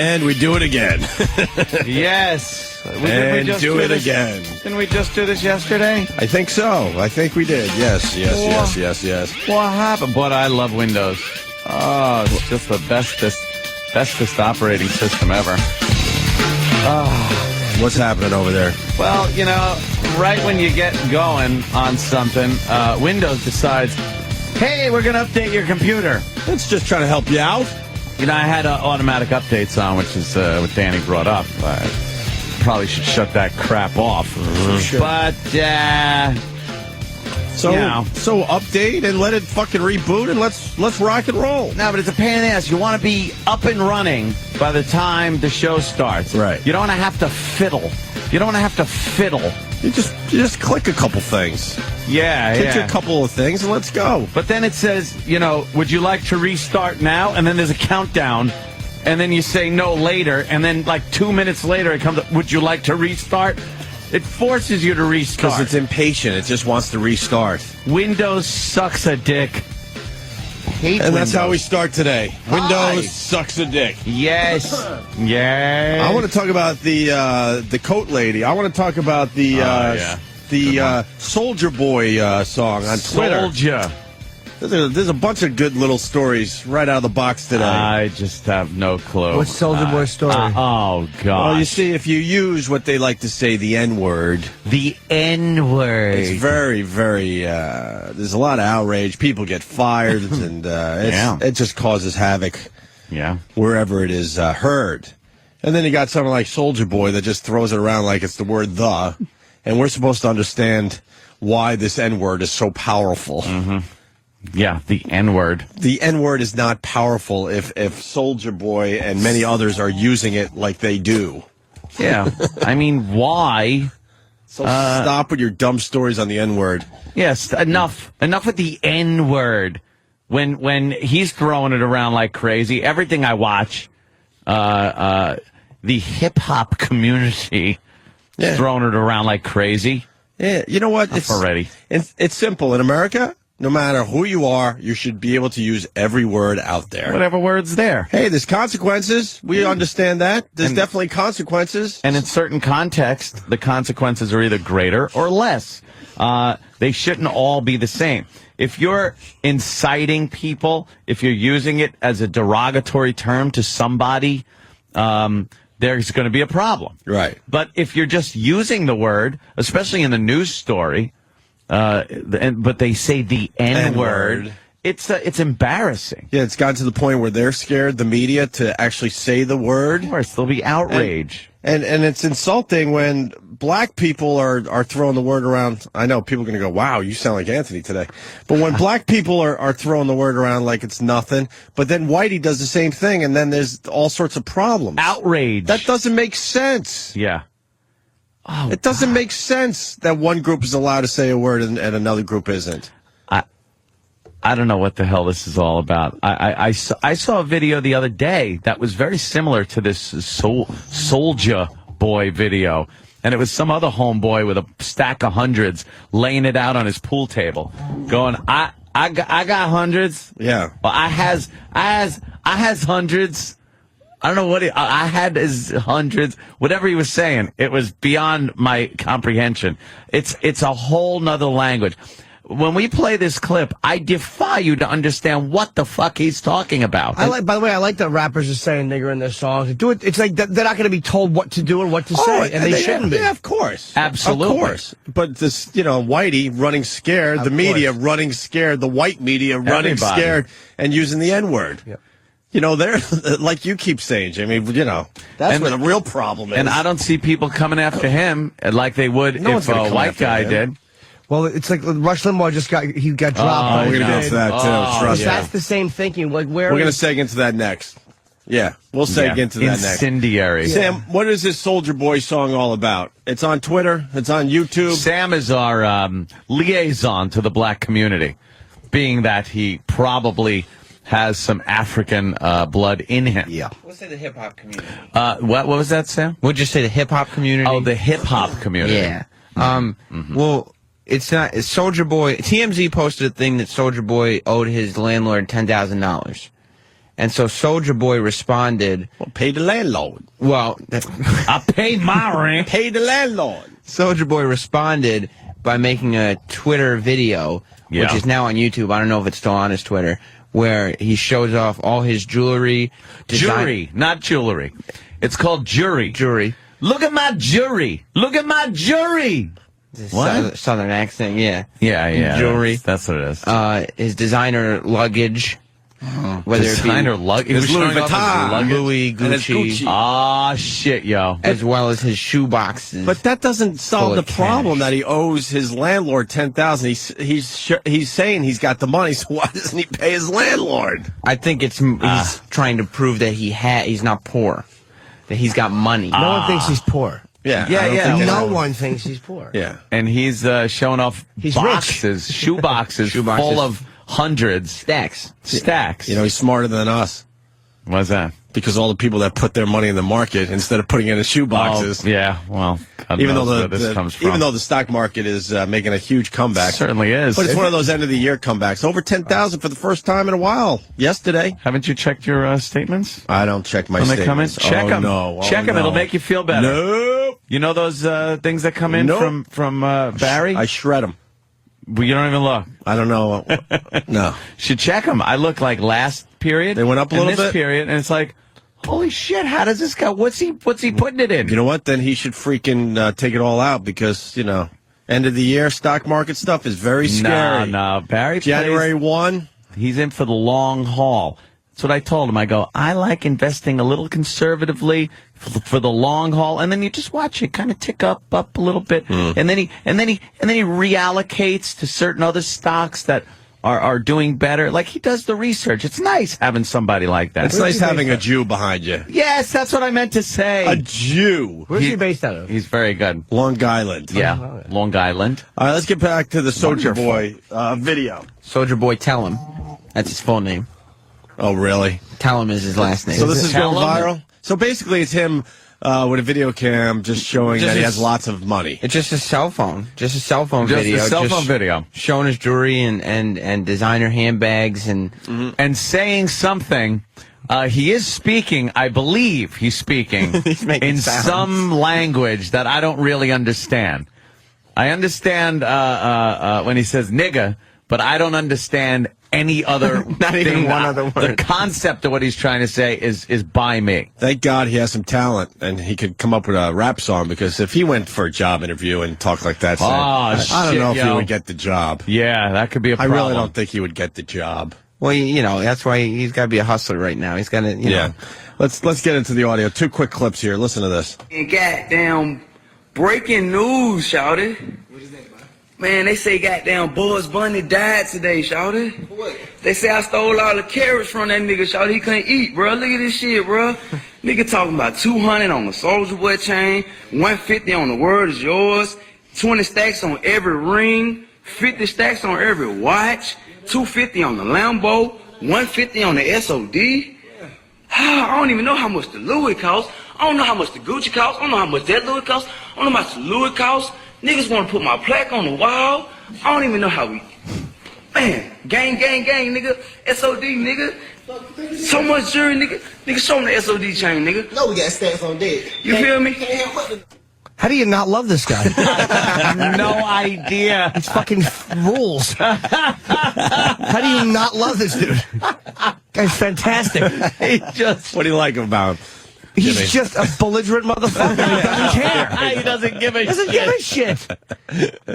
And we do it again. Yes. And do it again. Didn't we just do this yesterday? I think so. I think we did. Yes. What happened? But I love Windows. Oh, it's just the bestest operating system ever. What's happening over there? Well, you know, right when you get going on something, Windows decides, hey, we're going to update your computer. It's just trying to help you out. You know, I had automatic updates on, which is what Danny brought up. I probably should shut that crap off. Sure. But, So update and let it fucking reboot and let's rock and roll. No, but it's a pain in the ass. You want to be up and running by the time the show starts. Right. You don't want to have to fiddle. You just click a couple things. Yeah, Click a couple of things and let's go. But then it says, you know, would you like to restart now? And then there's a countdown. And then you say no later. And then like 2 minutes later it comes up, would you like to restart? It forces you to restart. Because it's impatient. It just wants to restart. Windows sucks a dick. Hate And that's Windows. how we start today. Hi. Windows sucks a dick. Yes. Yes. I want to talk about the coat lady. I want to talk about the Soldier Boy song on Twitter. Soldier. There's a bunch of good little stories right out of the box today. I just have no clue. What's Soldier Boy's story? Oh, God. Well, you see, if you use what they like to say, the N-word, The N-word. it's very, very, there's a lot of outrage. People get fired, and it just causes havoc Yeah. wherever it is heard. And then you got someone like Soldier Boy that just throws it around like it's the word the, and we're supposed to understand why this N-word is so powerful. Mm-hmm. Yeah, the N-word. The N-word is not powerful if Soldier Boy and many others are using it like they do. Yeah. I mean, why? So stop with your dumb stories on the N-word. Yes, enough. Enough with the N-word. When he's throwing it around like crazy, everything I watch, the hip-hop community is throwing it around like crazy. Yeah, you know what? It's simple. In America, no matter who you are, you should be able to use every word out there. Whatever word's there. Hey, there's consequences. We understand that. There's definitely consequences. And in certain contexts, the consequences are either greater or less. They shouldn't all be the same. If you're inciting people, if you're using it as a derogatory term to somebody, there's going to be a problem. Right. But if you're just using the word, especially in the news story, but they say the N-word, it's embarrassing. Yeah, it's gotten to the point where they're scared, the media, to actually say the word. Of course, there'll be outrage. And it's insulting when black people are throwing the word around. I know people are going to go, wow, you sound like Anthony today. But when black people are throwing the word around like it's nothing, but then Whitey does the same thing, and then there's all sorts of problems. Outrage. That doesn't make sense. Yeah. Oh, it doesn't make sense that one group is allowed to say a word and another group isn't. I don't know what the hell this is all about. I saw a video the other day that was very similar to this Soldier Boy video. And it was some other homeboy with a stack of hundreds laying it out on his pool table, going, I got hundreds. Yeah. Well, I has hundreds. I don't know what I had his hundreds. Whatever he was saying, it was beyond my comprehension. It's a whole nother language. When we play this clip, I defy you to understand what the fuck he's talking about. By the way, I like that rappers are saying nigger in their songs. Do it. It's like they're not going to be told what to do and what to say, and they shouldn't be. Yeah, of course. Absolutely. Of course. But this, Whitey running scared, the media running scared, the white media running scared, and using the N-word. Yep. They're, like you keep saying, Jimmy, that's where the real problem is. And I don't see people coming after him like they would if a white guy did. Well, it's like Rush Limbaugh got dropped. We're going to get into that, too. Trust me. That's the same thinking. Like, we're going to seg into that next. Yeah, we'll seg into that next. Incendiary. Sam, what is this Soldier Boy song all about? It's on Twitter. It's on YouTube. Sam is our liaison to the black community, being that he probably has some African blood in him. Yeah. We'll say the hip-hop community. What was that, Sam? We'll just say the hip-hop community. Oh, the hip-hop community. Yeah. Well, it's not Soldier Boy. TMZ posted a thing that Soldier Boy owed his landlord $10,000, And so Soulja Boy responded, Well, pay the landlord. well, I paid my rent. Pay the landlord. Soulja Boy responded by making a Twitter video, which Yeah. is now on YouTube. I don't know if it's still on his Twitter, where he shows off all his jewelry. Jury, not jewelry. It's called jury. Jewelry. Look at my jury. Look at my jury. What? Southern accent, yeah. Yeah. Jewelry. That's what it is. His designer luggage. Whether Designer it be luggage. It's Louis Vuitton. Louis, And it's Gucci, Gucci. Ah, shit, yo. as well as his shoe boxes. But that doesn't solve Full the of problem cash. that he owes his landlord $10,000. He's saying he's got the money, so why doesn't he pay his landlord? I think he's trying to prove that he's not poor, that he's got money. No one thinks he's poor. Yeah, Yeah, I don't yeah. think No anyone- one thinks he's poor. Yeah, And he's showing off He's boxes, shoe boxes, Shoe boxes. full of hundreds, Stacks. stacks. you know he's smarter than us What's that? because all the people that put their money in the market instead of putting it in shoe boxes. Oh, yeah, well, God Even knows though where this comes from. even though the stock market is making a huge comeback, Certainly is. But it's one of those end of the year comebacks. Over 10,000 for the first time in a while. Yesterday, Haven't you checked your statements? I don't check my When they come in, statements. check Oh, them. No, Check them. no. It'll make you feel better. Nope. You know those things that come in Nope. from Barry? I shred them. Well, you don't even look. I don't know. No. Should check them. I look like last period. They went up a and little this bit? period, and it's like, holy shit! How does this guy? What's he putting it in? You know what? Then he should freaking take it all out because, end of the year stock market stuff is very scary. No, Barry. January 1. He's in for the long haul. That's what I told him. I go, I like investing a little conservatively for the long haul, and then you just watch it kind of tick up a little bit, and then he reallocates to certain other stocks that are doing better. Like he does the research. It's nice having somebody like that. It's nice having a Jew behind you. Yes, that's what I meant to say. A Jew. Where's he based out of? He's very good. Long Island. Yeah, Long Island. All right, let's get back to the Soulja Wonderful. Boy video. Soulja Boy Tell Him. That's his full name. Oh, really? Tell Him is his last name. So this is Tell going him? viral? So basically it's him with a video cam just showing Just that he his- has lots of money. It's just a cell phone. Just a cell phone Just video. a cell phone video. Showing his jewelry and designer handbags and And saying something. He is speaking, I believe he's speaking He's making in sounds. some language that I don't really understand. I understand when he says nigga, but I don't understand any other Not even thing. one other The word. concept of what he's trying to say is by me. Thank God he has some talent and he could come up with a rap song because if he went for a job interview and talked like that, I don't shit, know if he yo. would get the job. Yeah, that could be a I problem. really don't think he would get the job. well, that's why he's got to be a hustler right now. He's got to, Yeah. Let's get into the audio. 2 quick clips here. Listen to this. And goddamn breaking news, shouted. What is that, man? They say goddamn Bugs Bunny died today, shouted. What? They say I stole all the carrots from that nigga, shouted. He couldn't eat, bro. Look at this shit, bro. Nigga talking about 200 on the Soulja Boy chain, 150 on the Word Is Yours, 20 stacks on every ring, 50 stacks on every watch, 250 on the Lambo, 150 on the SOD. I don't even know how much the Louis costs. I don't know how much the Gucci costs. I don't know how much that Louis costs. I don't know how much the Louis costs. Niggas want to put my plaque on the wall. I don't even know how we... Man, gang, nigga. SOD, nigga. So much jury, nigga. Nigga, show me the SOD chain, nigga. No, we got stacks on deck. You feel me? Can't help but to- How do you not love this guy? No idea. It's fucking rules. How do you not love this dude? Guy's fantastic. He just What do you like about him? He's Jimmy? just a belligerent motherfucker. He doesn't care. he doesn't give a Doesn't give a shit.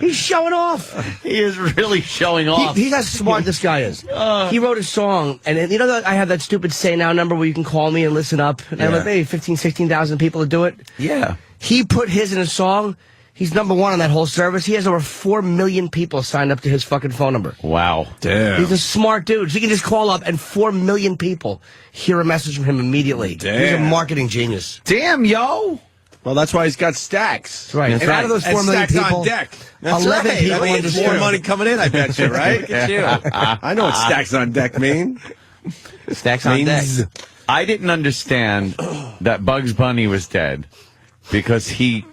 He's showing off. He is really showing off. He's how smart this guy is. He wrote a song, and you know that I have that stupid Say Now number where you can call me and listen up. And I have like maybe 15, 16,000 people to do it. Yeah. He put his in a song. He's number 1 on that whole service. He has over 4 million people signed up to his fucking phone number. Wow. Damn. He's a smart dude. So you can just call up and 4 million people hear a message from him immediately. Damn. He's a marketing genius. Damn, yo. Well, that's why he's got stacks. That's right. And And out of those 4 million stacks people, on deck. That's 11 right. people I mean, understood. more money coming in, I bet you, right? Look at you. I know what stacks on deck mean. Stacks on deck. Means I didn't understand that Bugs Bunny was dead because he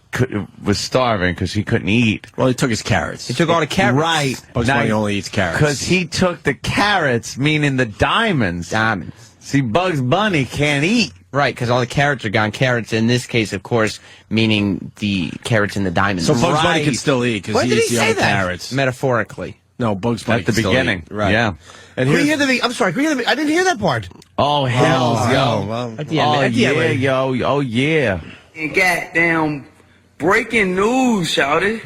was starving because he couldn't eat. well, he took his carrots. He took all the carrots. Right. Bugs Bunny only eats carrots. Because he took the carrots, meaning the diamonds, Diamonds. See, Bugs Bunny can't eat. Right, because all the carrots are gone. Carrots, in this case, of course, meaning the carrots and the diamonds. So Bugs Bunny Right. can still eat because When he did eats he the say other that? carrots. Metaphorically. No, Bugs Bunny At the can still beginning. eat. Right. Yeah. And Can you here's hear the? I'm sorry. Can you hear the? I didn't hear that part. Oh, hell, yo. well, At the end. Oh, at the end, yeah, wait. yo. Oh, yeah. And goddamn breaking news, shouted.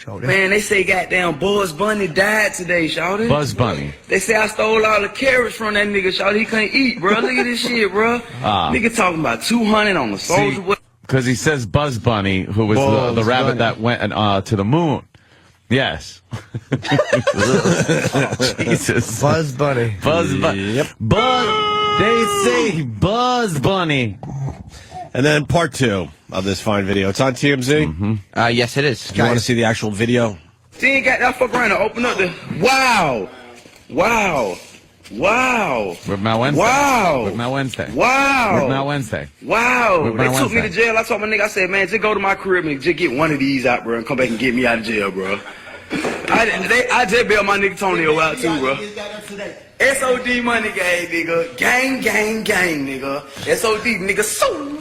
Man, they say goddamn Bugs Bunny died today, shouted. Buzz Bunny. They say I stole all the carrots from that nigga, shouted. He couldn't eat, bro. Look at this shit, bro. Nigga talking about 200 on the Soldier Boy. Because he says Buzz Bunny, who was the Bugs rabbit Bunny. that went to the moon. Yes. Oh, Jesus. Buzz Bunny. Buzz Bunny. Yep. Buzz. They say Buzz Bunny. And then part 2 of this fine video. It's on TMZ. Mm-hmm. Yes, it is. You want to see the actual video? See, ain't got that fuck around and open up the. Wow. Wow. Wow. With my Wednesday. Wow. With my Wednesday. Wow. With my Wednesday. Wow. With They my took me to Wednesday. jail. I told my nigga, I said, man, just go to my crib and just get one of these out, bro, and come back and get me out of jail, bro. I just bailed my nigga Tonio out too, bro. SOD money gang, nigga. Gang, gang, gang, nigga. SOD, nigga. So.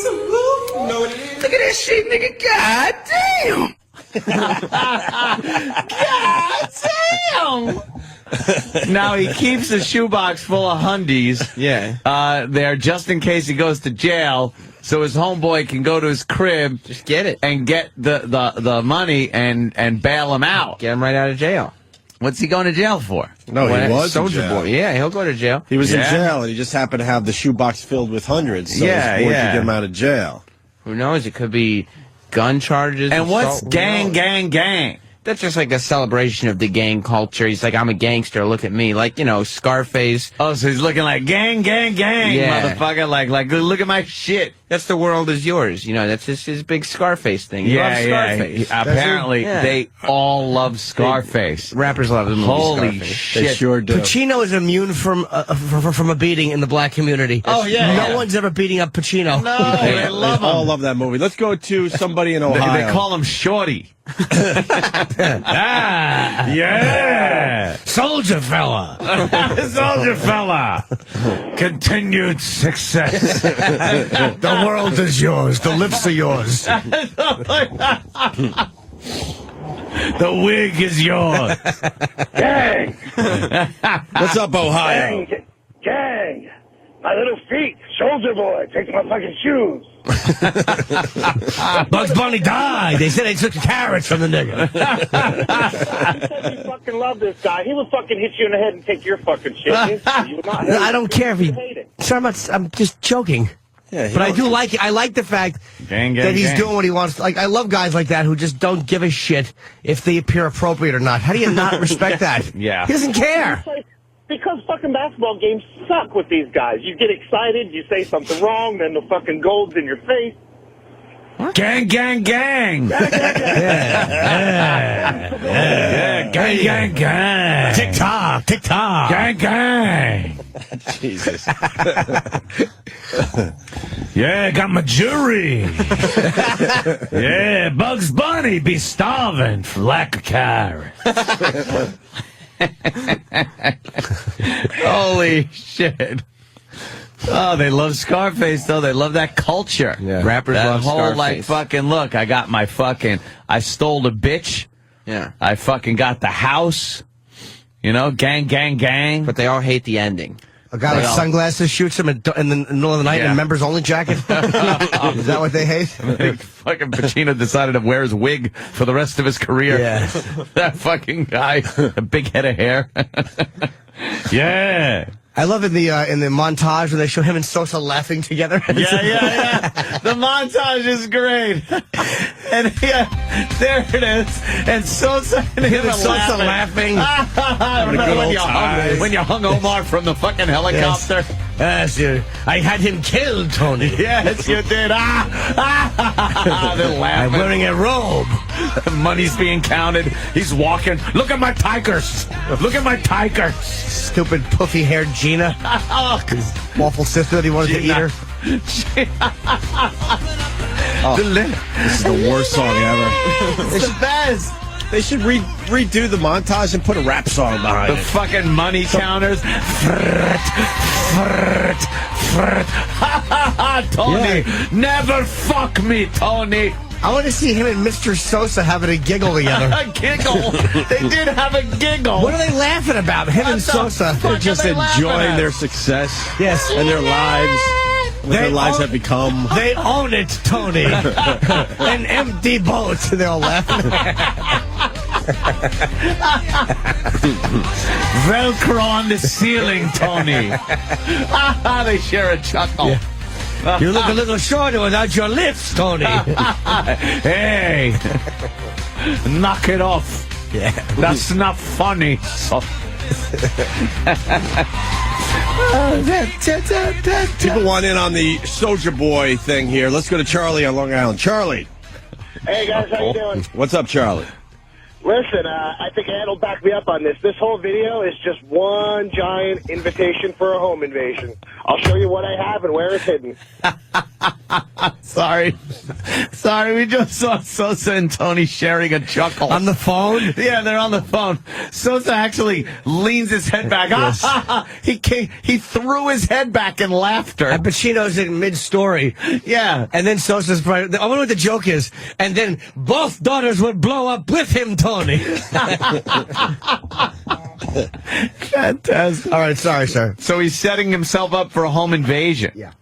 Look at that shit, nigga. God damn. Now he keeps a shoebox full of hundies. Yeah. There just in case he goes to jail, so his homeboy can go to his crib Just get it. and get the money and bail him out. Get him right out of jail. What's he going to jail for? No, he was in Soldier jail. Boy. Yeah, he'll go to jail. He was in Yeah. jail, and he just happened to have the shoebox filled with hundreds. So Yeah, his boy yeah. could get him out of jail. Who knows? It could be gun charges. And what's assault, who gang, knows? gang, gang? That's just like a celebration of the gang culture. He's like, I'm a gangster. Look at me. Like, you know, Scarface. Oh, so he's looking like gang, gang, gang, Yeah. motherfucker. Like, look at my shit. That's the world is yours. You know, that's just his big Scarface thing. He loves Scarface. Apparently, Yeah. they all love Scarface. Rappers love the movie Holy Scarface. They shit. sure do. Pacino is immune from a beating in the black community. Oh, yeah, No yeah. one's ever beating up Pacino. No, They they love all him. love that movie. Let's go to somebody in Ohio. They call him Shorty. Yeah. Soldier fella. Soldier fella. Continued success. The world is yours. The lips are yours. The wig is yours. Gang! What's up, Ohio? Gang! Gang! My little feet! Soldier Boy! Take my fucking shoes! Bugs Bunny died. They said they took the carrots from the nigga. You fucking love this guy. He would fucking hit you in the head and take your fucking shit. You would not hate I it. don't care if he. You hate it. Sir, I'm just joking. Yeah, he But I don't- do like it. I like the fact Gang, gang, that he's gang. doing what he wants. Like, I love guys like that who just don't give a shit if they appear appropriate or not. How do you not respect that? Yeah. He doesn't care. It's like, because fucking basketball games suck with these guys. You get excited, you say something wrong, then the fucking gold's in your face. Gang, gang, gang. Yeah, gang, gang, gang. TikTok, TikTok. Gang, gang. Jesus. Yeah, got my jury. Yeah, Bugs Bunny be starving for lack of carrots. Holy shit. Oh, they love Scarface, though. They love that culture. Yeah. Rappers That love whole, Scarface. like, fucking, look, I got my fucking, I stole the bitch. Yeah. I fucking got the house. You know, gang, gang, gang. But they all hate the ending. A guy with Well- sunglasses shoots him in the middle of the night in Yeah. a members only jacket. Is that what they hate? Fucking Pacino decided to wear his wig for the rest of his career. Yeah. That fucking guy, a big head of hair. Yeah. I love in the montage when they show him and Sosa laughing together. Yeah. The montage is great. And yeah, there it is. And Sosa and him are Sosa laughing. Remember when you hung Omar from the fucking helicopter? Yes, I had him killed, Tony. Yes, you did. They're I'm laughing. wearing a robe. Money's being counted. He's walking. Look at my tigers. Look at my tigers. Stupid puffy-haired Gina. Awful sister that he wanted to eat her. The This is the worst song ever. It's the best. They should redo the montage and put a rap song behind The it. fucking money counters. Tony, never fuck me, Tony. I want to see him and Mr. Sosa having a giggle together. A giggle. They did have a giggle. What are they laughing about? Him and Sosa. They're just they laughing enjoying at? their success. Yes. And their lives. What their lives have become. They own it, Tony. An empty boat. They're all laughing. Velcro on the ceiling, Tony. They share a chuckle. Yeah. You look a little shorter without your lips, Tony. Hey, knock it off. Yeah. That's not funny. So, People want in on the Soldier Boy thing here. Let's go to Charlie on Long Island. Charlie. Hey guys, how you doing? What's up, Charlie? Listen, I think Ed will back me up on this. This whole video is just one giant invitation for a home invasion. I'll show you what I have and where it's hidden. sorry, we just saw Sosa and Tony sharing a chuckle On the phone? Yeah, they're on the phone. Sosa actually leans his head back. He threw his head back in laughter. And Pacino's in mid-story. Yeah. And then Sosa's probably, I wonder what the joke is. And then both daughters would blow up with him, Tony. Fantastic. All right, sorry, sir. So he's setting himself up for a home invasion. Yeah.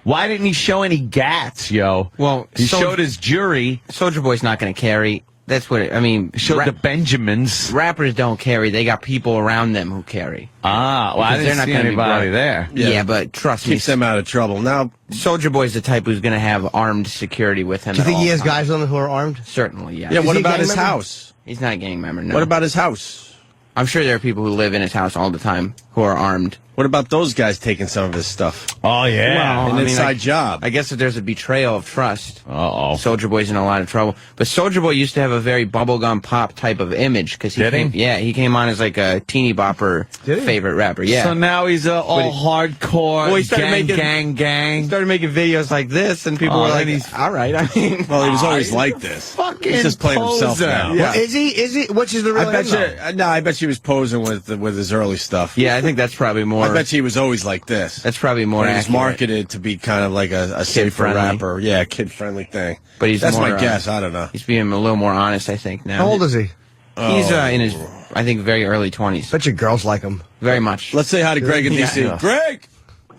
Why didn't he show any gats, yo? Well, he showed his jury. Soldier Boy's not going to carry. That's what I mean. Showed the Benjamins. Rappers don't carry. They got people around them who carry. Ah, well, I Because didn't see gonna be anybody brought- there. Yeah, but trust me, Keeps them out of trouble. Now, Soldier Boy's the type who's going to have armed security with him. Do you at think all he has times. guys on him who are armed? Certainly, yes. yeah, what he a about gang his member? house? He's not a gang member. No. What about his house? I'm sure there are people who live in his house all the time who are armed. What about those guys taking some of his stuff? Oh, yeah. Well, An I mean, inside job. I guess if there's a betrayal of trust, Uh-oh. Soldier Boy's in a lot of trouble. But Soldier Boy used to have a very bubblegum pop type of image because Did he? he came on as like a teeny bopper Did he? favorite rapper. Yeah. So now he's all hardcore, Well, he started gang, making- gang. started making videos like this, and people Oh, were then like, he's- "All right." I mean, Well, he was always like this. fucking He's just playing himself poser. now. Yeah. Well, is he? Which is the real I bet him, though? you. No, I bet she was posing with his early stuff. yeah, I think that's probably more. I bet she was always like this. that's probably more When it was accurate. marketed to be kind of like a safer Kid-friendly. rapper. Yeah, kid-friendly thing. But he's That's more, my guess. I don't know. He's being a little more honest, I think now. How old is he? He's in his, I think, very early 20s. Bet your girls like him. Very much. Let's say hi to Greg in D.C. Yeah. Greg!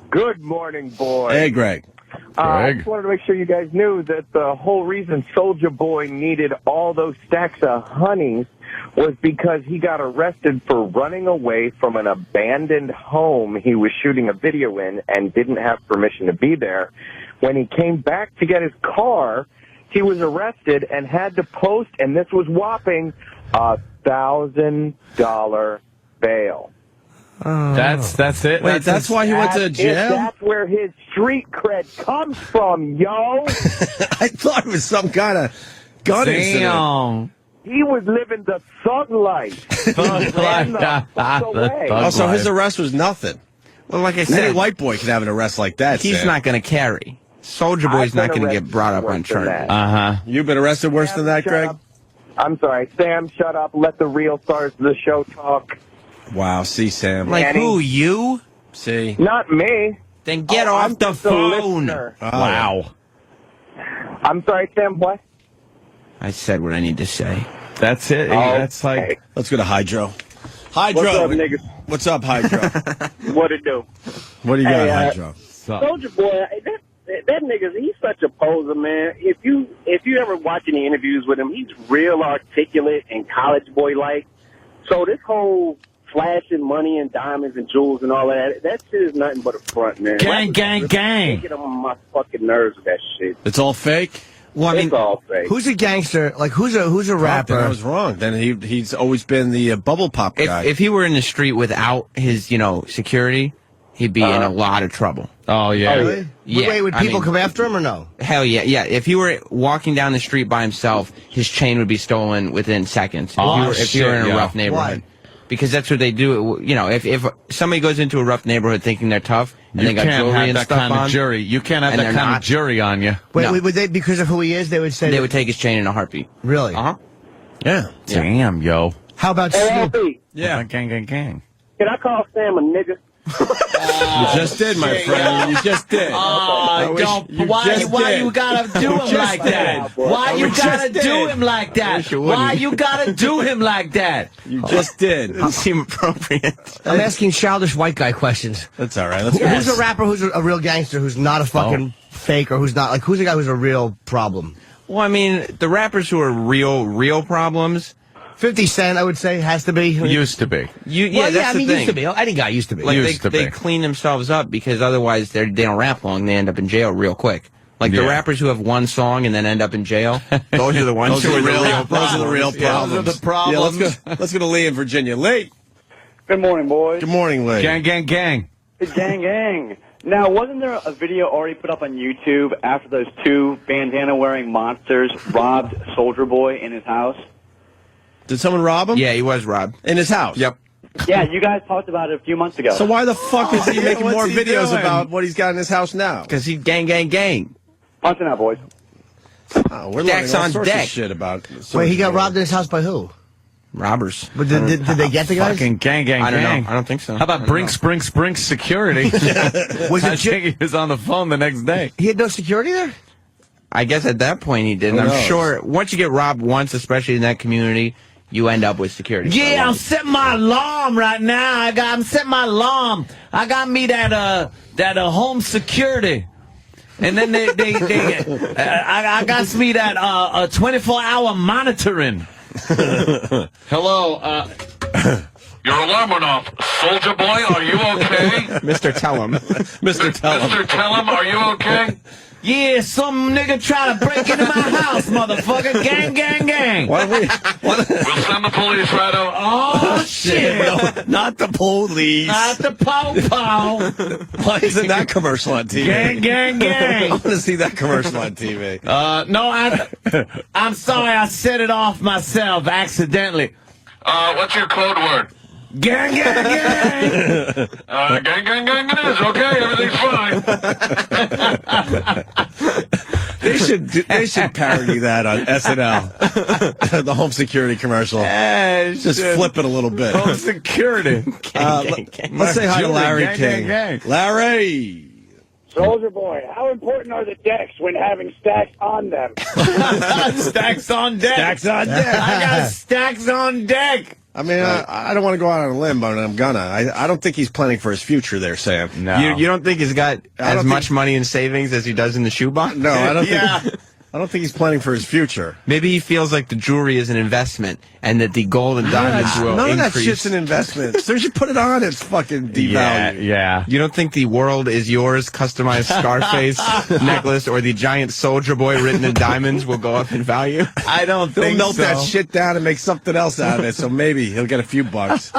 Good morning, boy. Hey, Greg. I Greg. just wanted to make sure you guys knew that the whole reason Soldier Boy needed all those stacks of honeys was because he got arrested for running away from an abandoned home he was shooting a video in and didn't have permission to be there. When he came back to get his car, he was arrested and had to post, and this was whopping, $1,000 bail. That's it. Wait, that's why he went to jail? That's where his street cred comes from, yo. I thought it was some kind of gun incident. Damn. He was living the thug life. He ran the fuck away. Oh, so his arrest was nothing. Well, like I Any said, white boy could have an arrest like that. he's Sam. not going to carry. Soldier Boy's I've not been going to get arrested brought up worse on than charges. that. Uh-huh. You've been arrested worse than that, Shut Greg? up. I'm sorry, Sam, shut up. Let the real stars of the show talk. Wow. See, Sam. Like Danny. who, you? See. Not me. Then get Oh, off I'm the just a phone. listener. Oh. Wow. I'm sorry, Sam, what? I said what I need to say. That's it. That's like... Let's go to Hydro. Hydro. What's up, niggas? What's up, Hydro? What it do? What do you got, Hey, Hydro? Soldier Boy, that nigga, he's such a poser, man. If you ever watch any interviews with him, he's real articulate and college boy-like. So this whole flashing money and diamonds and jewels and all that shit is nothing but a front, man. Gang, gang, gang. Taking on my fucking nerves with that shit. It's all fake? Well, I It's mean, all fake. who's a gangster? Like, who's a Then I rapper? was wrong. Then he's always been the bubble pop guy. If he were in the street without his, security, he'd be in a lot of trouble. Oh, yeah. Really? Yeah, Wait, would I people mean- come after him or no? Hell yeah, yeah. If he were walking down the street by himself, his chain would be stolen within seconds. Oh, if you were in shit, a yeah. rough neighborhood. Why? Because that's what they do. If somebody goes into a rough neighborhood thinking they're tough and You they got can't jewelry have and that stuff kind on, of jury. You can't have and that they're kind not. of jury on you. Wait, No. would they, because of who he is, they would say they that- would take his chain in a heartbeat. Really? Uh huh. Yeah. Damn, yo. How about Hey, Snoop? LP, Yeah. Gang, gang, gang. can I call Sam a nigga? You just did, my friend. You just did. I wish you Why just did. you gotta do him like that? Why you gotta do him like that? Why you gotta do him like that? You just did. Doesn't seem appropriate. I'm asking childish white guy questions. That's all right. Let's Who's a rapper who's a real gangster who's not a fucking fake or who's not like who's a guy who's a real problem? Well, I mean, the rappers who are real problems. 50 Cent, I would say, has to be. Used to be. Well, That's I mean, the thing. used to be. Any guy used to be. Like Used to they be. clean themselves up because otherwise they don't rap long. They end up in jail real quick. Like the Yeah. rappers who have one song and then end up in jail. Those are the ones who are the real Those are the real Yeah, problems. those are the problems. Yeah, let's go to Lee in Virginia. Lee. Good morning, boys. Good morning, Lee. Gang, gang, gang. Gang, gang. Now, wasn't there a video already put up on YouTube after those two bandana-wearing monsters robbed Soldier Boy in his house? Did someone rob him? Yeah, he was robbed. In his house? Yep. Yeah, you guys talked about it a few months ago. So why the fuck is he making what's more he videos doing? about what he's got in his house now? Because he gang. Punching out, boys. Oh, we're Stacks learning all on sorts deck. of shit about. Wait, he got robbed in his house by who? Robbers. But did they get the guys? Fucking gang, gang, I don't gang. know. I don't think so. How about Brinks security? Was I it ju- think he was on the phone the next day. he had no security there? I guess at that point he did. And Who I'm knows? sure once you get robbed once, especially in that community, you end up with security. Yeah, I'm setting my alarm right now. I'm setting my alarm. I got me that home security. And then I got me that 24-hour monitoring. Hello, Your alarm went off. Soldier Boy, are you okay? Mr. Tellum. Mr. Tellum. Mr. Tellum, are you okay? yeah, some nigga try to break into my house, motherfucker. Gang, gang, gang. Why don't we? We'll send the police right out. Oh shit! Not the police. Not the pow-pow. Why isn't that commercial on TV? Gang, gang, I gang. want to see that commercial on TV. No, I'm sorry. I set it off myself accidentally. What's your code word? Gang, gang, gang. Gang it is. Okay, everything's fine. They should parody that on SNL. The home security commercial. Just flip it a little bit. Home security. Let's say hi to Larry Gang, King. gang, gang. Larry. Soldier Boy, how important are the decks when having stacks on them? Stacks on deck. Stacks on deck. I got stacks on deck. I mean, I don't want to go out on a limb, but I'm gonna. I don't think he's planning for his future there, Sam. No. You don't think he's got I as don't much think- money in savings as he does in the shoebox? No, I don't Yeah. think. I don't think he's planning for his future. Maybe he feels like the jewelry is an investment and that the gold and diamonds will None of that increase. shit's an investment. As soon as you put it on, it's fucking devalued. Yeah. You don't think the world is yours customized Scarface necklace or the giant Soldier Boy written in diamonds will go up in value? I don't He'll think melt so. that shit down and make something else out of it, so maybe he'll get a few bucks.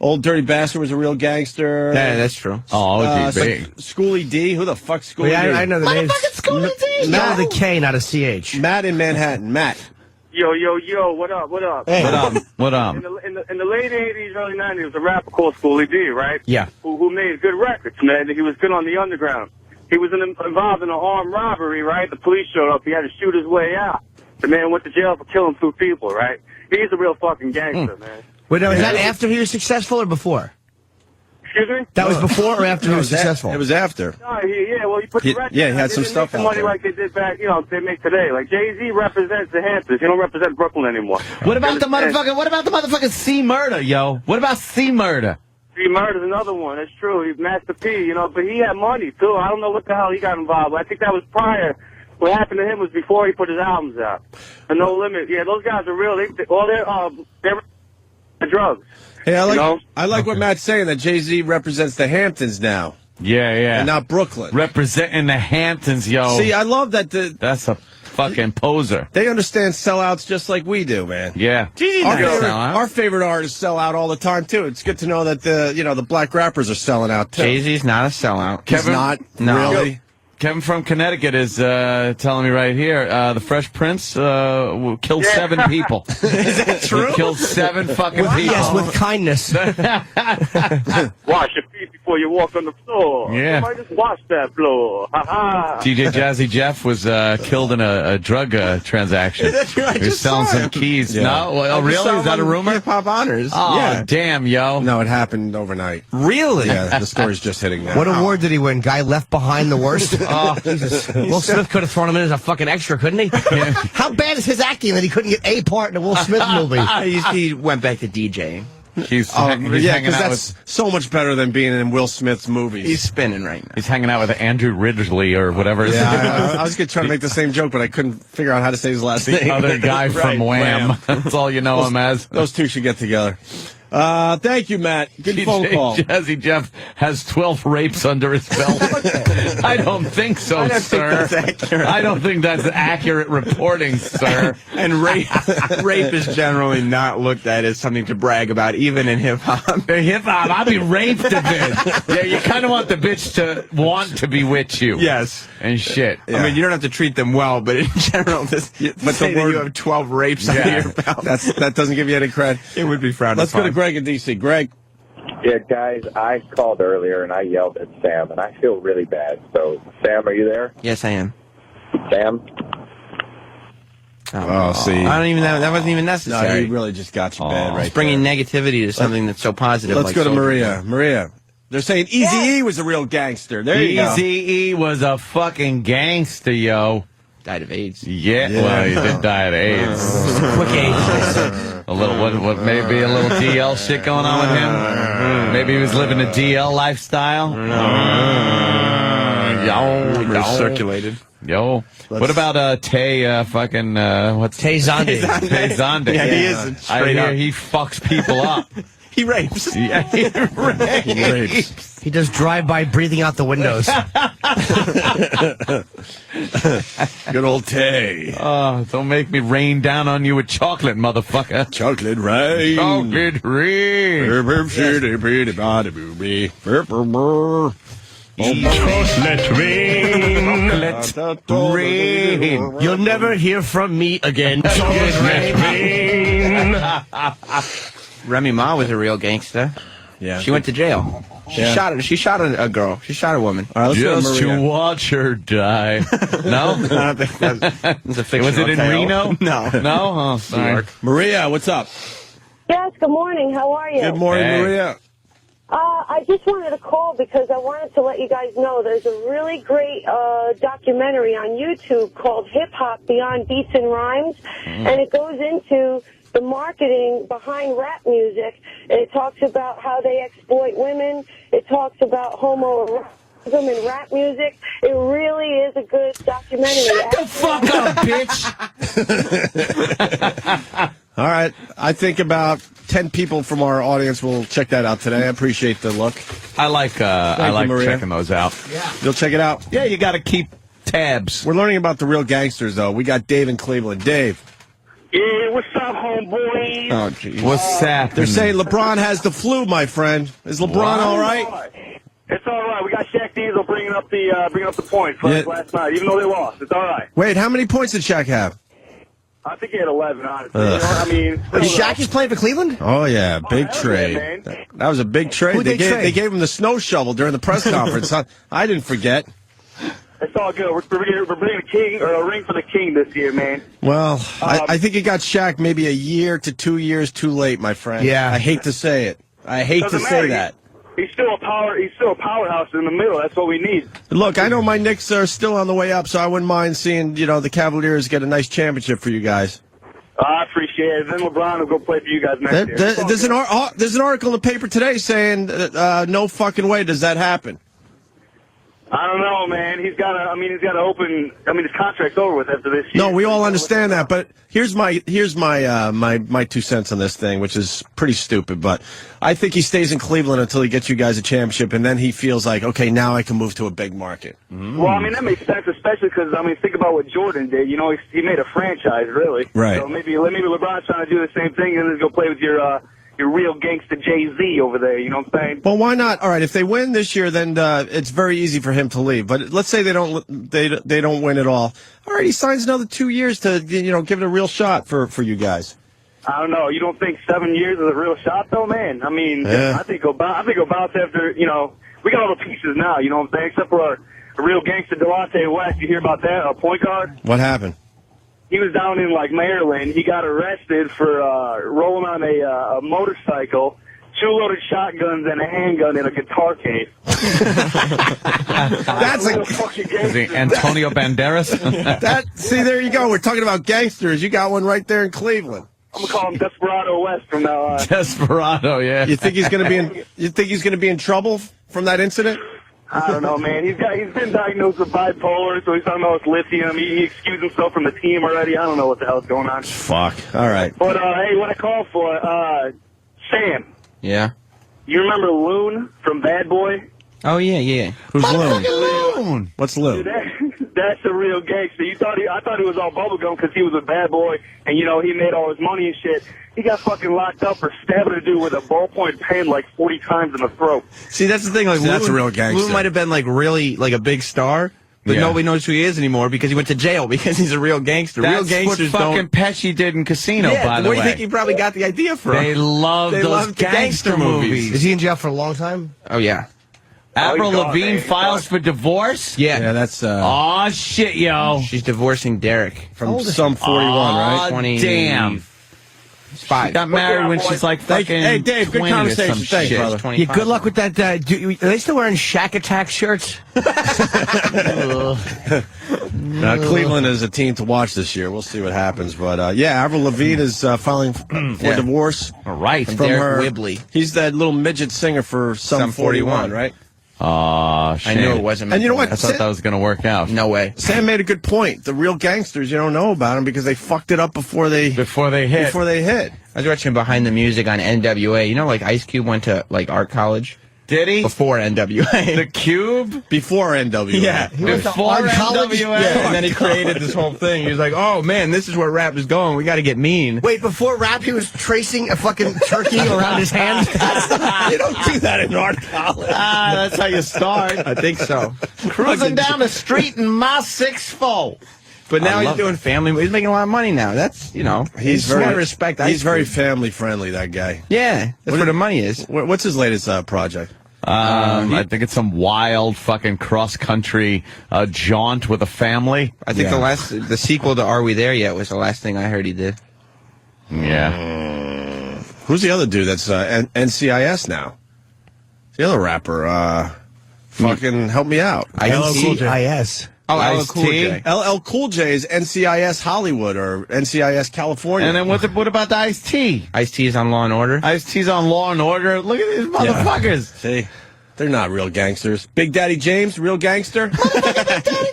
Old Dirty Bastard was a real gangster. Yeah, that's true. Oh, it's big. like Schoolie D. Who the fuck's Schoolie Wait, D? I know the names. Not with a K, not a CH. Matt in Manhattan. Matt. Yo, what up? What up? What up? In the late 80s, early 90s, there was a rapper called Schoolie D, right? Yeah. Who made good records, man. He was good on the underground. He was involved in an armed robbery, right? The police showed up. He had to shoot his way out. The man went to jail for killing 2 people, right? He's a real fucking gangster, man. Wait, now, is that after he was successful or before? Excuse me? That was before or after he was It was successful? It was after. No, he put the He- record. yeah, he had out. some They didn't stuff make the out money there. like they did back, they make today. Like Jay-Z represents the Hamptons. He don't represent Brooklyn anymore. What about the motherfucking C Murder, yo? What about C Murder? He murdered another one. That's true. He's Master P, but he had money too. I don't know what the hell he got involved with. I think that was prior. What happened to him was before he put his albums out. The No Limit. Yeah, those guys are real. They're drugs. Hey, You know? I like what Matt's saying, that Jay-Z represents the Hamptons now, Yeah. and not Brooklyn. Representing the Hamptons, yo. See, I love that That's a fucking poser. they understand sellouts just like we do, man. Yeah. Our favorite artists sell out all the time too. It's good to know that the black rappers are selling out too. Jay-Z's not a sellout. He's not No. really. Kevin from Connecticut is telling me right here, the Fresh Prince killed 7 people. Is that true? He killed 7 fucking people. Yes, with kindness. Watch, if before you walk on the floor. Yeah. Somebody just wash that floor. Ha ha. DJ Jazzy Jeff was killed in a drug transaction. That's right, I He was just selling saw some him. keys. Yeah. No? Well, really? Is that a rumor? Hip Hop Honors. Oh, yeah. damn, yo. No, it happened overnight. Really? Yeah, the story's just hitting now. What award did he win? Guy left behind the worst? Oh, Jesus. Will Smith could have thrown him in as a fucking extra, couldn't he? How bad is his acting that he couldn't get a part in a Will Smith movie? He went back to DJing. He's, Oh, he's yeah, hanging because out that's with so much better than being in Will Smith's movies. He's spinning right now. he's hanging out with Andrew Ridgely or whatever. his name is. I was going to try to make the same joke, but I couldn't figure out how to say his last name. Other guy from Wham. That's all you know him as. Those two should get together. Thank you, Matt. Good phone call. Jazzy Jeff has 12 rapes under his belt. I don't think so, I don't sir. think that's accurate. I don't think that's accurate reporting, sir. And rape is generally not looked at as something to brag about, even in hip hop. Hip hop, I'll be raped a bit. Yeah, you kind of want the bitch to want to be with you. Yes. And shit. I mean, you don't have to treat them well, but in general, but say that you have 12 rapes under your belt, That doesn't give you any credit. it would be frowned Let's go upon. to Greg in D.C. Greg. Yeah, guys, I called earlier and I yelled at Sam, and I feel really bad. So, Sam, are you there? Yes, I am. Sam? Oh, see. I don't even know. That wasn't even No, necessary. he really just got you bad right It's bringing there. negativity to something that's so positive. Let's like go to Soulja Maria. Boy. Maria. They're saying Eazy-E was a real gangster. There you go. Eazy-E was a fucking gangster, yo. Died of AIDS. Yeah, well, he did die of AIDS. Quick age. A little, what, maybe a little DL shit going on with him? Maybe he was living a DL lifestyle? Recirculated. Yo. What about Tay, what's Tay Zonde. Tay Zonde. Yeah, he is I straight hear up. he fucks people up. He rapes. Yeah, he rapes. He does drive-by breathing out the windows. Good old Tay. Oh, don't make me rain down on you with chocolate, motherfucker. Chocolate rain. Chocolate rain. Chocolate rain. You'll never hear from me again. Chocolate rain. Remy Ma was a real gangster. Yeah. She went to jail. She shot a girl. She shot a woman. All right, let's go to Just Maria. to watch her die. No? I don't think that's a fictional Was it in tale. Reno? No. No? Oh, sorry. Maria, what's up? Yes, good morning. How are you? Good morning, Hey. Maria. I just wanted to call because I wanted to let you guys know there's a really great documentary on YouTube called Hip Hop Beyond Beats and Rhymes, and it goes into the marketing behind rap music, and it talks about how they exploit women. It talks about homoeroticism in rap music. It really is a good documentary. Shut the fuck up, bitch. All right. I think about 10 people from our audience will check that out today. I appreciate the look. I like you, Maria. checking those out. You'll check it out? Yeah, you got to keep tabs. We're learning about the real gangsters, though. We got Dave in Cleveland. Dave. Yeah, what's up, homeboy? Oh, jeez. What's that? They're saying LeBron has the flu, my friend. Is LeBron all right? It's all right. We got Shaq Diesel bringing up the points for us last night, even though they lost. It's all right. Wait, how many points did Shaq have? I think he had 11, honestly. You know, I mean, Shaq is playing for Cleveland? Oh, yeah. Big hell trade. yeah, man. That was a big trade. Who'd they trade? They gave him the snow shovel during the press conference. I didn't forget. It's all good. We're bringing a king or a ring for the king this year, man. Well, I think you got Shaq maybe a year to 2 years too late, my friend. Yeah. I hate to say it. I hate to Doesn't say matter. that. He's still a powerhouse in the middle. That's what we need. Look, I know my Knicks are still on the way up, so I wouldn't mind seeing, the Cavaliers get a nice championship for you guys. I appreciate it. Then LeBron will go play for you guys next year. There's an article in the paper today saying no fucking way does that happen. I don't know, man. He's got to open. His contract's over with after this year. No, we all understand that, but here's my my 2 cents on this thing, which is pretty stupid. But I think he stays in Cleveland until he gets you guys a championship, and then he feels like, okay, now I can move to a big market. Well, that makes sense, especially because think about what Jordan did. You know, he made a franchise, really. Right. So maybe LeBron's trying to do the same thing, and then go play with your real gangster Jay-Z over there. You know what I'm saying? Well, why not? All right, if they win this year, then it's very easy for him to leave. But let's say they don't win at all. All right, he signs another 2 years to give it a real shot for you guys. I don't know. You don't think 7 years is a real shot, though, man? Yeah. I think he'll bounce after we got all the pieces now, you know what I'm saying? Except for our real gangster Delonte West. You hear about that? A point guard? What happened? He was down in, like, Maryland. He got arrested for rolling on a motorcycle, 2 loaded shotguns, and a handgun in a guitar case. That's a fucking Is he gangster. Antonio Banderas? see. There you go. We're talking about gangsters. You got one right there in Cleveland. I'm gonna call him Desperado West from now on. Desperado, yeah. You think he's going to be in? You think he's going to be in trouble from that incident? I don't know, man. He's been diagnosed with bipolar, so he's talking about it's lithium. He excused himself from the team already. I don't know what the hell's going on. Fuck. All right. But hey, what I call for, Sam. Yeah. You remember Loon from Bad Boy? Oh, yeah. Who's Loon? What's Loon? That's a real gangster. I thought he was all bubblegum because he was a bad boy, and you know he made all his money and shit. He got fucking locked up for stabbing a dude with a ballpoint pen like 40 times in the throat. See, that's the thing. Like, See, that's a real gangster. Loon might have been like really like a big star, but Yeah. nobody knows who he is anymore because he went to jail because he's a real gangster. That's real gangsters what fucking don't. Pesci did in Casino, Yeah, by the where way. do you think he probably got the idea from? They love They those love the gangster movies. Is he in jail for a long time? Oh yeah, Avril he's gone, Lavigne man. He's files gone. for divorce? yeah. that's Oh, shit, yo. She's divorcing Derek. from some 41, right? 20 damn. She got married when she's like fucking Hey, Dave, good 20 or conversation. some Thanks, shit. brother. 25. Yeah, good luck with that. Are they still wearing Shack Attack shirts? Cleveland is a team to watch this year. We'll see what happens. But yeah, Avril Lavigne is filing for Yeah. divorce All right. from Derek her. Whibley. He's that little midget singer for Sum 41, right? Oh, shit. I knew it wasn't. And you know meant what? I thought that was going to work out. No way. Sam made a good point. The real gangsters, you don't know about them because they fucked it up before they hit. Before they hit. I was watching Behind the Music on NWA. You know, like Ice Cube went to like art college Did he? before NWA. The Cube? Before NWA. Yeah. Before college? NWA? Yeah, and then he created this whole thing. He was like, "Oh man, this is where rap is going. We got to get mean." Wait, before rap, he was tracing a fucking turkey around his hand? You don't do that in art college. That's how you start. I think so. Cruising down the street in my 6'4". But now he's love doing family. He's making a lot of money now. That's He's gotta very respect. He's Ice very Cube. family friendly. That guy. Yeah, that's where the money is. What's his latest project? I think it's some wild fucking cross-country jaunt with a family. I think Yeah. the sequel to Are We There Yet was the last thing I heard he did. Yeah. Who's the other dude that's NCIS now? The other rapper. Fucking help me out. NCIS. Oh, LL Ice-T? Cool J. LL Cool J is NCIS Hollywood or NCIS California. And then what about the Ice-T? Ice-T is on Law and Order. Ice-T's on Law and Order. Look at these motherfuckers. See, they're not real gangsters. Big Daddy James, real gangster.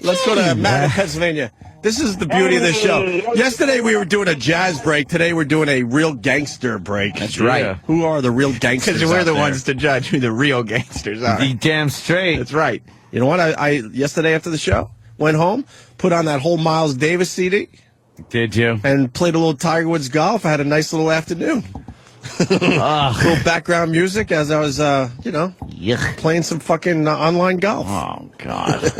Let's go to Matt in Pennsylvania. This is the beauty of this show. Yesterday we were doing a jazz break. Today we're doing a real gangster break. That's right. Yeah. Who are the real gangsters? Because we're out the there? ones to judge who the real gangsters are. Be damn straight. That's right. You know what? I yesterday after the show went home, put on that whole Miles Davis CD, Did you? and played a little Tiger Woods golf. I had a nice little afternoon. Little background music as I was, playing some fucking online golf. Oh, God.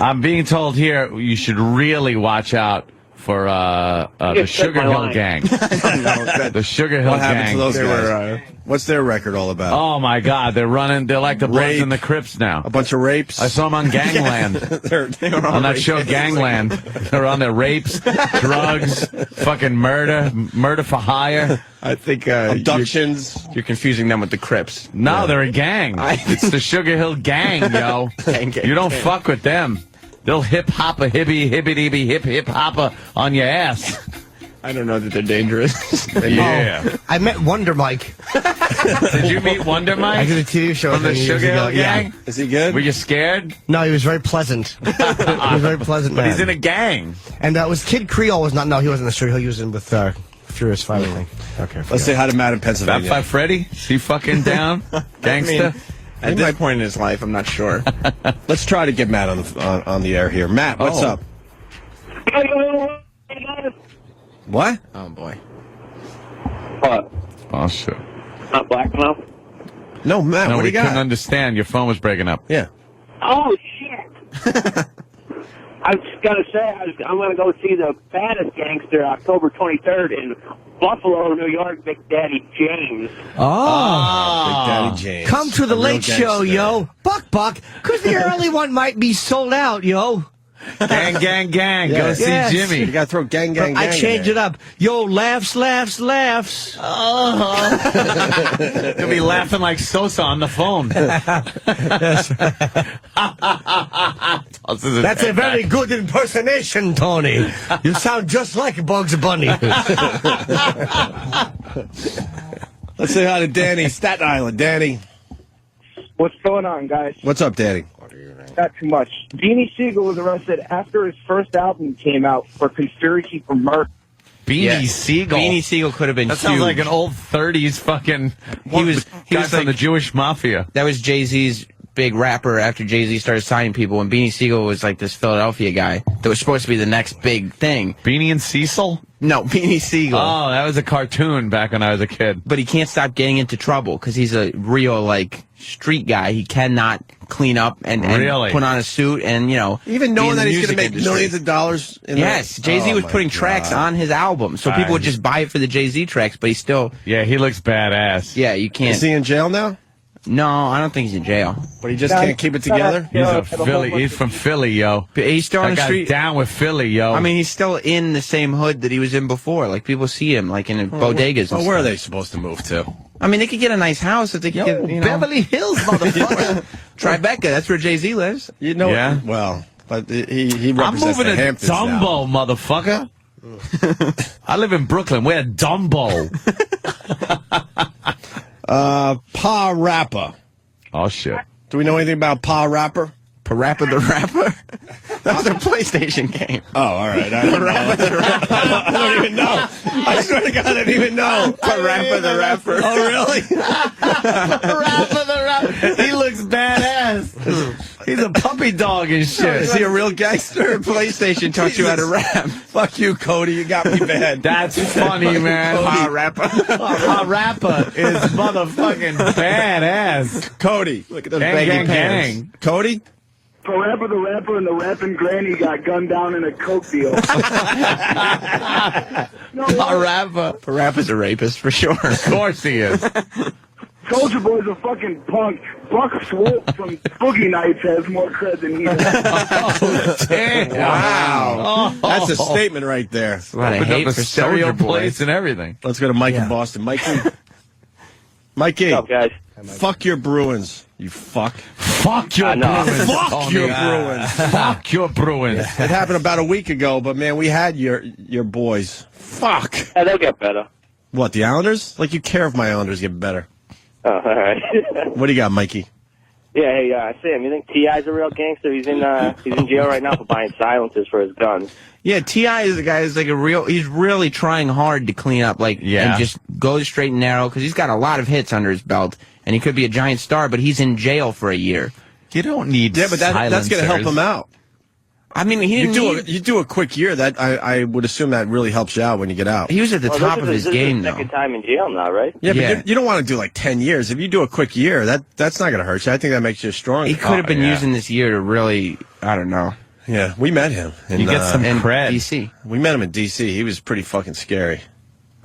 I'm being told here you should really watch out for the Sugar Hill Gang. The Sugar Hill What happened Gang. to those They guys? were, What's their record all about? Oh, my God. They're like the Bloods Rape. and the Crips now. A bunch of rapes. I saw them on Gangland. They were all On that raped. show, Gangland. They're on their rapes, drugs, fucking murder for hire. I think Abductions. You're confusing them with the Crips. No, they're a gang. It's the Sugar Hill Gang, yo. Gang. You don't fuck with them. They'll hip hop a hibbity hip hopper on your ass. I don't know that they're dangerous. Yeah. I met Wonder Mike. Did you meet Wonder I Mike did a TV show from the with him years Sugar Hill ago. Yeah. Gang? Is he good? Were you scared? No, he was very pleasant. He was very pleasant But man. he's in a gang. And that was Kid Creole was not. No, he wasn't in the Sugar Hill. He was in with Furious Five. I think. Okay. Let's say hi to Matt in Fat Pennsylvania. Five Freddy? Is he fucking down? Gangsta? At this point in his life, I'm not sure. Let's try to get Matt on the air here. Matt, what's Oh. up? What? Oh boy. What? Oh, shit. Not black enough? No, Matt, No, what do we you couldn't got? understand. Your phone was breaking up. Yeah. Oh, shit. I was going to say, I'm going to go see the baddest gangster October 23rd in Buffalo, New York, Big Daddy James. Oh. Big Daddy James. Come to the A real late show, gangster. yo. Buck, because the early one might be sold out, yo. Gang, gang, gang. Go Yeah. see Yes. You Jimmy. got to throw gang, gang, gang. I changed it up. Yo, laughs. He'll be laughing like Sosa on the phone. That's a very good impersonation, Tony. You sound just like Bugs Bunny. Let's say hi to Danny, Staten Island. Danny. What's going on, guys? What's up, Danny? Not too much. Beanie Siegel was arrested after his first album came out for conspiracy for murder. Beanie Siegel. Beanie Siegel could have been That huge. sounds like an old 30s fucking He was guy from like- the Jewish mafia. That was Jay-Z's big rapper after Jay-Z started signing people, and Beanie Siegel was like this Philadelphia guy that was supposed to be the next big thing. Beanie and Cecil? No, Beanie Siegel. Oh, that was a cartoon back when I was a kid. But he can't stop getting into trouble because he's a real, like, street guy. He cannot clean up and Really? put on a suit and, you know. Even be knowing in that the he's going to music make industry. millions of dollars in Yes, Jay-Z was putting tracks on his album, so people would just buy it for the Jay-Z tracks, but he still, Yeah, he looks badass. yeah, you can't. Is he in jail now? No, I don't think he's in jail. But he just can't keep it together? He's a Philly. He's from Philly, yo. But he's still on That the guy's street. down with Philly, yo. I mean, he's still in the same hood that he was in before. Like, people see him, like, in bodegas and Well, where are stuff. they supposed to move to? I mean, they could get a nice house if they could get, you know. Beverly Hills, motherfucker. Tribeca, that's where Jay-Z lives. You know, Yeah. well, but he I'm represents moving the to Hamptons now. Dumbo, motherfucker. I live in Brooklyn. We're Dumbo. Pa Rapper. Oh, shit. Do we know anything about Pa Rapper? Parappa the Rapper? That was a PlayStation game. Oh, all right. I don't know. I don't even know. I swear to God, I didn't even know. Parappa the Rapper. Oh, really? Rapper the Rapper. He looks badass. He's a puppy dog and shit. Is he a real gangster? PlayStation taught you how to rap. Fuck you, Cody. You got me bad. That's funny, man. Ah, rapper. Our rapper is motherfucking badass. Cody. Look at those Gang, baggy gang, pants. gang. Cody? Parappa the Rapper and the Rapping Granny got gunned down in a coke deal. Our rapper. Parappa's a rapist for sure. Of course he is. Soldier Boy's a fucking punk. Buck Swope from Boogie Nights has more cred than he does. Oh, damn. Wow. That's a statement right there. A lot of Opened hate up for a stereo Soldier Boy. place and everything. Let's go to Mike in Boston. Mikey. Mikey. What's up, guys? Fuck your Bruins. You fuck. Fuck your Bruins. Fuck Tony. your Bruins. Fuck your Bruins. It happened about a week ago, but man, we had your boys. Fuck. Yeah, they'll get better. What, the Islanders? Like you care if my Islanders get better. Oh, all right. What do you got, Mikey? Yeah, hey, Sam, you think T.I.'s a real gangster? He's in jail right now for buying silencers for his guns. Yeah, T.I. is a guy who's like he's really trying hard to clean up, like, Yeah. and just go straight and narrow, because he's got a lot of hits under his belt, and he could be a giant star, but he's in jail for a year. You don't need Yeah, but that's going to help him out. I mean, he You didn't do a quick year. That I would assume that really helps you out when you get out. he was at the top of his game, though. Second time in jail now, right? Yeah, but Yeah. you don't want to do like 10 years. If you do a quick year, that's not going to hurt you. I think that makes you stronger. He could have been yeah. using this year to really, I don't know, Yeah, we met him. In, You get some in cred. D.C. We met him in D.C. He was pretty fucking scary.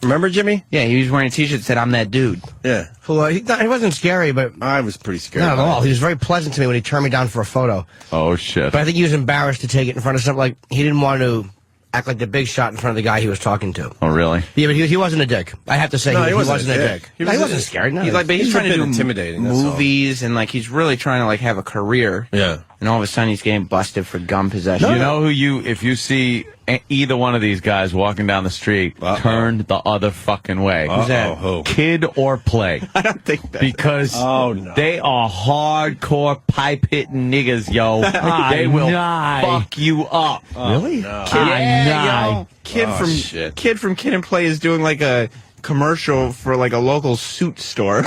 Remember, Jimmy? Yeah, he was wearing a T-shirt that said, "I'm that dude." Yeah, He wasn't scary, but I was pretty scared. not at all. He was very pleasant to me when he turned me down for a photo. Oh, shit. But I think he was embarrassed to take it in front of something. Like, he didn't want to act like the big shot in front of the guy he was talking to. Oh, really? Yeah, but he wasn't a dick. I have to say, No, he he wasn't wasn't a a dick. dick. He wasn't scared. No, He's like, but he's He's trying a to bit do intimidating, that's all. movies, and like he's really trying to like have a career. Yeah. And all of a sudden, he's getting busted for gun possession. You know if you see either one of these guys walking down the street, turn the other fucking way. Who's that? Who? Kid or play. I don't think that. Because Oh, no. they are hardcore pipe hitting niggas, yo. They will fuck you up. Really? Yo. Kid Oh, from shit. Kid from Kid and Play is doing like a commercial for like a local suit store.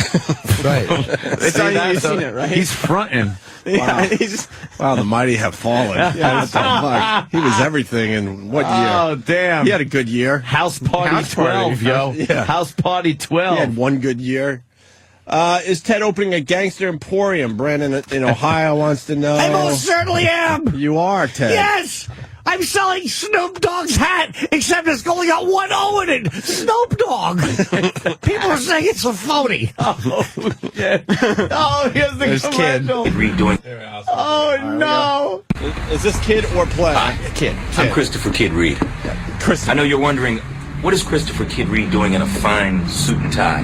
Right. It's all you've seen it, right? He's fronting. Yeah, he's Wow, the mighty have fallen. Yeah, what the fuck? He was everything in what year? Oh, damn. He had a good year. House Party House 12, Party. yo. Yeah. House Party 12. He had one good year. Is Ted opening a gangster emporium? Brandon in Ohio wants to know. I most certainly am. You are, Ted. Yes. I'm selling Snoop Dogg's hat, except it's only got one O in it. Snoop Dogg. People are saying it's a phony. Oh, shit. Oh, here's the There's Kid. commercial. Redoing. Oh, no. Is this Kid or Play? Kid. I'm Christopher Kid Reed. I know you're wondering, what is Christopher Kid Reed doing in a fine suit and tie?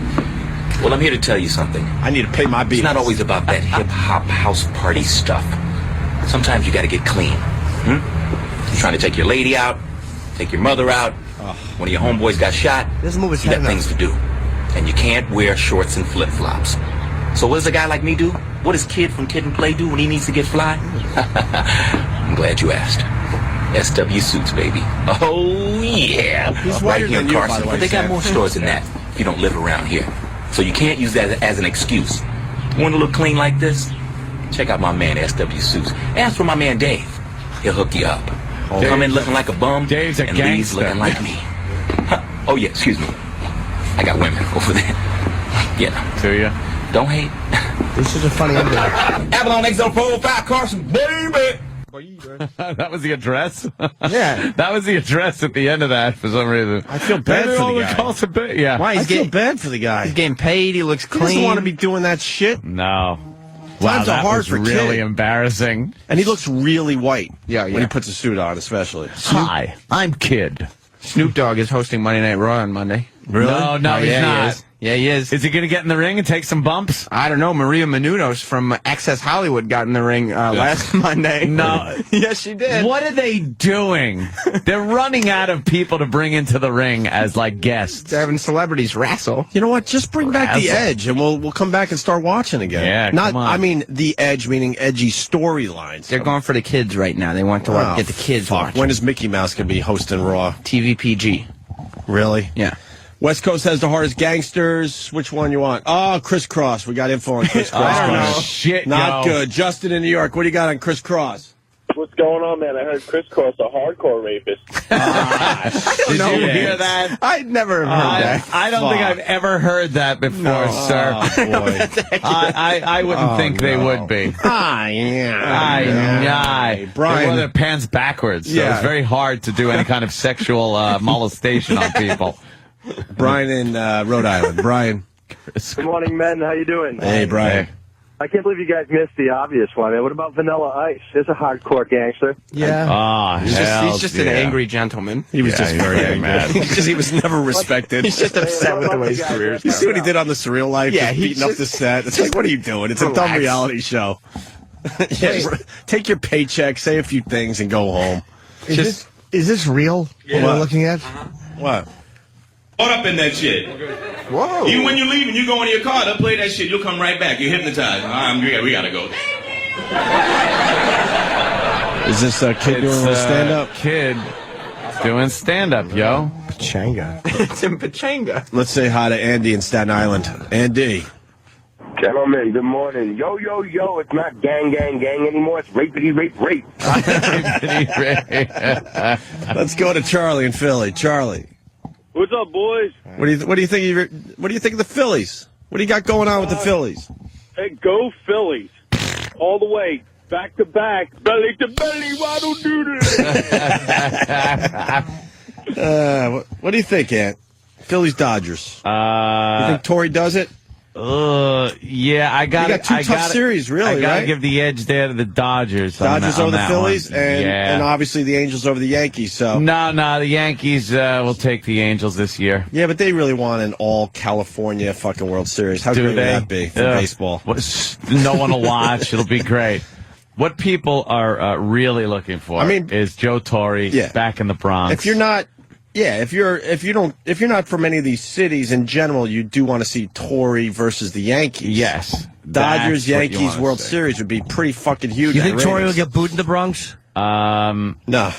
Well, I'm here to tell you something. I need to pay my bills. It's not always about that hip-hop house party stuff. Sometimes you gotta get clean. You're trying to take your lady out, take your mother out. One of your homeboys got shot. This move is You got head things to do. And you can't wear shorts and flip-flops. So what does a guy like me do? What does Kid from Kid and Play do when he needs to get fly? I'm glad you asked. SW Suits, baby. Oh, yeah. He's right whiter here in than you, by Carson. the way, But they got Sam. more stores than that if you don't live around here. So you can't use that as an excuse. Want to look clean like this? Check out my man, SW Suits. Ask for my man, Dave. He'll hook you up. Come in looking like a bum Dave's a and leaves gangster. looking like me. Oh, yeah, excuse me. I got women over there. Yeah. Do you? Don't hate. This is a funny ending. Avalon X045 Carson, baby. That was the address? Yeah. That was the address at the end of that for some reason. I feel bad for the guy. Yeah. Why? I feel bad for the guy. He's getting paid. He looks He clean. doesn't want to be doing that shit. No. Times Wow, are that hard was for really Kid. embarrassing. And he looks really white. Yeah. When he puts a suit on, especially. Hi, I'm Kid. Snoop Dogg is hosting Monday Night Raw on Monday. Really? No, Oh, he's yeah, not. He is. Yeah, he is. Is he going to get in the ring and take some bumps? I don't know. Maria Menounos from Access Hollywood got in the ring last Monday. No. Yes, she did. What are they doing? They're running out of people to bring into the ring as like guests. They're having celebrities wrestle. You know what? Just bring back the Razzle. Edge, and we'll come back and start watching again. Yeah, not. come on. I mean, the Edge meaning edgy storylines. They're going for the kids right now. They want to Oh, get the kids fuck. watching. When is Mickey Mouse gonna be hosting Raw? TVPG. Really? Yeah. West Coast has the hardest gangsters. Which one you want? Oh, Chris Cross. We got info on Chris Cross. I don't know. guys. Shit, Not yo. good. Justin in New York. What do you got on Chris Cross? What's going on, man? I heard Chris Cross a hardcore rapist. Did you hear that? I'd never have heard that. I don't think I've ever heard that before, sir. Oh, boy. I wouldn't think they would be. Brian. They wore their pants backwards, so Yeah. it's very hard to do any kind of sexual molestation on people. Brian in Rhode Island. Brian. Good morning, men. How you doing? Hey, Brian. I can't believe you guys missed the obvious one. Man. What about Vanilla Ice? There's a hardcore gangster. Yeah. Oh, He's just an angry gentleman. He was just he's very very angry. mad. He was never respected. He's just upset with the way his career is You going. see what he did on the Surreal Life? Yeah, Just he beating up just- the set. It's like, what are you doing? It's a dumb Relax. reality show. Yeah, take your paycheck, say a few things, and go home. Is this real? What we're looking at? What? Caught up in that shit. Whoa. Even when you leave and you go in your car, they'll play that shit. You'll come right back. You're hypnotized. We gotta go. Is this a kid doing a stand-up? Kid doing stand-up, yo. Pachanga. It's in Pachanga. Let's say hi to Andy in Staten Island. Andy. Gentlemen, good morning. Yo, yo, yo. It's not gang, gang, gang anymore. It's rapity, rape, rape. Let's go to Charlie in Philly. Charlie. What's up, boys? What do you think of the Phillies? What do you got going on with the Phillies? Hey, go Phillies. All the way. Back to back. Belly to belly. Why don't do this? What do you think, Ant? Phillies Dodgers. You think Torrey does it? Yeah, I got. You got two tough series, really, I gotta right? give the edge there to the Dodgers. Dodgers over the Phillies, one. and obviously the Angels over the Yankees. So No, the Yankees will take the Angels this year. yeah, but they really want an all California fucking World Series. How Do great would they? that be for Ugh. baseball? No one will watch. It'll be great. What people are really looking for, is Joe Torre back in the Bronx. If you're not, if you're not from any of these cities in general, you do want to see Torrey versus the Yankees. Yes, Dodgers that's what you Yankees wanna World see. Series would be pretty fucking huge. You think at Torrey will ratings. get booed in the Bronx? No. Nah,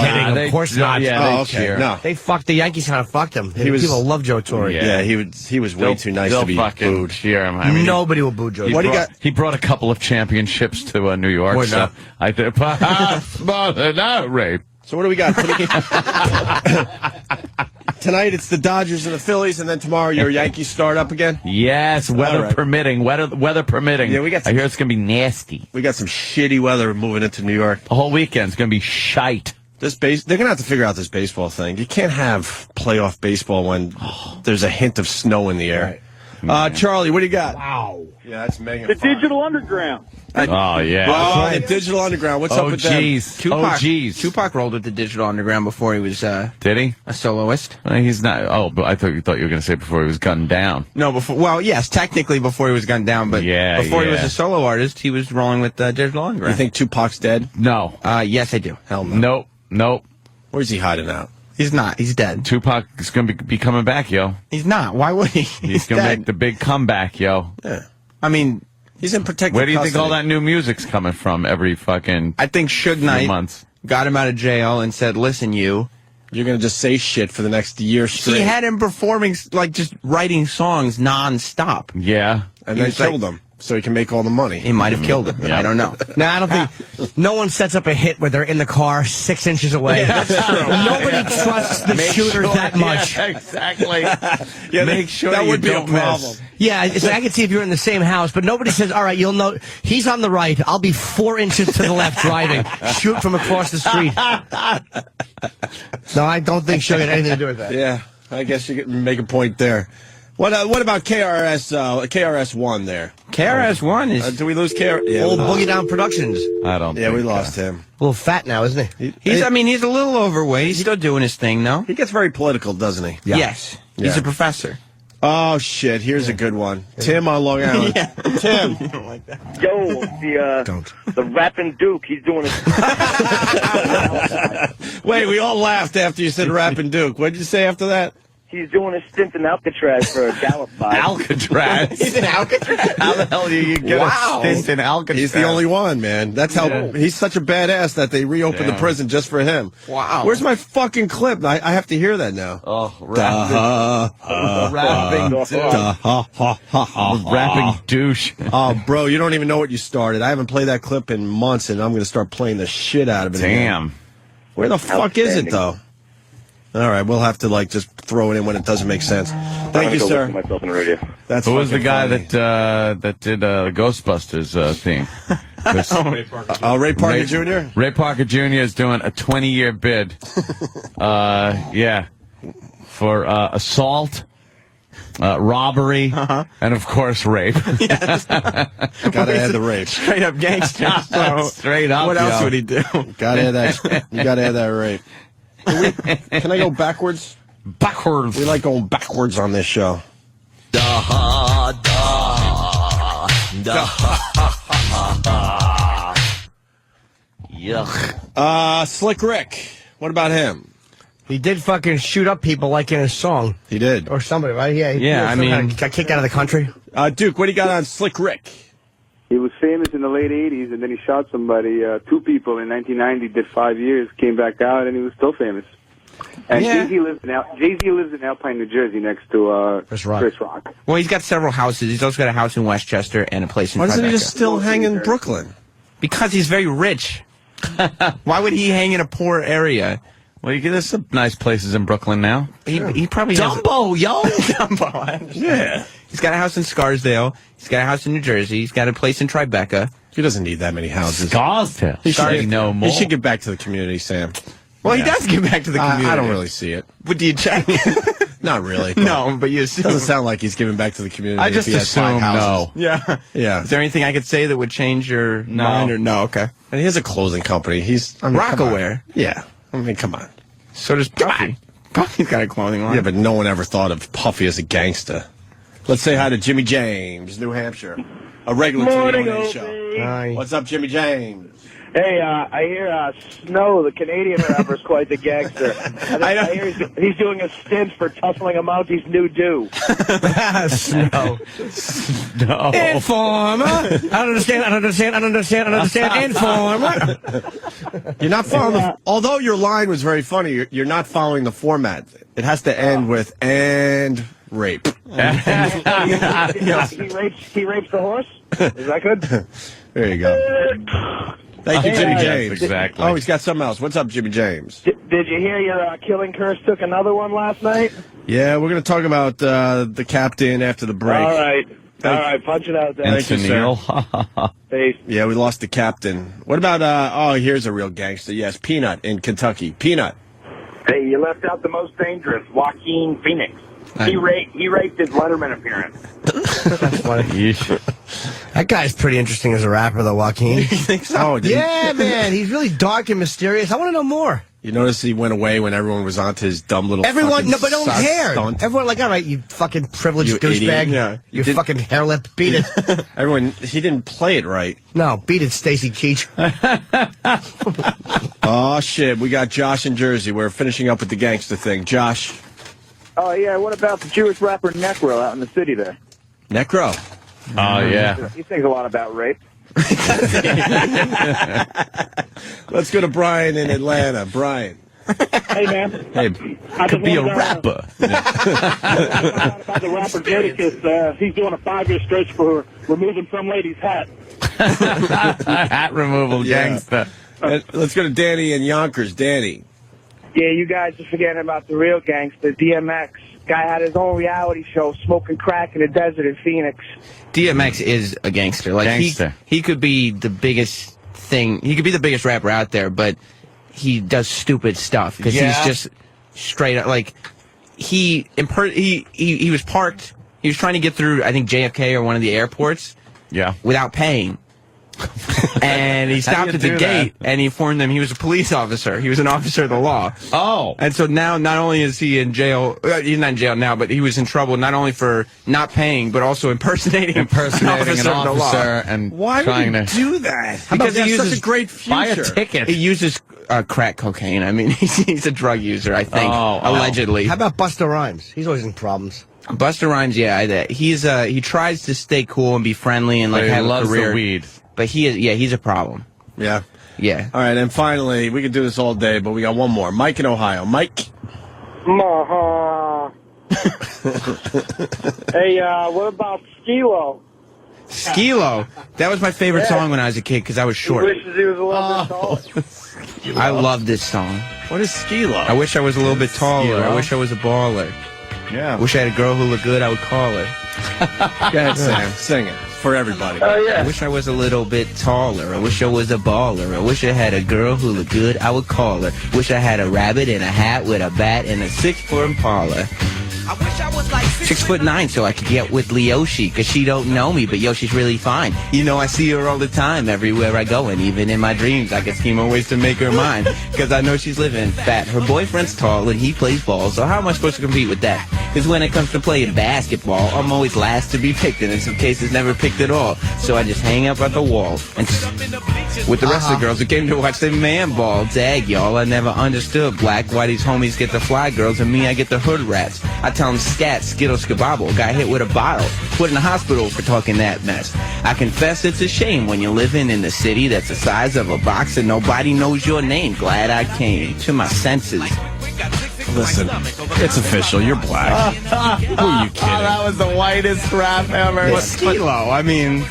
kidding. they- Of course not. Yeah, Oh, they okay. cheer. No. They fucked the Yankees. Kind of fucked him. He was- People love Joe Torre. Yeah, he was way too nice to be fucking booed. cheer him. I mean, Nobody will boo Joe. he What do you brought- got? He brought a couple of championships to New York. Boy, so no. I think perhaps more than that rape. So what do we got? Tonight it's the Dodgers and the Phillies, and then tomorrow your Yankees start up again. Yes, weather All right. permitting. Weather permitting. Yeah, we got I hear it's going to be nasty. We got some shitty weather moving into New York. The whole weekend's going to be shite. They're gonna have to figure out this baseball thing. You can't have playoff baseball when there's a hint of snow in the air. Charlie, what do you got? Wow. Yeah, that's Megan. The Digital Underground. Oh, yeah. Oh, the Digital Underground. What's up Oh, with them? jeez. Tupac, Oh, jeez. Tupac rolled with the Digital Underground before he was Did he? a soloist. He's not. Oh, but I thought you were going to say before he was gunned down. No, before. Well, yes, technically before he was gunned down, but before he was a solo artist, he was rolling with Digital Underground. You think Tupac's dead? No. Yes, I do. Hell no. Nope. Where's he hiding out? He's not. He's dead. Tupac is going to be coming back, yo. He's not. Why would he? He's going to dead. make the big comeback, yo. Yeah. I mean, He's in protective Where do you think custody. all that new music's coming from every fucking I think Suge few Knight months? got him out of jail and said, "Listen, you're gonna just say shit for the next year straight. He had him performing, like, just writing songs nonstop. Yeah. and he then was like- killed him so he can make all the money. He might have killed him. Yeah. I don't know. No, I don't think. No one sets up a hit where they're in the car 6 inches away. Nobody trusts the shooter that much. Yeah, exactly. Yeah, Make sure that you would be a don't problem. miss. Yeah, it's like I can see if you're in the same house, but nobody says, all right, you'll know he's on the right. I'll be 4 inches to the left driving. Shoot from across the street. No, I don't think Suge had anything to do with that. Yeah, I guess you can make a point there. What about KRS-One there? KRS-One is... Do we lose KRS? Yeah, Old Boogie Down Productions. I don't yeah, think, we lost him. A little fat now, isn't he? He's a little overweight. He's still doing his thing, though. He gets very political, doesn't he? Yes. He's Yeah. a professor. Oh, shit. Here's a good one. Tim on Long Island. Tim. Yo, the rapping Duke, he's doing it. Wait, we all laughed after you said Rappin' Duke. What did you say after that? He's doing a stint in Alcatraz for a Gallup vibe. Alcatraz. He's in Alcatraz? How the hell do you get Wow. a stint in Alcatraz? He's the only one, man. That's how he's such a badass that they reopened the prison just for him. Wow. Where's my fucking clip? I have to hear that now. Oh, rapping douche. Oh, bro, you don't even know what you started. I haven't played that clip in months, and I'm going to start playing the shit out of it. again. Damn. Where the fuck is it, though? All right, we'll have to just throw it in when it doesn't make sense. Thank you, sir. Myself in the radio. That's Who was the fucking guy funny. that did Ghostbusters theme? Ray Parker Jr.? Ray Parker Jr. is doing a 20-year bid. For assault, robbery, and of course rape. Gotta add the rape. Straight up gangster. So Straight up. what else yo. would he do? Gotta add that. You gotta add that rape. Can I go backwards? Backwards. We like going backwards on this show. Yuck. Slick Rick. What about him? He did fucking shoot up people like in his song. He did. Or somebody, right? Yeah, Yeah, I mean- got kicked out of the country. Duke, what do you got on Slick Rick? He was famous in the late 80s, and then he shot somebody, two people in 1990, did 5 years, came back out, and he was still famous. And Yeah. Jay-Z lives in Alpine, New Jersey, next to Chris Rock. Chris Rock. Well, he's got several houses. He's also got a house in Westchester and a place in Why doesn't he Tribeca. just still hang in Brooklyn? Because he's very rich. Why would he hang in a poor area? Well, there's some nice places in Brooklyn now. He probably has... Dumbo, yo! Dumbo, I understand. Yeah. He's got a house in Scarsdale. He's got a house in New Jersey. He's got a place in Tribeca. He doesn't need that many houses. Scarsdale. He should, Say no more. he should get back to the community, Sam. Well, he does give back to the community. I don't really see it. But do you check? Not really. but No, but you assume. Doesn't sound like he's giving back to the community. I if just he has 5 assume houses. no. Yeah. Yeah. Is there anything I could say that would change your mind? Or no, okay. And he has a clothing company. He's come on. Rockaware. Yeah. I mean, come on. So does Puffy. Puffy's got a clothing line. Yeah, but no one ever thought of Puffy as a gangster. Let's say hi to Jimmy James, New Hampshire. A regular Morning, to the show. Hi. What's up, Jimmy James? Hey, I hear Snow, the Canadian rapper, is quite the gangster. I hear he's doing a stint for tussling a Mounties new do. Snow. No. Informer. I don't understand. Informer. You're not following the... Although your line was very funny, you're not following the format. It has to end with, and rape. He rapes the horse? Is that good? There you go. Thank you, Jimmy Yes, James. exactly. Oh, he's got something else. What's up, Jimmy James? Did you hear your Killing Curse took another one last night? Yeah, we're going to talk about the captain after the break. All right. Thank All right, punch it out there. Thank you, sir. Neil. Peace. Yeah, we lost the captain. What about, here's a real gangster. Yes, Peanut in Kentucky. Peanut. Hey, you left out the most dangerous, Joaquin Phoenix. He raped his Letterman appearance. That's funny. That guy's pretty interesting as a rapper, though, Joaquin. You think so? Oh, Yeah, man. He's really dark and mysterious. I want to know more. You notice he went away when everyone was onto his dumb little Everyone, fucking no, but don't stunt. care. Everyone, like, all right, you fucking privileged You douchebag. idiot. Yeah. You Did- fucking hair lip. Beat it. Everyone, he didn't play it right. No, beat it, Stacy Keach. Oh, shit. We got Josh in Jersey. We're finishing up with the gangster thing. Josh. Oh, yeah, what about the Jewish rapper Necro out in the city there? Necro. Oh, yeah. He thinks a lot about rape. Let's go to Brian in Atlanta. Brian. Hey, man. Hey, could be a rapper. About the rapper Jadakiss, he's doing a 5-year stretch for removing some lady's hat. Hat removal Yeah. gangster. Let's go to Danny in Yonkers. Danny. Yeah, you guys are forgetting about the real gangster, DMX. Guy had his own reality show, smoking crack in the desert in Phoenix. DMX is a gangster. Like Gangster. He could be the biggest thing. He could be the biggest rapper out there, but he does stupid stuff because Yeah. he's just straight up like he was parked. He was trying to get through, I think, JFK or one of the airports Yeah. without paying. And he stopped you at the do gate and he informed them he was a police officer. He was an officer of the law. Oh. And so now, not only is he in jail, he's not in jail now, but he was in trouble not only for not paying, but also impersonating An of the law. officer and Why trying would to you do that? Because Because he he uses- such a great buy a future. ticket. He uses crack cocaine. I mean, he's a drug user, I think, Oh, wow. allegedly. How about Busta Rhymes? He's always in problems. Busta Rhymes, yeah, he tries to stay cool and be friendly and like He have loves a career. the weed. But he's a problem. Yeah. Yeah. All right, and finally, we could do this all day, but we got one more. Mike in Ohio. Mike. Hey, what about Skilo? Skilo. That was my favorite song when I was a kid because I was short. Wishes he was a little bit taller. I love this song. What is Skilo? I wish I was a little bit taller. Skilo? I wish I was a baller. Yeah. I wish I had a girl who looked good, I would call her. Go ahead, Sam. Sing it for everybody. I wish I was a little bit taller. I wish I was a baller. I wish I had a girl who looked good, I would call her. Wish I had a rabbit in a hat with a bat and a 6-foot Impala. 6'9", so I could get with Leoshi, cause she don't know me, but yo, she's really fine. You know, I see her all the time, everywhere I go, and even in my dreams, I can scheme on ways to make her mine, cause I know she's living fat. Her boyfriend's tall, and he plays ball, so how am I supposed to compete with that? Cause when it comes to playing basketball, I'm always last to be picked, and in some cases never picked at all. So I just hang up at the wall, and with the rest of the girls who came to watch the man ball. Dag, y'all, I never understood black, why these homies get the fly girls, and me, I get the hood rats. I tell them scat, skittle, skabobble, got hit with a bottle, put in the hospital for talking that mess. I confess it's a shame when you're living in the city that's the size of a box and nobody knows your name. Glad I came to my senses. Listen, it's official. You're black. Who are you kidding? That was the whitest rap ever. It's Skilo. I mean,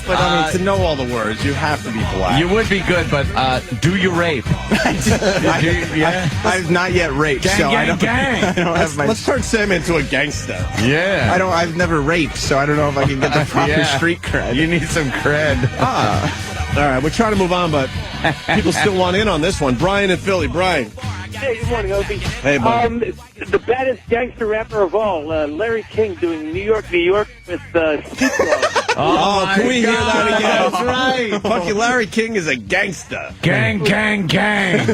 to know all the words, you have to be black. You would be good, but do you rape? I've not yet raped, so I don't have my... Let's turn Sam into a gangster. Yeah. I've never raped, so I don't know if I can get the proper Yeah. street cred. You need some cred. All right, we're trying to move on, but people still want in on this one. Brian in Philly. Brian. Hey, good morning, Opie. Hey, buddy. The baddest gangster rapper of all, Larry King, doing New York, New York with Snoop Dogg. Oh, can we hear that again? That's right. Fucking Larry King is a gangster. Gang, gang, gang.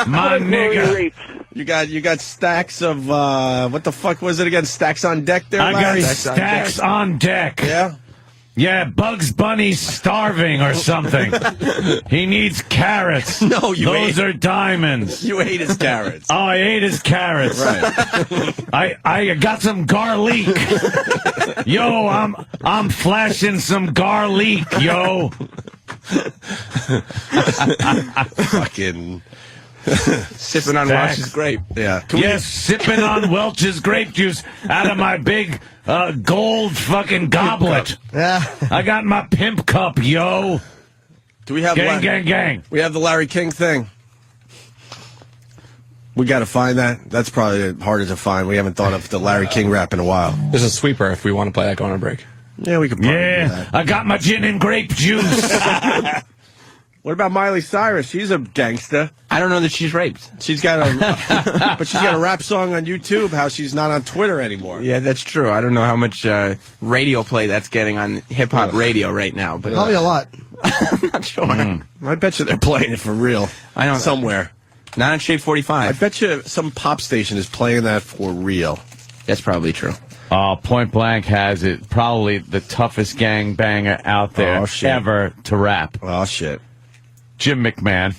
My nigga. You got stacks of what the fuck was it again? Stacks on deck there, I got Larry? stacks on deck. Yeah. Yeah, Bugs Bunny's starving or something. He needs carrots. No, you Those ate- are diamonds. You ate his carrots. Oh, I ate his carrots. Right. I got some garlic. Yo, I'm flashing some garlic, yo. Fucking Sipping on Stacks. Welch's grape. yeah. Yes, sipping on Welch's grape juice out of my big gold fucking goblet. Yeah. I got my pimp cup, yo. Do we have gang? We have the Larry King thing. We got to find that. That's probably harder to find. We haven't thought of the Larry King rap in a while. There's a sweeper if we want to play that going on break. Yeah, we could probably do that. I got my gin and grape juice. What about Miley Cyrus? She's a gangsta. I don't know that she's raped. She's got but she's got a rap song on YouTube. How she's not on Twitter anymore. Yeah, that's true. I don't know how much radio play that's getting on hip hop radio right now, but Probably a lot. I'm not sure. I bet you they're playing it for real. I don't somewhere. Not on Shade 45. I bet you some pop station is playing that for real. That's probably true. Point Blank has it. Probably the toughest gang banger out there ever to rap. Oh, shit. Jim McMahon.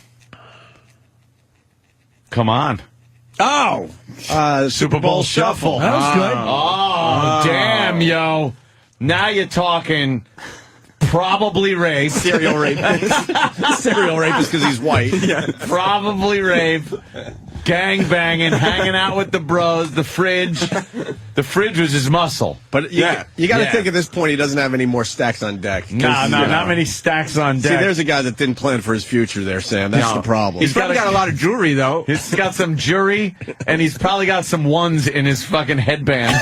Come on. Oh! Super Bowl Shuffle. That was good. Oh, damn, yo. Now you're talking probably rape. Serial rapist. Serial rapist because he's white. Probably rape. Gang banging, hanging out with the bros, the fridge. The fridge was his muscle. But you got to think at this point he doesn't have any more stacks on deck. No, not many stacks on deck. See, there's a guy that didn't plan for his future there, Sam. That's the problem. He's probably got a lot of jewelry, though. He's got some jewelry, and he's probably got some ones in his fucking headband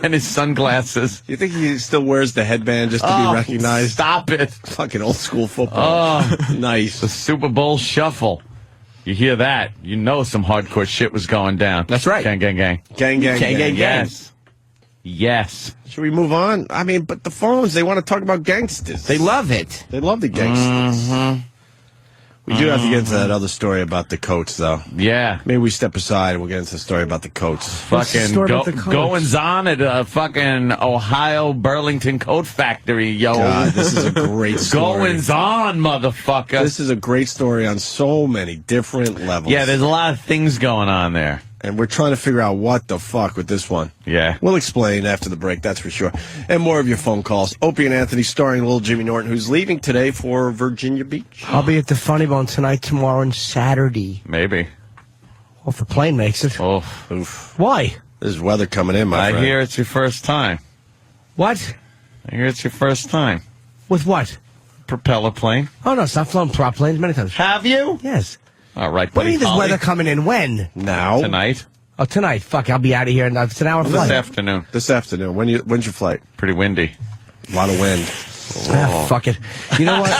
and his sunglasses. You think he still wears the headband just to be recognized? Stop it. Fucking old school football. Oh, nice. The Super Bowl Shuffle. You hear that, you know some hardcore shit was going down. That's right. Gang. Gang. Yes. Yes. Should we move on? I mean, but the phones, they want to talk about gangsters. They love it. They love the gangsters. We do have to get into that other story about the coats, though. Yeah. Maybe we step aside and we'll get into the story about the coats. Fucking goings on at a fucking Ohio Burlington coat factory, yo. God, this is a great story. Goings on, motherfucker. This is a great story on so many different levels. Yeah, there's a lot of things going on there. And we're trying to figure out what the fuck with this one. Yeah. We'll explain after the break, that's for sure. And more of your phone calls. Opie and Anthony starring little Jimmy Norton, who's leaving today for Virginia Beach. I'll be at the Funny Bone tonight, tomorrow, and Saturday. Maybe. Well, if the plane makes it. Oh. Oof. Why? There's weather coming in, my friend. I hear it's your first time. What? I hear it's your first time. With what? Propeller plane. Oh, no, it's not flown prop planes many times. Have you? Yes. All right, What do buddy. you mean there's Holly. weather coming in? When? Now? Tonight. Oh, tonight. Fuck, I'll be out of here. It's an hour This flight. afternoon. This afternoon. When's your flight? Pretty windy. A lot of wind. Fuck it. You know what?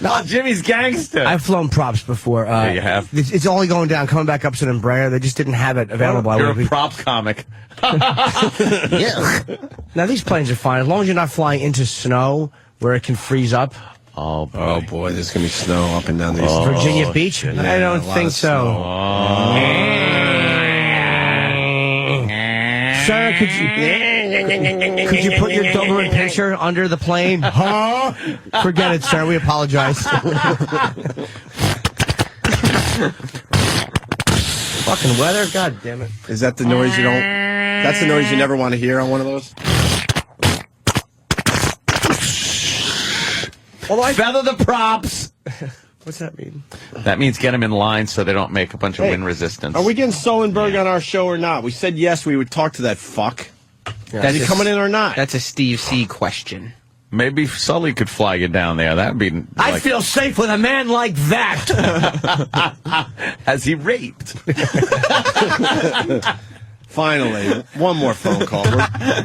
No, Jimmy's gangster. I've flown props before. Yeah, you have. It's only going down, coming back up to Embraer. They just didn't have it available. You're a prop comic. Yeah. Now, these planes are fine. As long as you're not flying into snow where it can freeze up. Oh, boy. Oh, boy, there's going to be snow up and down these. Virginia Beach? Yeah, I don't a lot think of so. Sir, could you put your Doberman picture under the plane? Huh? Forget it, sir. We apologize. Fucking weather? God damn it. Is that the noise you don't... That's the noise you never want to hear on one of those? Feather the props. What's that mean? That means get them in line so they don't make a bunch of wind resistance. Are we getting Sullenberg on our show or not? We said yes, we would talk to that fuck. Is he coming in or not? That's a Steve C. question. Maybe Sully could fly you down there. That'd be. I feel safe with a man like that. Has he raped? Finally, one more phone call.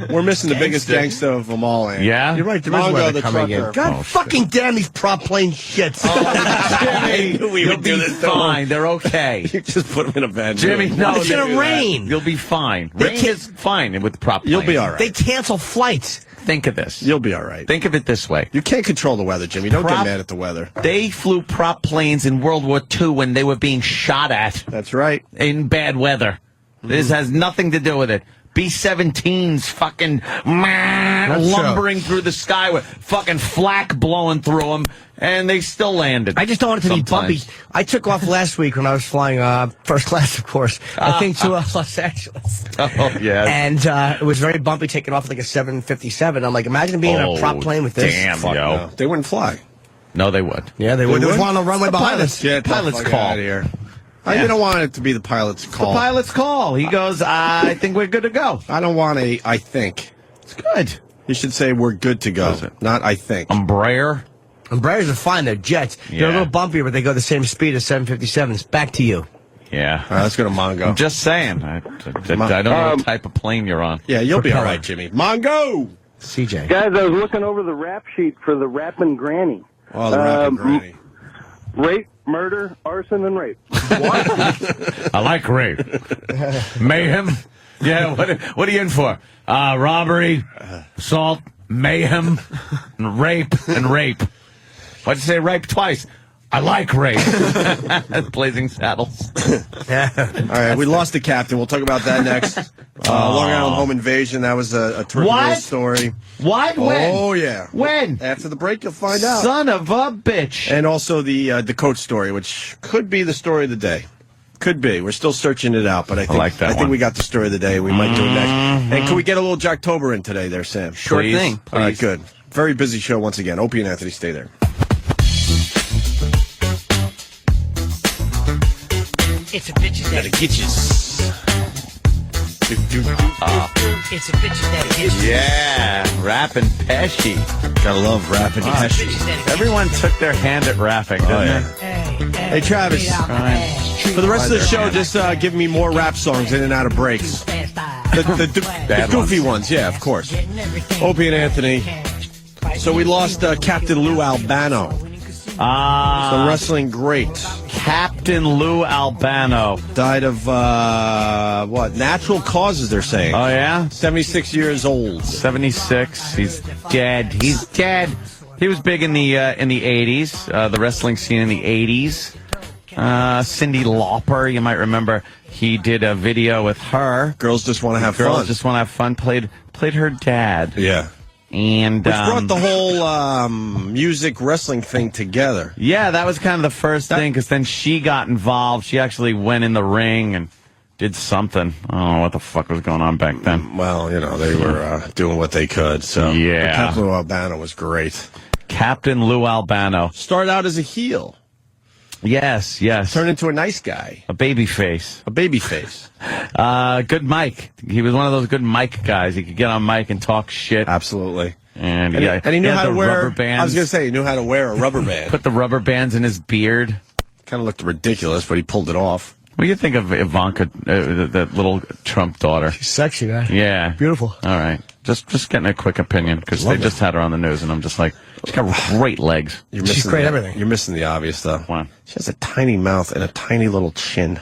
We're missing the biggest gangster of them all, Andy. Yeah? You're right. There is Mongo weather the coming in. trucker. God fucking damn these prop plane shits. I knew we You'll would do be this to him. fine. They're okay. You just put him in a van. Jimmy, no, It's gonna rain. You'll be fine. Rain is fine with prop planes. You'll be all right. They cancel flights. Think of this. You'll be all right. Think of it this way. You can't control the weather, Jimmy. Don't get Prop- mad at the weather. They flew prop planes in World War II when they were being shot at That's right. in bad weather. This has nothing to do with it. B-17s fucking lumbering through the sky with fucking flak blowing through them, and they still landed. I just don't want it to be bumpy. Sometimes. I took off last week when I was flying first class, of course. I think to Los Angeles. Oh, yeah. And it was very bumpy taking off like a 757. I'm like, imagine being in a prop plane with this. Damn, Fuck yo. no. They wouldn't fly. No, they would. Yeah, they would. There was would? one on the runway behind us. Get the Pilot's fuck call. out of here. You don't want it to be the pilot's call. The pilot's call. He goes, I think we're good to go. I don't want a I think. It's good. You should say we're good to go. What is it? Not I think. Embraer. And Braves are fine. They're jets. They're a Yeah. little bumpier, but they go the same speed as 757s. Back to you. Yeah. All right, let's go to Mongo. I'm just saying. I don't know what type of plane you're on. Yeah, you'll be all right, Jimmy. Mongo! CJ. Guys, I was looking over the rap sheet for the Rappin' Granny. Oh, the rapping granny. Rape, murder, arson, and rape. I like rape. Mayhem? Yeah, what are you in for? Robbery, assault, mayhem, and rape. Why'd you say rape twice? I like rape. Blazing Saddles. All right, we lost the captain. We'll talk about that next. Long Island home invasion. That was a tornado story. What? When? Oh, yeah. When? After the break, you'll find out. Son of a bitch. And also the coach story, which could be the story of the day. Could be. We're still searching it out, but I think one. we got the story of the day. We might do it next. And can we get a little Jocktober in today there, Sam? Sure Please. thing. All right, good. Very busy show once again. Opie and Anthony, stay there. It's a bitch's Gotta get you. It's a bitch's that gets you. Yeah, rapping Pesci. Gotta love rapping Pesci. Everyone took their hand at rapping, didn't they? Hey, Travis. For the rest of the show, just give me more rap songs in and out of breaks. The goofy ones, yeah, of course. Opie and Anthony. So we lost Captain Lou Albano. Some wrestling great. Captain Lou Albano. Died of, natural causes, they're saying. Oh, yeah? 76 years old. 76. He's dead. He's dead. He was big in the 80s, the wrestling scene in the 80s. Cyndi Lauper, you might remember. He did a video with her. Girls Just Want to Have Fun. Girls Just Want to Have Fun. Played her dad. Yeah. And which brought the whole music wrestling thing together. Yeah, that was kind of the first thing, because then she got involved. She actually went in the ring and did something. I don't know what the fuck was going on back then. Well, they were doing what they could. So yeah, Captain Lou Albano was great. Captain Lou Albano started out as a heel. Yes. Turned into a nice guy. A baby face. Good mic. He was one of those good mic guys. He could get on mic and talk shit. Absolutely. And he knew how to wear rubber bands. I was going to say, he knew how to wear a rubber band. Put the rubber bands in his beard. Kind of looked ridiculous, but he pulled it off. What do you think of Ivanka, that little Trump daughter? She's sexy, man. Yeah. Beautiful. All right. Just getting a quick opinion, because they just had her on the news, and I'm just like, she's got great legs. She's great at everything. You're missing the obvious, though. What? She has a tiny mouth and a tiny little chin.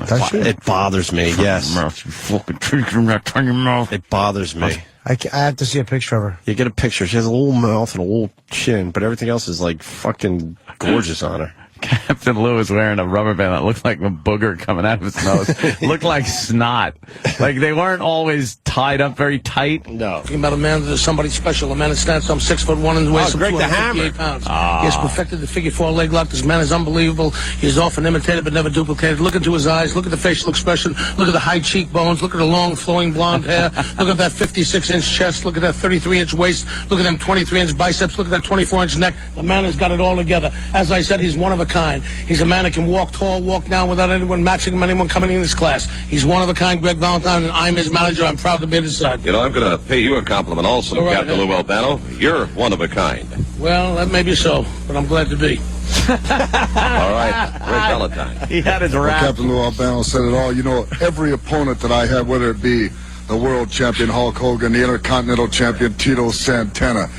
Does she? It bothers me, yes. You fucking treat in that tiny mouth. It bothers me. I have to see a picture of her. You get a picture. She has a little mouth and a little chin, but everything else is like fucking gorgeous on her. Captain Lou is wearing a rubber band that looked like a booger coming out of his nose. Looked like snot. Like they weren't always tied up very tight. No. Talking about a man that is somebody special. A man that stands some 6'1" and weighs some Greg the 258 Hammer. pounds. He has perfected the figure 4 leg lock. This man is unbelievable. He is often imitated but never duplicated. Look into his eyes. Look at the facial expression. Look at the high cheekbones. Look at the long flowing blonde hair. Look at that 56-inch chest. Look at that 33-inch waist. Look at them 23-inch biceps. Look at that 24-inch neck. The man has got it all together. As I said, he's one of a kind. He's a man that can walk tall, walk down without anyone matching him, anyone coming in his class. He's one of a kind, Greg Valentine, and I'm his manager. I'm proud to be at his side. You know, I'm going to pay you a compliment also, All right, Captain Lou Albano. You're one of a kind. Well, that may be so, but I'm glad to be. All right, Greg Valentine. He had his Well, rap. Captain Lou Albano said it all. You know, every opponent that I have, whether it be the world champion Hulk Hogan, the Intercontinental champion Tito Santana,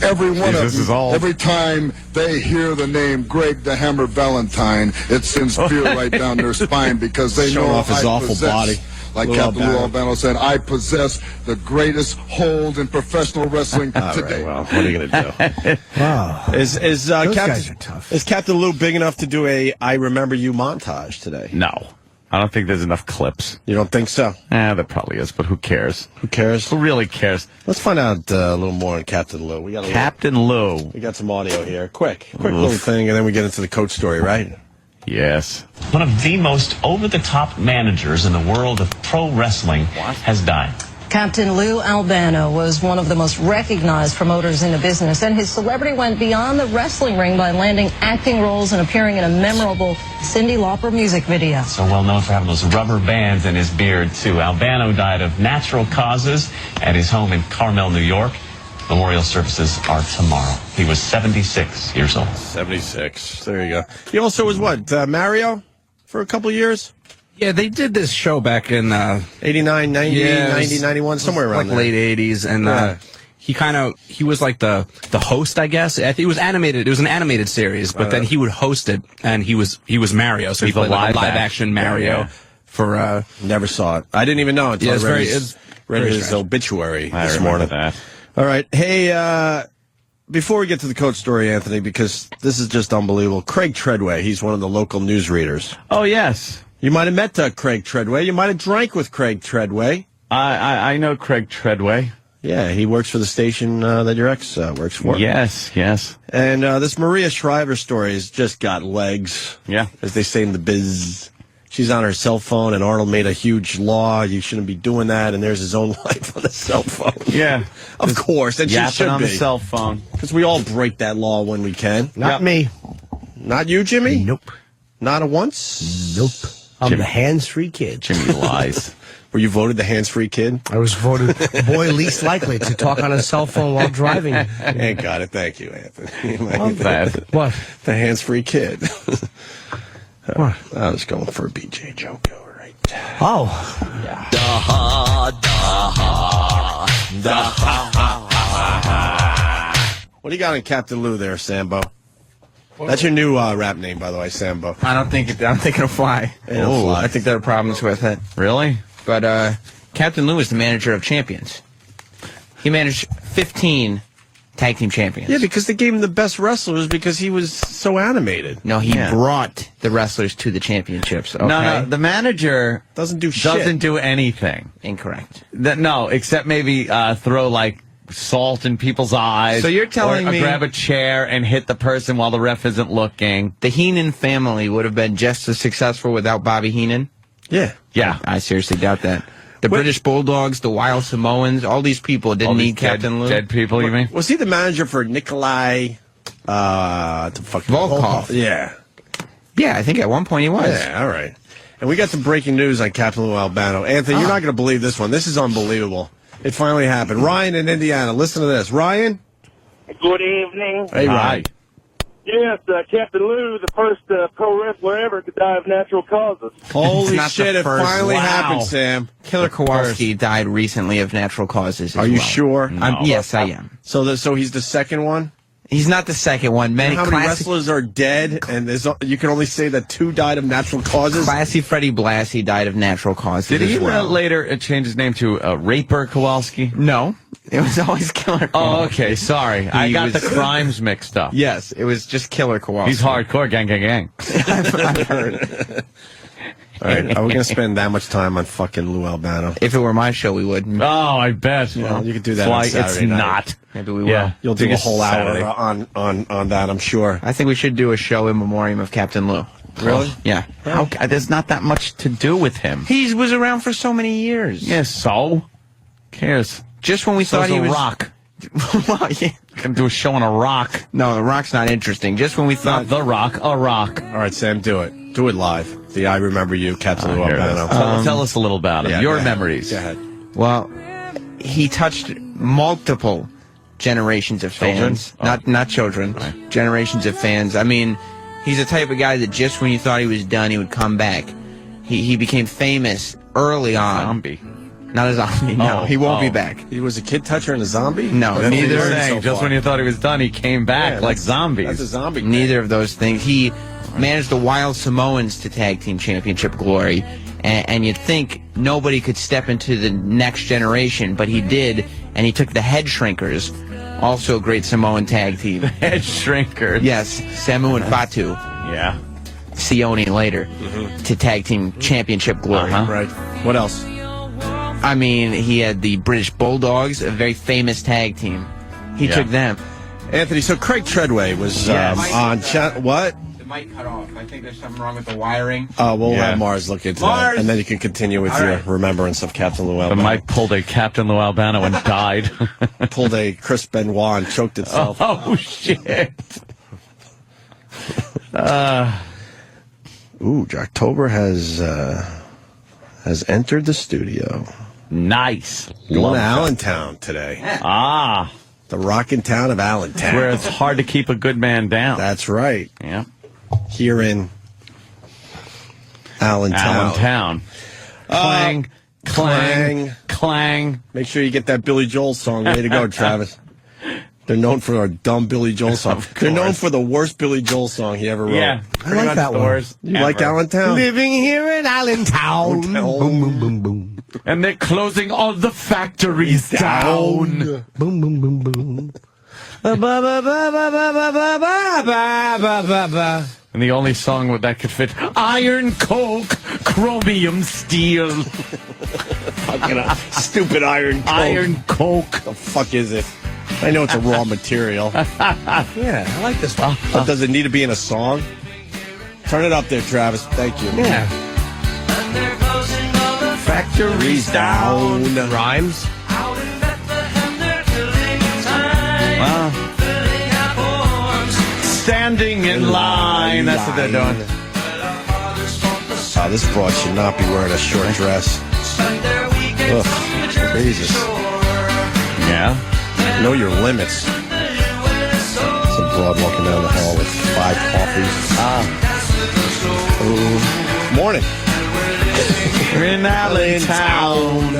every one of them, every time they hear the name Greg the Hammer Valentine, it sends fear right down their spine because they Showing know off his I awful possess, body. like Lou Captain Lou Albano. Albano said, I possess the greatest hold in professional wrestling All today. right, well, what are you going to do? Wow. Is Those guys are tough. Is Captain Lou big enough to do a I Remember You montage today? No. I don't think there's enough clips. You don't think so? There probably is, but who cares? Who cares? Who really cares? Let's find out a little more on Captain Lou. We got Captain Lou. We got some audio here. Quick little thing, and then we get into the coach story, right? Yes. One of the most over-the-top managers in the world of pro wrestling has died. Captain Lou Albano was one of the most recognized promoters in the business, and his celebrity went beyond the wrestling ring by landing acting roles and appearing in a memorable Cyndi Lauper music video. So well known for having those rubber bands in his beard, too. Albano died of natural causes at his home in Carmel, New York. Memorial services are tomorrow. He was 76 years old. 76. There you go. He also was what? Mario for a couple of years? Yeah, they did this show back in 89, 90, yeah, 90, 91, somewhere around like there. late 80s, and he was like the host, I guess. I think it was animated. It was an animated series, but then he would host it, and he was Mario, so he played like a live action Mario. For never saw it. I didn't even know until I read his strange. obituary I this remember morning. that. All right, hey. Before we get to the coach story, Anthony, because this is just unbelievable. Craig Treadway, he's one of the local newsreaders. Oh, yes. You might have met Craig Treadway. You might have drank with Craig Treadway. I know Craig Treadway. Yeah, he works for the station that your ex works for. Yes, yes. And this Maria Shriver story has just got legs. Yeah. As they say in the biz. She's on her cell phone, and Arnold made a huge law. You shouldn't be doing that, and there's his own life on the cell phone. Yeah. Of course. And she Yapping should on be. the cell phone. Because we all break that law when we can. Not me. Not you, Jimmy? Nope. Not a once? Nope. I'm the hands-free kid. Jimmy lies. Were you voted the hands-free kid? I was voted boy least likely to talk on a cell phone while driving. Ain't got it. Thank you, Anthony. Love that. What? The hands-free kid. What? I was going for a BJ joke. All right. Oh. What do you got in Captain Lou there, Sambo? That's your new rap name, by the way, Sambo. I don't think it'll fly. It'll fly. I think there are problems with it. Really? But Captain Lou is the manager of champions. He managed 15 tag team champions. Yeah, because they gave him the best wrestlers because he was so animated. No, he brought the wrestlers to the championships. Okay? No, the manager doesn't do shit. Doesn't do anything. Incorrect. No, except maybe throw like salt in people's eyes. So you're telling or me grab a chair and hit the person while the ref isn't looking. The Heenan family would have been just as successful without Bobby Heenan? Yeah. Yeah. I seriously doubt that. The British Bulldogs, the Wild Samoans, all these people didn't need Captain Lou. Dead people, you mean? Was he the manager for Nikolai Volkov? Yeah. Yeah, I think at one point he was. Yeah, all right. And we got some breaking news on Captain Lou Albano. Anthony, you're not going to believe this one. This is unbelievable. It finally happened. Ryan in Indiana, listen to this. Ryan? Good evening. Hey, Ryan. Yes, Captain Lou, the first pro wrestler ever to die of natural causes. Holy not shit, the it first. finally Wow. happened, Sam. Killer Kowalski died recently of natural causes. Are you sure? Yes, I am. So he's the second one? He's not the second one. You know how many wrestlers are dead, and you can only say that 2 died of natural causes? Classy Freddie Blassie died of natural causes. Did he as well. later change his name to Raper Kowalski? No. It was always Killer Kowalski. Oh, okay. Sorry. I got the crimes mixed up. Yes, it was just Killer Kowalski. He's hardcore. Gang, gang, gang. I've heard. All right, are we going to spend that much time on fucking Lou Albano? If it were my show, we would. Oh, I bet. Well, you could do that That's on why Saturday it's night. not. Maybe we will. Yeah. You'll do Take a whole Saturday. hour on that, I'm sure. I think we should do a show in memoriam of Captain Lou. Really? Yeah. There's not that much to do with him. He was around for so many years. Yes, so? Cares? Just when we thought he was... Rock. Well, yeah. Can do a show on a rock. No, the Rock's not interesting. Just when we thought... Not the Rock, a rock. All right, Sam, do it. Do it live. The I Remember You, Captain Lou Here it is. Albano. Tell us a little about him. Yeah, Your go ahead. memories. Go ahead. Well, he touched multiple generations of fans. Not children. Right. Generations of fans. I mean, he's the type of guy that just when you thought he was done, he would come back. He became famous early on. Zombie. Not a zombie, no. He won't be back. He was a kid toucher and a zombie? No, That's what neither. you're saying so Just far. when you thought he was done, he came back Yeah, like that's zombies. a zombie. Neither of those things. He managed the Wild Samoans to tag team championship glory, and you'd think nobody could step into the next generation, but he did, and he took the Head Shrinkers, also a great Samoan tag team. Head Shrinkers. Yes, Samu and Fatu. Yeah. Sione later to tag team championship glory. Right. What else? I mean, he had the British Bulldogs, a very famous tag team. He took them. Anthony, so Craig Treadway was on... What? The mic cut off. I think there's something wrong with the wiring. We'll let Mars look into that, and then you can continue with your remembrance of Captain Lou The Albano. Mike pulled a Captain Lou Albano and died. Pulled a Chris Benoit and choked itself. Oh, shit. Ooh, October has entered the studio. Nice. Going Love to that. Allentown today. Ah. The rockin' town of Allentown. Where it's hard to keep a good man down. That's right. Yeah. Here in Allentown. Clang, clang, clang. Make sure you get that Billy Joel song. Way to go, Travis. They're known for a dumb Billy Joel song. They're known for the worst Billy Joel song he ever wrote. Yeah. I like that one. You like Allentown? Living here in Allentown. Boom, boom, boom, boom. And they're closing all the factories down. Boom, boom, boom, boom. And the only song that could fit: iron, coke, chromium, steel. Fucking stupid iron coke. Iron, coke. The fuck is it? I know it's a raw material. Yeah, I like this one. But does it need to be in a song? Turn it up there, Travis. Thank you. Yeah. Factories down. Rhymes. Wow. Standing in line. That's what they're doing. Oh, this broad should not be wearing a short dress. Ugh, Jesus. Yeah. Know your limits. Some broad walking down the hall with 5 coffees. Morning. We're in Allentown.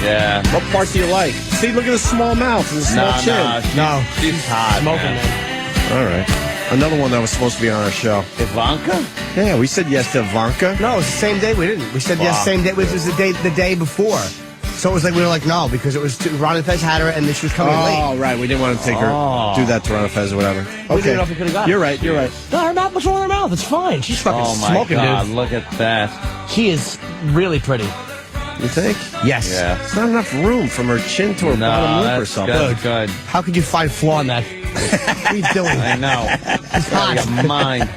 Yeah. What part do you like? See, look at the small mouth and the small chin. No, she's hot. Smoking, man. All right. Another one that was supposed to be on our show. Ivanka? Yeah, we said yes to Ivanka. No, it was the same day. We didn't. We said yes, same day. Which was the day before. So it was like we were like no because it was Ron and Fez had her and then she was coming late. Oh, right. We didn't want to take her, do that to Ron and Fez or whatever. We didn't know if we could have got You're her. right. You're right. No, her mouth was on her mouth. It's fine. She's fucking Oh my smoking, God! dude. Look at that. She is really pretty. You think? Yes. Yeah. It's not enough room from her chin to her bottom lip or that's something. good. Good. How could you find flaw in that? What are you doing? I know. It's hot. Got mine.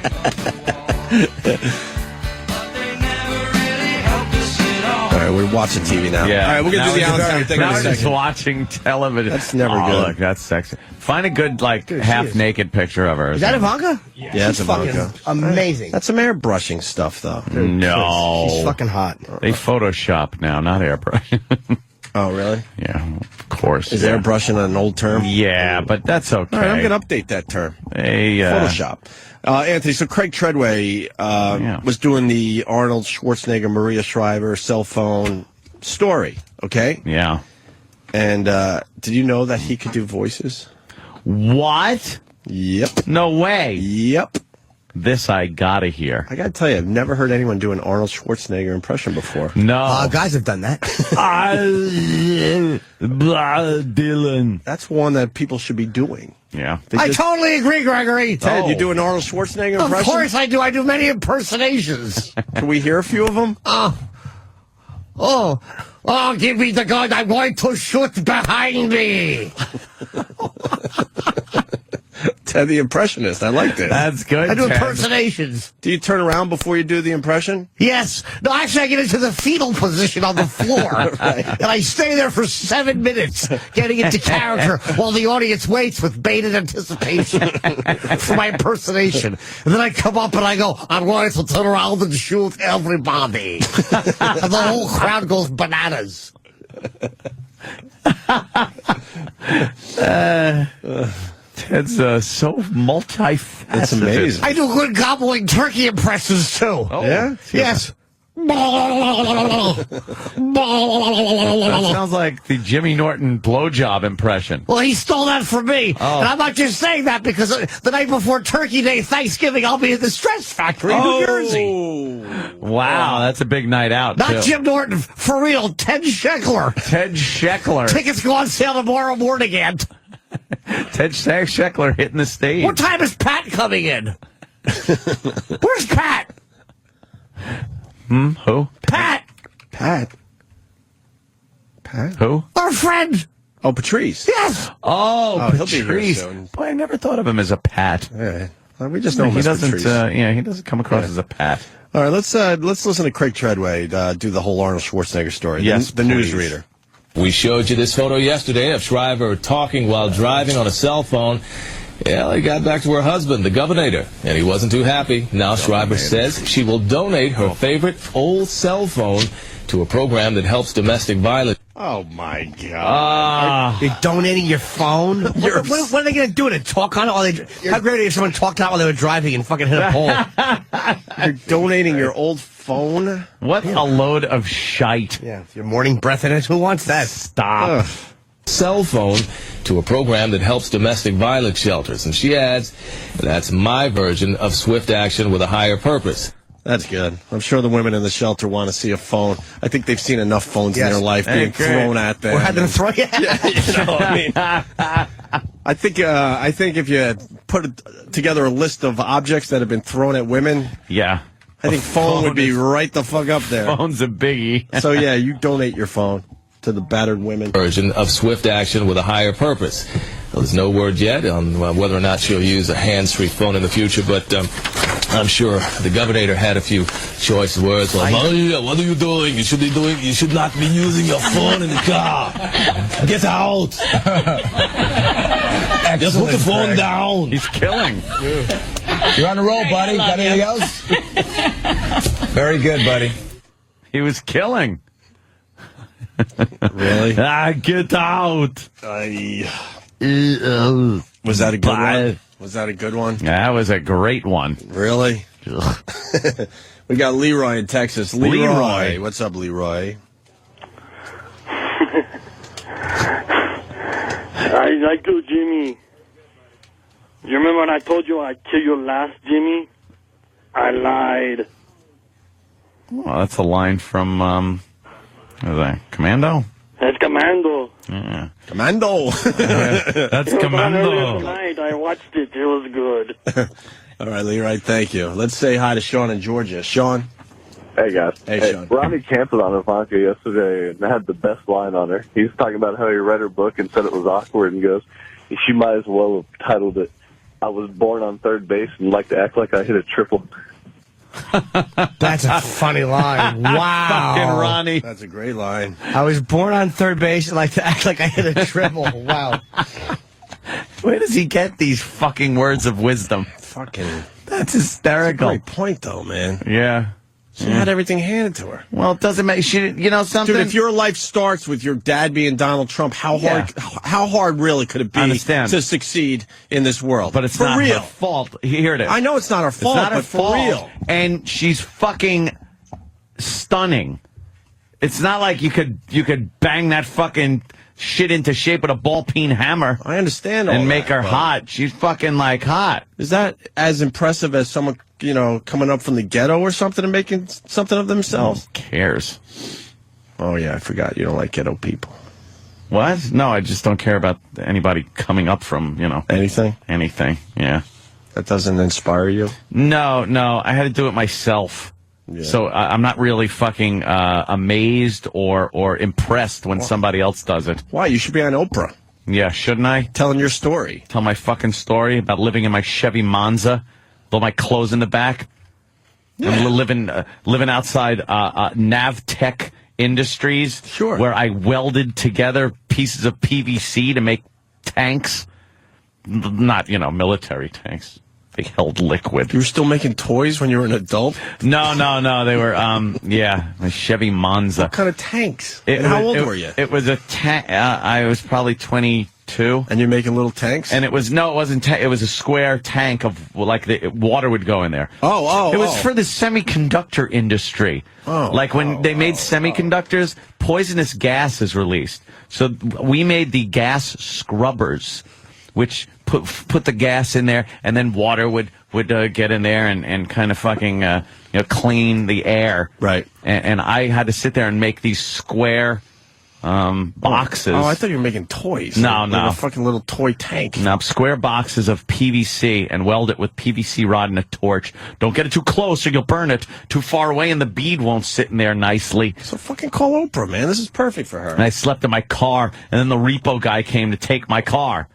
All right, we're watching TV now. Yeah. All right, we're going to do the Allentown thing in Now a we're just second. watching television. That's never Oh, good. Look, that's sexy. Find a good, half-naked picture of her. Is that Ivanka? Yeah, that's She's Ivanka. fucking amazing. That's some airbrushing stuff, though. No. She's fucking hot. They Photoshop now, not airbrush. Oh, really? Yeah, of course. Is yeah. airbrushing an old term? Yeah, but that's okay. All right, I'm going to update that term. Hey, Photoshop. Anthony, so Craig Treadway was doing the Arnold Schwarzenegger, Maria Shriver cell phone story, okay? Yeah. And did you know that he could do voices? What? Yep. No way. Yep. This I gotta hear. I gotta tell you, I've never heard anyone do an Arnold Schwarzenegger impression before. No. Guys have done that. Dylan. That's one that people should be doing. Yeah. I totally agree, Gregory. Ted, you do an Arnold Schwarzenegger impression? Of course I do. I do many impersonations. Can we hear a few of them? Give me the gun. I'm going to shoot behind me. Ted the Impressionist. I like this. That's good. I do Ted. impersonations. Do you turn around before you do the impression? Yes. No, actually, I get into the fetal position on the floor. And I stay there for 7 minutes, getting into character while the audience waits with bated anticipation for my impersonation. And then I come up and I go, I'm going to turn around and shoot everybody. And the whole crowd goes bananas. Ted's so multifaceted. It's amazing. I do good gobbling turkey impressions, too. Oh, Yeah? Yes. That sounds like the Jimmy Norton blowjob impression. Well, he stole that from me. Oh. And I'm not just saying that because the night before Turkey Day, Thanksgiving, I'll be at the Stress Factory in New Jersey. Wow, that's a big night out, Not too. Jim Norton. For real, Ted Sheckler. Ted Sheckler. Tickets go on sale tomorrow morning, Ant. Ted Sheckler hitting the stage. What time is Pat coming in? Where's Pat? Who? Pat. Pat? Who? Our friend. Oh, Patrice. Yes. Oh, he'll be here Patrice. soon. Boy, I never thought of him as a Pat. Yeah. Well, we just know him He as doesn't. Patrice. He doesn't come across as a Pat. All right, let's listen to Craig Treadway do the whole Arnold Schwarzenegger story. Yes, the please. newsreader. We showed you this photo yesterday of Shriver talking while driving on a cell phone. Ellie got back to her husband, the governor, and he wasn't too happy. Now Schreiber says she will donate her favorite old cell phone to a program that helps domestic violence. Oh, my God. You're donating your phone? What are they going to do? To talk on it? How great would it be if someone talked out while they were driving and fucking hit a pole? You're donating your old phone? What a load of shite. Yeah, your morning breath in it. Who wants that? Stop. Cell phone to a program that helps domestic violence shelters. And she adds, that's my version of swift action with a higher purpose. That's good. I'm sure the women in the shelter want to see a phone. I think they've seen enough phones in their life being thrown at them. Or had them thrown I think if you put together a list of objects that have been thrown at women, yeah, I think phone would be right the fuck up there. Phone's a biggie. So yeah, you donate your phone to the battered women. Version of swift action with a higher purpose. Well, there's no word yet on whether or not she'll use a hands-free phone in the future, but I'm sure the governor had a few choice words like, Maria, what are you doing? You should not be using your phone in the car. Get out. Just put the phone down. He's killing. You're on the roll, buddy. Got anything else? Very good, buddy. He was killing. Really? Get out. Was that a good one? Was that a good one? That was a great one. Really? We got Leroy in Texas. Leroy. What's up, Leroy? I do, Jimmy. You remember when I told you I'd kill you last, Jimmy? I lied. Well, that's a line from, what is that, Commando? That's Commando. Yeah. Commando. That's Commando. Tonight. I watched it. It was good. All right, Leroy, thank you. Let's say hi to Sean in Georgia. Sean? Hey, guys. Hey, Sean. Ronnie canceled on Ivanka yesterday and had the best line on her. He was talking about how he read her book and said it was awkward and goes, she might as well have titled it, I was born on third base and like to act like I hit a triple. That's a funny line. Wow. Fucking Ronnie. That's a great line. I was born on third base and like to act like I hit a triple. Wow. Where does he get these fucking words of wisdom? Fucking. That's hysterical. That's a great point, though, man. Yeah. She had everything handed to her. Well, it doesn't make something. Dude, if your life starts with your dad being Donald Trump, how hard really could it be to succeed in this world? But it's for not real. her fault. Here it is. I know it's not her fault, it's not her but fault. for real. And she's fucking stunning. It's not like you could bang that fucking shit into shape with a ball-peen hammer. I understand all and make that, her but hot. She's fucking like hot. Is that as impressive as someone, coming up from the ghetto or something and making something of themselves? Who cares? Oh, yeah, I forgot. You don't like ghetto people. What? No, I just don't care about anybody coming up from, Anything? Anything, yeah. That doesn't inspire you? No, I had to do it myself. Yeah. So I'm not really fucking amazed or impressed when somebody else does it. Why? You should be on Oprah. Yeah, shouldn't I? Telling your story. Tell my fucking story about living in my Chevy Monza, with all my clothes in the back. Yeah. I'm living outside Navtech Industries, sure, where I welded together pieces of PVC to make tanks. Not, military tanks. They held liquid. You were still making toys when you were an adult? No. They were, my Chevy Monza. What kind of tanks? How old were you? It was a tank. I was probably 22. And you're making little tanks? And it wasn't it was a square tank of, the water would go in there. It was for the semiconductor industry. When they made semiconductors, poisonous gas is released. So we made the gas scrubbers, which put the gas in there, and then water would get in there and kind of fucking clean the air. Right. And I had to sit there and make these square boxes. Oh, I thought you were making toys. No. A fucking little toy tank. No, square boxes of PVC and weld it with PVC rod and a torch. Don't get it too close or you'll burn it. Too far away and the bead won't sit in there nicely. So fucking call Oprah, man. This is perfect for her. And I slept in my car, and then the repo guy came to take my car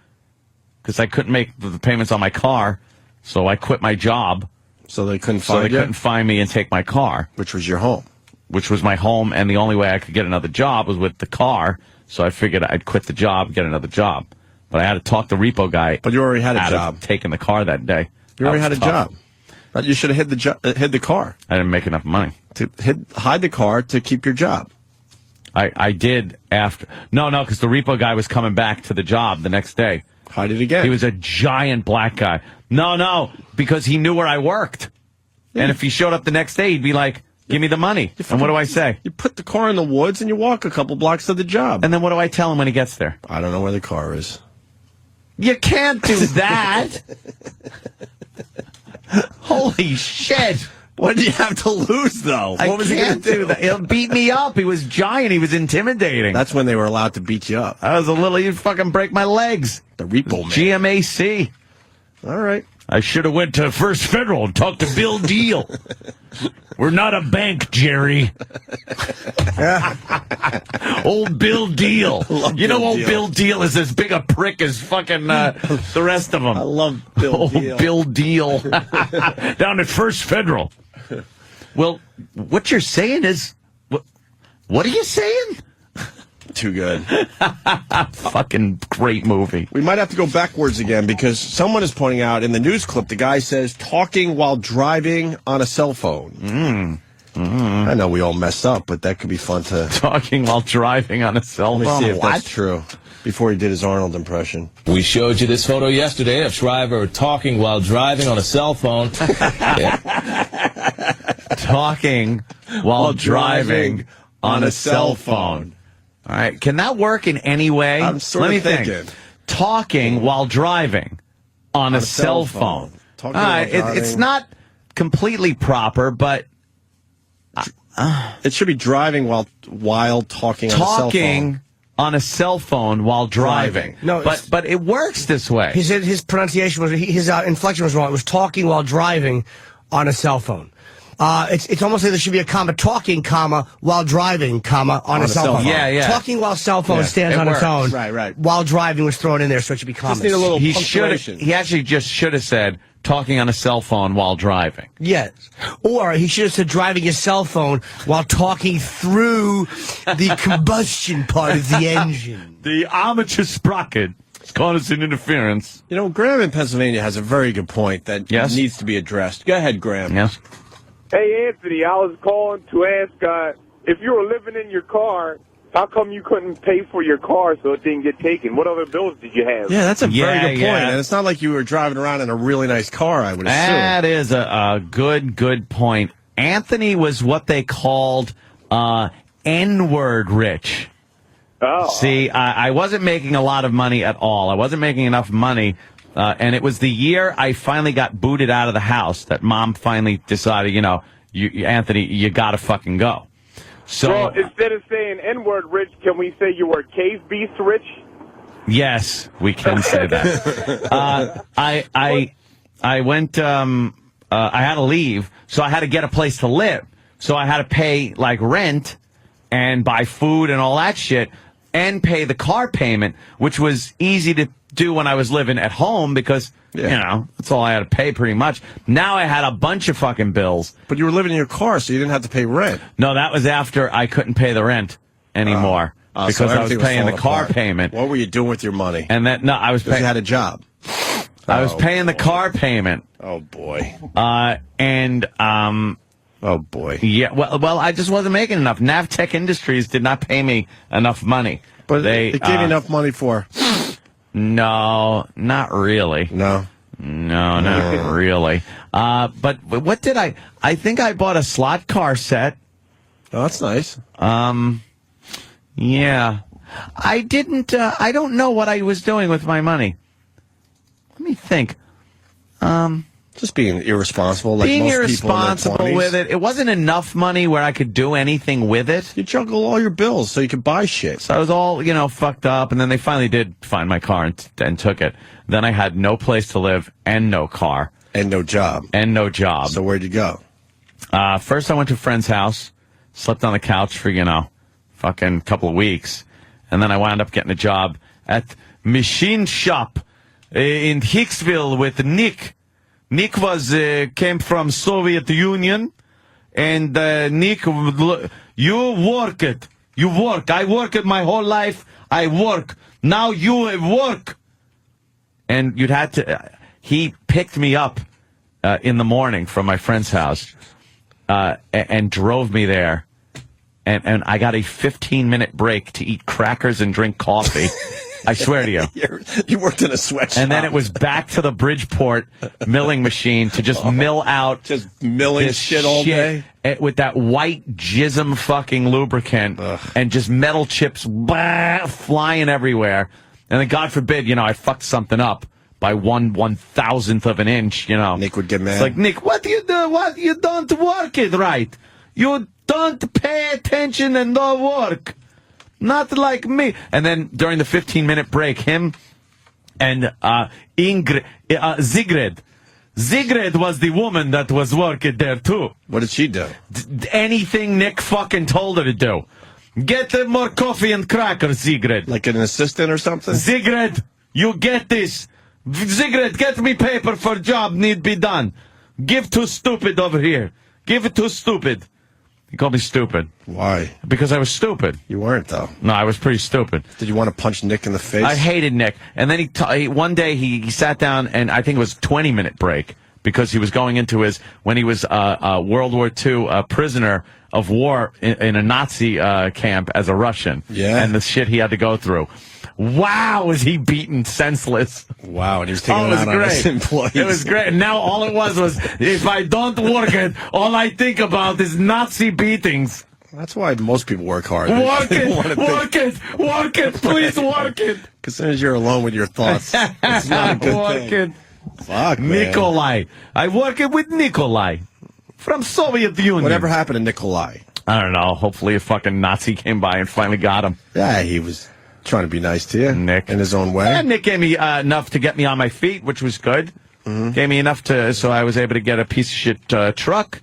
because I couldn't make the payments on my car, so I quit my job. So they couldn't find you? Couldn't find me and take my car. Which was your home. Which was my home, and the only way I could get another job was with the car, so I figured I'd quit the job, get another job. But I had to talk the repo guy. But you already had a out job. Of taking the car that day. You already That had a was tough. job. You should have hid the car. I didn't make enough money. To hide the car to keep your job. I did after. No, because the repo guy was coming back to the job the next day. Hide it again. He was a giant black guy. No, because he knew where I worked. And if he showed up the next day, he'd be like, give me the money. And what do I say? You put the car in the woods and you walk a couple blocks to the job. And then what do I tell him when he gets there? I don't know where the car is. You can't do that. Holy shit. What did you have to lose, though? What was he going to do? That. He'll beat me up. He was giant. He was intimidating. That's when they were allowed to beat you up. I was a little, he'd fucking break my legs. The repo man. GMAC. All right. I should have went to First Federal and talked to Bill Deal. We're not a bank, Jerry. Old Bill Deal. You know, old Bill Deal is as big a prick as fucking the rest of them. I love Bill old Deal. Bill Deal. Down at First Federal. Well, what you're saying is, what are you saying? Too good. Fucking great movie. We might have to go backwards again because someone is pointing out in the news clip, the guy says talking while driving on a cell phone. I know we all mess up, but that could be fun to... Talking while driving on a cell phone. Let me see if that's true. Before he did his Arnold impression. We showed you this photo yesterday of Shriver talking while driving on a cell phone. Talking while driving on a cell phone. All right, can that work in any way? I'm sort of thinking. Think. Talking while driving on a cell phone. Talking while driving. It's not completely proper, but it should be driving while talking on a cell phone. Talking on a cell phone while driving. No, but it works this way. His pronunciation was his inflection was wrong. It was talking while driving on a cell phone. It's almost like there should be a comma, talking, comma, while driving, comma, on a cell phone. Yeah. Talking while cell phone stands on its own. Right. While driving was thrown in there, so it should be commas. Just need a little He punctuation. He actually just should have said talking on a cell phone while driving. Yes. Or he should have said driving his cell phone while talking through the combustion part of the engine. The armature sprocket caused an interference. You know, Graham in Pennsylvania has a very good point that needs to be addressed. Go ahead, Graham. Yes. Hey, Anthony, I was calling to ask if you were living in your car, how come you couldn't pay for your car so it didn't get taken? What other bills did you have? Yeah, that's a very good point. Yeah. And it's not like you were driving around in a really nice car, I would assume. That is a good point. Anthony was what they called N-word rich. Oh. See, I wasn't making a lot of money at all. I wasn't making enough money. And it was the year I finally got booted out of the house that Mom finally decided, Anthony, you gotta fucking go. So, well, instead of saying N-word rich, can we say you were cave beast rich? yes, we can say that. I went, I had to leave, so I had to get a place to live. So I had to pay, like, rent and buy food and all that shit and pay the car payment, which was easy to do when I was living at home because, that's all I had to pay pretty much. Now I had a bunch of fucking bills. But you were living in your car, so you didn't have to pay rent. No, that was after I couldn't pay the rent anymore because so I was everything paying the falling car apart. payment. What were you doing with your money? And that, no, I was Because paying. you had a job. I was paying the car payment. Oh, boy. Oh, boy. Yeah, well, I just wasn't making enough. Navtech Industries did not pay me enough money. But they gave you enough money for... No, not really. No, not really. But what did I think I bought a slot car set. Oh, that's nice. Yeah. I didn't, I don't know what I was doing with my money. Let me think. Just being irresponsible, like being most irresponsible people in their 20s. with it. It wasn't enough money where I could do anything with it. You juggle all your bills so you could buy shit. So I was all, fucked up, and then they finally did find my car and took it. Then I had no place to live and no car. And no job. So where'd you go? First I went to a friend's house, slept on the couch for, fucking couple of weeks. And then I wound up getting a job at Machine Shop in Hicksville with Nick. Nick came from Soviet Union, and Nick, you work it. You work. I work it my whole life. I work. Now you work. and you'd had to. He picked me up in the morning from my friend's house and drove me there, and I got a 15-minute break to eat crackers and drink coffee. I swear to you. You worked in a sweatshop. And then it was back to the Bridgeport milling machine to just mill out. Just milling this shit all day? With that white jism fucking lubricant. And just metal chips flying everywhere. And then, God forbid, I fucked something up by 1/1000th of an inch, Nick would get mad. It's like, Nick, what do you do? What? You don't work it right. You don't pay attention and don't work. Not like me. And then during the 15-minute break, him and Sigrid was the woman that was working there, too. What did she do? Anything Nick fucking told her to do. Get more coffee and crackers, Sigrid. Like an assistant or something? Sigrid, you get this. Sigrid, get me paper for job need be done. Give to stupid over here. Give it to stupid. He called me stupid. Why? Because I was stupid. You weren't, though. No, I was pretty stupid. Did you want to punch Nick in the face? I hated Nick. And then one day he sat down, and I think it was a 20-minute break because he was going into when he was World War II prisoner of war in a Nazi camp as a Russian. Yeah. And the shit he had to go through. Wow, was he beaten senseless. Wow, and he was taking it out on his employees. It was great. And now all it was, if I don't work it, all I think about is Nazi beatings. That's why most people work hard. Work it, please work it. Because as soon as you're alone with your thoughts, it's not a good thing. Fuck, man. Nikolai. I work it with Nikolai from Soviet Union. Whatever happened to Nikolai? I don't know. Hopefully a fucking Nazi came by and finally got him. Yeah, he was trying to be nice to you, Nick, in his own way. Yeah, Nick gave me enough to get me on my feet, which was good. Mm-hmm. Gave me enough so I was able to get a piece of shit truck.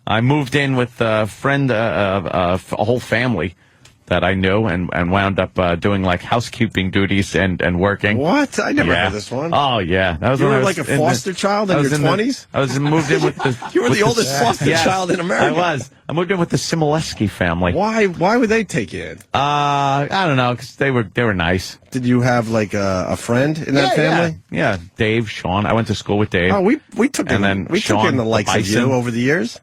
I moved in with a friend, a whole family that I knew, and wound up doing like housekeeping duties and working. What? I never heard this one. Oh yeah, that was you when were I was like a foster child in your 20s. I was moved in with the. You were the oldest foster child in America. I was. I moved in with the Simoleski family. Why would they take you in? I don't know, because they were nice. Did you have like a friend in that family? Yeah, Dave, Sean. I went to school with Dave. Oh, we took in the likes of you over the years.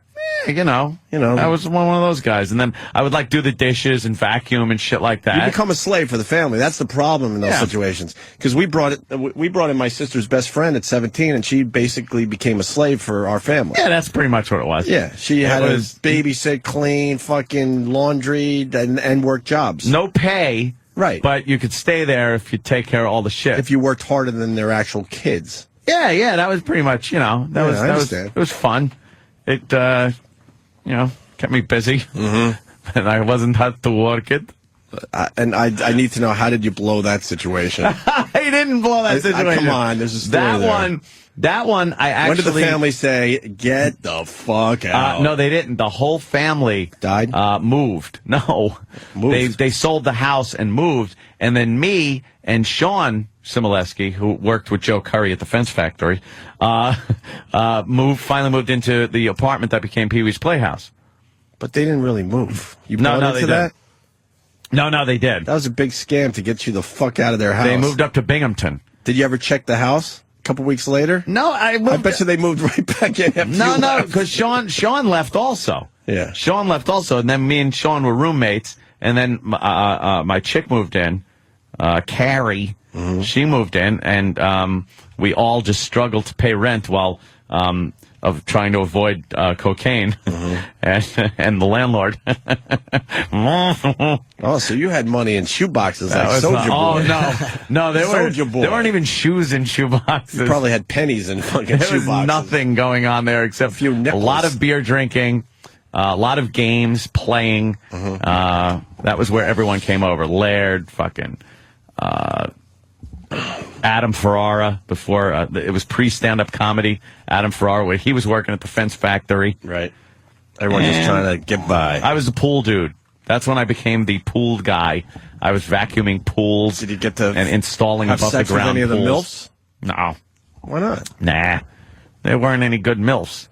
Yeah, I was one of those guys. And then I would do the dishes and vacuum and shit like that. You become a slave for the family. That's the problem in those situations. Because we brought in my sister's best friend at 17, and she basically became a slave for our family. Yeah, that's pretty much what it was. Yeah, she had to babysit, clean, fucking laundry, and work jobs. No pay. Right. But you could stay there if you take care of all the shit. If you worked harder than their actual kids. Yeah, that was pretty much, it was fun. It, kept me busy. Mm-hmm. And I wasn't had to work it. And I need to know, how did you blow that situation? I didn't blow that situation. Come on, there's a story That one, I actually... When did the family say, get the fuck out? No, they didn't. The whole family... Died? Moved. No. Moved. They sold the house and moved. And then me and Sean Simoleski, who worked with Joe Curry at the Fence Factory, finally moved into the apartment that became Pee-wee's Playhouse. But they didn't really move. You No, bought they into that? No, they did. That was a big scam to get you the fuck out of their house. They moved up to Binghamton. Did you ever check the house a couple weeks later? No, I bet you they moved right back in after No, because Sean left also. Yeah. Sean left also, and then me and Sean were roommates, and then my chick moved in, Carrie. Mm-hmm. She moved in, and we all just struggled to pay rent while of trying to avoid cocaine, mm-hmm. and the landlord. Oh, so you had money in shoe boxes like Soulja Boy. Oh, no, there weren't even shoes in shoe boxes. You probably had pennies in fucking shoe boxes. There was nothing going on there except a few nickels. A lot of beer drinking, a lot of games playing. Mm-hmm. That was where everyone came over. Laird, fucking... Adam Ferrara, before it was pre-stand-up comedy. Adam Ferrara, where he was working at the Fence Factory. Right. Everyone just trying to get by. I was the pool dude. That's when I became the pool guy. I was vacuuming pools. Did you get to and installing have above sex the ground with any of the pools. MILFs? No. Why not? Nah. There weren't any good MILFs.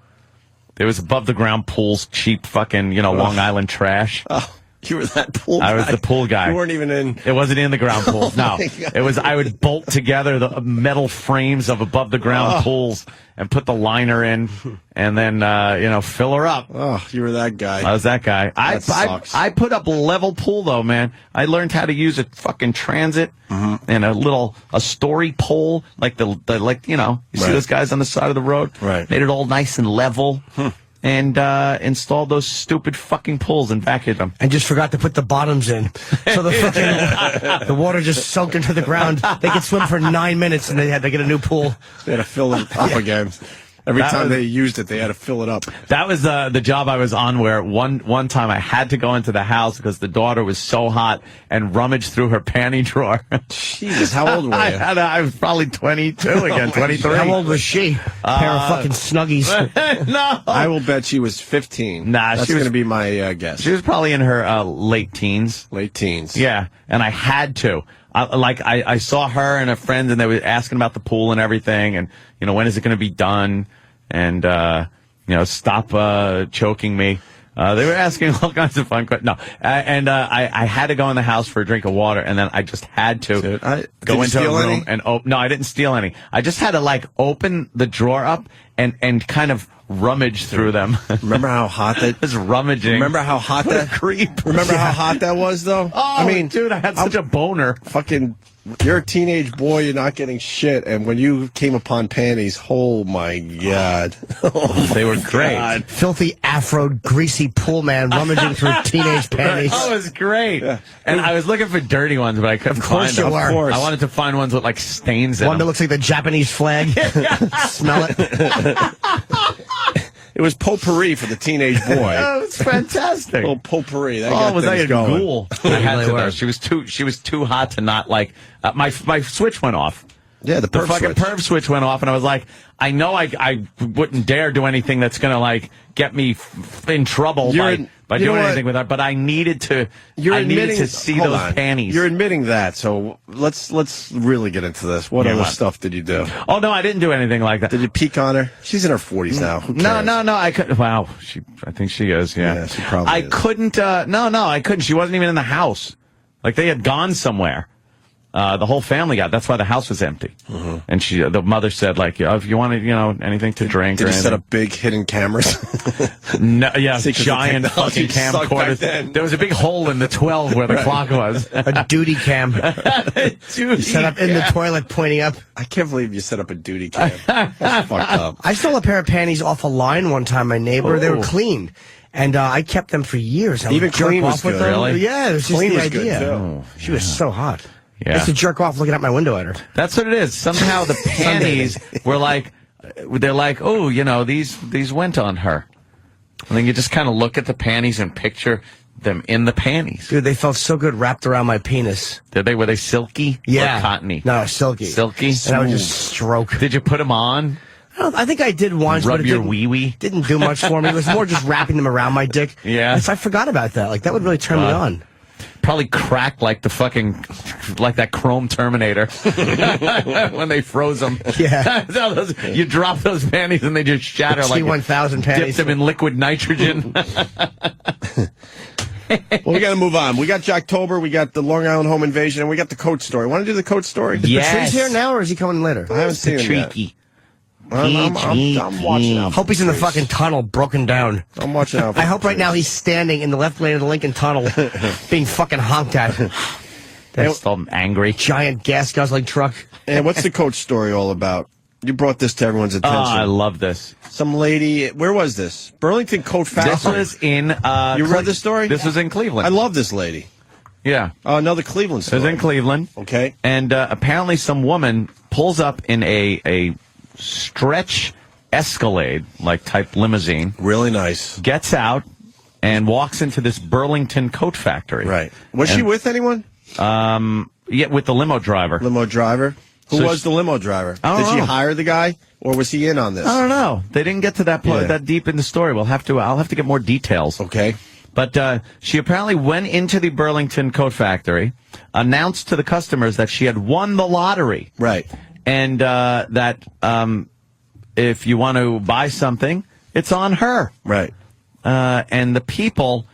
There was above the ground pools, cheap fucking, Long Island trash. Oh. You were that pool guy? I was the pool guy. You weren't even in... It wasn't in the ground pools. No. my God. It was, I would bolt together the metal frames of above the ground pools and put the liner in and then, fill her up. Oh, you were that guy. I was that guy. That sucks. I put up level pool though, man. I learned how to use a fucking transit and a story pole, like you see those guys on the side of the road? Right. Made it all nice and level. And installed those stupid fucking pools and vacuumed them. And just forgot to put the bottoms in. So the fucking the water just soaked into the ground. They could swim for 9 minutes and they had to get a new pool. They had to fill it up again. Every time they used it, they had to fill it up. That was the job I was on where one time I had to go into the house because the daughter was so hot and rummaged through her panty drawer. Jesus, how old were you? I was probably 22 again, 23. How old was she? Pair of fucking Snuggies. No. I will bet she was 15. Nah, That's going to be my guess. She was probably in her late teens. Late teens. Yeah, and I had to. I saw her and her friends, and they were asking about the pool and everything, and when is it going to be done, and stop choking me. They were asking all kinds of fun questions. No, I had to go in the house for a drink of water, and then I just had to go into a room and open. No, I didn't steal any. I just had to open the drawer up and kind of rummage through them. Remember how hot that was rummaging? Remember how hot what that a creep? Remember how hot that was though? Oh, I mean, dude, I had such a boner. Fucking, you're a teenage boy. You're not getting shit, and when you came upon panties, oh my God, they were great. God. Filthy afro, greasy pool man rummaging through teenage panties. That was great. Yeah. And I was looking for dirty ones, but I couldn't find them. Of course. I wanted to find ones with stains in One that them. looks like the Japanese flag. Smell it. It was potpourri for the teenage boy. Oh, it's fantastic. A little potpourri. That Oh, got was things like a going. ghoul. I had to, though. She was too hot to not my switch went off. Yeah, the perv fucking switch. perv switch went off, and I was like, I know I wouldn't dare do anything that's gonna get me in trouble by doing anything with her, but I needed to. Needed to see hold those on. panties. You're admitting that, so let's really get into this. What other stuff did you do? Oh no, I didn't do anything like that. Did you peek on her? She's in her 40s now. Who cares? No. I couldn't. Wow, I think she is. Yeah, she probably is. couldn't. No, I couldn't. She wasn't even in the house. They had gone somewhere. The whole family got. That's why the house was empty. Mm-hmm. And the mother said, if you wanted, anything to drink. Did or you set anything. up big hidden cameras? No, yeah, See, 'cause the giant technology fucking sucked back camcorders. then. There was a big hole in the 12 where the clock was. A duty cam. You set up in the toilet pointing up. I can't believe you set up a duty cam. That's fucked up. I stole a pair of panties off a line one time, my neighbor. They were clean. And I kept them for years. I would Even jerk clean was off with good. them. Really? Yeah, it was just Clean the was good, idea. too. She was so hot. I Yeah. used to jerk off looking out my window at her. That's what it is. Somehow the panties were they're oh, these went on her. And then you just kind of look at the panties and picture them in the panties. Dude, they felt so good wrapped around my penis. Were they silky? Yeah. Or cottony? No, silky. Silky? And I would just stroke. Did you put them on? I think I did once, Rub but it your didn't, wee-wee? didn't do much for me. It was more just wrapping them around my dick. Yeah. I forgot about that. That would really turn me on. Probably cracked like that Chrome Terminator when they froze them. Yeah. You drop those panties and they just shatter T-1000 panties. Dipped them in liquid nitrogen. Well, we got to move on. We got Jocktober, we got the Long Island home invasion, and we got the coat story. Want to do the coat story? Yes. Patrice here now, or is he coming later? I haven't seen him yet. Tricky. I'm watching out. Hope he's in the fucking tunnel, broken down. I'm watching out. For I hope right now he's standing in the left lane of the Lincoln Tunnel, being fucking honked at. That's all angry. Giant gas guzzling truck. And what's the coach story all about? You brought this to everyone's Oh, attention. I love this. Some lady, where was this? Burlington Coat Factory. This was in. You read the story? This was in Cleveland. I love this lady. Yeah. Oh, another Cleveland It story. was in Cleveland. Okay. And apparently some woman pulls up in a stretch Escalade, type limousine. Really nice. Gets out and walks into this Burlington coat factory. Right. Was she with anyone? Yeah, with the limo driver. Limo driver? Who So was the limo driver? I don't Did she know. hire the guy, or was he in on this? I don't know. They didn't get to that point, Yeah. that deep in the story. I'll have to get more details. Okay. But she apparently went into the Burlington coat factory, announced to the customers that she had won the lottery. Right. And that if you want to buy something, it's on her. Right. And the people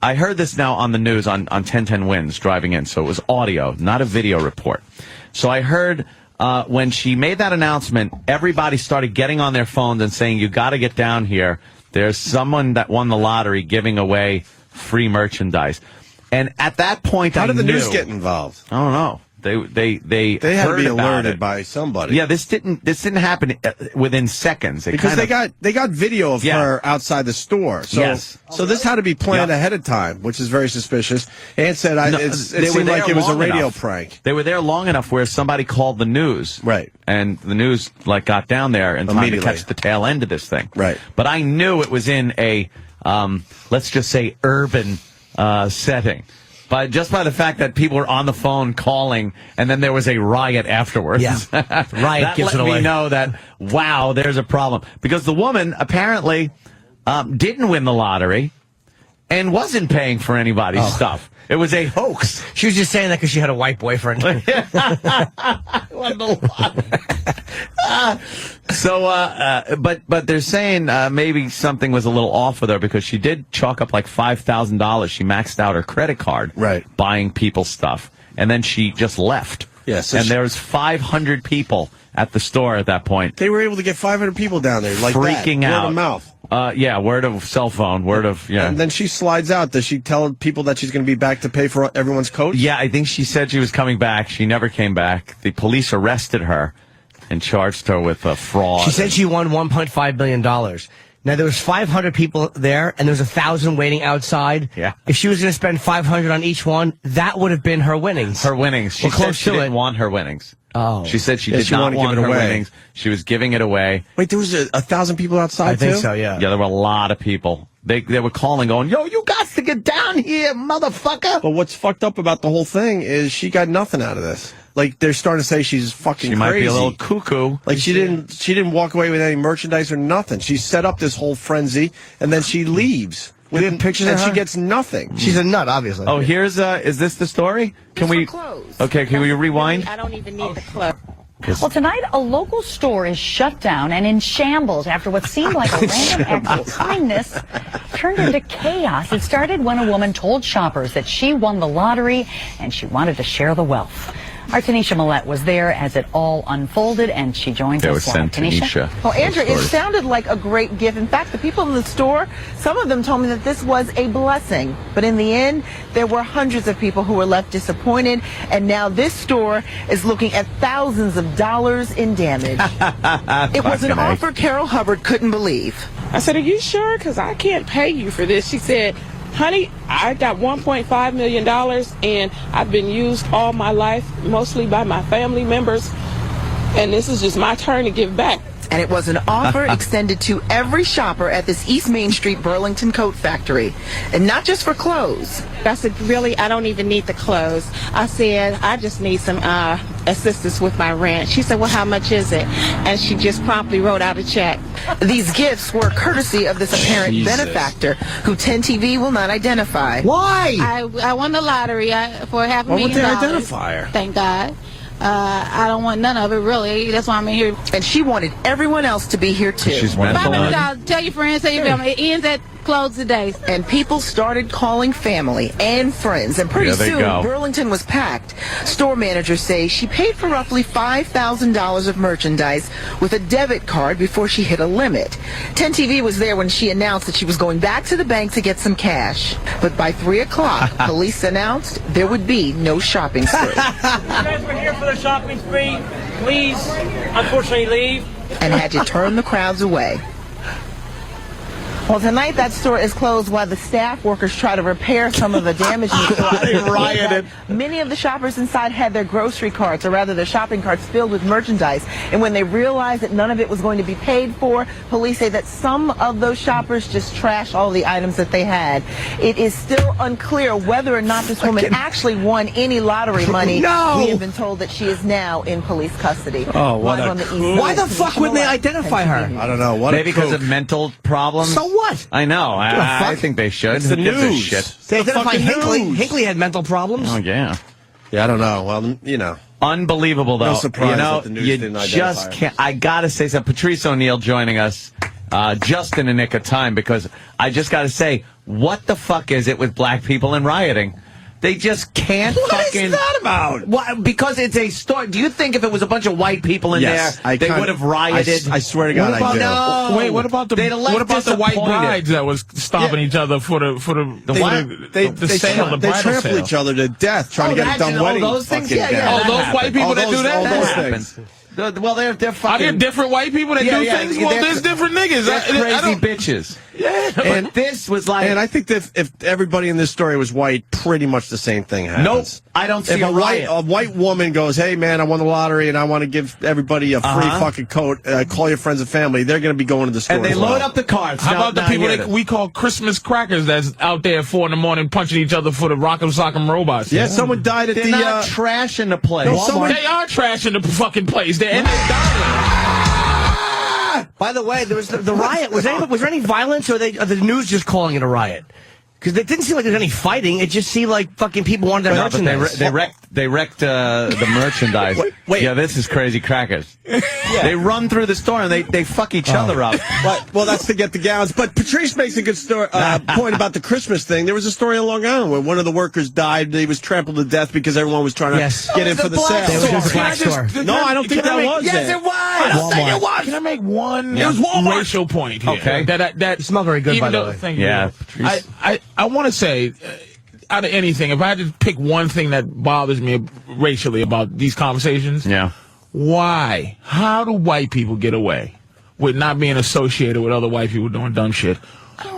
I heard this now on the news on 1010 Wins driving in, so it was audio, not a video report. So I heard when she made that announcement, everybody started getting on their phones and saying, you got to get down here. There's someone that won the lottery giving away free merchandise. And at that point, How I did the knew, news get involved? I don't know. They had to heard be about alerted it. by somebody. Yeah, this didn't happen within seconds. It Because kind they got video of her outside the store. So, Yes. So this had to be planned ahead of time, which is very suspicious. Ann said it seemed like it was a radio prank. They were there long enough where somebody called the news. Right. And the news got down there in time to Immediately. catch the tail end of this thing. Right. But I knew it was in a, let's just say, urban setting. But just by the fact that people were on the phone calling, and then there was a riot afterwards. Yeah. Riot that gives let it me away. know that, wow, there's a problem. Because the woman apparently didn't win the lottery and wasn't paying for anybody's stuff. It was a hoax. She was just saying that because she had a white boyfriend. But they're saying maybe something was a little off with her because she did chalk up like $5,000. She maxed out her credit card, buying people stuff, and then she just left. Yes, and there was 500 people at the store at that point. They were able to get 500 people down there, like freaking that. out. Word of mouth. Yeah, word of cell phone, word of, yeah. And then she slides out. Does she tell people that she's going to be back to pay for everyone's coats? Yeah, I think she said she was coming back. She never came back. The police arrested her and charged her with fraud. She said she won $1.5 million. Now, there was 500 people there, and there was 1,000 waiting outside. Yeah. If she was going to spend 500 on each one, that would have been her winnings. Her winnings. She Well, said close she to didn't it. want her winnings. Oh. She said she Yeah, did she not wanted to give want it her away. winnings. She was giving it away. Wait, there was 1,000 people outside, I think too? so, yeah. Yeah, there were a lot of people. They were calling, going, yo, you got to get down here, motherfucker. But what's fucked up about the whole thing is she got nothing out of this. Like, they're starting to say she's fucking She crazy. might be a little cuckoo. Like, she didn't walk away with any merchandise or nothing. She set up this whole frenzy, and then she leaves. We have pictures and of her? she gets nothing. She's a nut, obviously. Oh, here's, is this the story? Can we? Okay, can we rewind? I don't even need the clothes. Well, tonight, a local store is shut down and in shambles after what seemed like a random act of kindness turned into chaos. It started when a woman told shoppers that she won the lottery and she wanted to share the wealth. Our Tanisha Millette was there as it all unfolded, and she joins There us was live. Tanisha. Well, Andrew, it sounded like a great gift. In fact, the people in the store, some of them told me that this was a blessing. But in the end, there were hundreds of people who were left disappointed. And now this store is looking at thousands of dollars in damage. It was an offer Carol Hubbard couldn't believe. I said, are you sure? Because I can't pay you for this. She said, honey, I got $1.5 million, and I've been used all my life, mostly by my family members, and this is just my turn to give back. And it was an offer extended to every shopper at this East Main Street Burlington coat factory. And not just for clothes. I said, really, I don't even need the clothes. I said, I just need some assistance with my rent. She said, well, how much is it? And she just promptly wrote out a check. These gifts were courtesy of this apparent Jesus. benefactor who 10 TV will not identify. Why? I won the lottery for $500,000. Why would they identify her? Thank God. I don't want none of it, really. That's why I'm in here. And she wanted everyone else to be here, too. She's mental. $500. Tell your friends, tell your family. It ends at close today. And people started calling family and friends, and pretty There they soon go. Burlington was packed. Store managers say she paid for roughly $5,000 of merchandise with a debit card before she hit a limit. 10 TV was there when she announced that she was going back to the bank to get some cash. But by 3 o'clock, police announced there would be no shopping spree. You guys were here for the shopping spree. Please, unfortunately, leave. And had to turn the crowds away. Well, tonight that store is closed while the staff workers try to repair some of the damage in the store. They rioted. Many of the shoppers inside had their grocery carts, or rather their shopping carts, filled with merchandise. And when they realized that none of it was going to be paid for, police say that some of those shoppers just trashed all the items that they had. It is still unclear whether or not this woman actually won any lottery money. No! We have been told that she is now in police custody. Oh, what Live a on the East cool- Side, Why the Tanisha fuck wouldn't they Millette, identify 10 her? TV. I don't know. What Maybe a because kook. of mental problems. So what? I know. I fuck? think they should. It's the Who gives a news. shit? They identified fucking Hinckley. news. Hinckley had mental problems. Oh, yeah. Yeah, I don't know. Well, you know. Unbelievable, though. No surprise you know, that the news you didn't identify just her. can't. I gotta say something. Patrice O'Neill joining us. just in the nick of time, because I just got to say, what the fuck is it with black people and rioting? They just can't fucking... What is that about? Why? Because it's a story. Do you think if it was a bunch of white people in there, they would have rioted? I swear to God, I do. No. Wait, what about the white brides that was stopping each other for the sale, the they bridal trample sale? each other to death trying to get a dumb wedding. Those things, fucking yeah. down. Those white people that do that? All those happens. things. Well, they're fucking... Are there different white people that do things? Well, there's different niggas. They're crazy bitches. Yeah. And this was like... And I think that if everybody in this story was white, pretty much the same thing happens. Nope, I don't see if a white woman goes, hey, man, I won the lottery and I want to give everybody a free fucking coat, call your friends and family, they're going to be going to the store. And they load up the carts. How about the people that we call Christmas crackers that's out there at 4 in the morning punching each other for the Rock'em Sock'em robots? Yeah, someone died at They're the... not trashing the place. No, They are trashing the fucking place. They're dying. By the way, there was the riot. Was there any violence, or are the news just calling it a riot? Because it didn't seem like there was any fighting. It just seemed like fucking people wanted their merchandise. They wrecked the merchandise. Wait. Yeah, this is crazy crackers. They run through the store and they fuck each other up. Well, that's to get the gowns. But Patrice makes a good point about the Christmas thing. There was a story in Long Island where one of the workers died. He was trampled to death because everyone was trying to get in for the sale. It was a black store. No, I don't think that was Yes, it. it was. I don't think it was. Can I make one racial point here? Okay. That you smell very good, by the way. Thank you. Yeah. I want to say, out of anything, if I had to pick one thing that bothers me racially about these conversations, why? How do white people get away with not being associated with other white people doing dumb shit?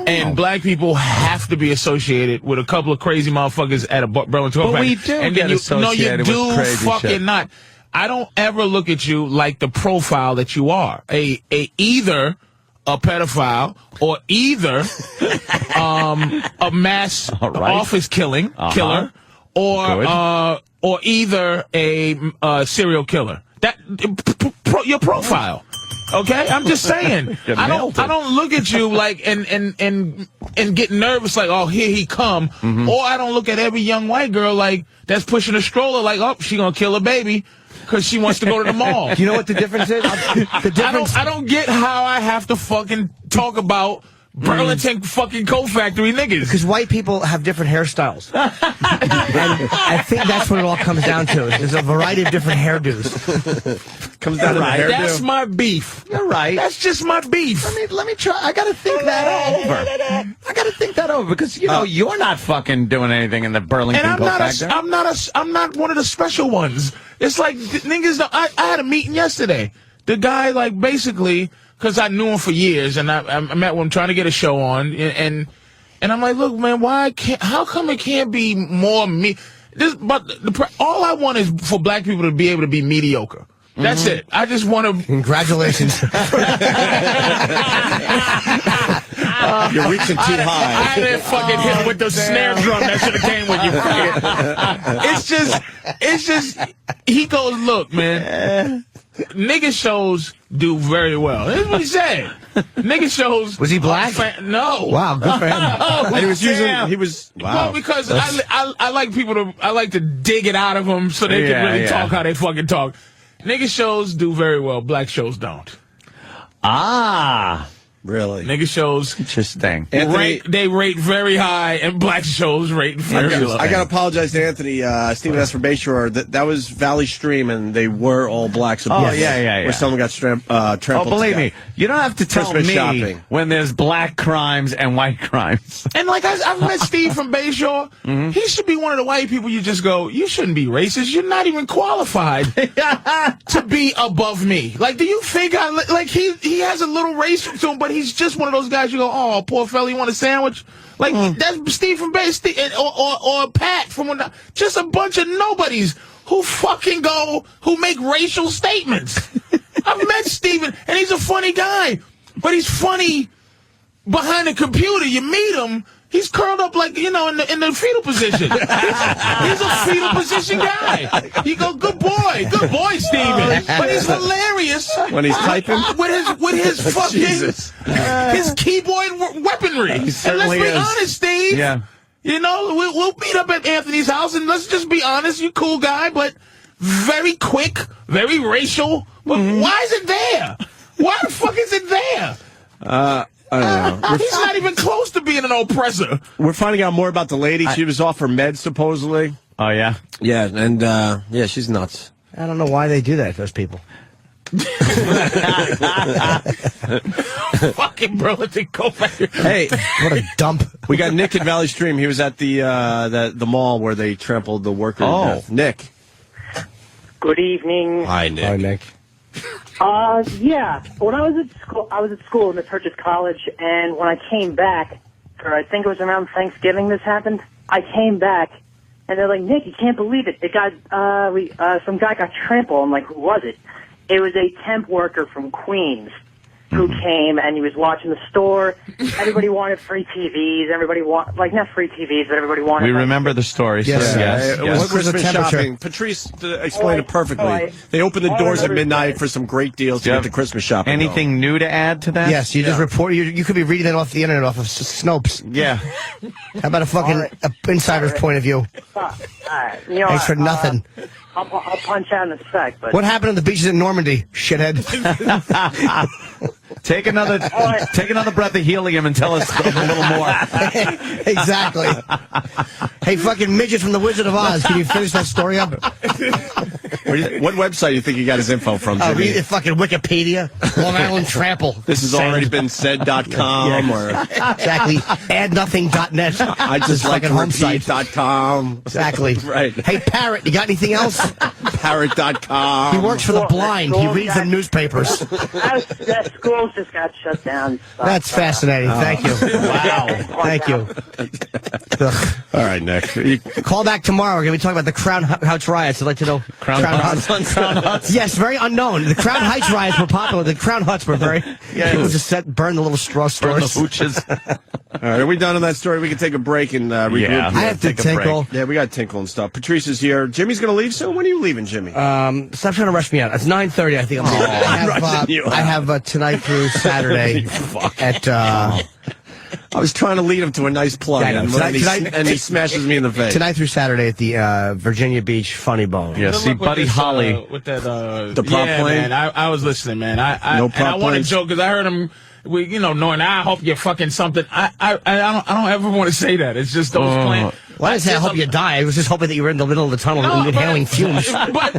And black people have to be associated with a couple of crazy motherfuckers at a Burlington. But we do and get associated with crazy fucking shit. not. I don't ever look at you like the profile that you are. Either a pedophile or either a mass office killer or either a serial killer. That your profile. Okay, I'm just saying. I don't look at you like and get nervous like, oh, here he come. Or I don't look at every young white girl like that's pushing a stroller like, oh, she gonna kill a baby because she wants to go to the mall. You know what the difference is? I don't get how I have to fucking talk about Burlington fucking coat factory niggas. Because white people have different hairstyles. And I think that's what it all comes down to. There's a variety of different hairdos. Comes down to the hairdo. That's my beef. You're right. That's just my beef. Let me try. I gotta think that over. I gotta think that over because you're not fucking doing anything in the Burlington And coat factory. I'm not one of the special ones. It's like niggas. I had a meeting yesterday. The guy like basically. Because I knew him for years, and I met with him trying to get a show on, and I'm like, look, man, how come it can't be more me? All I want is for black people to be able to be mediocre. That's it. I just want to. Congratulations. You're reaching too high. I didn't fucking hit with the snare drum that should have came with you. It's just. He goes, look, man. Nigga shows do very well. That's what he said. Nigga shows. Was he black? No. Wow, good for him. And He was. Wow. Well, because I like people to. I like to dig it out of them so they can really talk how they fucking talk. Nigga shows do very well. Black shows don't. Ah. Really? Nigga shows. Interesting. They rate very high, and black shows rate very low. I got to apologize to Anthony. Stephen S. from Bayshore. That was Valley Stream, and they were all black. So where someone got trampled. Oh, believe me, you don't have to tell Christmas me shopping. when there's black crimes and white crimes. And like I've met Steve from Bayshore. He should be one of the white people you just go, you shouldn't be racist. You're not even qualified to be above me. Like, do you think he has a little race to him, but he's just one of those guys you go, oh, poor fella, you want a sandwich? Like, that's Steve from Bay, or Pat from just a bunch of nobodies who make racial statements. I've met Steven, and he's a funny guy, but he's funny behind the computer. You meet him, he's curled up like, in the fetal position. He's a fetal position guy. You go, good boy, Steven. But he's hilarious when he's typing with his fucking his keyboard weaponry. And let's be honest, Steve. Yeah. We'll meet up at Anthony's house, and let's just be honest. You're a cool guy, but very quick, very racial. But why is it there? Why the fuck is it there? I don't know. He's not even close to being an oppressor. We're finding out more about the lady. She was off her meds, supposedly. Oh, yeah? Yeah, and, yeah, she's nuts. I don't know why they do that, those people. Fucking bro, let's go back. Hey, what a dump. We got Nick at Valley Stream. He was at the mall where they trampled the worker. Oh. to death. Nick. Good evening. Hi, Nick. Hi, Nick. Yeah. When I was at school in the Churches College, and when I came back, or I think it was around Thanksgiving this happened, I came back, and they're like, Nick, you can't believe it. It got, some guy got trampled. I'm like, who was it? It was a temp worker from Queens who came, and he was watching the store. Everybody wanted free TVs. Everybody not free TVs, but everybody wanted. We remember the story. Yes, yes. It was What was the Christmas temperature? shopping. Patrice explained it perfectly. They opened the all I doors at remember is midnight that- for some great deals to get the Christmas shopping. Anything new to add to that? Yes, you just report. You could be reading it off the internet, off of Snopes. Yeah. How about a fucking insider's point of view? All right. You know, Thanks for nothing. I'll punch out in a sec, but What happened on the beaches in Normandy, shithead? Take another breath of helium and tell us a little more. Exactly. Hey, fucking midget from the Wizard of Oz, can you finish that story up? What website do you think he got his info from, Jimmy? Read it, fucking Wikipedia. Long Island Trample. This has already been said.com or Exactly. Addnothing.net. I just like fucking home site. repeat.com. Exactly. Right. Hey, Parrot, you got anything else? Parrot.com. He works for the blind. He reads the newspapers. that schools just got shut down. That's fascinating. Thank you. Wow. Thank you. All right, Nick. Call back tomorrow. We're going to be talking about the Crown Heights riots. I'd like to know. Crown Huts. Yes, very unknown. The Crown Heights riots were popular. The Crown Huts were very. People just burn the little straw Burn the stores. hooches. All right, are we done on that story? We can take a break and regroup. Yeah. I have to Take a tinkle. Yeah, we got tinkle and stuff. Patrice is here. Jimmy's going to leave soon. When are you leaving, Jimmy? Stop trying to rush me out. It's 9:30. I think I'm leaving. I have tonight through Saturday at. I was trying to lead him to a nice plug, Yeah, I know. and he smashes me in the face. Tonight through Saturday at the Virginia Beach Funny Bone. Yeah, see, Buddy Holly. With that, The prop plane? man. I was listening, man. No and prop I want to planes? joke because I heard him. Knowing I hope you're fucking something. I don't ever want to say that. It's just those planes. Well, I didn't say I hope you die. I was just hoping that you were in the middle of the tunnel inhaling fumes. But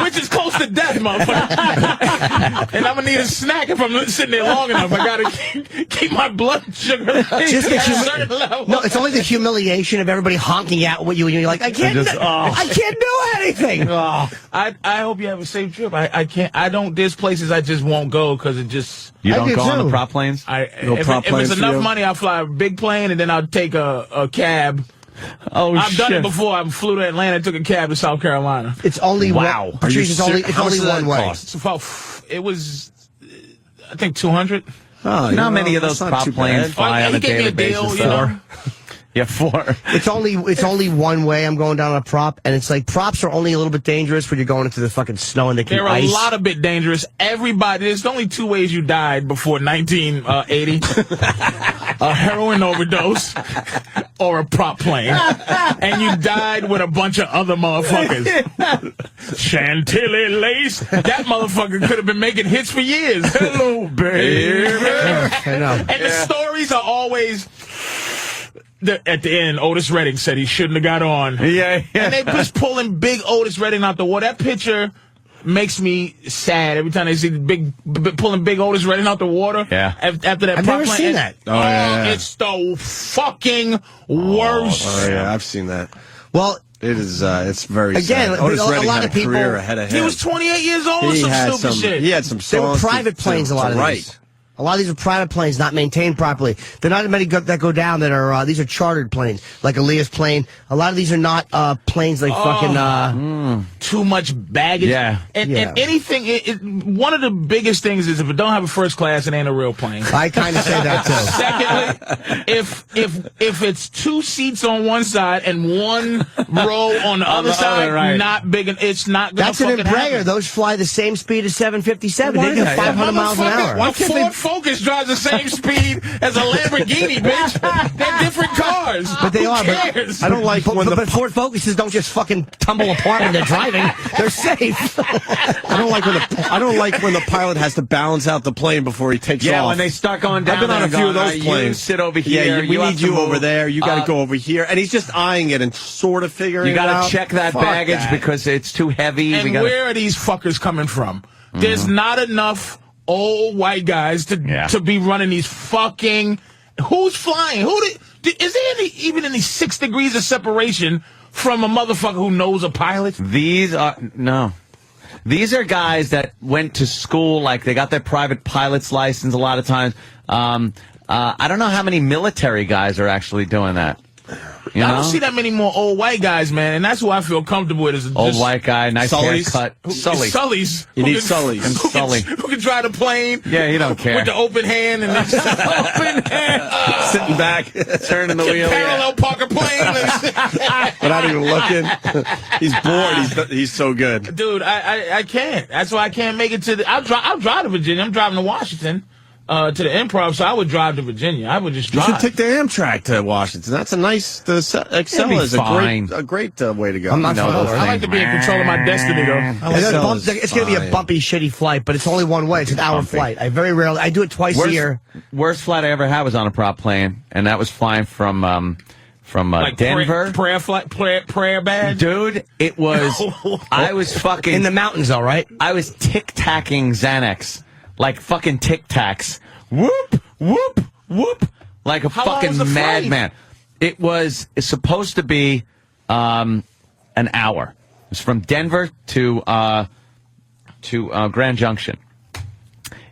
which is close to death, motherfucker. And I'm gonna need a snack if I'm sitting there long enough. I gotta keep my blood sugar at a certain level. No, it's only the humiliation of everybody honking at you, and you're like, I can't do anything. I hope you have a safe trip. I can't. I don't. There's places I just won't go because it just. You don't go on the prop planes? If it's enough money, I'll fly a big plane and then I'll take a cab. Oh, I've done it before. I flew to Atlanta, took a cab to South Carolina. It's only wow. Patrice, it's only one way. It's about. It was, I think, 200. Oh, not many of those prop planes fly on a daily basis. You know? Yeah, 4. It's only one way. I'm going down a prop, and it's like props are only a little bit dangerous when you're going into the fucking snow and they can They're ice. a lot of bit dangerous. There's only 2 ways you died before 1980. A heroin overdose or a prop plane. And you died with a bunch of other motherfuckers. Chantilly lace. That motherfucker could have been making hits for years. Hello, baby. I know. And the stories are always... at the end, Otis Redding said he shouldn't have got on. Yeah. And they just pulling big Otis Redding out the water. That picture makes me sad every time they see pulling big Otis Redding out the water. Yeah. After that, I've never seen that. Oh, yeah. It's the fucking worst. Oh, yeah, I've seen that. Well, it is. It's very again, sad. Otis a Redding lot had of people. career ahead of him. He was 28 years old or some stupid shit. He had some They were songs. private planes. A lot of these. A lot of these are private planes, not maintained properly. They're not many that go down that are, these are chartered planes, like Aaliyah's plane. A lot of these are not planes like fucking... Too much baggage. Yeah. And anything, one of the biggest things is if it don't have a first class, it ain't a real plane. I kind of say that, too. Secondly, if it's 2 seats on one side and 1 row on the other side, right. not big, it's not gonna That's an fucking Embraer. happen. Those fly the same speed as 757. They get 500 miles an hour. A Ford Focus drives the same speed as a Lamborghini, bitch. They're different cars. But they Who are. cares? I don't like when But Ford Focuses don't just fucking tumble apart when they're driving. They're safe. I don't like when the pilot has to balance out the plane before he takes off. Yeah, when they start going down. I've been on a few of those You planes. sit over here. Yeah, we have need to you move. over there. You got to go over here, and he's just eyeing it and sort of figuring You it out. got to check that Fuck baggage that. because it's too heavy. And where are these fuckers coming from? There's not enough old white guys to be running these fucking. Who's flying? Is there even any 6 degrees of separation from a motherfucker who knows a pilot? These are guys that went to school, like they got their private pilot's license a lot of times. I don't know how many military guys are actually doing that. You I know? don't see that many more old white guys, man, and that's who I feel comfortable with. Is Old white guy, nice Sullies. haircut. Sullies. You need Sullies. Sullies. Who can drive the plane? Yeah, he don't care. With the open hand and open hand. Sitting back, turning the wheel. Parallel park a plane. Without even looking. He's bored. He's so good. Dude, I can't. That's why I can't make it to the. I'll drive to Virginia. I'm driving to Washington. To the Improv, so I would drive to Virginia. I would just drive. You should take the Amtrak to Washington. That's a nice. Excel is a great way to go. I'm not I like to be in control of my destiny, though. It's going to be a bumpy, shitty flight, but it's only one way. It's an hour flight. I do it twice a year. Worst flight I ever had was on a prop plane, and that was flying from Like Denver. Prayer badge? Dude, it was. I was fucking in the mountains, all right. I was tic-tacking Xanax. Like fucking tic-tacs. Whoop, whoop, whoop. Like a How long was the fucking flight? madman. It's supposed to be an hour. It's from Denver to Grand Junction.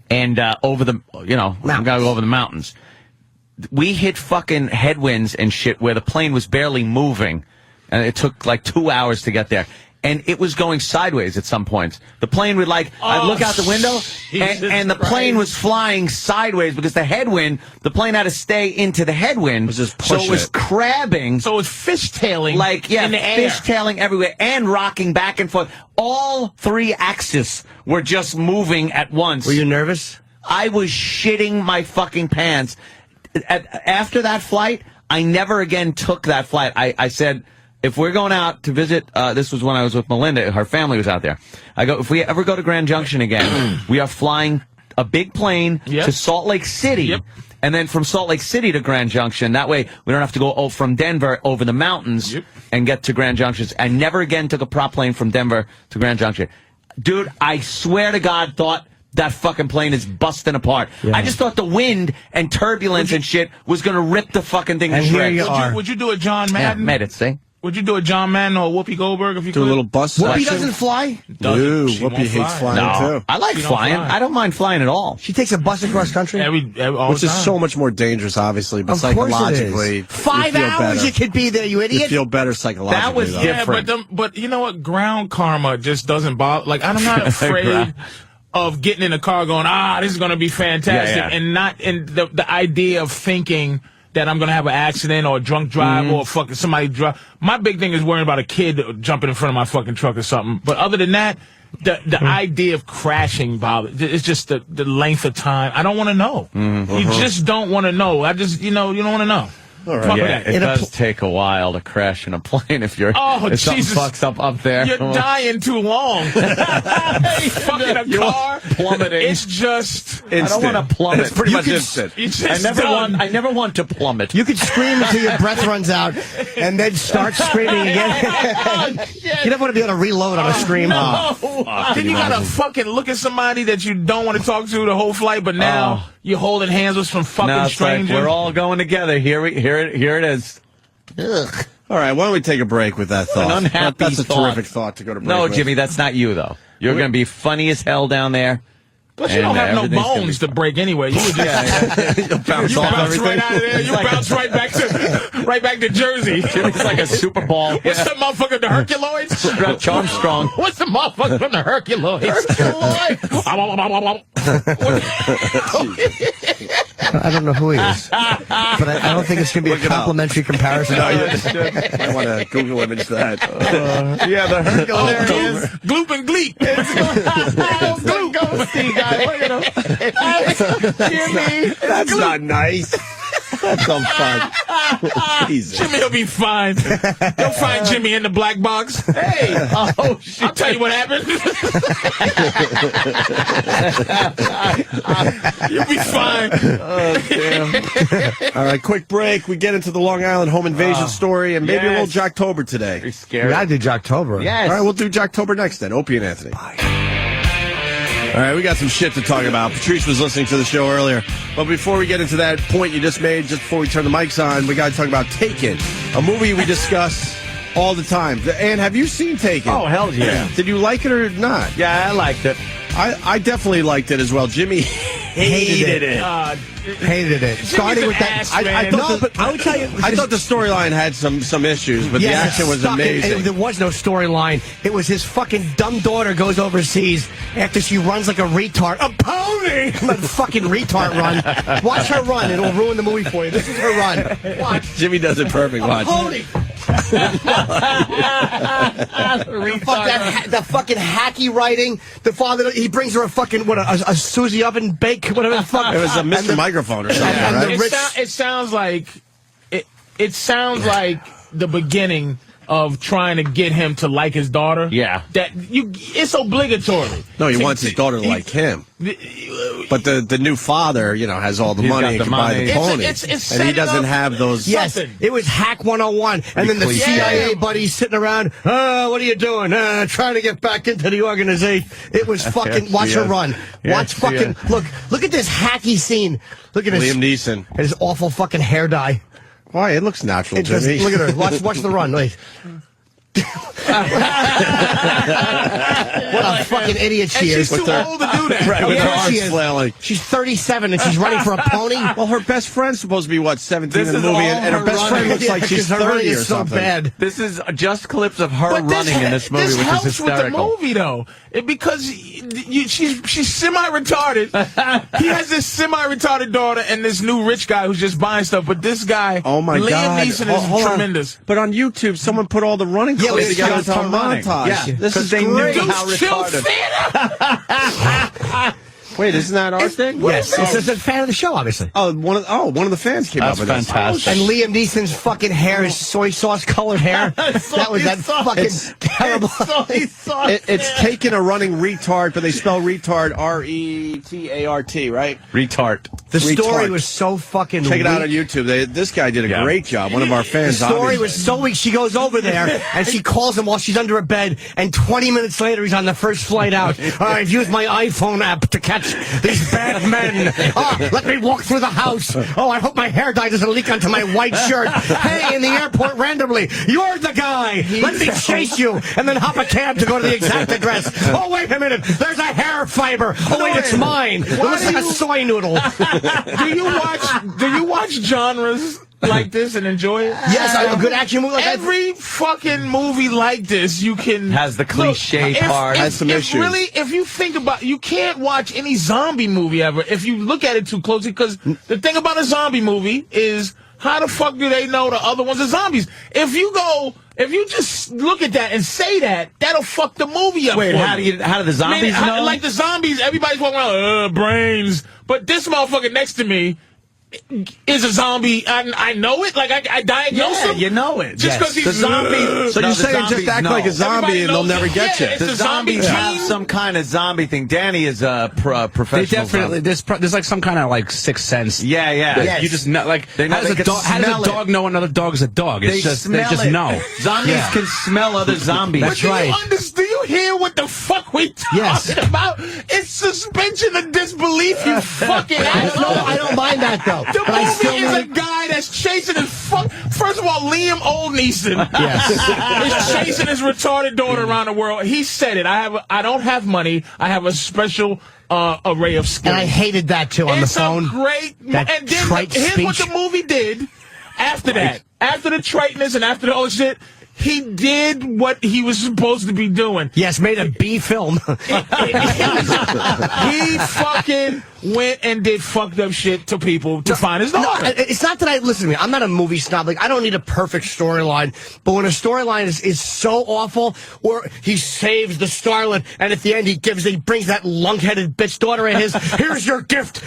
And over the, we gotta go over the mountains. We hit fucking headwinds and shit where the plane was barely moving. And it took like 2 hours to get there. And it was going sideways at some points. The plane would I'd look out the window, and the plane was flying sideways because the headwind, the plane had to stay into the headwind. So it was crabbing. So it was fishtailing in the air. Fishtailing everywhere and rocking back and forth. All 3 axes were just moving at once. Were you nervous? I was shitting my fucking pants. After that flight, I never again took that flight. I said, if we're going out to visit, this was when I was with Melinda, her family was out there. I go, if we ever go to Grand Junction again, we are flying a big plane to Salt Lake City. And then from Salt Lake City to Grand Junction. That way, we don't have to go from Denver over the mountains and get to Grand Junction. I never again took a prop plane from Denver to Grand Junction. Dude, I swear to God, thought that fucking plane is busting apart. I just thought the wind and turbulence and shit was going to rip the fucking thing to shreds. Would you do a John Madden? Yeah, made it, see? Would you do a John Madden or Whoopi Goldberg if you could? Do a little bus Whoopi selection? doesn't fly? Dude, Whoopi hates flying too. I like flying. I don't mind flying at all. She takes a bus across country? All Which the is time. so much more dangerous, obviously, but Of course it psychologically. is. 5 you feel hours better. you could be there, you idiot. You feel better psychologically. That was though. different. But you know what? Ground karma just doesn't bother. Like, I'm not afraid of getting in the car going, this is going to be fantastic. And not in the idea of thinking that I'm going to have an accident or a drunk drive or fucking somebody drive. My big thing is worrying about a kid jumping in front of my fucking truck or something. But other than that, the idea of crashing bothers. It's just the length of time. I don't want to know. You just don't want to know. You don't want to know. All right. Fuck Yeah, that. it does take a while to crash in a plane if something Jesus. fucks up there. You're dying too long. Fucking a car. Plummeting. It's just I don't want to plummet. It's pretty much instant. I never want to plummet. You could scream until your breath runs out and then start screaming again. You never want to be able to reload on a scream. Then you gotta fucking look at somebody that you don't want to talk to the whole flight, but now you're holding hands with some fucking No, it's like stranger. we're all going together. Here it is. Ugh. All right, why don't we take a break with that thought? An unhappy That's a thought. terrific thought to go to break No, with. Jimmy, that's not you though. You're going to be funny as hell down there. Plus, you don't have no bones to break anyway. You would just You'll bounce you off bounce everything. right out of there. You bounce right back to Jersey. It's like a Super Bowl. What's the motherfucker? The Herculoids? Armstrong. What's the motherfucker from the Herculoids? I don't know who he is. But I don't think it's going to be a complimentary comparison. No, I want to Google image that. Yeah, the Hercules. Gloop and Gleep. Gloop. nasty guy. Look at him. Jimmy. That's not nice. That's no fun. Jesus. Jimmy will be fine. You'll find Jimmy in the black box. Hey, I'll tell you what happened. You'll be fine. Oh, damn. All right, quick break. We get into the Long Island home invasion story and maybe a little Jocktober today. You're scared. We gotta do Jocktober. Yes. All right, we'll do Jocktober next then. Opie and Anthony. Bye. All right, we got some shit to talk about. Patrice was listening to the show earlier. But before we get into that point you just made, just before we turn the mics on, we got to talk about Taken, a movie we discuss all the time. And have you seen Taken? Oh, hell yeah. Did you like it or not? Yeah, I liked it. I definitely liked it as well. Jimmy hated it. Hated it. Starting with that. I would tell you. I thought the storyline had some issues, but the action was amazing. There was no storyline. It was his fucking dumb daughter goes overseas after she runs like a retard. A pony! Let the fucking retard run. Watch her run. It'll ruin the movie for you. This is her run. Watch. Jimmy does it perfect. Watch. Pony! The fucking hacky writing. The father, he brings her a fucking, a Susie oven bake, whatever the fuck. It was a Mr. Microphone or something, right? It sounds like it sounds like the beginning of trying to get him to like his daughter. Yeah. It's obligatory. No, he wants his daughter to like him. But the new father, has all the money and can buy the pony. It's and he doesn't have those. Yes, it was Hack 101. And then the CIA buddies sitting around, what are you doing? Trying to get back into the organization. It was fucking, watch her run. Watch fucking, look at this hacky scene. Look at this. Liam Neeson. And his awful fucking hair dye. Why? It looks natural, Jimmy. Look at her. Watch the run. Wait. What a fucking idiot she is. She's too old to do that. Right, with her arms flailing. She's 37 and she's running for a pony. Well, her best friend's supposed to be, 17 in the movie, and her best friend looks like she's 30 or something. So bad. This is just clips of her running in this movie, which is hysterical. This helps with the movie, though, because she's semi-retarded. He has this semi-retarded daughter and this new rich guy who's just buying stuff, but this guy, oh my Liam God. Neeson is tremendous. But on YouTube, someone put all the running clips together into a montage. Yeah, this is they great. knew how retarded. Wait, isn't that our thing? Yes, it's a fan of the show, obviously. Oh, one of the fans came up with that. Fantastic. And Liam Neeson's fucking hair is soy sauce colored hair. That was that fucking terrible. It's Taken, a running retard, but they spell retard R-E-T-A-R-T, right? Retard. The story was so fucking Check weak. it out on YouTube. This guy did a great job. One of our fans. The story was so weak. She goes over there and she calls him while she's under a bed, and 20 minutes later he's on the first flight out. I've used my iPhone app to catch these bad men. Let me walk through the house. I hope my hair dye doesn't leak onto my white shirt. Hey, in the airport randomly, you're the guy. Let me chase you and then hop a cab to go to the exact address. Oh, wait a minute. There's a hair fiber. Oh, wait, it's mine. It looks like a soy noodle. Do you watch genres like this and enjoy it? Yes, a good action movie like every fucking movie like this, you can has the cliche part, has some issues. Really, if you think about, you can't watch any zombie movie ever if you look at it too closely. Because the thing about a zombie movie is, how the fuck do they know the other ones are zombies? If you just look at that and say that, that'll fuck the movie up. Wait, how do the zombies know? Like the zombies, everybody's walking around, brains. But this motherfucker next to me is a zombie. I know it. Like I diagnose him. You know it. Just because he's the zombie. So you're saying just act like a zombie and they'll never get you. The zombies have some kind of zombie thing. Danny is a professional. They definitely there's like some kind of like sixth sense. Yeah. Yes. You just know, like how does a dog know another dog is a dog? It's they just know. Zombies can smell other zombies. That's right. Do you hear what the fuck we talking about? It's suspension of disbelief, you fucking asshole. No, I don't mind that though. The movie is a guy that's chasing his First of all, Liam Neeson is chasing his retarded daughter around the world. He said it. I don't have money. I have a special array of skills. And I hated that too on the phone. It's a great. That and then trite here's speech. what the movie did after that. After the triteness and after all the shit, he did what he was supposed to be doing. Yes, made a B film. He fucking went and did fucked up shit to people to find his daughter. No, it's not that listen to me. I'm not a movie snob. Like, I don't need a perfect storyline. But when a storyline is so awful, or he saves the starlet, and at the end he brings that lunk-headed bitch daughter of his. Here's your gift.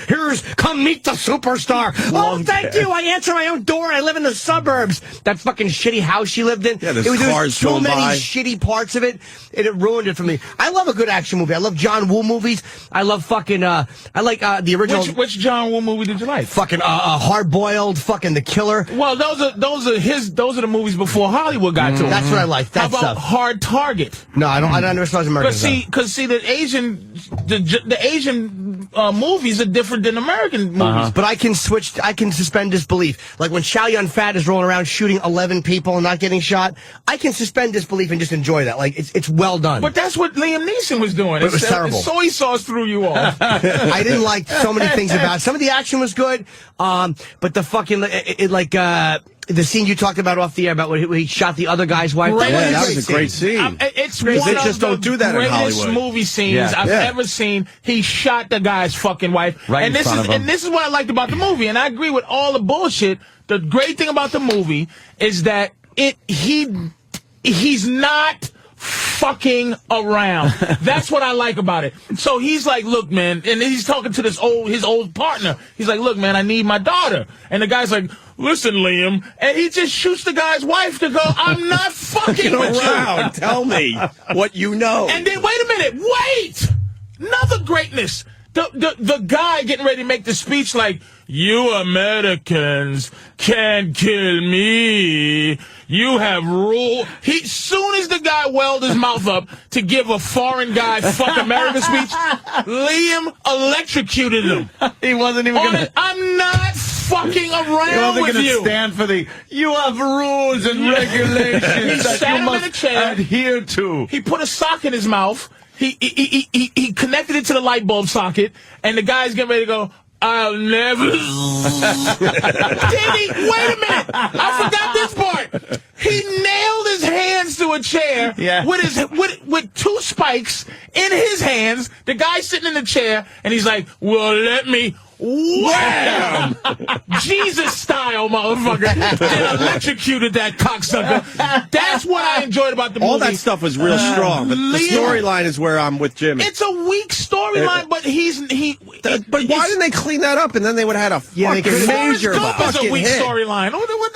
Come meet the superstar. Oh, thank you. I answer my own door. I live in the suburbs. That fucking shitty house she lived in. Yeah, there was cars so going many by. shitty parts of it, and it ruined it for me. I love a good action movie. I love John Woo movies. I love fucking. I like the original. Which John Woo movie did you like? Fucking Hard Boiled. Fucking The Killer. Well, those are the movies before Hollywood got to him. That's what I like. That How about stuff. Hard Target? No, I don't. I never saw American. Because the Asian movies are different than American movies. But I can suspend disbelief. Like when Chow Yun-Fat is rolling around shooting 11 people and not getting shot, I can suspend disbelief and just enjoy that. Like it's well done. But that's what Liam Neeson was doing. It was terrible. Soy sauce threw you off. I didn't like so many things about it. Some of the action was good, but the fucking the scene you talked about off the air about when he shot the other guy's wife. Yeah, that was a great scene. It's Because one they just of don't the do that in greatest Hollywood. movie scenes I've ever seen. He shot the guy's fucking wife. Right and in front of him. And this is what I liked about the movie, and I agree with all the bullshit. The great thing about the movie is that he's not fucking around. That's what I like about it. So he's like, look, man, and he's talking to his old partner. He's like, look, man, I need my daughter. And the guy's like, listen, Liam. And he just shoots the guy's wife to go, I'm not fucking with around. you. Tell me what you know. And then, wait a minute, wait! Another greatness. The guy getting ready to make the speech like, you Americans can't kill me. You have rule. Soon as the guy welled his mouth up to give a foreign guy fuck America speech, Liam electrocuted him. He wasn't even going to. I'm not fucking around with you. Stand for you have rules and regulations He that sat you him must in a chair. adhere to. He put a sock in his mouth. He connected it to the light bulb socket, and the guy's getting ready to go, I'll never. Did he? Wait a minute. I forgot this part. He nailed his hands to a chair with two spikes in his hands. The guy's sitting in the chair, and he's like, well, let me. Wham! Jesus style, motherfucker. And electrocuted that cocksucker. That's what I enjoyed about the movie. All that stuff was real strong, but the storyline is where I'm with Jimmy. It's a weak storyline, but But why didn't they clean that up and then they would have had a fucking major Forrest Gump is a fucking weak hit. storyline.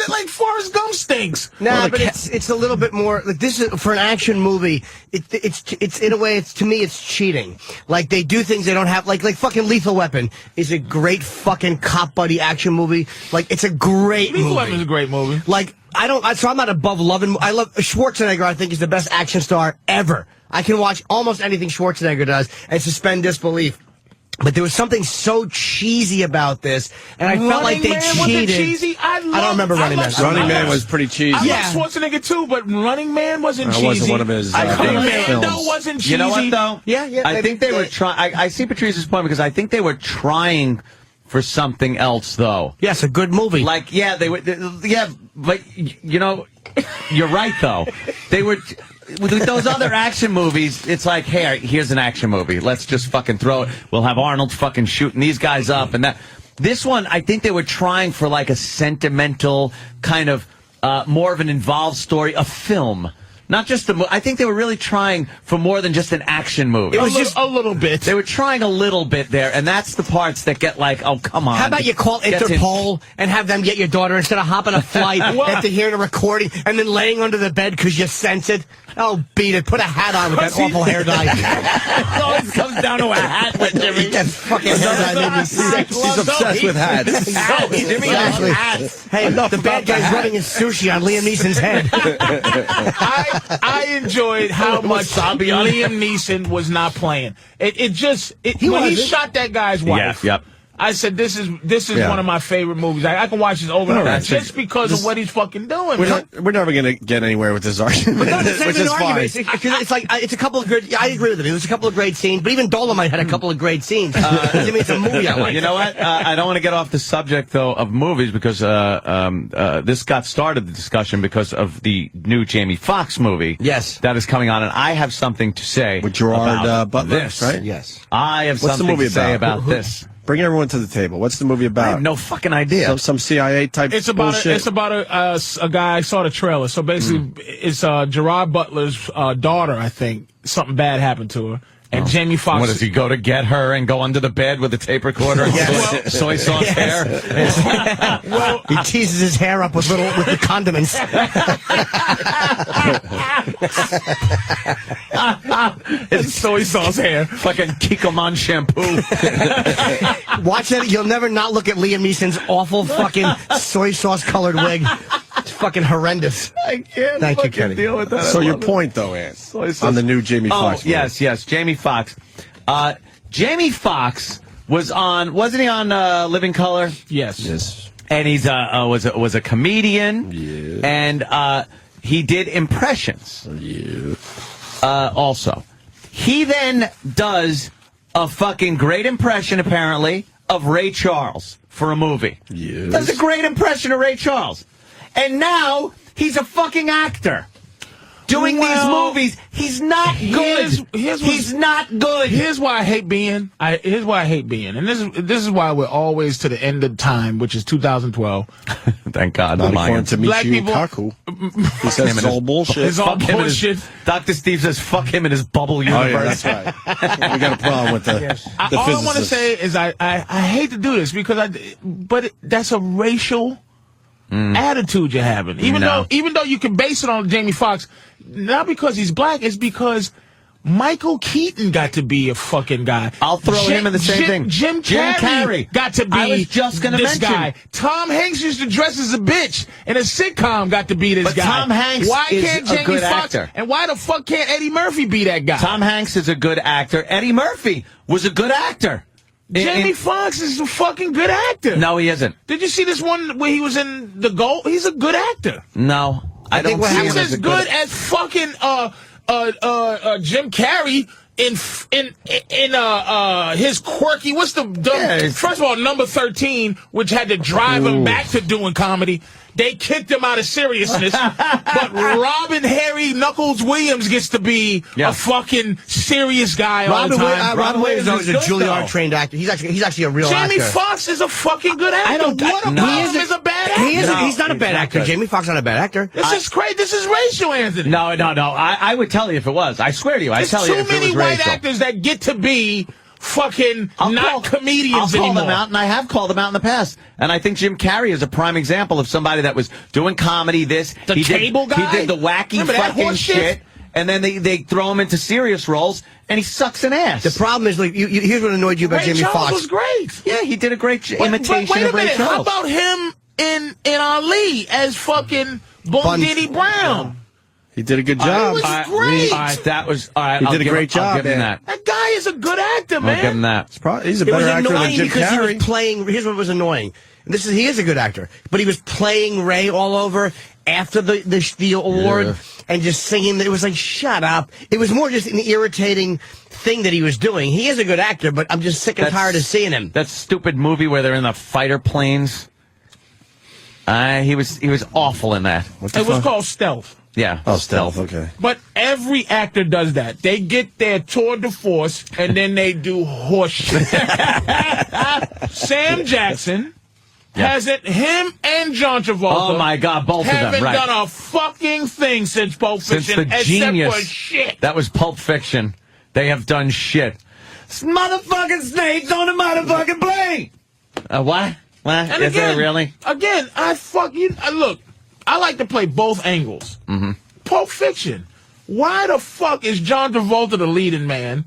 Like Forrest Gump stinks. Nah, but it's a little bit more like this is for an action movie. It's in a way to me it's cheating. Like they do things they don't have. Like fucking Lethal Weapon is a great fucking cop buddy action movie. Like it's a great movie. Lethal Weapon is a great movie. Like so I'm not above loving. I love Schwarzenegger. I think is the best action star ever. I can watch almost anything Schwarzenegger does and suspend disbelief. But there was something so cheesy about this, and I felt like they cheated. Wasn't cheesy? I don't remember Running Man. Running Man was pretty cheesy. I love Schwarzenegger too, but Running Man wasn't cheesy. That wasn't one of his Commando films. wasn't cheesy. You know what, though? Yeah. I think they were trying. I see Patrice's point because I think they were trying for something else, though. Yes, a good movie. Like, yeah, they were. Yeah, but you know, you're right, though. They were. With those other action movies, it's like, hey, here's an action movie. Let's just fucking throw it. We'll have Arnold fucking shooting these guys up and that. This one, I think they were trying for like a sentimental kind of more of an involved story, a film. Not just a movie. I think they were really trying for more than just an action movie. It was just a little bit. They were trying a little bit there, and that's the parts that get like, oh, come on. How about you call Interpol and have them get your daughter instead of hopping a flight after hearing a recording and then laying under the bed because you sense it? Oh, beat it. Put a hat on with that awful hair dye. It always comes down to a hat with Jimmy. That fucking hair dye made me sick. He's obsessed with hats. Jimmy loves hats. Hey, the bad guy's running his sushi on Liam Neeson's head. I enjoyed how much Liam Neeson was not playing. When he shot that guy's wife. Yep. I said this is Yeah. one of my favorite movies. I can watch this over and over Alright, so just because of what he's fucking doing. We're never going to get anywhere with this argument, No, it's not which even is an fine. argument. It's like it's a couple of good. I agree with him. It was a couple of great scenes, but even Dolomite had a couple of great scenes. I mean, it's a movie I like. You know what? I don't want to get off the subject, though, of movies because this got started, the discussion, because of the new Jamie Foxx movie. Yes. That is coming on, and I have something to say With Gerard about Butler, this. right? Yes. I have What's the something movie to say about? about this. Bring everyone to the table. What's the movie about? I have no fucking idea. Some CIA type It's about bullshit. a guy. I saw the trailer. So basically, it's Gerard Butler's daughter. I think something bad happened to her, and Jamie Foxx. What does he go to get her and go under the bed with a tape recorder and soy sauce hair? Well, He teases his hair up with the condiments. it's soy sauce hair. Fucking Kikkoman shampoo. Watch that. You'll never not look at Liam Neeson's awful fucking soy sauce colored wig. It's fucking horrendous. I can't Thank you, fucking Kenny. deal with that. So I your love it. point, though, Ant, Soy sauce. on the new Jamie Foxx movie. Yes, Jamie Foxx. Jamie Foxx was on, wasn't he on Living Color? Yes. And he's was a comedian, and he did impressions. Also, he then does a fucking great impression, apparently, of Ray Charles for a movie. Yes. Does a great impression of Ray Charles, and now he's a fucking actor. Doing these movies, he's not good. He's not good. Here's why I hate being. Here's why I hate being, and this is why we're always to the end of time, which is 2012. Thank God. Not according to Black Michio people- Kaku. He says it's all bullshit. It's all Fuck him and his- bullshit. Dr. Steve says, fuck him and his bubble Oh, yeah, universe. that's right. We got a problem with the All I want to physicists. say is I hate to do this because that's a racial attitude you're having. Even though you can base it on Jamie Foxx, not because he's black, it's because Michael Keaton got to be a fucking guy. I'll throw him in the same thing. Jim Jim Carrey Carrey got to be I was just gonna this mention. guy. Tom Hanks used to dress as a bitch in a sitcom, got to be this But guy. Tom Hanks why is can't a Jamie good Foxx, actor. and why the fuck can't Eddie Murphy be that guy? Tom Hanks is a good actor. Eddie Murphy was a good actor. Jamie Foxx is a fucking good actor. No, he isn't. Did you see this one where he was in The Goal? He's a good actor. No. I don't see him He's as as a good as fucking Jim Carrey in his quirky. What's the dumb? First of all, number 13, which had to drive him back to doing comedy. They kicked him out of seriousness, but Robin Harry Knuckles Williams gets to be a fucking serious guy all the time. Robin Williams is a Juilliard trained actor. He's actually a real Jamie actor. Foxx is a fucking good actor. What about him is a bad actor? He's not a bad actor. Jamie Foxx not a bad actor. This is crazy. This is racial, Anthony. No. I would tell you if it was. I swear to you. I'd There's tell you too if it was many white racial. actors that get to be fucking comedians I'll call anymore. them out, and I have called them out in the past. And I think Jim Carrey is a prime example of somebody that was doing comedy. The cable guy? He did the wacky Remember that fucking horse shit? and then they throw him into serious roles, and he sucks an ass. The problem is, like, here's what annoyed you about Ray Jamie Charles Foxx. was great. Yeah, he did a great imitation but wait a of Ray minute. How Charles. about him in Ali as fucking Bundini Brown? He did a good He job. was great. That was all right. He I'll did a give great him, I'll job, give him man. that. That guy is a good actor, I'll man. give him that. He's a It was better actor than annoying Jim because Carrey. he was playing. Here's what was annoying. He is a good actor, but he was playing Ray all over after the award and just singing. It was like, shut up. It was more just an irritating thing that he was doing. He is a good actor, but I'm just sick and tired of seeing him. That stupid movie where they're in the fighter planes. He was awful in that. It was called Stealth. Yeah. Oh, Stealth. Okay. But every actor does that. They get their tour de force and then they do horse shit. Sam Jackson hasn't, him and John Travolta. Oh my God, both of them, haven't right. done a fucking thing since Pulp Since Fiction, the except genius for shit. that was Pulp Fiction, they have done shit. Motherfucking snakes on the motherfucking plane. What? What? And Is again, it really? Again, look, I like to play both angles. Mm-hmm. Pulp Fiction. Why the fuck is John Travolta the leading man?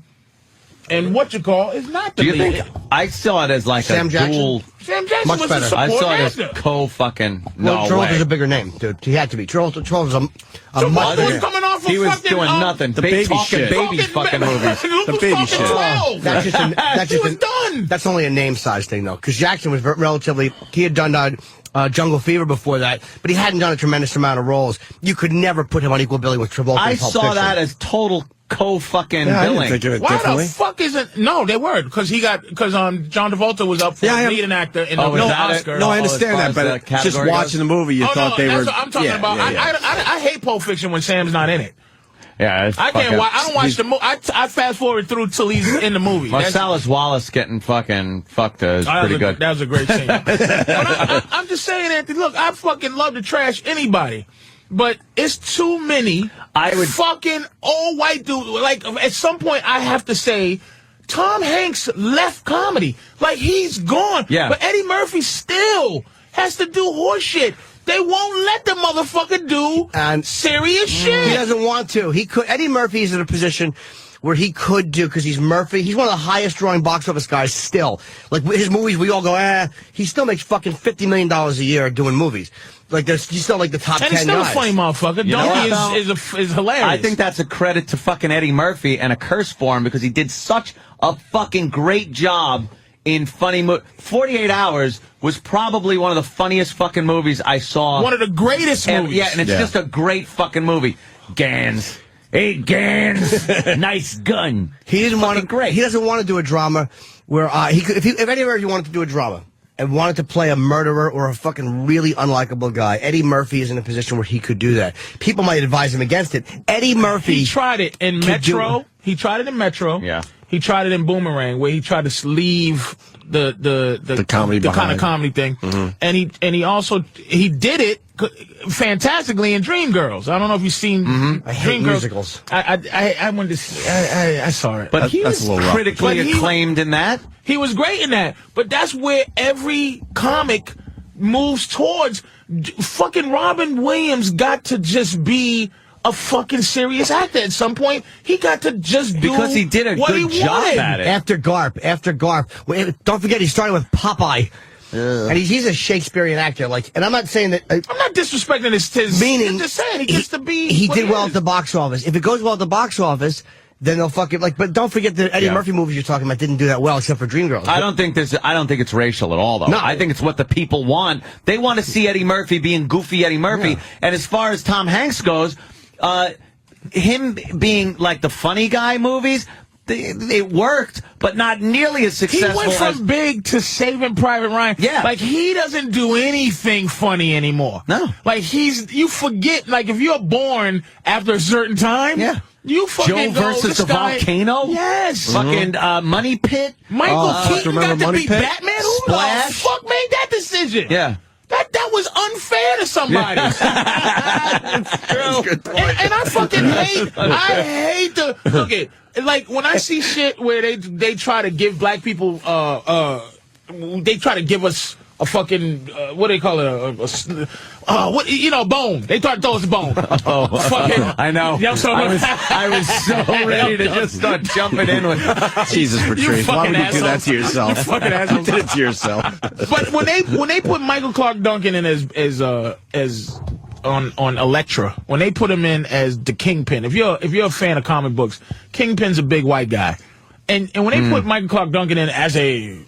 And is not the Do you lead? think I saw it as like Sam a Jackson? dual? Sam Jackson Much was better. a support I saw it actor. as co-fucking. Well, No Travolta's way. a bigger name, dude. He had to be. Travolta's a much Travolta was bigger. coming off of He was fucking, doing nothing. the baby talking shit. baby fucking movies. Luke The was baby fucking shit. 12. That's just He was done. done. That's only a name size thing, though, because Jackson was relatively. He had done Jungle Fever before that, but he hadn't done a tremendous amount of roles. You could never put him on equal billing with Travolta. I in Pulp saw Fiction. that as total co-fucking billing. Why the fuck isn't? No, they weren't because John Travolta was up for leading actor in the Oscar. No, I understand that, but just watching the movie, you thought they were. That's what I'm talking about. I hate Pulp Fiction when Sam's not in it. Yeah, I can't watch. I don't watch the movie. I fast forward through till he's in the movie. Marcellus Wallace getting fucking fucked is pretty good. That was a great scene. But I'm just saying, Anthony. Look, I fucking love to trash anybody, but it's too many. Fucking old white dude. Like at some point, I have to say, Tom Hanks left comedy. Like he's gone. Yeah. But Eddie Murphy still has to do horse shit. They won't let the motherfucker do serious shit. He doesn't want to. He could. Eddie Murphy is in a position where he could do, because he's Murphy. He's one of the highest drawing box office guys still. Like his movies, we all go, he still makes fucking $50 million a year doing movies. Like he's still like the top 10 guys. And he's still a funny motherfucker. Donkey is hilarious. I think that's a credit to fucking Eddie Murphy and a curse for him because he did such a fucking great job in funny 48 Hours was probably one of the funniest fucking movies I saw. One of the greatest movies. Yeah, and it's just a great fucking movie. Gans. Hey, Gans. Nice gun. He didn't want to. Great. He doesn't want to do a drama where he could. If anywhere he wanted to do a drama and wanted to play a murderer or a fucking really unlikable guy, Eddie Murphy is in a position where he could do that. People might advise him against it. Eddie Murphy. He tried it in Metro. He tried it in Metro. Yeah. He tried it in Boomerang, where he tried to leave the comedy kind of comedy thing, and he also did it fantastically in Dreamgirls. I don't know if you've seen I hate Dreamgirls. musicals. I wanted to see, I saw it, but he was critically acclaimed in that. He was great in that, but that's where every comic moves towards. Fucking Robin Williams got to just be a fucking serious actor at some point. He got to just do because he did a what good he job wanted. at it. After Garp. Don't forget, he started with Popeye. And he's a Shakespearean actor. And I'm not saying that. I'm not disrespecting his meaning. I'm just saying he gets to be. He did well at the box office. If it goes well at the box office, then they'll fucking But don't forget the Eddie Murphy movies you're talking about didn't do that well, except for Dreamgirls. I don't think it's racial at all, though. No. I think it's what the people want. They want to see Eddie Murphy being goofy Eddie Murphy. Yeah. And as far as Tom Hanks goes, him being like the funny guy movies, it worked, but not nearly as successful. He went from Big to Saving Private Ryan. Yeah. Like, he doesn't do anything funny anymore. No. Like, you forget, like, if you're born after a certain time, you fucking Joe versus the Volcano? Yes. Fucking Money Pit. Michael Keaton got to Money be Pit? Batman? Who Splash? the fuck made that decision? Yeah. That was unfair to somebody. That's a good point. And I fucking hate the look at like when I see shit where they try to give black people they try to give us a fucking what do they call it bone. They try to throw us a bone. Fucking, I know. I was so ready to just start jumping in with Jesus, Patrice. Why would you do that to yourself? You fucking asshole. You did it to yourself. But when they put Michael Clark Duncan in as on Elektra, when they put him in as the Kingpin, if you're a fan of comic books, Kingpin's a big white guy. And when they put Michael Clark Duncan in as a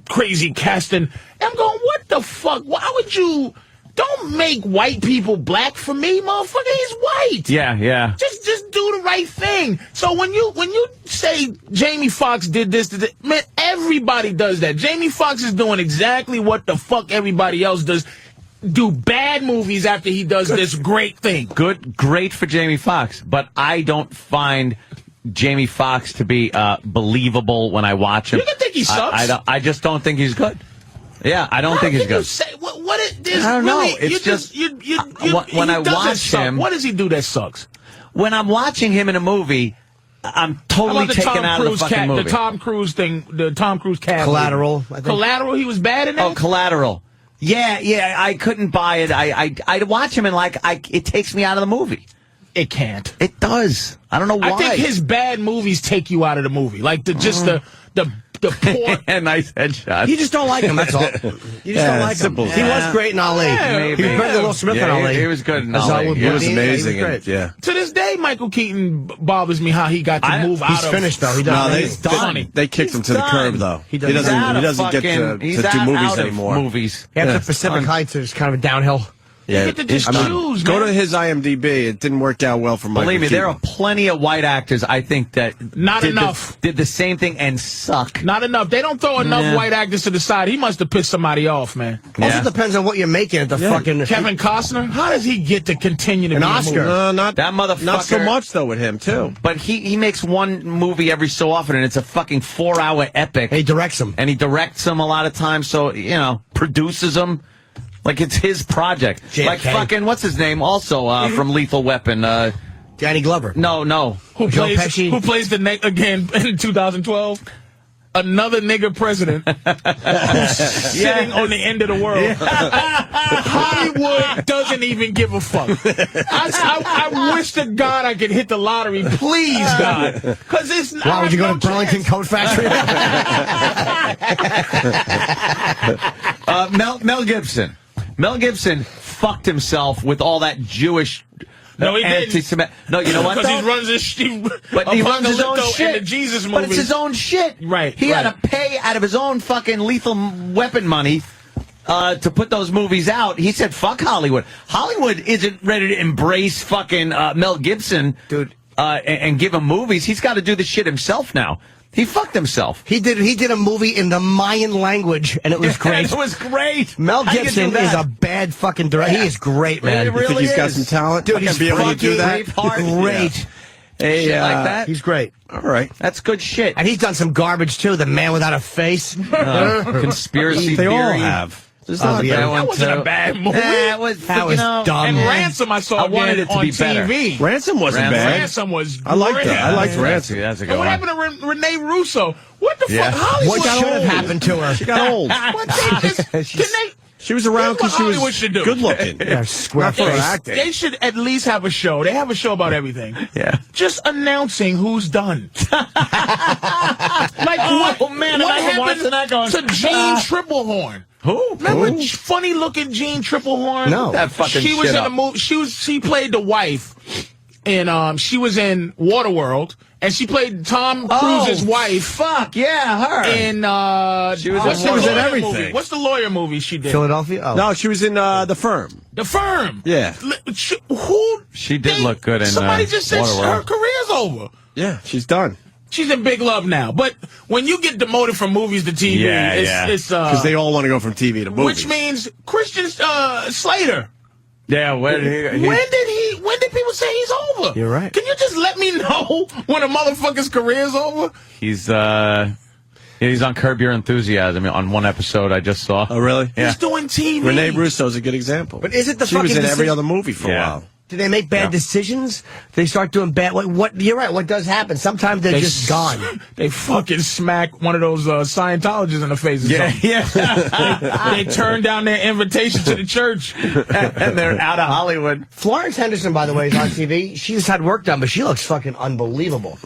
crazy casting, I'm going, what the fuck? Why would you? Don't make white people black for me, motherfucker. He's white. Yeah. Just do the right thing. So when you say Jamie Foxx did this, man, everybody does that. Jamie Foxx is doing exactly what the fuck everybody else does. Do bad movies after he does this great thing. Great for Jamie Foxx, but I don't find Jamie Foxx to be believable when I watch him. You don't think he sucks? I just don't think he's good. Yeah, I don't think he's good. I don't know. It's just when I watch him. What does he do that sucks? When I'm watching him in a movie, I'm totally taken out of the fucking movie. The Tom Cruise thing, the Tom Cruise cat. Collateral. Collateral. He was bad in that. Oh, Collateral. Yeah. I couldn't buy it. I watch him and it takes me out of the movie. It can't. It does. I don't know why. I think his bad movies take you out of the movie. Like the the poor. Nice headshot. You just don't like him, that's all. You just don't like him. simple. He was great in Ali. maybe. He was better than Will Smith in Ali. He was good in As Ali. with He was Boudin, amazing. he was great. Yeah. To this day, Michael Keaton bothers me how he got to move out He's of. finished, though. He No, doesn't. they kicked him to the curb, though. He He doesn't- doesn't get to do movies anymore. Movies. After Pacific Heights, it was kind of a downhill. Yeah, You get to just choose, go man. to his IMDb. It didn't work out well for Michael Believe me, there are Keaton. plenty of white actors, I think, that Not did enough. did the same thing and suck. Not enough. They don't throw enough Nah. white actors to the side. He must have pissed somebody off, man. Also depends on what you're making at the fucking... Kevin Costner, how does he get to continue to An be in Oscar. movies? Not That motherfucker. Not so much though with him too. But he makes one movie every so often, and it's a fucking 4-hour epic. He directs them. And he directs them a lot of times, so, produces them. Like it's his project. JFK. Like fucking, what's his name? Also from Lethal Weapon. Danny Glover. No. Who Joe plays Pesci. Who plays the again in 2012? Another nigger president who's sitting on the end of the world. Hollywood doesn't even give a fuck. I wish to God I could hit the lottery, please, God, because it's. Why would you go to Burlington Coat Factory? Mel Gibson. Mel Gibson fucked himself with all that Jewish. No, he didn't. anti-Semitic. No, you know what? Because he though? runs He runs his own in shit. the Jesus movie. But it's his own shit. Right. He had to pay out of his own fucking Lethal Weapon money to put those movies out. He said, "Fuck Hollywood." Hollywood isn't ready to embrace fucking Mel Gibson, dude, and give him movies. He's got to do the shit himself now. He fucked himself. He did a movie in the Mayan language, and it was great. It was great. Mel How you Gibson do that? is a bad fucking director. He is great, man. It really You think he's got is. some talent? Dude, Not he's gonna be able to do that. Great. Hey, Shit like that. He's great. All right. That's good shit. And he's done some garbage, too. The Man Without a Face. Conspiracy They theory. all have. There's not yeah. That wasn't a bad movie. It was, That was dumb, And man. Ransom, I saw I wanted again it to on be better. TV. Ransom wasn't bad. Ransom was I liked great. that. I liked Ransom. That's a good And what one. happened to Renee Russo? What the Yeah. fuck? Hollywood What should have happened to her? She got old. What they just, can they? She was around Here's what because she Hollywood was should do. good looking. Yeah, square Not for face. acting. They should at least have a show. They have a show about everything. Yeah. Just announcing who's done. Like what? man, what imagine watching that happened going, to Jane Triplehorn? Who? Remember funny looking Jean Triplehorn? No. That fucking she was shit in a up. movie. She played the wife, and she was in Waterworld, and she played Tom Cruise's wife. Fuck yeah, her. In She was what's in the was in lawyer everything. movie? What's the lawyer movie she did? Philadelphia? Oh. No, she was in The Firm. The Firm. Yeah. Who? She did look good in Somebody just said Waterworld. her career's over. Yeah, she's done. She's in Big Love now. But when you get demoted from movies to TV, it's Because they all want to go from TV to movies. which means Christian Slater. Yeah, When did people say he's over? You're right. Can you just let me know when a motherfucker's career's over? he's on Curb Your Enthusiasm on one episode I just saw. Oh, really? Yeah. He's doing TV. Renee Russo's a good example. But is it the she was fucking in every decision- other movie for a Yeah. while. Do they make bad decisions? They start doing bad. What? You're right. What does happen? Sometimes they're just gone. They fucking smack one of those Scientologists in the face. Or something. Yeah. They turn down their invitation to the church. And they're out of Hollywood. Florence Henderson, by the way, is on TV. She's had work done, but she looks fucking unbelievable.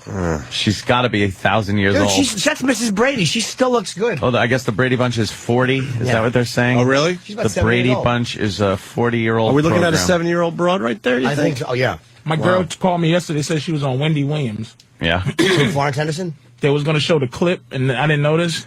She's got to be 1,000 years Dude, old. that's Mrs. Brady. She still looks good. Oh, I guess the Brady Bunch is 40. Is Yeah. that what they're saying? Oh, really? She's about The 70 Brady years old. Bunch is a 40-year-old. Are we looking at a program. 7-year-old broad right there, you I think so. Oh, yeah. My girl called me yesterday, said she was on Wendy Williams. Yeah. Florence Henderson? They was going to show the clip, and I didn't notice.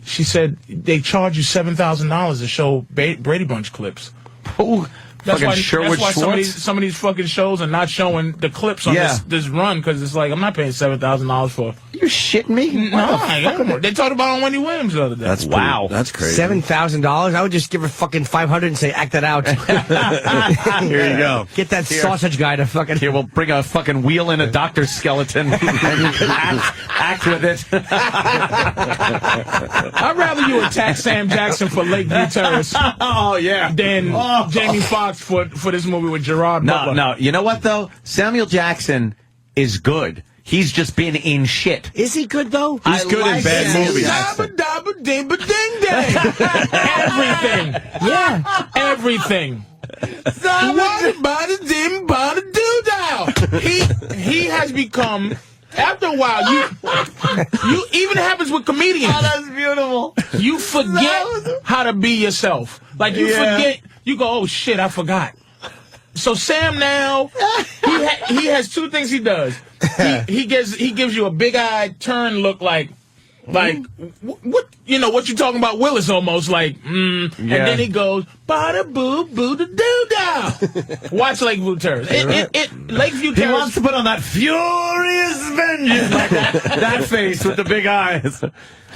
She said they charge you $7,000 to show Brady Bunch clips. Ooh, That's fucking why, Sherwood that's why Schwartz. some of these fucking shows are not showing the clips on Yeah. this run, because it's like, I'm not paying $7,000 for. You shitting me? No, they talked about it on Wendy Williams the other day. That's Wow. That's crazy. $7,000? I would just give her fucking $500 and say, act that out. Here you go. Get that sausage guy to fucking... Here, we'll bring a fucking wheel in a doctor's skeleton and act with it. I'd rather you attack Sam Jackson for Lakeview Terrace Oh, yeah. than Jamie Foxx for this movie with Gerard Butler. No. You know what, though? Samuel Jackson is good. He's just been in shit. Is he good, though? He's good in bad Samuel movies. Jackson. Dabba dabba dimba ding dang. Everything. Yeah. Everything. What about a dim bada doo dow? He has become After a while, you even happens with comedians. Oh, that's beautiful. You forget how to be yourself. Like you forget. You go, oh shit, I forgot. So Sam now, he has two things he does. He gives you a big eyed turn look like what what you talking about, Willis, almost like and then he goes bada boo boo da doo da. Watch Lakeview Terrace. Lakeview Terrace. He wants to put on that furious vengeance, like that face with the big eyes.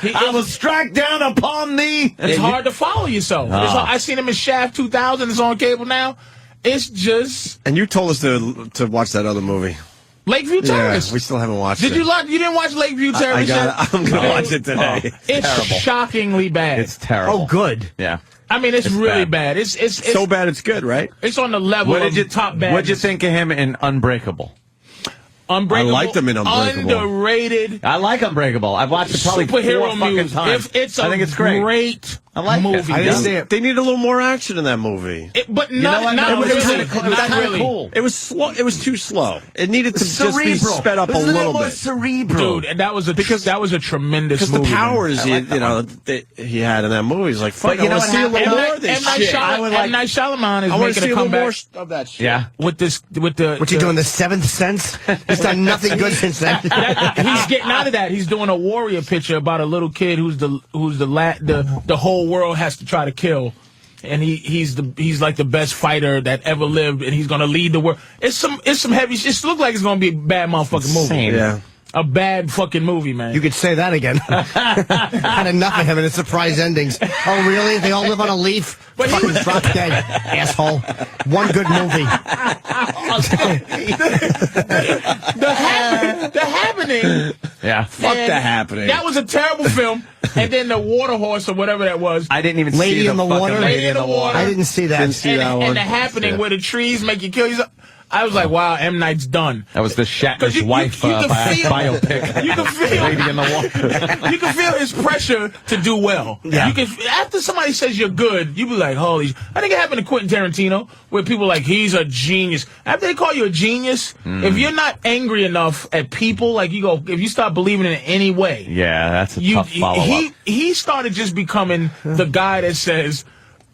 I will strike down upon thee. It's hard to follow yourself. I seen him in Shaft 2000. It's on cable now. It's just. And you told us to watch that other movie. Lakeview Terrace. Yeah, we still haven't watched it. You didn't watch Lakeview Terrace? I'm going to watch it today. It's terrible. Shockingly bad. It's terrible. Oh, good. Yeah. I mean, it's really bad. It's so bad it's good, right? It's on the level of top bad. What'd you think of him in Unbreakable? Unbreakable. I liked him in Unbreakable. Underrated. I like Unbreakable. I've watched it probably 4 fucking times. I think it's great. I like movie. I didn't see it. They need a little more action in that movie. But You know what? not It was really. kinda Not really. cool. It was slow. It was too slow. It needed to just be Cerebral. sped up It was a a little little more bit. cerebral. Dude, that was a tremendous Because movie. the powers man. that he had in that movie is like, fuck, But you I know want to what see a happened? little more of this shit. M. Night Shyamalan is I want to making see a a little comeback more of that shit. Yeah. with the. What you doing? The Seventh Sense? He's done nothing good since then. He's getting out of that. He's doing a warrior picture about a little kid who's the whole world has to try to kill, and he's like the best fighter that ever lived, and he's gonna lead the world. It's some heavy. It looks like it's gonna be a bad motherfucking movie. Yeah. A bad fucking movie, man. You could say that again. Had enough of him and his surprise endings. Oh, really? They all live on a leaf? But Fucking drop dead, asshole. One good movie. The Happening. Yeah. Fuck and The Happening. That was a terrible film. And then The Water Horse or whatever that was. I didn't even Lady see in the fucking Water? Lady in the Water. I didn't see that. Didn't see that one. And The Happening where the trees make you kill yourself. I was like, wow, M. Night's done. That was the 'Cause Shatner's wife can feel- biopic. You can feel Lady in the Water. You can feel his pressure to do well. Yeah. You can after somebody says you're good, you be like, holy. I think it happened to Quentin Tarantino, where people are like he's a genius. After they call you a genius, if you're not angry enough at people, like you go, if you start believing in it any way, Yeah, that's a tough follow-up. he started just becoming the guy that says,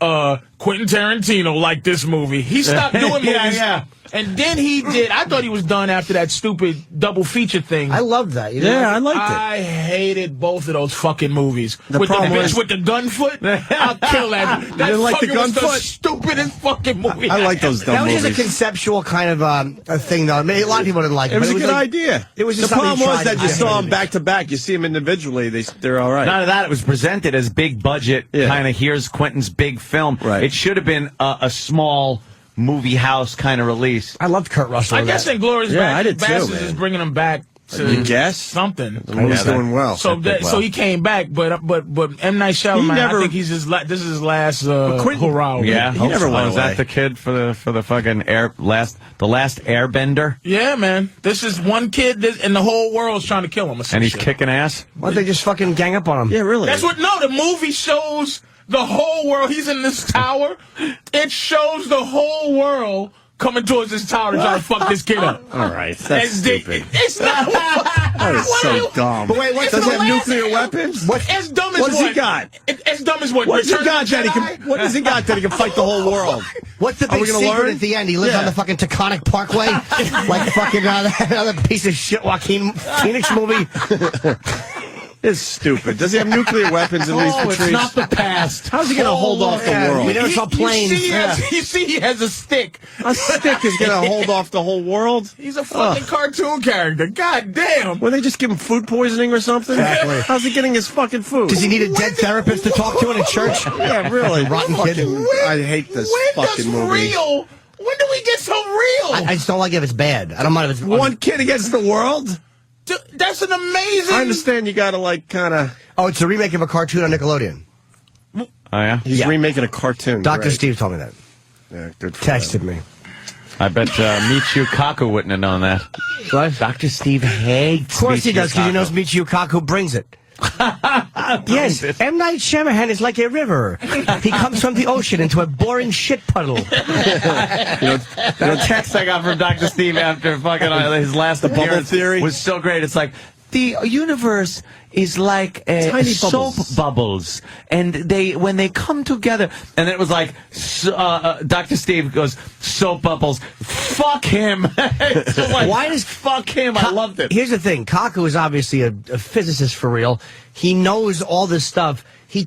Quentin Tarantino liked this movie. He stopped doing movies. Yeah. And then he did. I thought he was done after that stupid double feature thing. I loved that. You know? Yeah, I liked it. I hated both of those fucking movies. The with the problem bitch was- with the gun foot, I'll kill that. That didn't like the fucking gun was the foot? stupidest fucking movie. I like those dumb That was movies. just a conceptual kind of a thing, though. I mean, a lot of people didn't like it. It was but a good like- idea. It was just the something problem was he tried that you to saw do. them back to back. You see them individually; they're all right. None of that. It was presented as big budget, kind of here's Quentin's big film. Right. It should have been a small movie house kind of release. I loved Kurt Russell. I in guess that. Inglourious Yeah, I did too, Bastards man. is bringing him back to You guess? something. The movie's doing well. So so he came back, but M. Night Shyamalan, never- I think this is his last Quentin- hurrah. Yeah, He never went was away. that the kid for the fucking the last Airbender, Yeah, man. This is one kid, and the whole world's trying to kill him. and he's kicking ass. Why don't they just fucking gang up on him? Yeah, really. That's what. No, the movie shows the whole world. He's in this tower. It shows the whole world coming towards this tower to try to fuck this kid up. All right, that's stupid. It's not. That is so dumb. But wait, does he have hilarious. nuclear weapons? As dumb as What does he got? As dumb as what? What does he Return of got the that he Jedi? can? What does he got that he can fight the whole world? What's the Are we big gonna secret learn? at the end? He lives Yeah. on the fucking Taconic Parkway, like fucking another piece of shit Joaquin Phoenix movie. It's stupid. Does he have nuclear weapons at least? Oh, it's Patrice? not the past. How's he going to hold off the world? We never saw planes. You see, he has a stick. A stick is going to hold off the whole world? He's a fucking cartoon character. God damn. Will they just give him food poisoning or something? Exactly. How's he getting his fucking food? Does he need a dead therapist to talk to in a church? Yeah, really. Rotten kid. Fucking, I hate this When fucking does movie. real? When do we get so real? I just don't like it if it's bad. I don't mind if it's One kid against the world? Dude, that's an amazing. I understand you got to, like, kind of... Oh, it's a remake of a cartoon on Nickelodeon. Oh yeah, He's remaking a cartoon. Dr. Right. Steve told me that. Yeah, good for Texted him. me. I bet Michio Kaku wouldn't have known that. What? Dr. Steve hates. Of course he Michio does, because he Kaku. knows Michio Kaku brings it. Yes, M. Night Shyamalan is like a river. He comes from the ocean into a boring shit puddle. The text I got from Dr. Steve after fucking his last appearance was so great. It's like, the universe is like Tiny soap bubbles, and when they come together, and it was like Dr. Steve goes, soap bubbles. Fuck him. It's just like, Why does fuck him? I loved it. Here's the thing: Kaku is obviously a physicist for real. He knows all this stuff. He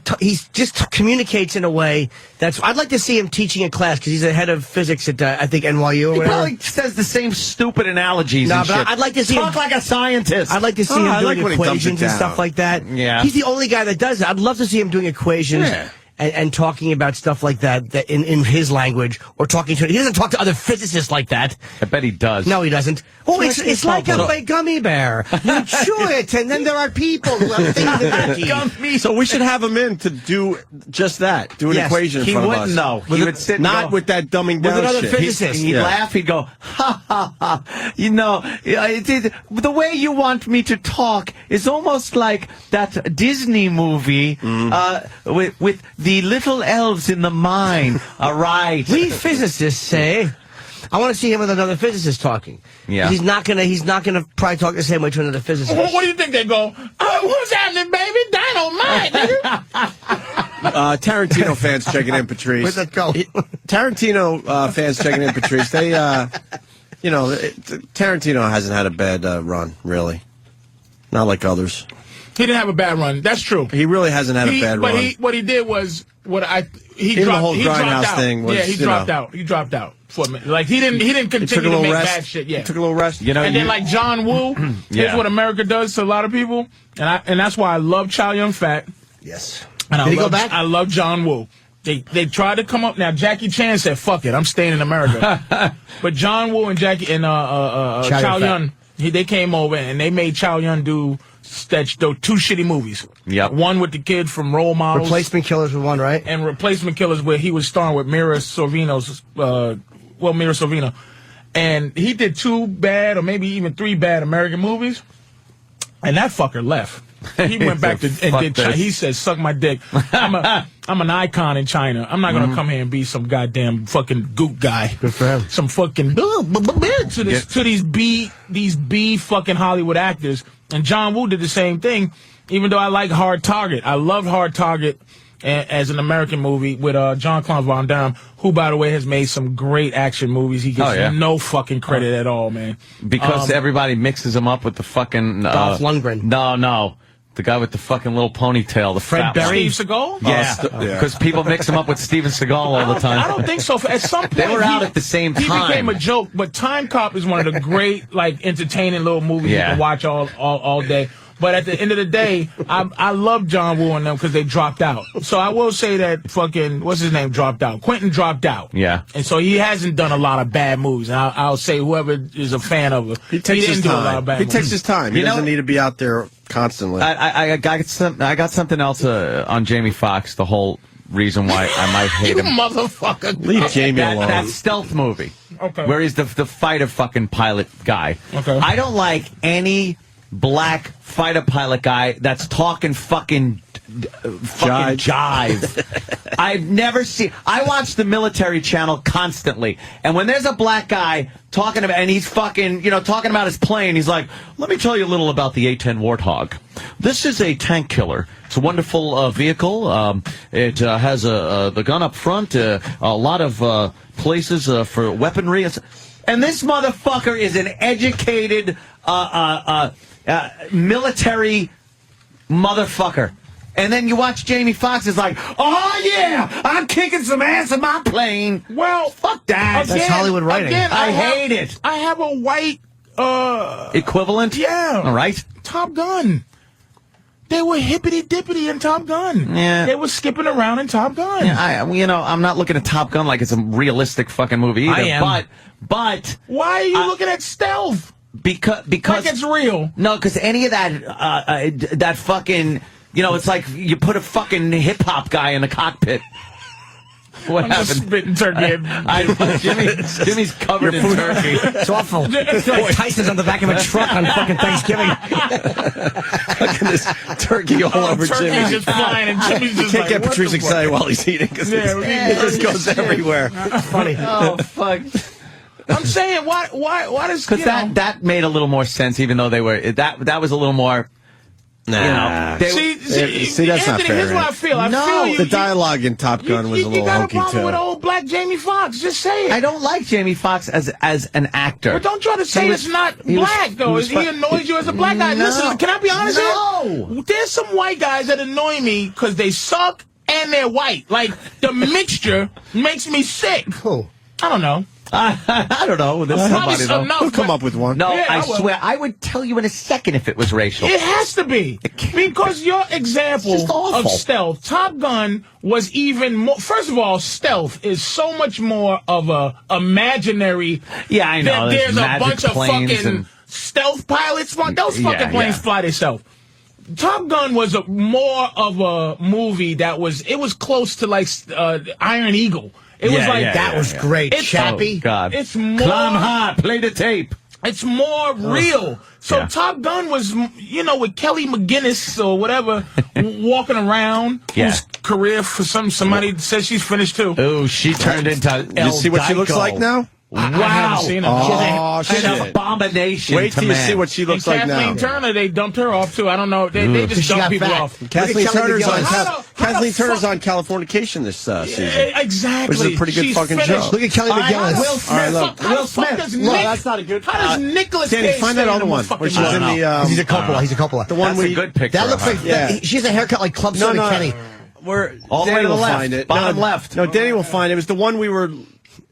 just communicates in a way that's. I'd like to see him teaching a class because he's the head of physics at I think NYU or He whatever. probably says the same stupid analogies. No, and but shit. I'd like to see talk him like a scientist. I'd like to see him doing equations and stuff like that. Yeah. He's the only guy that does it. I'd love to see him doing equations. Yeah. And talking about stuff like that in his language, or talking to. He doesn't talk to other physicists like that. I bet he does. No, he doesn't. Oh, it's like a gummy bear. You chew it, and then there are people who have things in their teeth. So we should have him in to do just that. Do an Yes, equation in he front of wouldn't us. know. He would sit and not go- with that dumbing With down another shit. physicist. He'd laugh. He'd go, ha ha ha. You know, the way you want me to talk is almost like that Disney movie with the little elves in the mine. All right. We physicists say. I want to see him with another physicist talking. Yeah. He's not gonna probably talk the same way to another physicist. What do you think they go? What's happening, baby? Dynamite, nigga. Tarantino fans checking in, Patrice. Where'd that go? Tarantino fans checking in, Patrice. They, Tarantino hasn't had a bad run, really. Not like others. He didn't have a bad run. That's true. He really hasn't had a bad but run. what he did was he Even the dropped. whole He dropped Grindhouse out. thing was, yeah, he you dropped know. out. He dropped out for a minute. Like he didn't He took a continue to little make rest. bad shit. Yeah, He took a little rest. You know, and then like John Woo, Yeah. here's what America does to a lot of people, and that's why I love Chow Yun Fat. Yes. And Did he go back? I love John Woo. They tried to come up. Now Jackie Chan said, "Fuck it, I'm staying in America." But John Woo and Jackie and Chow Yun, they came over and they made Chow Yun do two shitty movies. Yep. One with the kid from Role Models. Replacement Killers was one, right? And Replacement Killers, where he was starring with Mira Sorvino. And he did 2 bad or maybe even 3 bad American movies. And that fucker left. He went back to and did China. He said, "Suck my dick. I'm an icon in China. I'm not gonna come here and be some goddamn fucking goot guy. Good for him. Some fucking to these B fucking Hollywood actors." And John Woo did the same thing. Even though I like Hard Target, I loved Hard Target as an American movie with Jean-Claude Van Damme, who, by the way, has made some great action movies. He gets no fucking credit at all, man. Because everybody mixes him up with the fucking Dolph Lundgren. No. The guy with the fucking little ponytail, the Fred fat Berry? Steve Seagal? Yeah, because people mix him up with Steven Seagal all the time. I don't think so. At some point, They were out at the same He time. became a joke, but Time Cop is one of the great, like, entertaining little movies you can watch all day. But at the end of the day, I love John Woo and them because they dropped out. So I will say that fucking, what's his name, dropped out. Quentin dropped out. Yeah. And so he hasn't done a lot of bad movies. And I'll say whoever is a fan of it, He takes his didn't do a lot of time. bad He movies. takes his time. He doesn't need to be out there constantly. I got something else on Jamie Foxx. The whole reason why I might hate You him. motherfucker. Leave Jamie alone. That stealth movie. Okay. Where he's the fighter fucking pilot guy. Okay. I don't like any black fighter pilot guy that's talking fucking jive. I've never seen. I watch the military channel constantly, and when there's a black guy talking about, and he's fucking, talking about his plane, he's like, "Let me tell you a little about the A-10 Warthog. This is a tank killer. It's a wonderful vehicle. It has the gun up front, a lot of places for weaponry." And this motherfucker is an educated military motherfucker. And then you watch Jamie Foxx is like, "Oh yeah, I'm kicking some ass in my plane." Well, fuck that. That's Hollywood writing. I hate it. I have a white Equivalent? Yeah. All right. Top Gun. They were hippity dippity in Top Gun. Yeah. They were skipping around in Top Gun. Yeah, I'm not looking at Top Gun like it's a realistic fucking movie either. I am. But Why are you looking at stealth? because Like it's real. no, because any of that fucking, it's like you put a fucking hip hop guy in the cockpit. What I'm just happened? spitting turkey. Jimmy's covered in turkey. It's awful. I feel like Tyson's on the back of a truck on fucking Thanksgiving. Look at this turkey all over turkey's Jimmy. just flying, and Jimmy's just You can't like, get what Patrice the fuck? excited while he's eating because Yeah, we it just goes shit. everywhere. Funny. Oh fuck! I'm saying, why does Because that made a little more sense, even though they were that was a little more. Nah. See, that's not Anthony, fair. here's what I feel. I feel you. The dialogue in Top Gun was a You little got a hokey problem too. with old black Jamie Foxx? Just say it. I don't like Jamie Foxx as an actor. But don't try to say He was- it's not he was- black, though. he was He annoys you as a black guy. No. Listen, can I be honest No. here? There's some white guys that annoy me because they suck and they're white. Like, the mixture makes me sick. Who? I don't know. I don't know. There's Probably somebody though. enough, We'll come but- up with one. No, Yeah, I I will. swear, I would tell you in a second if it was racial. It has to be. Because your example It's just awful. of stealth, Top Gun was even more. First of all, stealth is so much more of a imaginary. Yeah, I know. There's a magic bunch of planes fucking and- stealth pilots. Those Yeah, fucking planes yeah. fly themselves. Top Gun was more of a movie that was close to like Iron Eagle. It was like that was great. It's- Chappie. Oh, God. It's more. Climb high, play the tape. It's more real. So Yeah. Top Gun was, with Kelly McGinnis or whatever, walking around, Yeah. whose career for somebody says she's finished too. Oh, she turned into You see what she looks Dyko. like now? I haven't seen her. Oh, She's an shit. abomination. Wait to till you man. see what she looks like Kathleen now. Turner, they dumped her off too. I don't know. They just She dump got people fat. off. Kathleen Look at Kelly Turner's on McGillis. How the Kathleen Turner's fuck- on Californication this season. Exactly. Which is a pretty good She's fucking finished. show. Look at Kelly All right, McGillis. Will All right, Smith. look. How the fuck does No, Nick- that's not a good. How does Nicolas Danny, Cage find stay that in other the one fucking where she's show? in the. He's a Coppola. He's a Coppola. The one That's where a good picture. That looks like Yeah. she has a haircut like Club No, Soda no. Kenny. We're All the way Danny to the will left. find it. Bottom no, left. No, Danny will find it. It was the one we were.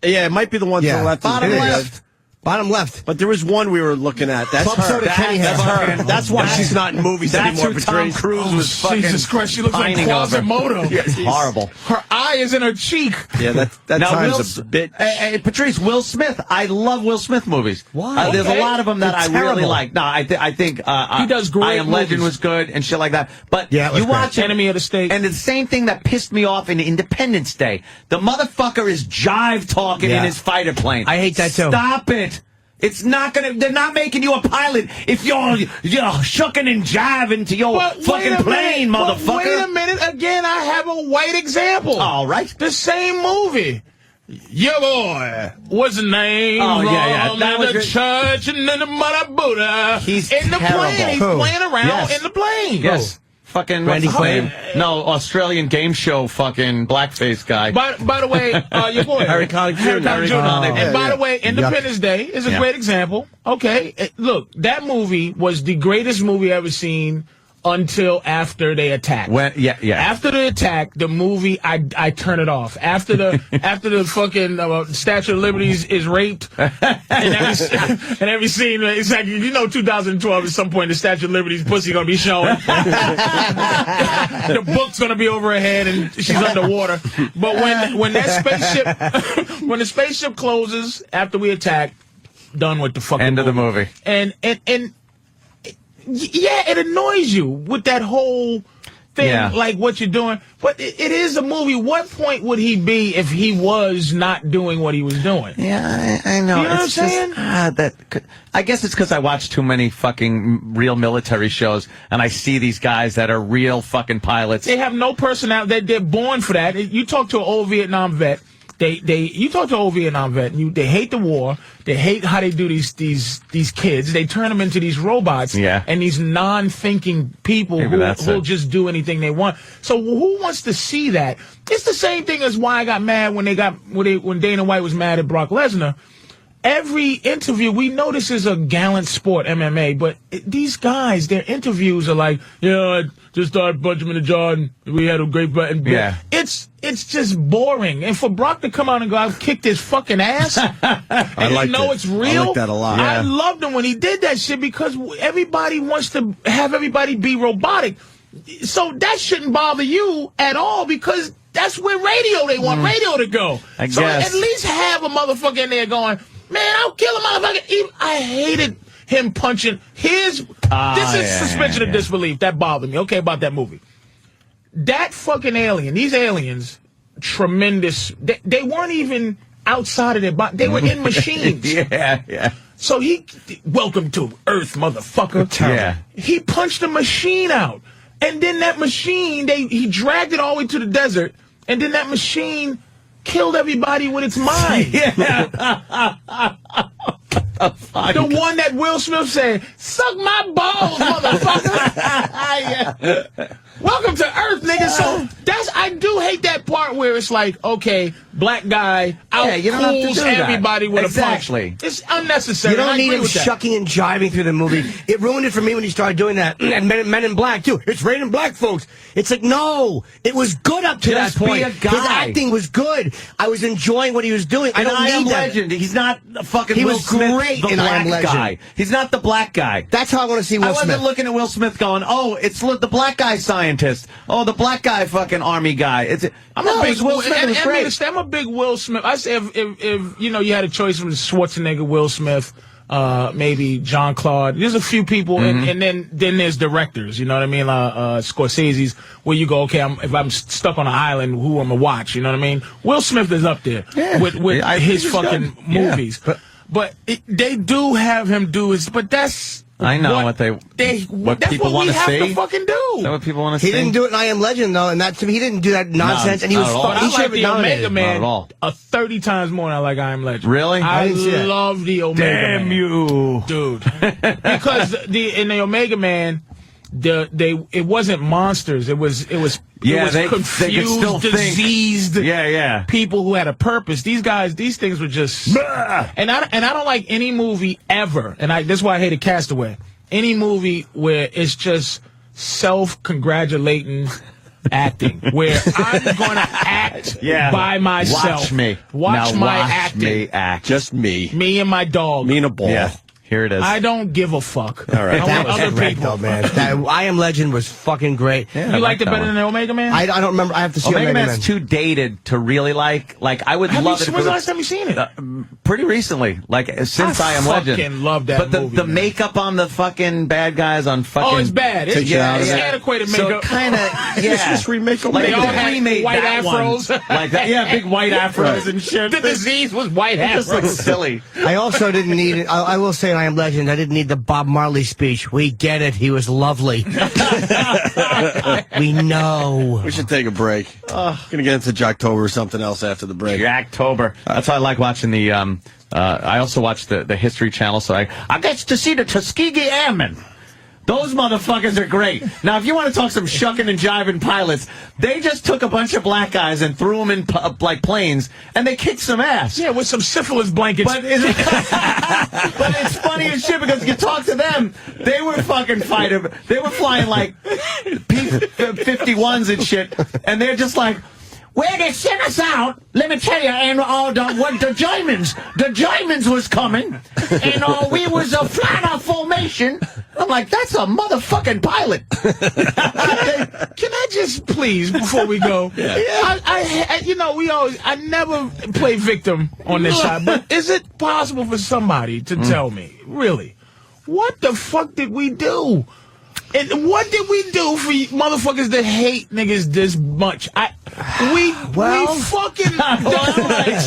Yeah, it might be the one to the left. Bottom It is. left. Bottom left. But there was one we were looking at. That's Club her. Soda Kenny That's hair. her. That's why she's not in movies That's anymore. who Tom Patrice. Cruise was fucking. Jesus Christ, she looks like pining over. Quasimodo. It's horrible. Her eye is in her cheek. Yeah, that Now, time's a bit. Hey, Patrice, Will Smith. I love Will Smith movies. Why? There's Okay. a lot of them that They're I really terrible. like. No, I think He does great I Am Legend movies. was good and shit like that. But Yeah, it was you great. watch it, Enemy of the State. and the same thing that pissed me off in Independence Day. The motherfucker is jive talking in Yeah. his fighter plane. I hate that too. Stop it. It's not gonna. They're not making you a pilot if you're shucking and jiving to your But fucking wait a plane, minute. But motherfucker. Wait a minute. Again, I have a white example. All right. The same movie. Your boy. What's his name? Oh, yeah. That In was the your- church and in the Mother Buddha. He's in the terrible. plane. He's Who? playing around Yes. in the plane. Yes. Fucking Randy what's his Quaid? name? No, Australian game show fucking blackface guy. By the way, your boy. Harry Connick Jr. Harry Connick Jr. Oh, And yeah, by the way, Independence Day is a Yeah. great example. Okay. Look, that movie was the greatest movie ever seen until after they attacked. Yeah. After the attack, the movie, I turn it off. After the fucking Statue of Liberty is raped, and every scene, it's like 2012 at some point the Statue of Liberty's pussy gonna be showing. The book's gonna be over her head and she's underwater. But when the spaceship closes after we attack, done with the fucking End of the movie. And yeah, it annoys you with that whole thing, Yeah. like what you're doing. But it is a movie. What point would he be if he was not doing what he was doing? Yeah, I know. You know what I'm It's just, saying? I guess it's because I watch too many fucking real military shows, and I see these guys that are real fucking pilots. They have no personality. They're born for that. You talk to an old Vietnam vet. You talk to an old Vietnam vet. They hate the war. They hate how they do these kids. They turn them into these robots. Yeah. And these non-thinking people Maybe who that's will it. just do anything they want. So who wants to see that? It's the same thing as why I got mad when Dana White was mad at Brock Lesnar. Every interview, we know this is a gallant sport, MMA, but these guys, their interviews are like, I just started punching him in the jaw and we had a great and Yeah. It's just boring. And for Brock to come out and go, I've kicked his fucking ass, and liked it. it's real. I like that a lot. I Yeah. loved him when he did that shit because everybody wants to have everybody be robotic. So that shouldn't bother you at all because that's where they want radio to go. I so guess. at least have a motherfucker in there going, man, I'll kill a motherfucker. I hated him punching. This is suspension of disbelief. That bothered me. Okay, about that movie. That fucking alien, these aliens, tremendous. They weren't even outside of their body. They were in machines. Yeah. So welcome to Earth, motherfucker. Yeah. He punched the machine out. And then that machine, he dragged it all the way to the desert. And then that machine killed everybody with its mind. The one that Will Smith said, "Suck my balls, motherfucker." Welcome to Earth, nigga. So I do hate that part where it's like, okay, black guy you don't have to outcools do that. everybody with Exactly. a punch. It's unnecessary. You don't need him with that. shucking and jiving through the movie. It ruined it for me when he started doing that. And Men in Black, too. It's raining black folks. It's like, no. It was good up to Just that point. be a guy. His acting was good. I was enjoying what he was doing. I don't I Am need that. Legend. He's not a fucking He Will was Smith, great the in I Am black Legend. guy. He's not the black guy. That's how I want to see Will I wasn't Smith. looking at Will Smith going, oh, it's the black guy scientist. Oh, the black guy fucking army guy. I'm a big Will Smith. Was great. I'm a big Will Smith. I say if you had a choice from Schwarzenegger, Will Smith, maybe Jean-Claude. There's a few people, and then there's directors. You know what I mean? Scorsese's, where you go, okay, if I'm stuck on an island, who am I watch? You know what I mean? Will Smith is up there with his fucking movies. But they do have him do his. But that's. I know what that's people what want we to have see. to fucking do. Is that what people want to see? He didn't do it in I Am Legend, though, and that to me, he didn't do that nonsense, and he was But he I should like have been the nominated. Omega Man Not at all. 30 times more than I like I Am Legend. Really? I didn't see that. love the Omega Man. Damn you. Dude. Because in the Omega Man, it wasn't monsters. It was they could confused, still diseased think. people who had a purpose. These things were just and I don't like any movie ever, and this is why I hated Castaway. Any movie where it's just self-congratulating acting, where I'm going to act by myself. Watch me. Watch my acting. Me act. Just me. Me and my dog. Me and a ball. Yeah. Here it is. I don't give a fuck. All right. I That want was other great, people. though, man. I Am Legend was fucking great. Yeah, You liked it that better one. than the Omega Man? I don't remember. I have to see Omega Man. Man's too dated to really like. I would love it. When's the last time you seen it? Pretty recently, since I Am Legend. I fucking love that But movie. the makeup on the fucking bad guys on fucking. Oh, it's bad. It's antiquated So makeup. kind of, It's just remake Like They they all had remade white that afros. one. Like that, big white afros and shit. The disease was white It just looks afros. silly. I also didn't need it. I will say in I Am Legend, I didn't need the Bob Marley speech. We get it. He was lovely. We know. We should take a break. Gonna get into Jocktober or something else after the break. Jacktober. That's why I like watching the. I also watch the History Channel, so I get to see the Tuskegee Airmen. Those motherfuckers are great. Now, if you want to talk some shucking and jiving pilots, they just took a bunch of black guys and threw them in planes, and they kicked some ass. Yeah, with some syphilis blankets. But it's funny as shit because you talk to them, they were fucking fighting. They were flying like P-51s and shit, and they're just like, where they sent us out, let me tell you, and the Germans was coming, and we was flying our formation. I'm like, that's a motherfucking pilot. Can I just please, before we go? I never play victim on this side, but is it possible for somebody to tell me, really, what the fuck did we do? And what did we do for you motherfuckers that hate niggas this much? We fucking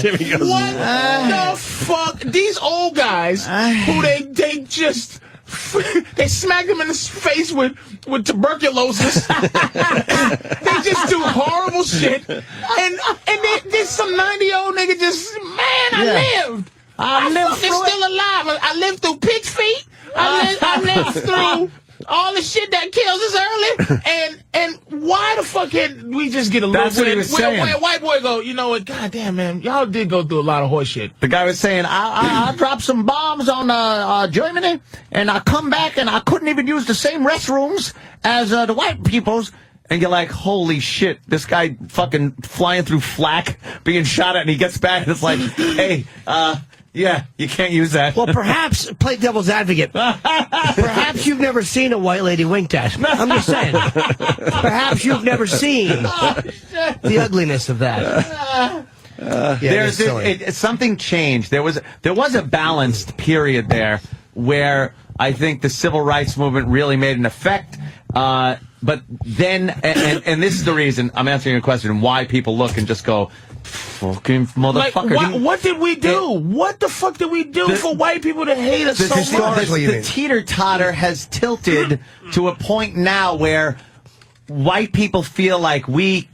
Jimmy goes, what the fuck? These old guys who they just they smack them in the face with tuberculosis. They just do horrible shit, and there's some 90-year-old nigga just I lived. I lived still alive. I lived through pig's feet. I lived through all the shit that kills us early, and why the fuck can't we just get a little That's what he was saying. Where a white boy go, you know what, goddamn, man, y'all did go through a lot of horse shit. The guy was saying, I dropped some bombs on Germany, and I come back, and I couldn't even use the same restrooms as the white people's. And you're like, holy shit, this guy fucking flying through flak, being shot at, and he gets back, and it's like, hey, yeah, you can't use that. Well, perhaps, play devil's advocate, perhaps you've never seen a white lady winked at. I'm just saying. Perhaps you've never seen the ugliness of that. Something changed. There was a balanced period there where I think the civil rights movement really made an effect. but then, and this is the reason I'm answering your question, why people look and just go, fucking motherfucker. Like, what did we do? What the fuck did we do for white people to hate us so much? The teeter-totter has tilted to a point now where white people feel like we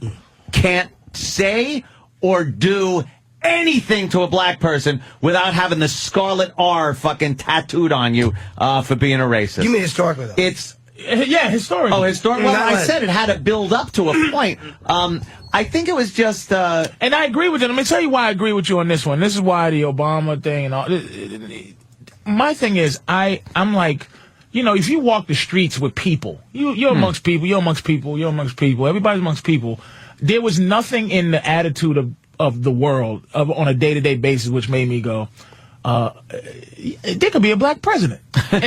can't say or do anything to a black person without having the scarlet R fucking tattooed on you for being a racist. You mean historically, though? Yeah, historically. Oh, historically? Well, I said it had to build up to a point. I think it was just... And I agree with you. Let me tell you why I agree with you on this one. This is why the Obama thing and all... My thing is, I'm like... You know, if you walk the streets with people, you're amongst people, you're amongst people, you're amongst people, everybody's amongst people. There was nothing in the attitude of the world on a day-to-day basis which made me go, there could be a black president. And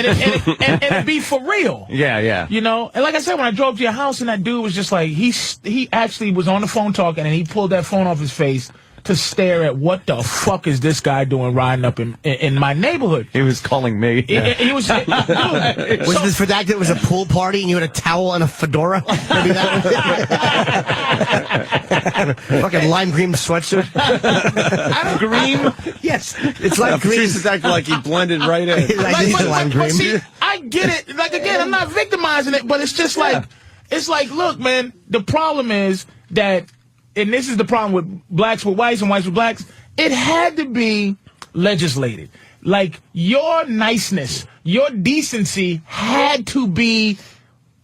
it'd be for real. Yeah. You know, and like I said, when I drove to your house and that dude was just like, he actually was on the phone talking and he pulled that phone off his face to stare at what the fuck is this guy doing riding up in my neighborhood. He was calling me. He was. Was this for that? It was a pool party and you had a towel and a fedora? Maybe that fucking lime green sweatshirt. Green? Yes, it's lime green. Patrice acting like he blended right in. But see, I get it. Like again, I'm not victimizing it, but it's just like it's like, look, man. The problem is that. And this is the problem with blacks with whites and whites with blacks. It had to be legislated. Like, your niceness, your decency had to be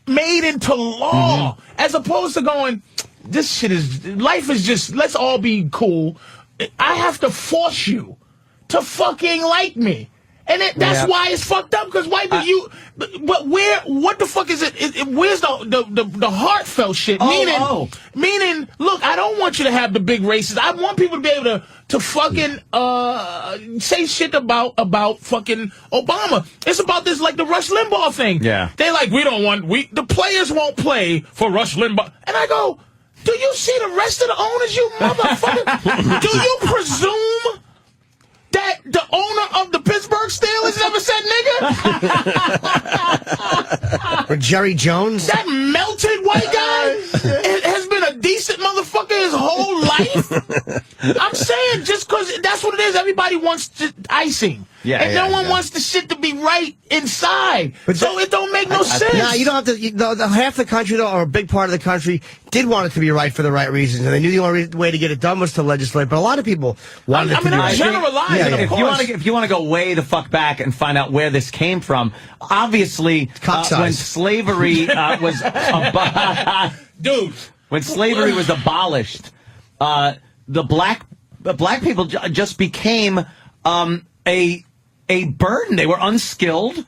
made into law. As opposed to going, life is just, let's all be cool. I have to force you to fucking like me. And that's why it's fucked up, because white people, but what the fuck is it? Where's the heartfelt shit? Meaning, look, I don't want you to have the big races. I want people to be able to fucking say shit about fucking Obama. It's about this, like the Rush Limbaugh thing. Yeah. They like, the players won't play for Rush Limbaugh. And I go, do you see the rest of the owners, you motherfucker? Do you presume that the owner of the Pittsburgh Steelers never said nigga? Or Jerry Jones? That melted white guy has been a decent motherfucker his whole life. I'm saying, just because that's what it is. Everybody wants icing. And no one wants the shit to be right inside. But so it don't make no sense. No, you don't have to. Half the country, though, or a big part of the country, did want it to be right for the right reasons. And they knew the only way to get it done was to legislate. But a lot of people wanted it to be right. I'm generalizing, of course. If you want to go way the fuck back and find out where this came from, obviously, when slavery was... Dude. When slavery was abolished, the black people just became a burden. They were unskilled.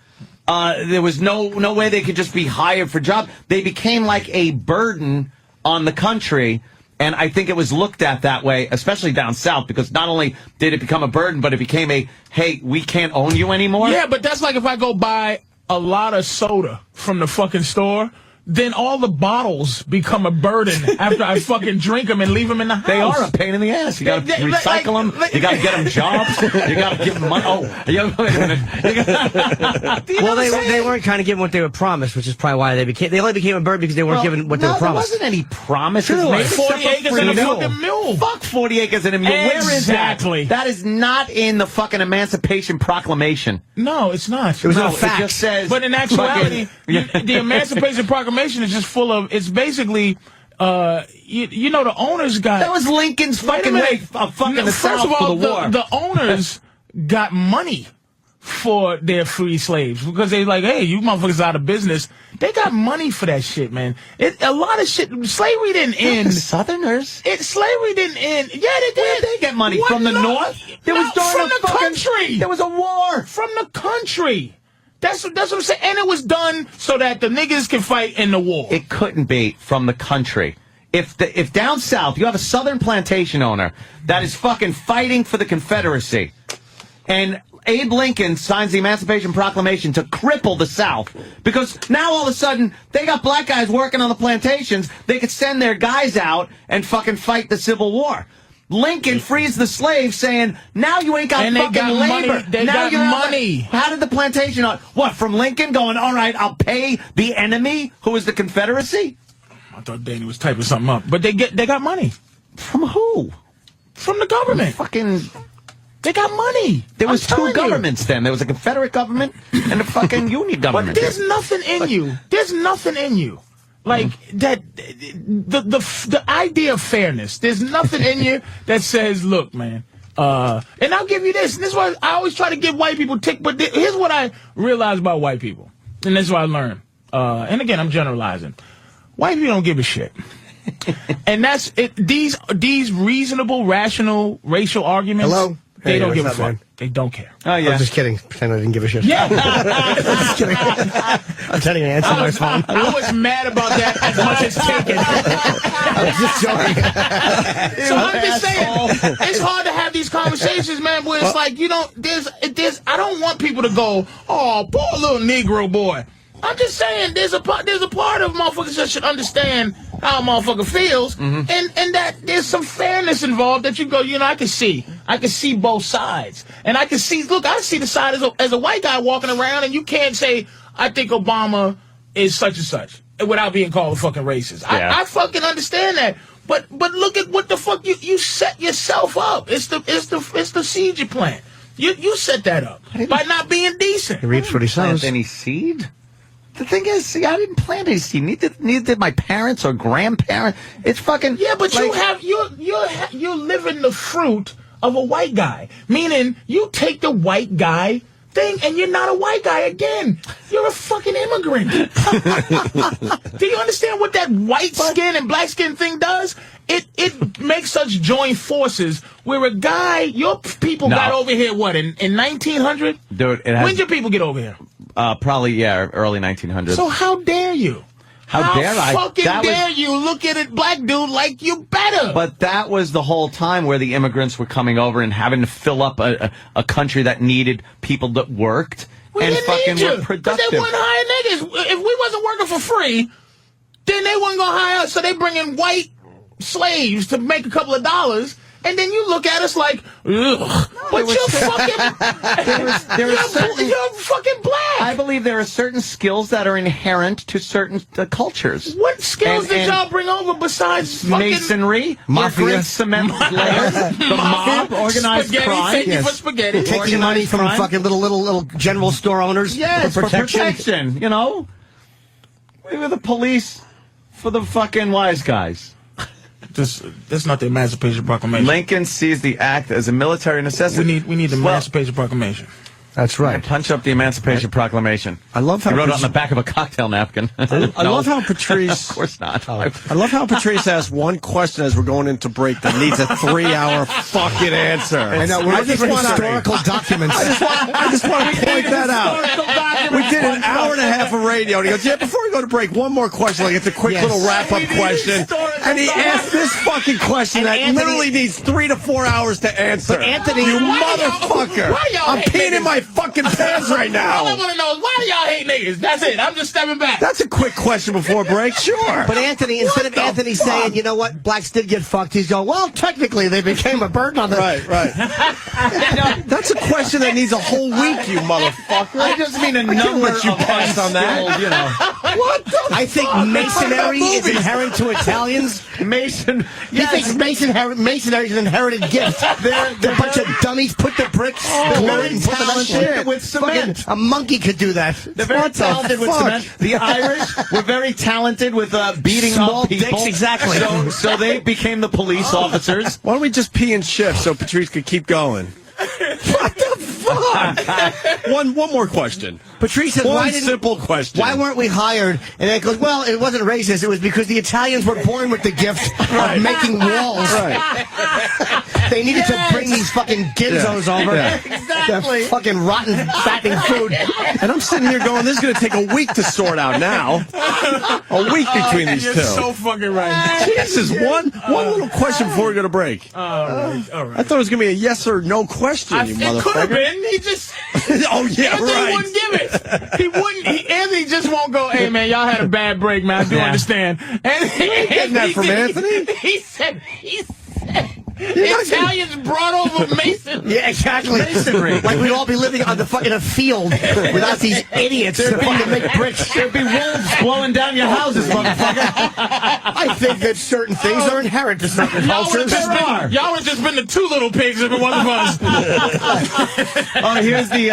There was no way they could just be hired for jobs. They became like a burden on the country. And I think it was looked at that way, especially down south, because not only did it become a burden, but it became hey, we can't own you anymore. Yeah, but that's like if I go buy a lot of soda from the fucking store, then all the bottles become a burden after I fucking drink them and leave them in the house. They are a pain in the ass. You got to recycle them. You got to get them jobs. You got to give them money. Well, they weren't kind of given what they were promised, which is probably why they only became a burden because they weren't given what they were promised. There wasn't any promise. Sure, Made 40 acres and a fucking mule. Fuck 40 acres and a mule. Exactly. Where is that? That is not in the fucking Emancipation Proclamation. No, it's not. It was no fact. It just says. But in actuality, the Emancipation Proclamation is just full of, it's basically, you know, the owners got... That was Lincoln's fucking way of fucking the South for the war. The owners got money for their free slaves because they like, hey, you motherfuckers out of business. They got money for that shit, man. A lot of shit. Slavery didn't end. The Southerners? Slavery didn't end. Yeah, they did. Where did they get money? From the North? There was from the country. There was a war. From the country. That's what I'm saying. And it was done so that the niggas can fight in the war. It couldn't be from the country. If down south you have a southern plantation owner that is fucking fighting for the Confederacy, and Abe Lincoln signs the Emancipation Proclamation to cripple the South, because now all of a sudden they got black guys working on the plantations, they could send their guys out and fucking fight the Civil War. Lincoln frees the slaves, saying, now you ain't got And they fucking got labor. money. They now got you don't have money. How did the plantation, what, from Lincoln going, all right, I'll pay the enemy, who is the Confederacy? I thought Danny was typing something up. But they got money. From who? From the government. They got money. There was I'm two telling you. governments then. There was a Confederate government and a fucking Union government. But there's nothing in you. There's nothing in you. Like that, the idea of fairness. There's nothing in you that says, "Look, man." And I'll give you this. And this is why I always try to give white people tick. But here's what I realize about white people, and this is what I learned. And again, I'm generalizing. White people don't give a shit. And that's it. These reasonable, rational, racial arguments. Hello? They Hey, don't what's give a up, fuck. man? They don't care. Oh yeah. I'm just kidding. Pretend I didn't give a shit. Yeah. I'm just kidding. I'm telling you, answer my phone. I was mad about that as much as taken. I was just joking. So I'm just saying, it's hard to have these conversations, man, where it's like, I don't want people to go, oh, poor little Negro boy. I'm just saying, there's a part of motherfuckers that should understand how a motherfucker feels, and that there's some fairness involved that you go, I can see both sides, and I see the side as a white guy walking around, and you can't say, I think Obama is such and such, without being called a fucking racist. Yeah. I fucking understand that, but look at what the fuck you set yourself up. It's the seed you plant. You set that up by not being decent. He reaps what he sows. Plant any seed? The thing is, see, I didn't plant any seed. Neither did my parents or grandparents. It's fucking but you're living the fruit of a white guy. Meaning, you take the white guy thing, and you're not a white guy again. You're a fucking immigrant. Do you understand what that white skin and black skin thing does? It makes us join forces. Where a guy, your people got over here, what, in 1900? Dude, When did your people get over here? Probably, early 1900s. So how dare you? How dare I? Fucking dare you look at it, black dude, like you better. But that was the whole time where the immigrants were coming over and having to fill up a country that needed people that worked and fucking were productive. Because they wouldn't hire niggas. If we wasn't working for free, then they wasn't going to hire us. So they bring in white slaves to make a couple of dollars. And then you look at us like, ugh. But you're fucking, you're fucking black. I believe there are certain skills that are inherent to certain cultures. What skills did y'all bring over besides fucking masonry, mafia, cement layers, the mob, organized spaghetti, crime, thank you for spaghetti, taking money from fucking little general store owners. Yes, for protection. We were the police for the fucking wise guys. That's not the Emancipation Proclamation. Lincoln sees the act as a military necessity. We need the Emancipation Proclamation. That's right. Punch up the Emancipation Proclamation. I love how he wrote it on the back of a cocktail napkin. I love how Patrice. Of course not. I love how Patrice asked one question as we're going into break that needs a 3-hour fucking answer. I know. We're looking for historical documents. I just want to point that out. We did an hour and a half of radio, and he goes, before we go to break, one more question. Like, it's a quick little wrap-up question. And he asked this fucking question that literally needs 3 to 4 hours to answer. But Anthony, you motherfucker. I'm peeing in my fucking pants right now. All I want to know is, why do y'all hate niggas? That's it. I'm just stepping back. That's a quick question before break. Sure. But Anthony, instead of Anthony saying, you know what, blacks did get fucked, he's going, well, technically they became a burden on the... Right. That's a question that needs a whole week, you motherfucker. I just mean a number let you pass on that. What the I think masonry is inherent to Italians. Mason. He thinks masonry is an inherited gift. They're a bunch of dummies. Put the bricks, very talented with cement. Fucking, a monkey could do that. They're very talented with cement. The Irish were very talented with beating Small up people. dicks, exactly. So they became the police officers. Why don't we just pee in shifts so Patrice could keep going? What the fuck? One more question. Patrice said, One simple question. Why weren't we hired? And it goes, well, it wasn't racist. It was because the Italians were born with the gift of making walls. Right. They needed to bring these fucking ginzos over. Yeah. Exactly. The fucking rotten, fattening food. And I'm sitting here going, this is going to take a week to sort out now. A week between these You're two. so fucking right. Jesus, one little question before we go to break. All right. I thought it was going to be a yes or no question, you It could have motherfucker. been. He just... Oh, yeah, Anthony right. wouldn't give it. He wouldn't. Anthony just won't go, hey, man, y'all had a bad break, man. I do understand. And getting that from Anthony? He said... Italians brought over Mason. Yeah, exactly. Masonry. Like we'd all be living on in a field without these idiots to make bricks. There'd be wolves blowing down your houses, motherfucker. I think that certain things are inherent to certain cultures. Y'all would have just been the two little pigs if it wasn't for us. Oh, here's the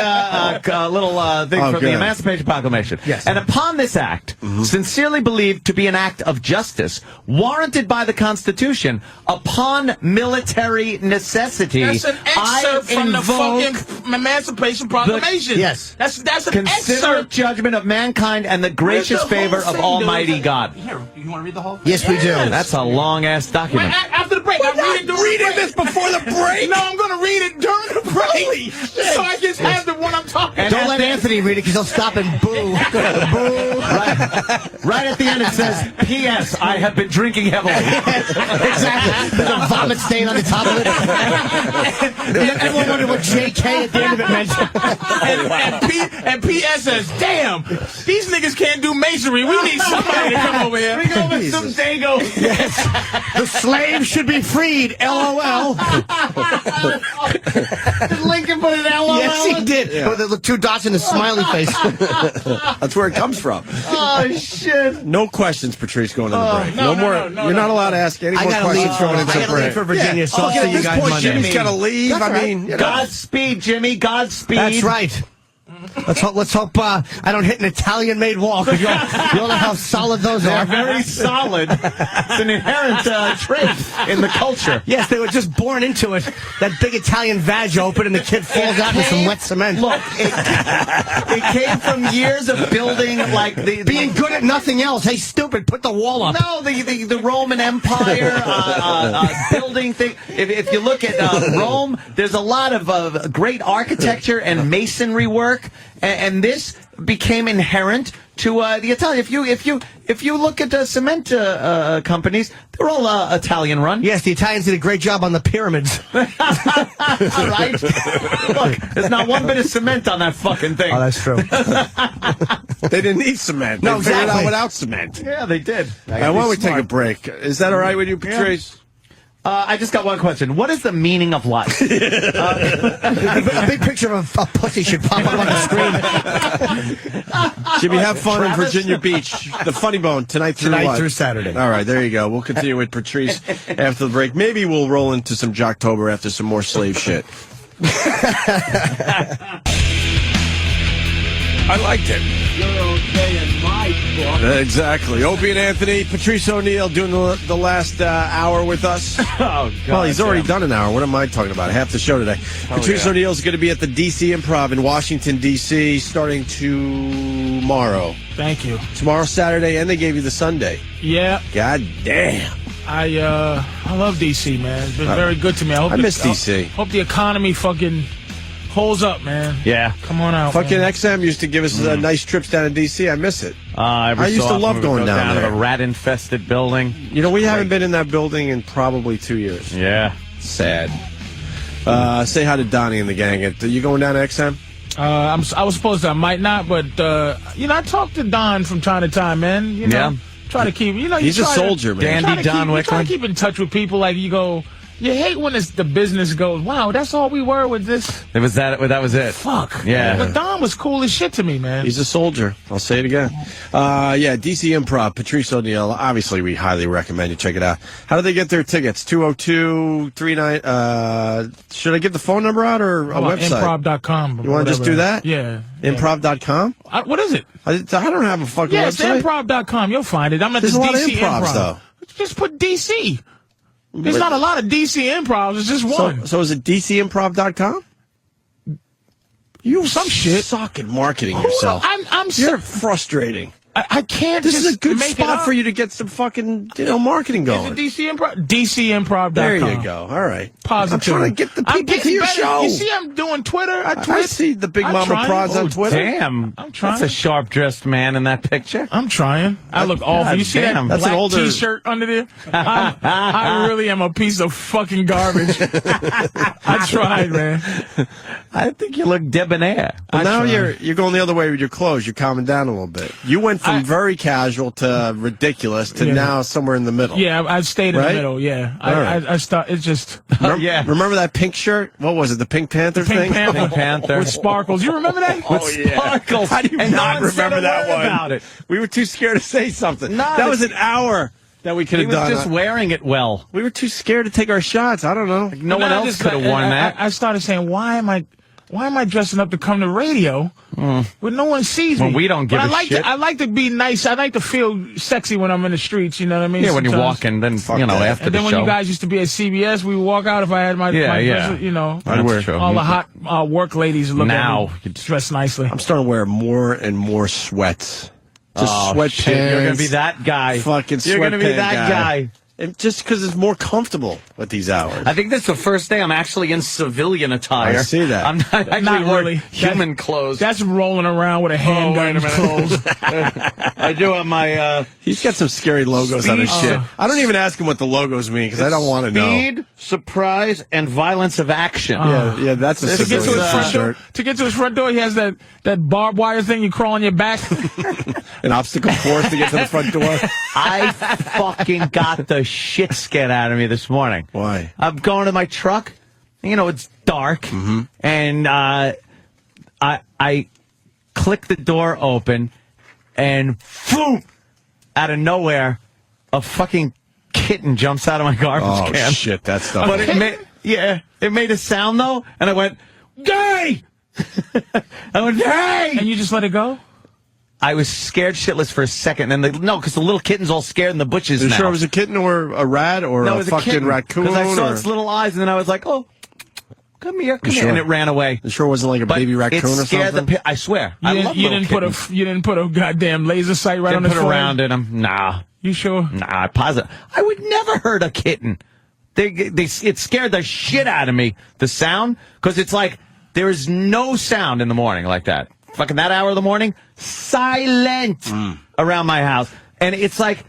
little thing from the good. Emancipation Proclamation. Yes. And upon this act, sincerely believed to be an act of justice, warranted by the Constitution, upon military necessity, That's an excerpt from the fucking Emancipation Proclamation. Yes. That's an considerate excerpt. judgment of mankind and the gracious Where's the favor whole of thing, Almighty dude? God. Here, you want to read the whole? Yes, we do. That's a long-ass Wait, document. after the break, I'm reading this before the break. No, I'm going to read it during the break. So I just have the one I'm talking And Don't let Anthony read it because he'll stop and boo. Boo. Right at the end it says, P.S. I have been drinking heavily. Exactly. There's a vomit stain on the top of it. Everyone wondered what JK at the end of it meant. and P.S. says, damn, these niggas can't do masonry. We need somebody to come over here. Bring over some Dagos. Yes. The slaves should be freed. LOL. Did Lincoln put an LOL? Yes, he did. Yeah. With the two dots in the smiley face. That's where it comes from. Oh, shit. No questions, Patrice, going to the break. no, more. no, You're not allowed to ask any I more gotta questions leave. going I into the gotta leave break. for Virginia, so I'll at see you this guys point, Monday. Jimmy's got to leave. That's I right. mean, you know. Godspeed, Jimmy. Godspeed. That's right. Let's hope I don't hit an Italian-made wall. 'Cause you all know how solid those They're are. very solid. It's an inherent trait in the culture. Yes, they were just born into it. That big Italian vag open and the kid falls out in some wet cement. Look, it came from years of building, like being good at nothing else. Hey, stupid, put the wall up. No, the Roman Empire building thing. If you look at Rome, there's a lot of great architecture and masonry work, and this became inherent to the Italian. If you look at cement companies, they're all Italian run. Yes, the Italians did a great job on the pyramids. Right? Look, there's not one bit of cement on that fucking thing. Oh, that's true. They didn't need cement. No, They figured it out exactly. without cement. Yeah, they did. Why don't we take a break? Is that all right with you, Patrice? I just got one question. What is the meaning of life? A big picture of a pussy should pop up on the screen. Jimmy, have fun in Travis? Virginia Beach. The Funny Bone tonight through Saturday. All right, there you go. We'll continue with Patrice after the break. Maybe we'll roll into some Jocktober after some more slave shit. I liked it. You're okay in my book. Exactly. Opie and Anthony, Patrice O'Neill doing the last hour with us. Oh, God. Well, he's already done an hour. What am I talking about? Half the show today. Patrice O'Neill is going to be at the D.C. Improv in Washington, D.C. starting tomorrow. Thank you. Tomorrow, Saturday, and they gave you the Sunday. Yeah. God damn. I love DC, man. It's been very good to me. I miss DC. Hope the economy fucking holds up, man. Yeah. Come on out. Fucking man. XM used to give us nice trips down to D.C. I miss it. I used to love going down to there. the rat-infested building. You know, we haven't been in that building in probably 2 years. Yeah. Sad. Say hi to Donnie and the gang. Are you going down to XM? I was supposed to. I might not, but I talk to Don from time to time, man. You know, try to keep. He's a soldier, man. Dandy Don Try Wickland. to keep in touch with people. Like you go. You hate when the business goes, wow, that's all we were with this. That was it. Fuck. Yeah. But Don was cool as shit to me, man. He's a soldier. I'll say it again. Yeah, DC Improv, Patrice O'Neill. Obviously, we highly recommend you check it out. How do they get their tickets? 202-39. Should I give the phone number out or a website? Improv.com. You want to just do that? Yeah. Improv.com? What is it? I don't have a fucking Yeah, it's website. Improv.com. You'll find it. I'm at There's the a lot of DC improvs, Improv. though. Just put DC. There's not a lot of DC improvs. It's just one. So is it DCimprov.com? You some shit. suck at marketing yourself. You're frustrating. I can't. This is a good make it spot up. for you to get some fucking marketing going. Is it DC Improv? DCimprov.com. There you go. All right. Positive. I'm trying to get the I'm people getting to your better. show. You see, I'm doing Twitter. I I see the Big Mama Prods on Twitter. Damn. I'm trying. That's a sharp-dressed man in that picture. I'm trying. I look awful. You see damn. that That's an black older- T-shirt under there? I really am a piece of fucking garbage. I tried, man. I think you look debonair. Well, now tried. you're going the other way with your clothes. You're calming down a little bit. You went from very casual to ridiculous to now somewhere in the middle. Yeah, I stayed in Right? the middle. Yeah, I it's just. Remember that pink shirt? What was it? The Pink Panther Pink thing? Panther with sparkles. You remember that? Oh, yeah. Sparkles. How do you And not no one said remember a that word one? about it. We were too scared to say something. No, that was an hour that we could He have was done. just wearing it well. We were too scared to take our shots. I don't know. No one else could have worn that. I started saying, why am I dressing up to come to radio when no one sees me? When we don't give But a shit. I like to be nice. I like to feel sexy when I'm in the streets. You know what I mean? Yeah, when you're Sometimes. walking, then Fuck you know that. after And the then show. when you guys used to be at CBS, we would walk out if I had my dress, you know, That's true. all the hot work ladies look Now, at me dressed nicely. I'm starting to wear more and more sweats. Just sweatpants. Shit, you're gonna be that guy. Fucking You're gonna be sweatpant that guy. And just because it's more comfortable with these hours. I think this is the first day I'm actually in civilian attire. I see that. I'm not actually Not wearing really. human clothes. That's rolling around with a handgun clothes. I do have my He's got some scary logos on his Speed. shit. I don't even ask him what the logos mean because I don't want to know. speed, surprise, and violence of action. Yeah, that's a To get to civilian his front door, shirt. to get to his front door, he has that barbed wire thing you crawl on your back. An obstacle course to get to the front door. I fucking got the shit scared out of me this morning. Why? I'm going to my truck. You know, it's dark. And I click the door open, and boom, out of nowhere, a fucking kitten jumps out of my garbage Oh, can. shit, that stuff. But it made a sound, though, and I went, "Gay!" I went, "Hey!" And you just let it go? I was scared shitless for a second, and because the little kitten's all scared in the bushes You now. sure it was a kitten or a rat or No, it a was fucking kitten, raccoon? Because I saw or... its little eyes, and then I was like, "Oh, come here, come here," Sure. and it ran away. You sure it wasn't like a But baby raccoon it or scared something? I swear. You I didn't, love you little didn't put kittens. you didn't put a goddamn laser sight right on Didn't his put a forehead? round in them. Nah, You sure? nah, positive. I would never hurt a kitten. It scared the shit out of me. The sound, because it's like there is no sound in the morning like that. Fucking that hour of the morning, silent around my house, and it's like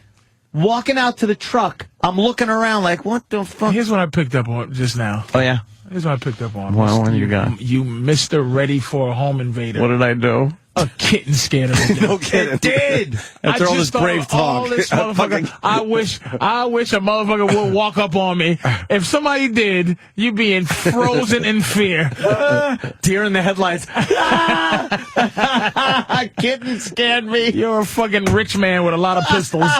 walking out to the truck. I'm looking around like, what the fuck? Here's what I picked up on just now. Oh yeah. Here's what I picked up on. What do you got? You Mr. Ready for a Home Invader. What did I do? A kitten scared of me. No kidding. It did. After all this thought brave all talk. this motherfucker, I wish a motherfucker would walk up on me. If somebody did, you'd be frozen in fear. Deer in the headlights. Kitten scared me. You're a fucking rich man with a lot of pistols.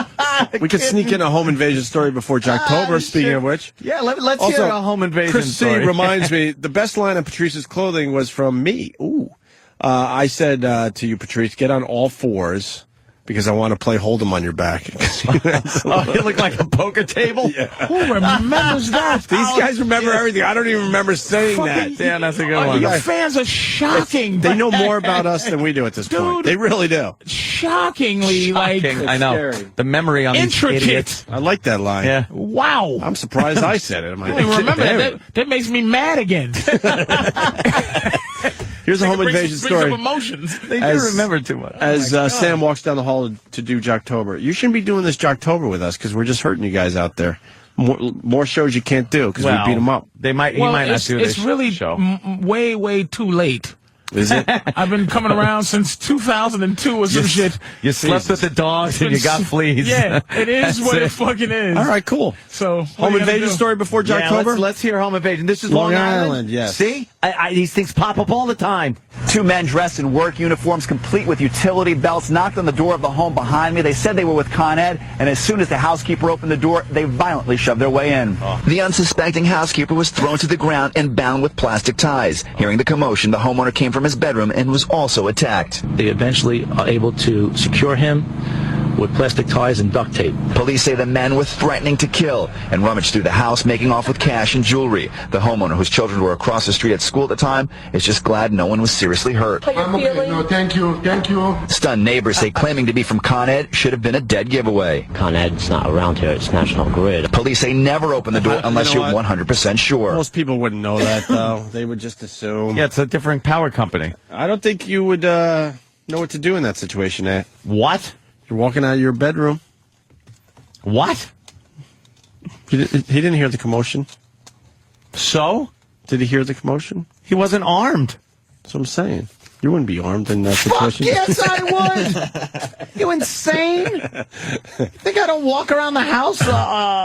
We could sneak in a home invasion story before Jocktober, speaking shit. of which. Yeah, let's Also, hear a home invasion Chris C. story. reminds me, the best line of Patrice's clothing was from me. Ooh. I said to you, Patrice, get on all fours because I want to play Hold'em on your back. Oh, you look like a poker table? Yeah. Who remembers that? These guys remember everything. I don't even remember saying that. Yeah, that's a good Oh, one. your fans are shocking. They know more about us than we do at this point. Dude. They really do. Shockingly, Shocking. I know. scary. The memory on these Intricate. idiots. I like that line. Yeah. Wow. I'm surprised I said it. I'm I like, don't even remember damn that. it. That makes me mad again. Here's a home invasion brings story. up emotions. They do As- remember too much. As Sam walks down the hall to do Jocktober, you shouldn't be doing this Jocktober with us because we're just hurting you guys out there. More shows you can't do because we beat them up. He might not do this It's really show. way, way too late. Is it? I've been coming around since 2002 or some shit. You slept with the dogs and you got fleas. Yeah, it is That's what it it. fucking is. All right, cool. So, what Home are you gonna invasion do? story before Yeah, Jocktober? let's hear home invasion. This is Long Long Island, yes. See? These things pop up all the time. Two men dressed in work uniforms, complete with utility belts, knocked on the door of the home behind me. They said they were with Con Ed, and as soon as the housekeeper opened the door, they violently shoved their way in. The unsuspecting housekeeper was thrown to the ground and bound with plastic ties. Hearing the commotion, the homeowner came from his bedroom and was also attacked. They eventually are able to secure him with plastic ties and duct tape. Police say the men were threatening to kill and rummaged through the house, making off with cash and jewelry. The homeowner, whose children were across the street at school at the time, is just glad no one was seriously hurt. I'm okay. No, thank you. Thank you. Stunned neighbors say claiming to be from Con Ed should have been a dead giveaway. Con Ed's not around here. It's National Grid. Police say never open the door unless You know you're what? 100% sure. Most people wouldn't know that, though. They would just assume. Yeah, it's a different power company. I don't think you would know what to do in that situation, Nat. What? You're walking out of your bedroom. What? He didn't hear the commotion. So? Did he hear the commotion? He wasn't armed. That's what I'm saying. You wouldn't be armed in that Fuck situation. yes, I would. You insane? You think I don't walk around the house?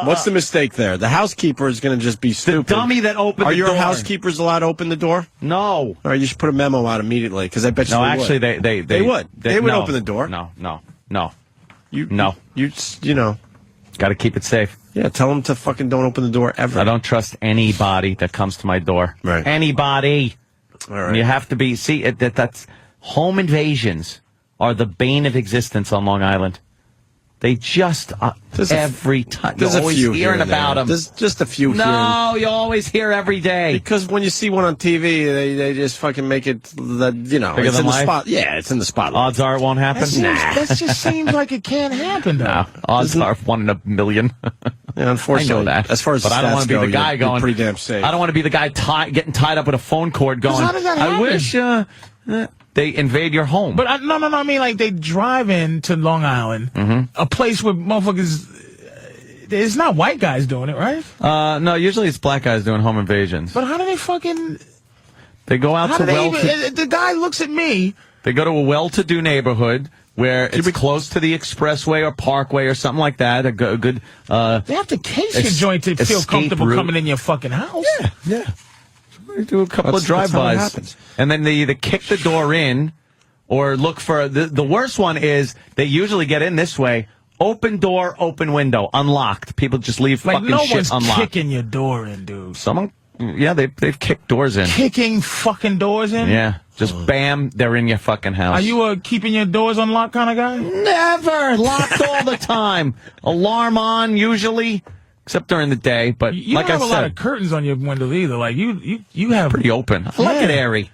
What's the mistake there? The housekeeper is going to just be stupid. dummy that opened Are the your door. housekeepers allowed to open the door? No. All right, you should put a memo out immediately because I bet you No, they actually, would. they would. They would no. open the door. No. You know. Got to keep it safe. Yeah, tell them to fucking don't open the door ever. I don't trust anybody that comes to my door. Right. Anybody. All right. And you have to be. See, that's home invasions are the bane of existence on Long Island. They just every time. There's You're a always few hearing here and about there. them. There's just a few here. No, you always hear every day. Because when you see one on TV, they just fucking make it, Bigger it's than in the life? spot. Yeah, it's in the spotlight. Odds are it won't happen. That just seems like it can't happen, though. No, odds are 1 in a million. Yeah, unfortunately, I know that. as far as but the I don't stats want to be go, the guy you're going. pretty damn safe. I don't want to be the guy getting tied up with a phone cord going. How does that I happen? wish they invade your home. But no. I mean, like, they drive into Long Island, a place where motherfuckers. It's not white guys doing it, right? No, usually it's black guys doing home invasions. But how do they fucking? They go out How to do they even? The guy looks at me. They go to a well-to-do neighborhood where it's close to the expressway or parkway or something like that. A good. They have to case your joint to feel escape comfortable route. coming in your fucking house. Yeah. They do a couple That's of drive-bys, how it happens. and then they either kick the door in or look for the worst one is they usually get in this way. Open door, open window, unlocked. People just leave Like fucking no shit one's unlocked. kicking your door in, dude. Someone, yeah, they've kicked doors in. Kicking fucking doors in. Yeah, just bam, they're in your fucking house. Are you a keeping your doors unlocked kind of guy? Never locked all the time. Alarm on usually, except during the day. But You like don't have I a lot said, of curtains on your windows either. Like you have pretty open. I like it airy.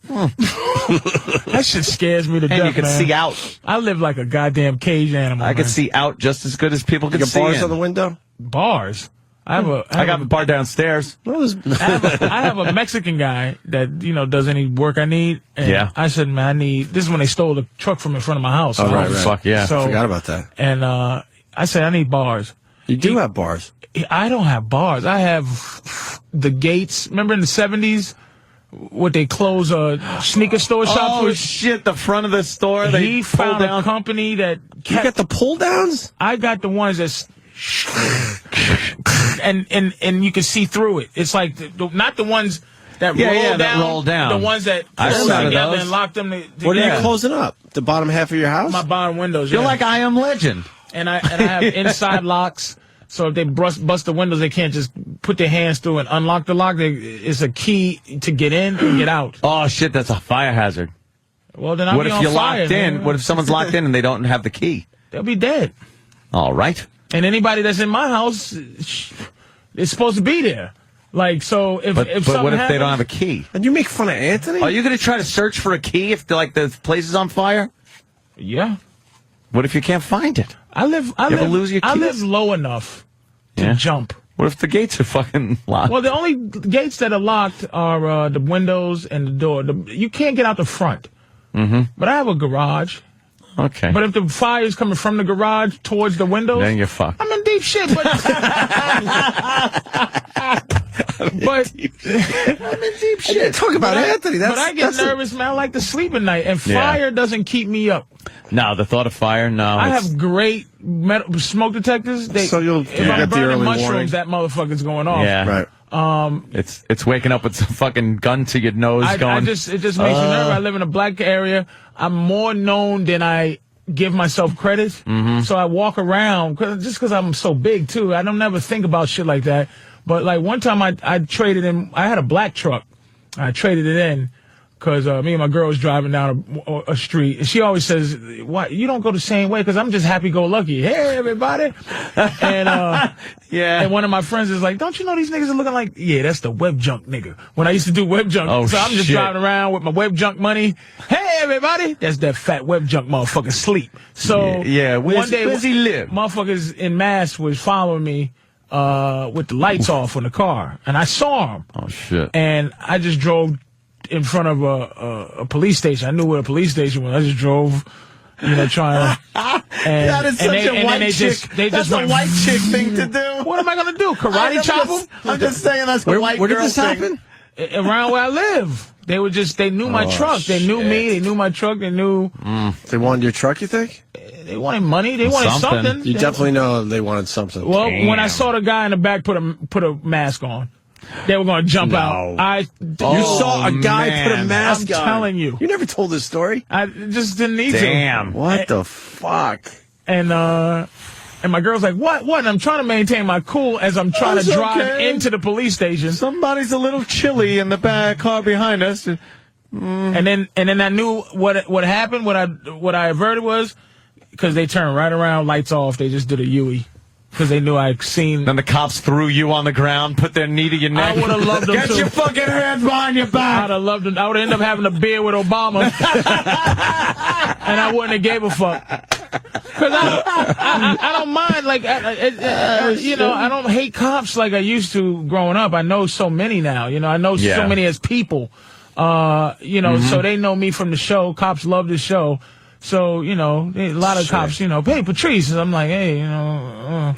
That shit scares me to death. And you can man. see out. I live like a goddamn cage animal. I can man. see out just as good as people can You got see bars in. on the window? Bars. I got a bar downstairs. I have a Mexican guy that does any work I need. And Yeah. I said, man, this is when they stole the truck from in front of my house. Oh, right. Fuck yeah. So, Forgot about that. And I said, I need bars. You do have bars. I don't have bars. I have the gates. Remember in the 70s? What they close sneaker store shops Oh with? shit! The front of the store. They He pull found down. a company that You got the pull downs? I got the ones that's and you can see through it. It's like not the ones that Yeah, roll yeah, down. that roll down. The ones that I close remember together those. and lock them What are together. you closing up? The bottom half of your house? My bottom windows. You're yeah. like I Am Legend. And I have inside locks. So if they bust the windows, they can't just put their hands through and unlock the lock. It's a key to get in and get out. Oh shit! That's a fire hazard. Well, then I'll What be if on you're fire, locked in? man. What if someone's locked in and they don't have the key? They'll be dead. All right. And anybody that's in my house is supposed to be there. Like, so if But something what if happens, they don't have a key? And you make fun of Anthony? Are you going to try to search for a key if the place is on fire? Yeah. What if you can't find it? I live lose your I keys? live low enough to Yeah. jump. What if the gates are fucking locked? Well, the only gates that are locked are the windows and the door. You can't get out the front. Mm-hmm. But I have a garage. Okay. But if the fire is coming from the garage towards the windows, Then you're fucked. I'm in deep shit. But I'm in deep shit. Talk about Anthony. But I get nervous, man. I like to sleep at night, and fire doesn't keep me up. No, the thought of fire, no. I it's- have great smoke detectors. So you'll if get I'm the burning early mushrooms, warning. that motherfucker's going off. Yeah. Right. It's waking up with some fucking gun to your nose it going. just makes me nervous. I live in a black area. I'm more known than I give myself credit. Mm-hmm. So I walk around just because I'm so big too. I don't never think about shit like that. But like one time I traded in. I had a black truck. I traded it in because me and my girl was driving down a street, and she always says, "Why you don't go the same way?" Because I'm just happy-go-lucky. Hey, everybody! And yeah. And one of my friends is like, "Don't you know these niggas are looking like?" Yeah, that's the web junk nigga. When I used to do web junk, Oh, so I'm just shit. driving around with my web junk money. Hey, everybody! That's that fat web junk motherfucker sleep. So Yeah, one day, where's he live? motherfuckers in mass was following me with the lights off on the car, and I saw him. Oh shit. And I just drove in front of a police station. I knew where a police station was. I just drove, trying to. And, That is and such a white chick. They That's just a went, white chick thing to do. What am I going to do? Karate chop them? I'm just saying that's a white Where girl did this thing. happen? Around where I live. They knew my truck. They knew me. They knew my truck. They knew. They wanted your truck, you think? They wanted money. They wanted something. You definitely know they wanted something. Well, when I saw the guy in the back put a mask on, they were going to jump out. You saw a guy put a mask on. I'm telling you. You never told this story? I just didn't need to. Damn. What the fuck? And my girl's like, what? And I'm trying to maintain my cool as I'm trying to drive into the police station. Somebody's a little chilly in the back car behind us. And then I knew what happened. What I averted was because they turned right around, lights off. They just did a Yui because they knew I'd seen. Then the cops threw you on the ground, put their knee to your neck. I would have loved them Get to. your fucking hands behind your back. I'd have loved them. I would end up having a beer with Obama, and I wouldn't have gave a fuck. Because I don't mind, like, I don't hate cops like I used to growing up. I know so many now, I know so many as people, so they know me from the show. Cops love the show. So, a lot of cops, hey, Patrice. And I'm like, hey,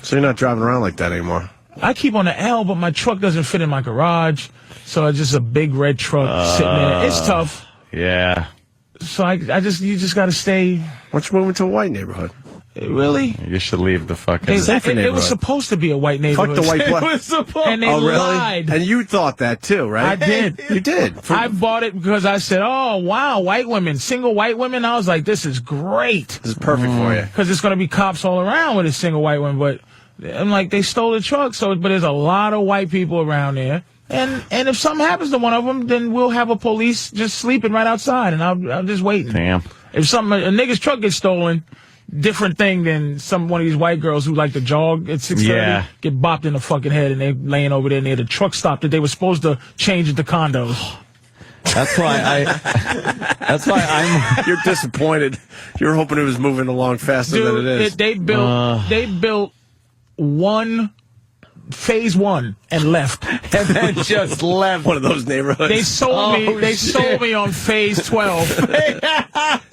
So you're not driving around like that anymore? I keep on the L, but my truck doesn't fit in my garage. So it's just a big red truck sitting there. It's tough. Yeah. So you just got to stay. Why don't you move into a white neighborhood? Really? You should leave the fucking. It was supposed to be a white neighborhood. Fuck the white black. And they lied. And you thought that too, right? I did. You did. I bought it because I said, oh, wow, white women, single white women. I was like, this is great. This is perfect for you. Because it's going to be cops all around with a single white woman. But I'm like, they stole the truck. But there's a lot of white people around there. And if something happens to one of them, then we'll have a police just sleeping right outside, and I'll just waiting. Damn. If a nigga's truck gets stolen, different thing than one of these white girls who like to jog at 6:30 get bopped in the fucking head, and they laying over there near the truck stop that they were supposed to change into condos. That's why I'm. You're disappointed. You're hoping it was moving along faster than it is. They built phase 1 and left, and then just left one of those neighborhoods. They sold me. They sold me on phase 12.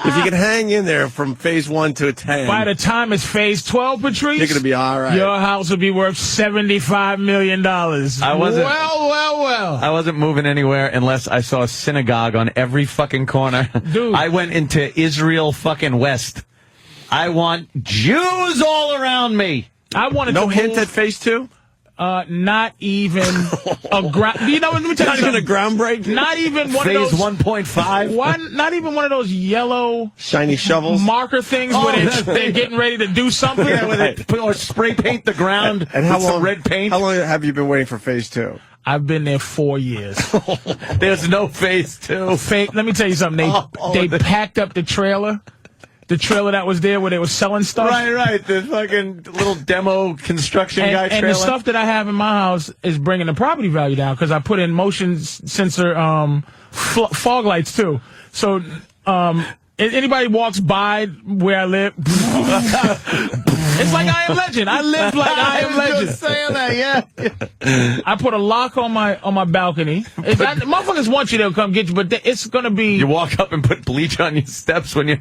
If you can hang in there from phase 1 to 10, by the time it's phase 12, Patrice, you're gonna be all right. Your house will be worth $75 million. I wasn't. Well. I wasn't moving anywhere unless I saw a synagogue on every fucking corner. Dude, I went into Israel fucking West. I want Jews all around me. I wanted no to hint move, at phase 2. Not even a ground. Let me tell you something. Not even a ground break. Not even one phase of those 1.5. Not even one of those yellow shiny shovels marker things where they're getting ready to do something. Yeah, where they or spray paint the ground and how with long? Some red paint. How long have you been waiting for phase 2? I've been there 4 years. There's no phase 2. Let me tell you something. They packed up the trailer. The trailer that was there where they were selling stuff. Right. The fucking little demo construction guy trailer. And the stuff that I have in my house is bringing the property value down because I put in motion sensor fog lights too. So anybody walks by where I live, it's like I Am Legend. I live like I Am Legend. Just saying that, yeah. I put a lock on my balcony. Motherfuckers want you to come get you, but it's gonna be. You walk up and put bleach on your steps when you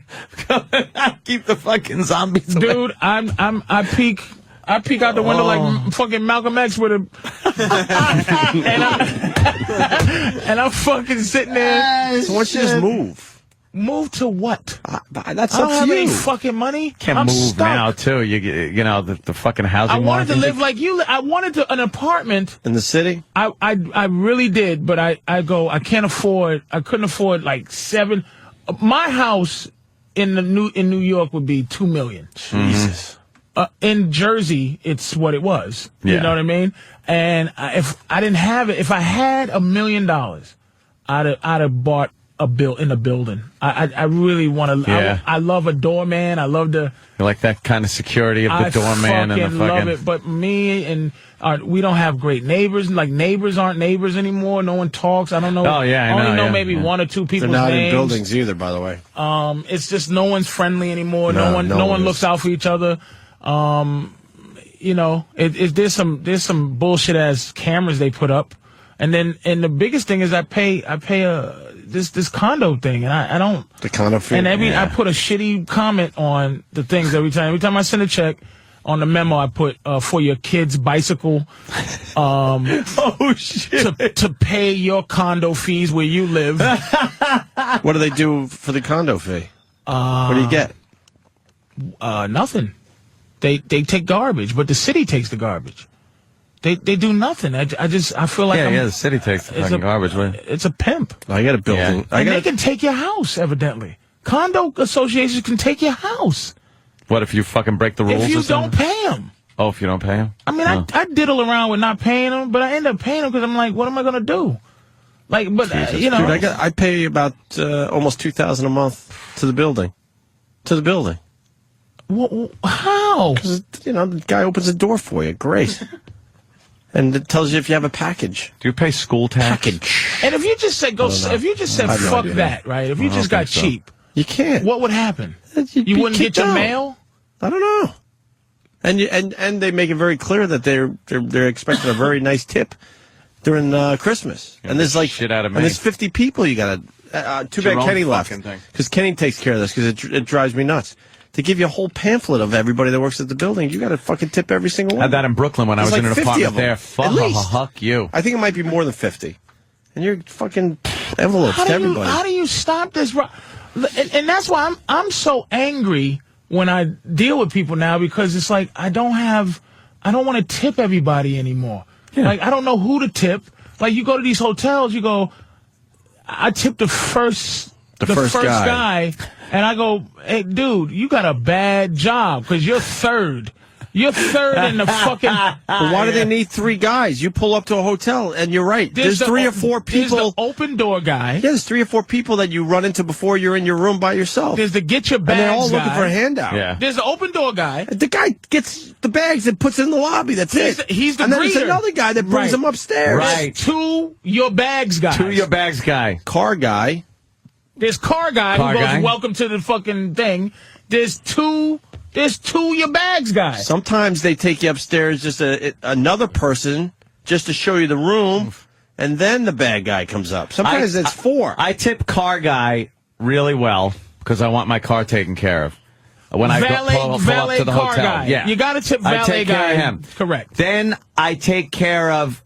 keep the fucking zombies away. Dude, I peek out the window like fucking Malcolm X with a, and I'm fucking sitting there. So why don't you just move? Move to what? That's I don't up to have you. any fucking money. Can't I'm move stuck. now too. You know the fucking housing. I wanted to market. live like you. I wanted an apartment in the city. I really did, but I can't afford. I couldn't afford like 7. My house in New York would be $2 million. Jesus. In Jersey, it's what it was. You know what I mean? And if I didn't have it, if I had $1 million, I'd have bought a building. I really want to. Yeah. I love a doorman. I love the. You like that kind of security of the doorman and the fucking. love it. But me and we don't have great neighbors. Like neighbors aren't neighbors anymore. No one talks. I don't know. Oh yeah, I only know yeah. maybe one or two people's They're not names. in buildings either, by the way. It's just no one's friendly anymore. No No one is. looks out for each other. There's some bullshit ass cameras they put up, and the biggest thing is I pay this condo thing, and I don't the condo fee. and I put a shitty comment on the things every time I send a check. on the memo I put for your kid's bicycle. Oh shit! To pay your condo fees where you live. What do they do for the condo fee? What do you get? Nothing. They take garbage, but the city takes the garbage. They do nothing. I feel like the city takes the fucking garbage. It's a pimp. I got a building. And they can take your house, evidently. Condo associations can take your house. What if you fucking break the rules? If you or something? don't pay them. Oh, if you don't pay them? I mean, I diddle around with not paying them, but I end up paying them because I'm like, what am I going to do? Like, but, you know. Dude, I pay about almost $2,000 a month to the building. To the building. How? Because, you know, the guy opens the door for you. Great. And it tells you if you have a package. Do you pay school tax? And if you just said fuck that, right? If you just got cheap, you can't. What would happen? You wouldn't get your mail? I don't know. And they make it very clear that they're expecting a very nice tip during Christmas. And there's like shit out of me. And there's 50 people you got to. Too bad Kenny left because Kenny takes care of this because it drives me nuts. To give you a whole pamphlet of everybody that works at the building, you got to fucking tip every single one. I had that in Brooklyn when I was There's in like an 50 apartment of them, there. at least. Fuck you. I think it might be more than 50. And you're fucking envelopes to everybody. How do you stop this? And that's why I'm so angry when I deal with people now because it's like I don't want to tip everybody anymore. Yeah. Like I don't know who to tip. Like you go to these hotels, you go, I tip the first guy. And I go, hey, dude, you got a bad job because you're third. You're third in the fucking... But why do they need 3 guys? You pull up to a hotel, and you're right. There's 3 or 4 people... There's the open door guy. Yeah, there's 3 or 4 people that you run into before you're in your room by yourself. There's the get your bags guy. And they're all guy. looking for a handout. Yeah. There's the open door guy. The guy gets the bags and puts it in the lobby. That's it. He's the and then greeter. there's another guy that brings them upstairs. Right. To your bags guy. To your bags guy. Car guy. There's car guy who goes, welcome to the fucking thing. There's two your bags guys. Sometimes they take you upstairs, just another person, just to show you the room, and then the bag guy comes up. Sometimes it's 4. I tip car guy really well because I want my car taken care of. When I pull up to the car hotel. Guy. Yeah. You got to tip valet I take guy. care of him. Correct. Then I take care of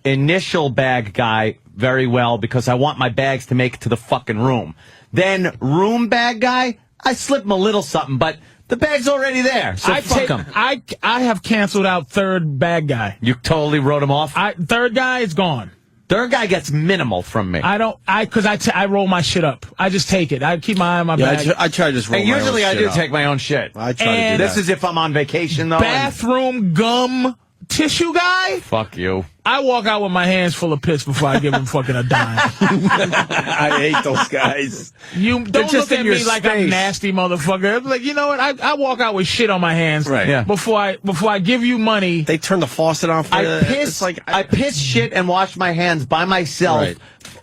initial bag guy very well because I want my bags to make it to the fucking room. Then room bag guy, I slip him a little something, but the bag's already there, so fuck him. I have canceled out third bag guy. You totally wrote him off? Third guy is gone. Third guy gets minimal from me. Because I roll my shit up. I just take it. I keep my eye on my bag. I try to just roll and my usually own I shit do up. take my own shit. I try to do that. This is if I'm on vacation, though. Bathroom gum tissue guy? Fuck you. I walk out with my hands full of piss before I give him fucking a dime. I hate those guys. You don't look at me like I'm nasty motherfucker. Like, you know what? I walk out with shit on my hands before I give you money. They turn the faucet on for I piss shit and wash my hands by myself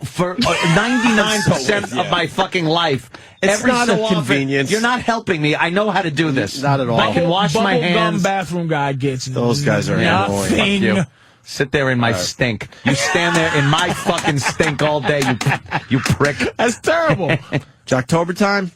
for 99% of my fucking life. It's Every not so a convenience. You're not helping me. I know how to do this. Not at all. I can wash my hands. Gum bathroom guy gets Those guys are annoying. Fuck you. Sit there in my stink. You stand there in my fucking stink all day, you prick. That's terrible. Jocktober time?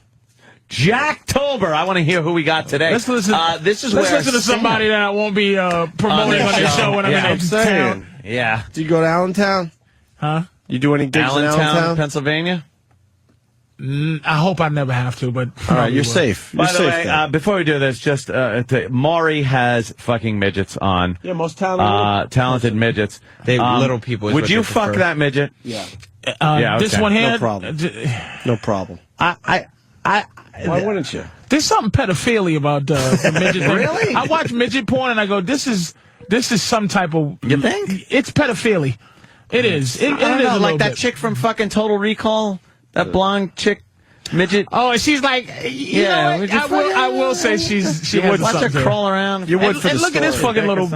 Jacktober. I want to hear who we got today. Let's listen. This is let's where listen to somebody that I won't be promoting on this show when I'm in town. Yeah. Do you go to Allentown? Huh? You do any gigs in Allentown? Pennsylvania? I hope I never have to, but all right, you're safe. You're By the way, before we do this, just Maury has fucking midgets on. Yeah, most talented. Talented midgets. They little people. Is Would what you they fuck prefer. that midget? Yeah. Yeah. This okay. one here. No problem. No problem. Why wouldn't you? There's something pedophilia about the midget thing. Really? I watch midget porn and I go, this is some type of. You think? It's pedophilia. It is. It I don't is know, a like little that bit. chick from fucking Total Recall, that blonde chick, midget. Oh, and she's like, you know what? I will say she has Watch her something. crawl around. You would for And the look at this story. fucking little.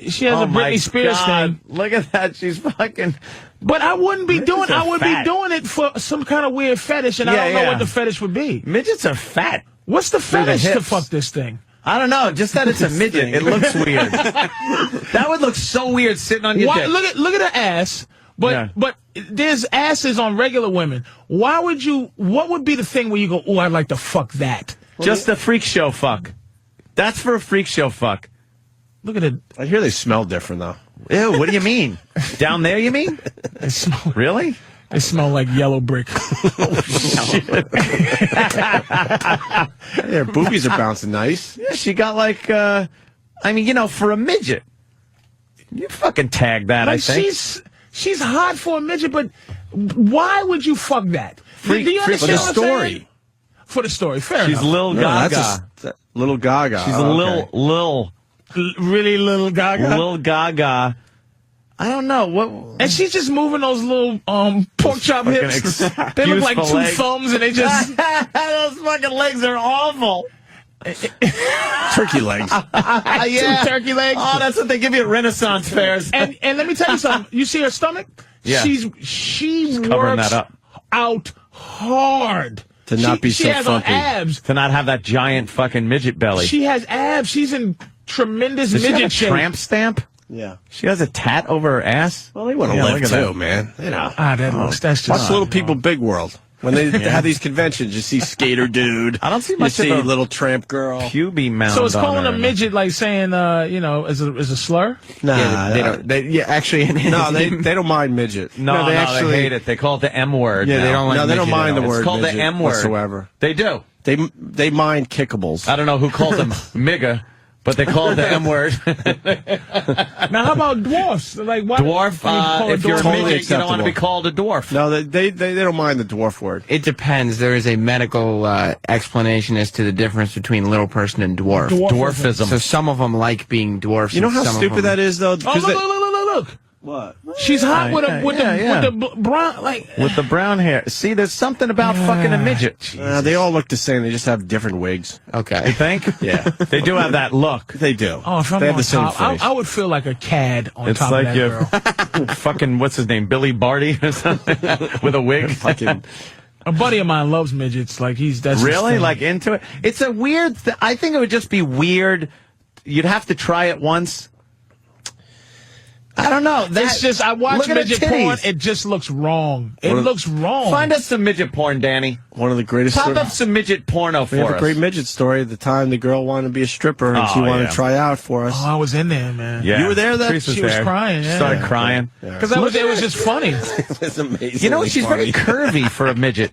She has a Britney Spears thing. Look at that. She's fucking. But I wouldn't be doing. are I would fat. be doing it for some kind of weird fetish, and I don't know what the fetish would be. Midgets are fat. What's the They're the fetish to hips. fuck this thing? I don't know. Just that it's a midget. It looks weird. That would look so weird sitting on your dick. Look at her ass. But there's asses on regular women. Why would you? What would be the thing where you go, oh, I'd like to fuck that? Just a freak show fuck. That's for a freak show fuck. Look at it. I hear they smell different, though. Ew, what do you mean? Down there, you mean? They smell, Really? they smell like yellow brick. Their boobies are bouncing nice. Yeah, she got like, I mean, you know, for a midget. You fucking tag that, I Like, think. she's hot for a midget, but why would you fuck that? Do you for understand the what I'm story. saying? For the story, fair She's enough. Lil No, Gaga. Little Gaga. She's Oh, a okay. Really little Gaga. Lil Gaga. I don't know what. And she's just moving those little pork chop Fucking hips. They look like excuseful two leg. thumbs, and they just Those fucking legs are awful. Turkey legs. two turkey legs. Oh, that's what they give you at Renaissance fairs. And let me tell you something. You see her stomach? Yeah. She covering works that up. out hard To not be she so has frumpy. abs. To not have that giant fucking midget belly. She has abs. She's in tremendous Does she have midget a shape. tramp stamp? Yeah. She has a tat over her ass? Well, they want to Yeah, live look at too, that. man. You know. That's just Watch Little People Big World. When they have these conventions, you see skater dude. I don't see You much see of a little tramp girl. puby mound. So it's on calling her. a midget like saying, is a slur? Nah, They don't. Actually, no, they don't mind midget. No, they they actually- hate it. They call it the M word. Yeah, now. they don't like No, they don't midget at mind the all. word. It's called the midget M word whatsoever. They do. They mind kickables. I don't know who called them Migga, but they call it the M word. Now, how about dwarfs? Like what? Dwarf. If you're a Totally midget, you don't want to be acceptable. called a dwarf. No, they don't mind the dwarf word. It depends. There is a medical explanation as to the difference between little person and dwarf. Dwarfism. So some of them like being dwarfs. You know and how some of stupid them- that is, though. Oh, Because look. what? She's hot with yeah. the brown, like. With the brown hair. See, there's something about fucking a midget. They all look the same. They just have different wigs. Okay. You think? Yeah, They do have that look. they do. Oh, if I'm they have on the same top, face. I would feel like a cad on It's top like of you that girl. fucking, what's his name, Billy Barty or something? With a wig. Fucking A buddy of mine loves midgets. Like that's his Really? thing. Like into it? It's a weird I think it would just be weird. You'd have to try it once. I don't know. It's just I watch look at her midget titties. porn. It just looks wrong. It looks wrong. Find us some midget porn, Danny. one of the greatest. Pop stories. up some midget porno We have for a us. great midget story. At the time, the girl wanted to be a stripper, and she Oh, wanted yeah. to try out for us. Oh, I was in there, man. Yeah. You were there then? Patrice She was there. crying, She yeah. started crying. Because it was just funny. It's amazing. You know what? She's very curvy for a midget.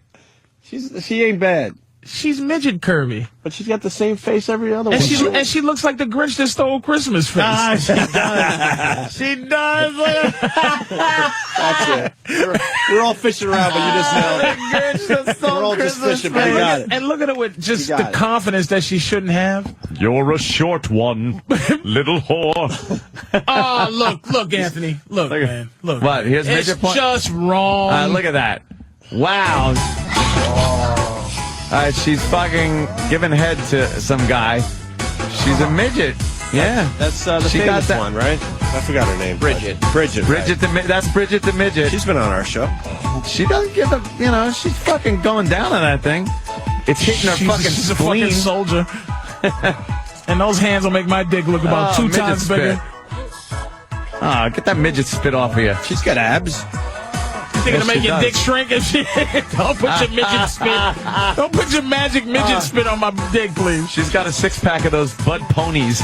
She ain't bad, She's midget curvy, but she's got the same face every other one. and she looks like the Grinch that stole Christmas face. Ah, she does. She does. That's it. We're all fishing around, but you just nailed it. We're all just fishing, but you got it. And look at her with just You the got it. confidence that she shouldn't have. You're a short one, little whore. Oh, look, Anthony. Look, man. Look. What? Here's It's midget porn? just wrong. Look at that. Wow. She's fucking giving head to some guy. She's a midget. Yeah. That's the She got famous that- one, right? I forgot her name. Bridget. Bridget. Bridget that's Bridget the midget. She's been on our show. She doesn't give a, she's fucking going down on that thing. It's hitting her She's a fucking spleen. soldier. And those hands will make my dick look about 2 midget times spit. bigger. Oh, get that midget spit off of you. She's got abs. You think it'll Yes, make she your does. dick shrink and shit? Don't put your midget spit. Don't put your magic midget spit on my dick, please. She's got a 6-pack of those Bud Ponies.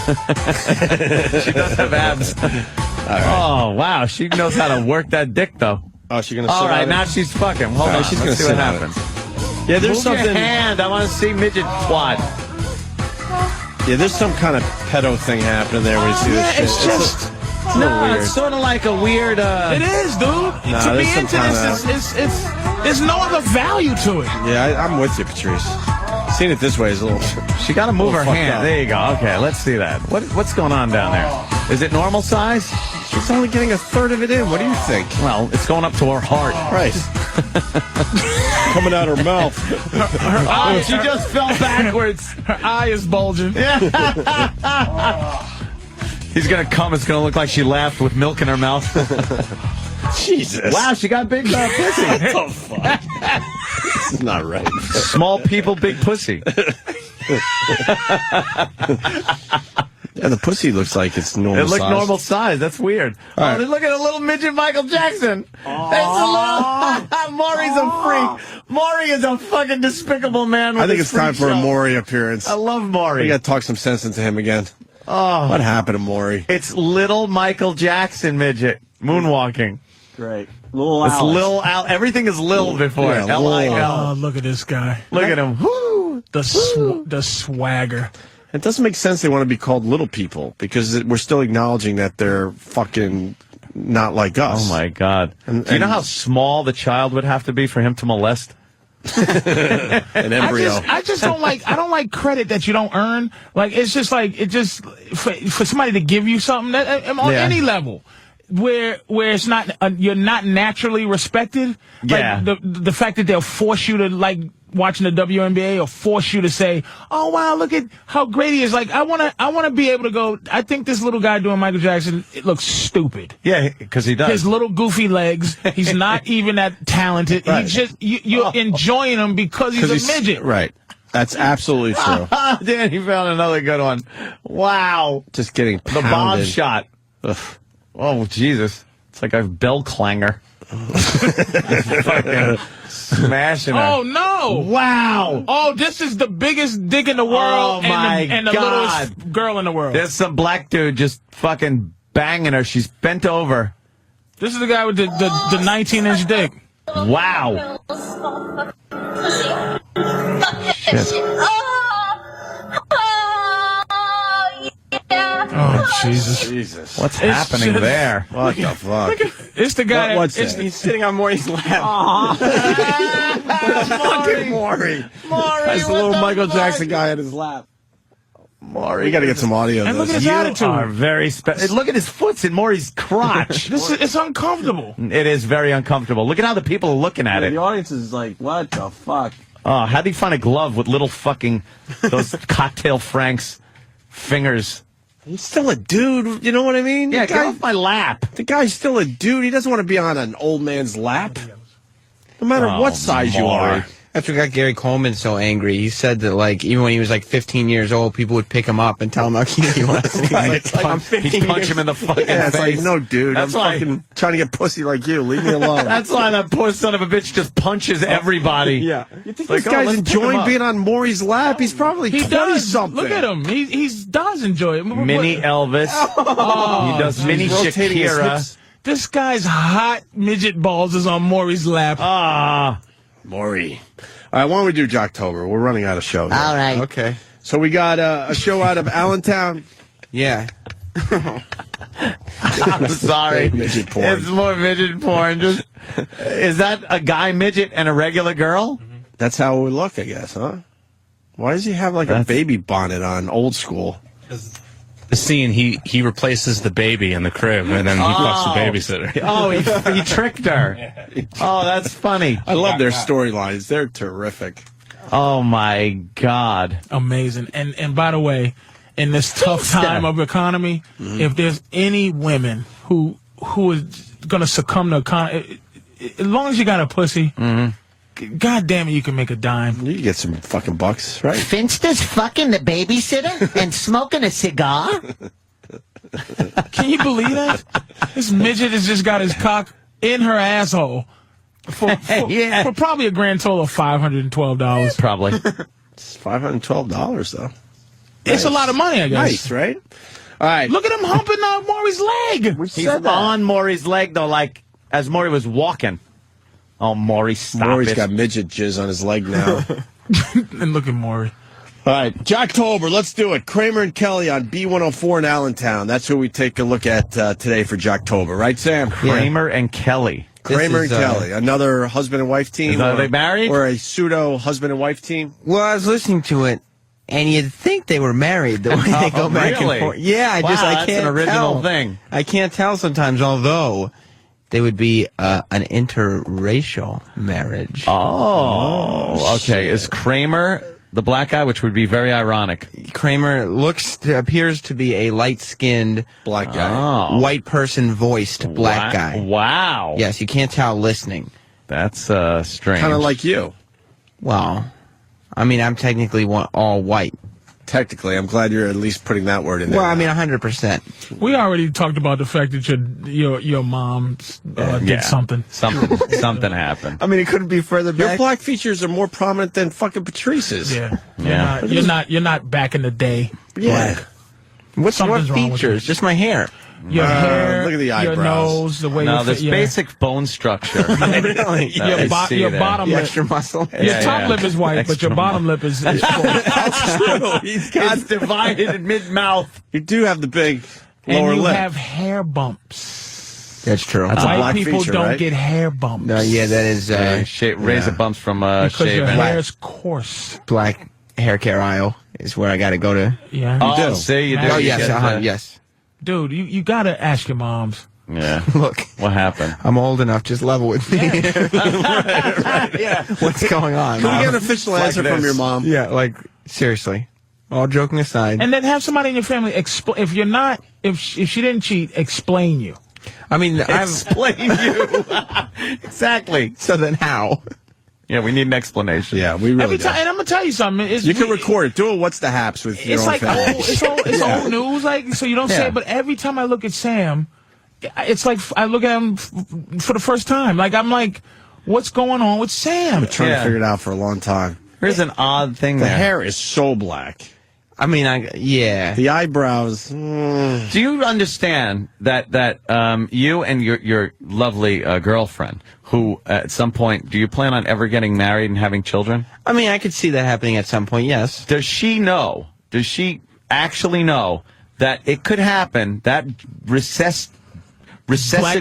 She does have abs. Oh, wow. She knows how to work that dick, though. Oh, she's gonna. All sit right, on now it? she's fucking. Hold on. She's Let's gonna see what sit on it. happens. Yeah, there's Move something. your hand. I want to see midget twat. Yeah, there's some kind of pedo thing happening there when you see this shit. It's just. It's a little No, weird. it's sort of like a weird. It is, dude. To be there's some into this, kinda- there's no other value to it. Yeah, I'm with you, Patrice. Seeing it this way is a little. She got to move her fucked hand. up. There you go. Okay, let's see that. What's going on down there? Is it normal size? She's only getting a third of it in. What do you think? Well, it's going up to her heart. Right. Coming out her mouth. Oh, she just fell backwards. Her eye is bulging. He's going to come. It's going to look like she laughed with milk in her mouth. Jesus. Wow, she got big pussy. What the fuck? This is not right. Small people, big pussy. Yeah, the pussy looks like it's normal It looked size. normal size. That's weird. All right. Oh, look at a little midget Michael Jackson. That's a little. Maury's a freak. Maury is a fucking despicable man. With I think his it's time freak for a show. Maury appearance. I love Maury. We got to talk some sense into him again. Oh, What happened to Maury? it's little Michael Jackson midget moonwalking. Great. It's Lil Al. Everything is Lil before Yeah, it. L-I-L. Oh, look at this guy. Look at him. Woo. The swagger. It doesn't make sense they want to be called little people because we're still acknowledging that they're fucking not like us. Oh my God! Do you know how small the child would have to be for him to molest? An embryo. I just don't like. I don't like credit that you don't earn. Like it's just like for somebody to give you something that on any level. Where it's not you're not naturally respected. Yeah. Like the fact that they'll force you to like watching the WNBA or force you to say, "Oh wow, look at how great he is." Like I wanna be able to go. I think this little guy doing Michael Jackson, it looks stupid. Yeah, because he does. His little goofy legs. He's not even that talented. Right. He just you're enjoying him because he's a midget. Right. That's absolutely true. Danny found another good one. Wow. Just getting The bomb pounded. shot. Ugh. Oh, Jesus. It's like a bell clanger. Fucking smashing her. Oh no! Wow. Oh, this is the biggest dick in the world Oh, my and the God. littlest girl in the world. There's some black dude just fucking banging her. She's bent over. This is the guy with the 19-inch dick. Wow. Shit. Oh Jesus! Jesus. What's It's happening just- there? What the fuck? It's the guy. What's it's that? He's sitting on Maury's lap. Fucking Maury. That's the little Michael Jackson guy on his lap. Maury. We got to get some audio of And look at this. his attitude. Are very Look at his foot's in Maury's crotch. It's uncomfortable. It is very uncomfortable. Look at how the people are looking at it. The audience is like, what the fuck? Oh, how'd he find a glove with little fucking those cocktail Frank's fingers? He's still a dude. You know what I mean? Yeah, the get guy, off my lap. the guy's still a dude. He doesn't want to be on an old man's lap. No matter Oh, what size you Maury. are. That's what got Gary Coleman so angry. He said that, like, even when he was like 15 years old, people would pick him up and tell him how cute he was. He's like, I'm 15 He'd punch years him in the fucking Yeah, it's face. like, no, dude. That's I'm why- fucking trying to get pussy like you. Leave me alone. That's why that poor son of a bitch just punches everybody. Yeah. You think Like, this oh, guy's let's pick him enjoying up. being on Maury's lap? He's probably He 20 does. something. Look at him. He does enjoy it. Mini Elvis. Oh, he does mini rotating his Shakira. hips. This guy's hot midget balls is on Maury's lap. Ah. Maury. All right, why don't we do Jocktober? We're running out of shows. All right. Okay. So we got a show out of Allentown. Yeah. I'm sorry. Midget porn. It's more midget porn. Just is that a guy midget and a regular girl? That's how it would look, I guess, huh? Why does he have like a baby bonnet on, old school? The scene, he replaces the baby in the crib, and then he fucks the babysitter. Oh, he tricked her. Oh, that's funny. I love their storylines. They're terrific. Oh my God. Amazing. And by the way, in this tough time of economy, if there's any women who is going to succumb to economy, as long as you got a pussy, God damn it, you can make a dime. You can get some fucking bucks, right? Finster's fucking the babysitter and smoking a cigar? Can you believe that? This midget has just got his cock in her asshole for probably a grand total of $512. Probably. It's $512, though. It's a lot of money, I guess. Nice, right? All right. Look at him humping Maury's leg. He's on Maury's leg, though, like as Maury was walking. Oh, Maury, stop Maury's it. got midget jizz on his leg now. And look at Maury. All right, Jocktober, let's do it. Kramer and Kelly on B104 in Allentown. That's who we take a look at today for Jocktober, right, Sam? Kramer and Kelly. Kramer and Kelly, another husband and wife team. Are they married? Or a pseudo husband and wife team? Well, I was listening to it, and you'd think they were married the way they go back really? and forth. Yeah, I Wow, just I that's can't an original tell. thing. I can't tell sometimes, although they would be an interracial marriage. Oh, okay. Is Kramer the black guy, which would be very ironic? Kramer appears to be a light-skinned black guy, white person voiced black guy. Wow. Yes, you can't tell listening. That's strange. Kind of like you. Well, I mean, I'm technically all white. technically. I'm glad you're at least putting that word in there. Well, I mean, 100%. We already talked about the fact that your mom did something. Something happened. I mean, it couldn't be further Your back. black features are more prominent than fucking Patrice's. Yeah. You're not back in the day. Yeah. Black. What Something's wrong with features? Just my hair. Your hair, look at the your eyebrows. nose, the way No, you there's basic bone structure. Really? Your bottom lip. Extra muscle. Your top lip is white, but your bottom lip is full. That's true. He's got divided in mid-mouth. You do have the big And lower you lip. have hair bumps. That's true. That's a White black people feature, don't right? get hair bumps. No, yeah, that is razor bumps from because your shaving. hair is coarse. black hair care aisle is where I got to go to. Yeah. Oh, see, you do. Oh, You yes, get yes. Dude, you gotta ask your moms. Yeah. Look, What happened? I'm old enough. Just level with me. Yeah. What's going on? Can we get an official answer from your mom? Yeah, like seriously. All joking aside. And then have somebody in your family if you're not if she didn't cheat, explain you. I mean, Explain you. Exactly. So then how? Yeah, we need an explanation. Yeah, we really Every do. time, and I'm gonna tell you something. You can record it. Do a what's the haps with your It's own like family. it's old news, like so you don't say Yeah. it. But every time I look at Sam, it's like I look at him for the first time. Like I'm like, what's going on with Sam? I'm trying to figure it out for a long time. Here's an odd thing The there. hair is so black. I mean, yeah. The eyebrows. Do you understand that you and your lovely girlfriend, who at some point, do you plan on ever getting married and having children? I mean, I could see that happening at some point. Yes. Does she know? Does she actually know that it could happen? That recessive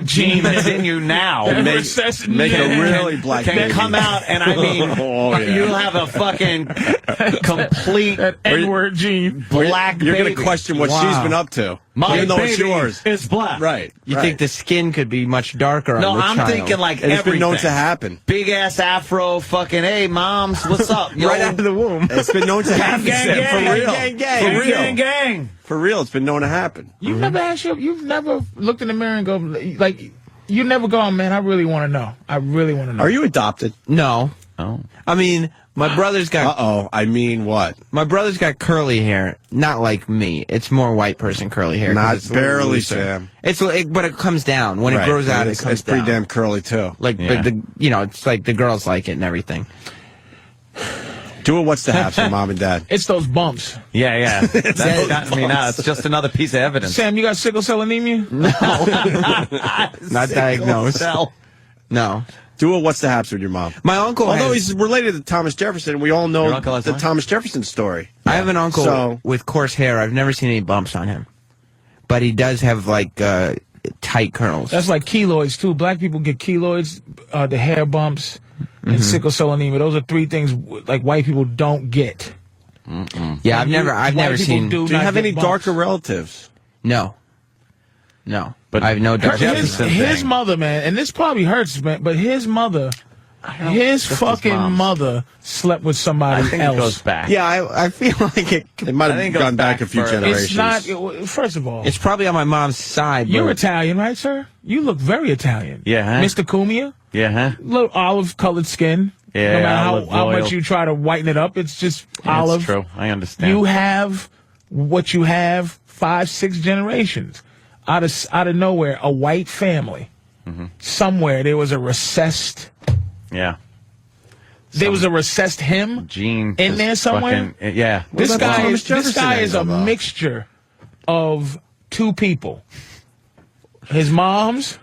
gene that's in you now That make recessive make gene. a really black can baby. come out, and I mean, Oh, yeah. you'll have a fucking complete That N-word gene. black You're baby. going to question what she's been up to. My even though baby it's yours. is black. Right. You right. think the skin could be much darker on No, the I'm child. thinking like And it's everything. been known to happen. Big ass afro, fucking, hey, moms, what's up? Yo? right out of the womb. It's been known to happen. gang, Sam, gang, for real. gang, gang, For real. Gang, gang. For real, it's been known to happen. You've never asked you've never looked in the mirror and go like you never go, oh, man, I really want to know. I really want to know. Are you adopted? No. Oh. I mean, my brother's got Uh-oh. I mean what? my brother's got curly hair. Not like me. It's more white person curly hair. 'cause Not it's a little barely, looser. Sam. But it comes down when Right. it grows out. It It's, comes it's pretty down. damn curly, too. Like, Yeah. but it's like the girls like it and everything. Do a what's the haps for mom and dad. It's those bumps. Yeah, yeah. That's, I mean, it's just another piece of evidence. Sam, you got sickle cell anemia? Not diagnosed. No. Do a what's the haps with your mom. My uncle Although has, he's related to Thomas Jefferson, we all know Your uncle has the what? Thomas Jefferson story. I have an uncle So- with coarse hair. I've never seen any bumps on him. But he does have like tight curls. That's like keloids too. Black people get keloids, the hair bumps, and sickle cell anemia. Those are three things like white people don't get. Yeah, I've never White people seen. Do you not have get any bumps. darker relatives? No. But I have no doubt. His mother, man, and this probably hurts, man, but his mother, his fucking mom's. mother slept with somebody I think else. it goes back. Yeah, I feel like it. It might I have think it gone goes back back a few further. generations. It's not. First of all, It's probably on my mom's side. you're but Italian, right, sir? You look very Italian. Yeah, huh? Mr. Cumia, Yeah, huh? little olive-colored skin. Yeah, no matter olive how oil. much you try to whiten it up, it's just Yeah, olive. That's true. I understand. You have what you have 5-6 generations out of nowhere. A white family somewhere there was a recessed. Yeah. There was a recessed him Gene in is there somewhere. fucking- yeah. This about guy Thomas is this Jefferson guy is a then, though? mixture of two people, his mom's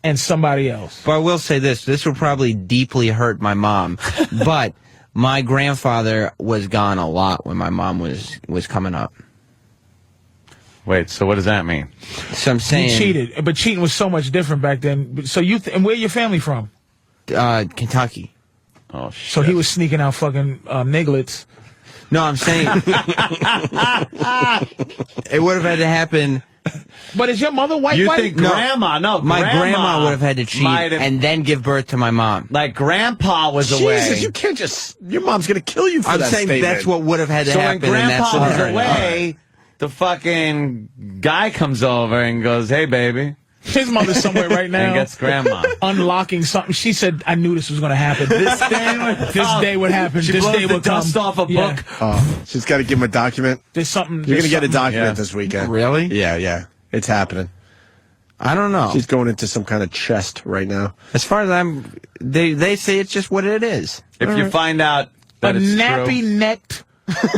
and somebody else. But I will say this: this will probably deeply hurt my mom. But my grandfather was gone a lot when my mom was coming up. Wait, so what does that mean? So I'm saying He cheated, but cheating was so much different back then. So and where your family from? Kentucky. Oh, shit. So he was sneaking out fucking niglets. No, I'm saying it would have had to happen. But is your mother white? You white? think grandma? No, My grandma would have had to cheat might have- and then give birth to my mom. like grandpa was away. Jesus, you can't just. Your mom's going to kill you for I'm that saying statement. that's what would have had to So when happen in that grandpa was scenario. away, the fucking guy comes over and goes, "Hey, baby." His mother's somewhere right now. And gets grandma. Unlocking something. She said, I knew this was going to happen. This day would happen. She this blows day the would come. dust off a book. Oh, she's got to give him a document. There's something. You're going to get a something- document this weekend. Really? Yeah. It's happening. I don't know. She's going into some kind of chest right now. As far as they say it's just what it is. If you find out that A it's nappy true. necked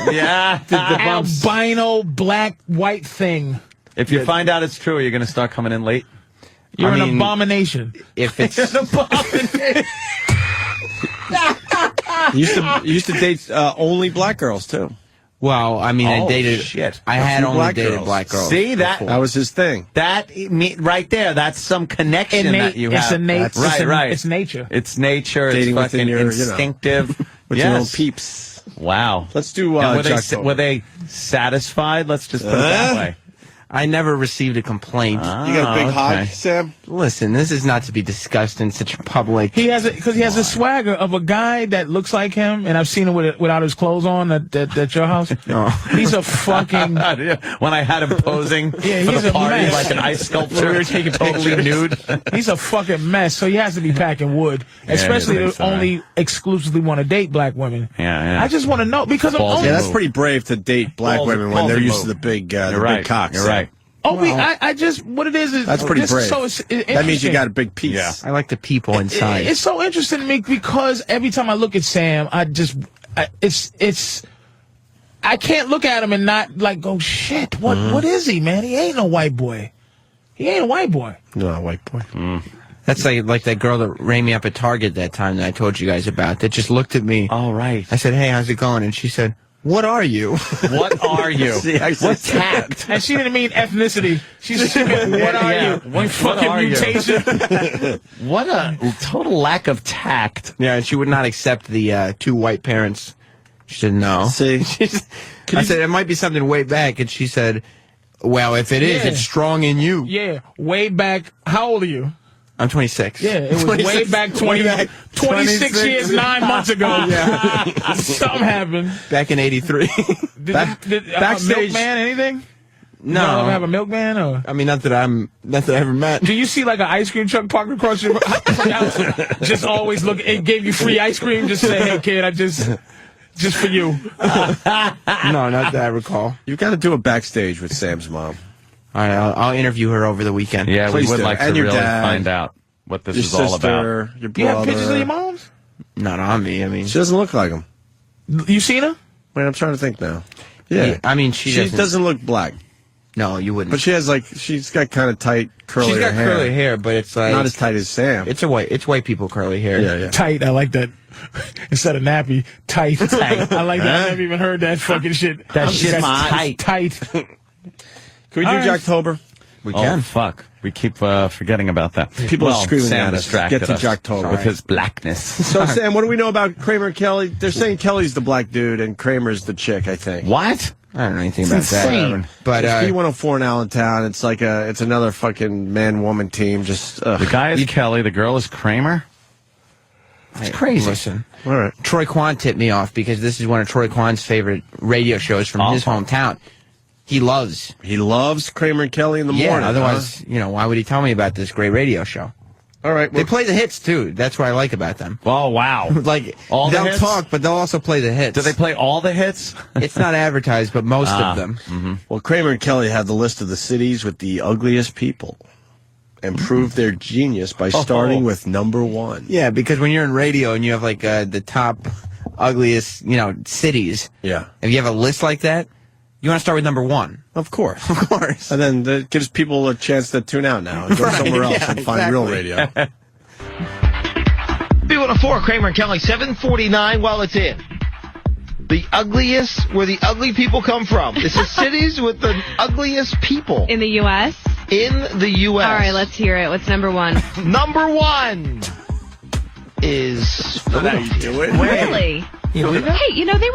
Yeah. The bumps. albino black white thing. If you find out it's true, are you going to start coming in late? You're I an mean, abomination. If it's An abomination. You used to date only black girls too. well, I mean, I Oh, dated. shit. I A had few only black dated girls. black girls. See that? That was his thing. That right there. That's some connection that you It's have. innate. Right. It's nature. It's nature. Dating it's within fucking your, instinctive. With your own Yes. peeps. Wow. Let's do And Jocktober. were they satisfied? Let's just put it that way. I never received a complaint. You got a big hog, Sam? Listen, this is not to be discussed in such public. He has because he has a swagger of a guy that looks like him, and I've seen him without his clothes on at your house. He's a fucking. When I had him posing for he's the a party mess. like an ice sculpture, we were taking totally nude. He's a fucking mess, so he has to be packing wood, especially I to think so, only exclusively want to date black women. Yeah. I just want to know because I'm Ballsy only. Yeah, that's pretty brave to date black Ballsy- women when they're ballsy used to move. the big, You're the right. big cocks. You're right. I just what it is That's pretty this brave. Is so That means you got a big piece. Yeah. I like the people inside. It's so interesting to me because every time I look at Sam, I can't look at him and not like go shit. What is he, man? He ain't no white boy. He ain't a white boy. No, white boy. That's like that girl that rang me up at Target that time that I told you guys about. That just looked at me. All right. I said, "Hey, how's it going?" And she said, "What are you?" What are you? What tact? And she didn't mean ethnicity. She meant, what are Yeah. you? What fucking are you? mutation. What a total lack of tact. Yeah, and she would not accept the two white parents. She said, "No." See? I said, "It might be something way back," and she said, "Well, if it is, Yeah. it's strong in you." Yeah, way back. How old are you? I'm 26. Yeah, it was way 26 back 26 26 years, 9 months ago. Yeah. Something happened. Back in '83. Did Backstage- milkman anything? No. You ever have a milkman or? I mean, not that I ever met. Do you see like an ice cream truck parked across your house? Just always look. It gave you free ice cream. Just say, hey kid, I just for you. No, not that I recall. You've got to do a backstage with Sam's mom. All right, I'll interview her over the weekend. Yeah, Please we would do. like to And your really dad. find out what this Your is all sister, about. your Do you brother. have pictures of your moms? Not on me. I mean, She doesn't look like him. You seen her? Wait, I'm trying to think now. Yeah. I mean, she doesn't look black. No, you wouldn't. But she has she's got kind of tight curly She's got hair. curly hair, but it's like Not as tight as Sam. It's white people curly hair. Yeah. Tight. I like that. Instead of nappy, tight. I like that. I've never even heard that fucking shit. That shit's tight. Tight. Can we do All right. Jocktober? We Oh, can. fuck. We keep forgetting about that. People are screaming Sam at us. distracted Get to us Jocktober. with his blackness. So, Sam, what do we know about Kramer and Kelly? They're saying Kelly's the black dude and Kramer's the chick, I think. What? I don't know anything about insane. that. But It's B104 in Allentown. It's like it's another fucking man-woman team. Just The guy is Kelly. The girl is Kramer. it's crazy. Listen, all right. Troy Kwan tipped me off because this is one of Troy Kwan's favorite radio shows from his hometown. He loves Kramer and Kelly in the yeah, morning. otherwise, why would he tell me about this great radio show? All right. They play the hits too. That's what I like about them. Oh, wow. Like All the they'll hits? talk, but they'll also play the hits. Do they play all the hits? It's not advertised, but most of them. Well, Kramer and Kelly have the list of the cities with the ugliest people and prove their genius by starting with number 1. Yeah, because when you're in radio and you have like the top ugliest, cities. Yeah. If you have a list like that, you want to start with number 1. Of course. Of course. And then that gives people a chance to tune out now and go Right, somewhere else yeah, and find real exactly. radio. B104, Kramer and Kelly, 749 while it's in. The ugliest, where the ugly people come from. This is cities with the ugliest people. In the U.S.? In the U.S. All right, let's hear it. What's number 1? Number 1 is Philadelphia. Really? Hey, they were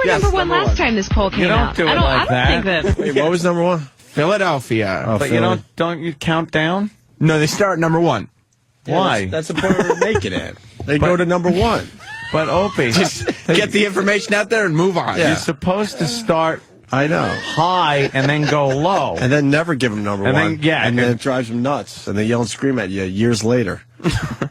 Yes, number 1 number last 1. time this poll came You don't out. do it I don't, like I don't that. think that. Wait, what was number 1? Philadelphia. Oh, But you don't you count down? No, they start number 1. Why? That's the point where they make it at. They go to number 1. But Opie, Just get the information out there and move on. you're supposed to start I know. high and then go low. And then never give them number And one. then, yeah, and then it drives them nuts. And they yell and scream at you years later.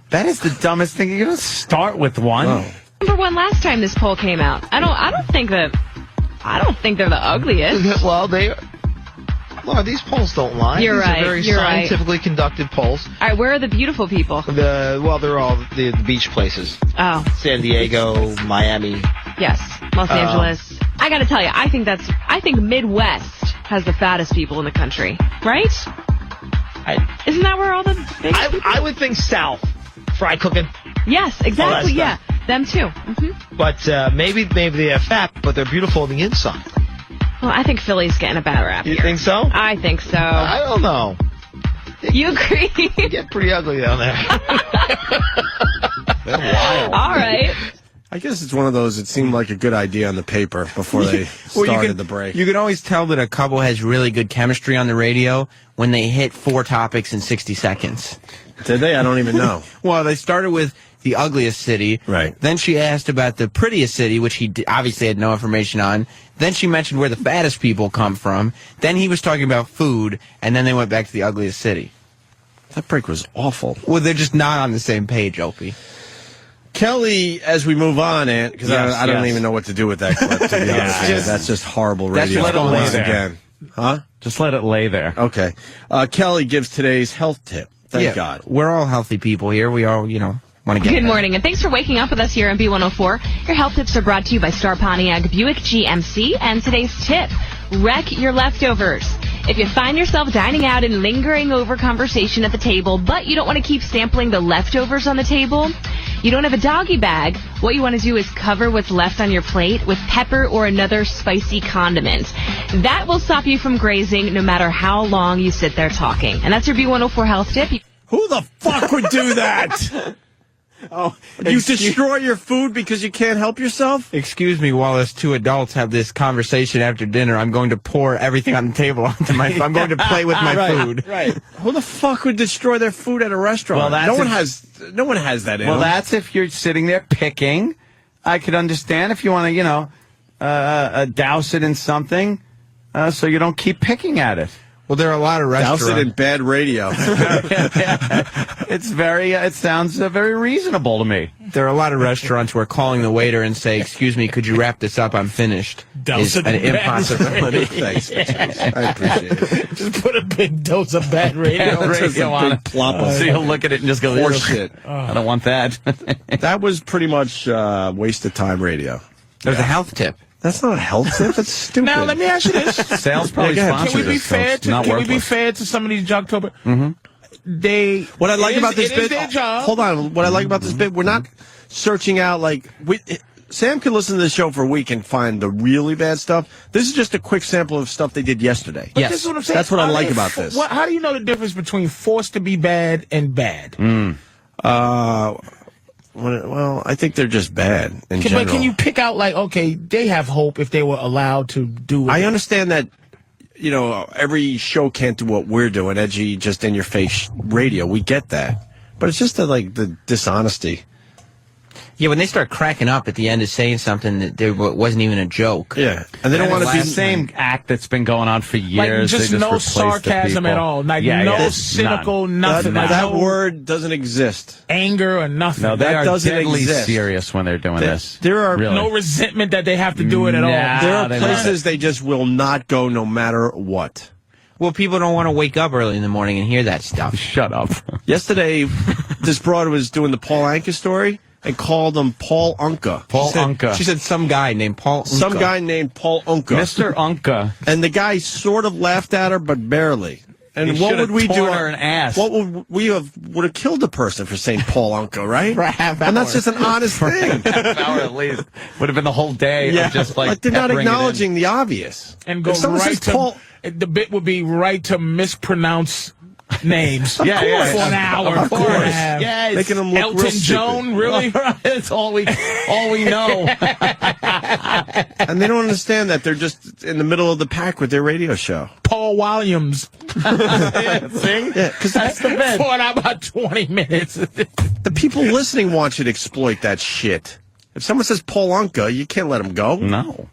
That is the dumbest thing. You don't start with one. Oh. Number one last time this poll came out. I don't think they're the ugliest. Well, these polls don't lie. You're These right, are very you're right. scientifically conducted polls. All right, where are the beautiful people? They're all the beach places. Oh, San Diego, Miami. yes, Los Angeles. I got to tell you, I think Midwest has the fattest people in the country, right? Isn't that where all the big people? I would think South. Fry cooking. Yes, exactly. All Yeah, that them too. Mm-hmm. But maybe they have fat, but they're beautiful on the inside. Well, I think Philly's getting a bad rap. You here. think so? I think so. I don't know. You agree? They get pretty ugly down there. They're wild. All right. I guess it's one of those, it seemed like a good idea on the paper before they started the break. You can always tell that a couple has really good chemistry on the radio when they hit 4 topics in 60 seconds. Did they? I don't even know. Well, they started with the ugliest city. Right. Then she asked about the prettiest city, which he obviously had no information on. Then she mentioned where the fattest people come from. Then he was talking about food, and then they went back to the ugliest city. That break was awful. Well, they're just not on the same page, Opie. Kelly, as we move on, Ant, because I don't even know what to do with that clip, to be honest with you. That's just horrible radio. Let it lay once there. again. Huh? Just let it lay there. Okay. Kelly gives today's health tip. Thank God. We're all healthy people here. We all, want to get Good morning, and thanks for waking up with us here on B104. Your health tips are brought to you by Star Pontiac Buick GMC, and today's tip, wreck your leftovers. If you find yourself dining out and lingering over conversation at the table, but you don't want to keep sampling the leftovers on the table, you don't have a doggy bag, what you want to do is cover what's left on your plate with pepper or another spicy condiment. That will stop you from grazing no matter how long you sit there talking. And that's your B104 health tip. Who the fuck would do that? You destroy your food because you can't help yourself? Excuse me, while us two adults have this conversation after dinner, I'm going to pour everything on the table onto my I'm going to play with my food. Right. Who the fuck would destroy their food at a restaurant? Well, that's no one has that in Well, them. that's if you're sitting there picking. I could understand if you want to, douse it in something so you don't keep picking at it. Well, there are a lot of restaurants. Douse it in bad radio. It sounds very reasonable to me. There are a lot of restaurants where calling the waiter and say, "Excuse me, could you wrap this up? I'm finished." Douse is it an in bad impossibility. Thanks. I appreciate it. Just put a big dose of bad radio. Radio on it. So you'll look at it and just go, Horse shit. I don't want that. That was pretty much wasted time radio. There's a health tip. That's not a health tip. That's stupid. Now, let me ask you this. Sales probably Yeah, go ahead. sponsor Can we be this, so fair it's not can we be worthless. fair to some of these Junktober? Mm-hmm. What I like about this it is bit. their job. Hold on. What I like about this bit, we're not searching out Sam can listen to the show for a week and find the really bad stuff. This is just a quick sample of stuff they did yesterday. But this is what I'm saying. That's what I Are like they about this. How do you know the difference between forced to be bad and bad? Well, I think they're just bad in general. But can you pick out, okay, they have hope if they were allowed to do it? I understand that, every show can't do what we're doing, edgy, just in-your-face radio. We get that. But it's just the dishonesty. Yeah, when they start cracking up at the end of saying something that there wasn't even a joke. Yeah, and they don't want to be the same act that's been going on for years. Just They no replaced the sarcasm people. at all. Cynical, none. nothing. That word doesn't exist. Anger or nothing. No, they That are doesn't deadly exist. serious when they're doing this. There are Really. no resentment that they have to do it at all. There are they places they just will not go no matter what. Well, people don't want to wake up early in the morning and hear that stuff. Shut up. Yesterday, this broad was doing the Paul Anka story and called him Paul Unka. Paul Unka. She said some guy named Paul Unka. Some guy named Paul Unka. Mr. Unka. And the guy sort of laughed at her, but barely. And He what should would have we do? torn her an ass. What would we have? Would have killed the person for saying Paul Unka, right? For a half And that's hour. just an honest thing. Half hour at least. Would have been the whole day of just But they're not peppering it in. acknowledging the obvious. And go If someone right says to Paul, the bit would be right to mispronounce names. Yeah, yeah. For an hour. Of course. Yes. Making them look Elton real stupid. John, really? That's all we know. and they don't understand that they're just in the middle of the pack with their radio show. Paul Williams. See? Yeah, because That's the bit. For about 20 minutes. the people listening want you to exploit that shit. If someone says Paul Unka, you can't let him go. No.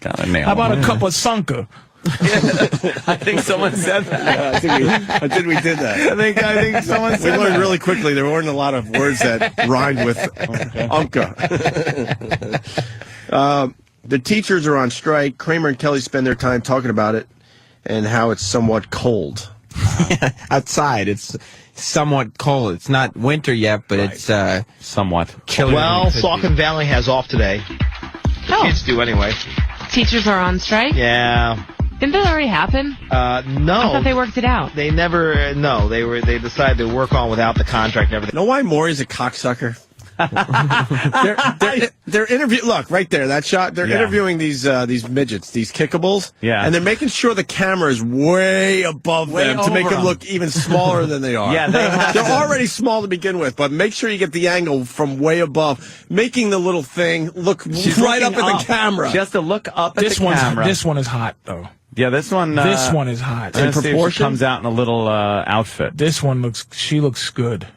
Got a nail. How about a cup of Sunka? I think someone said that. Yeah, I think we did that. I think someone said We learned that. really quickly there weren't a lot of words that rhymed with Unca. The teachers are on strike. Kramer and Kelly spend their time talking about it and how it's somewhat cold. Outside, it's somewhat cold. It's not winter yet, but it's somewhat chilly. Well, Saucon Valley has off today. Oh. Kids do anyway. Teachers are on strike? Yeah. Didn't that already happen? No. I thought they worked it out. They never. No, they decided to work on without the contract and everything. Know why Maury's a cocksucker? they're interviewing. Look right there, that shot. They're interviewing these midgets, these kickables. Yeah. And they're making sure the camera is way above them to make over them look even smaller than they are. Yeah, they're already small to begin with, but make sure you get the angle from way above, making the little thing look She's right up looking at the camera. She has to look up at the camera. This one is hot though. Yeah, this one. This one is hot. In proportion, comes out in a little outfit. This one she looks good.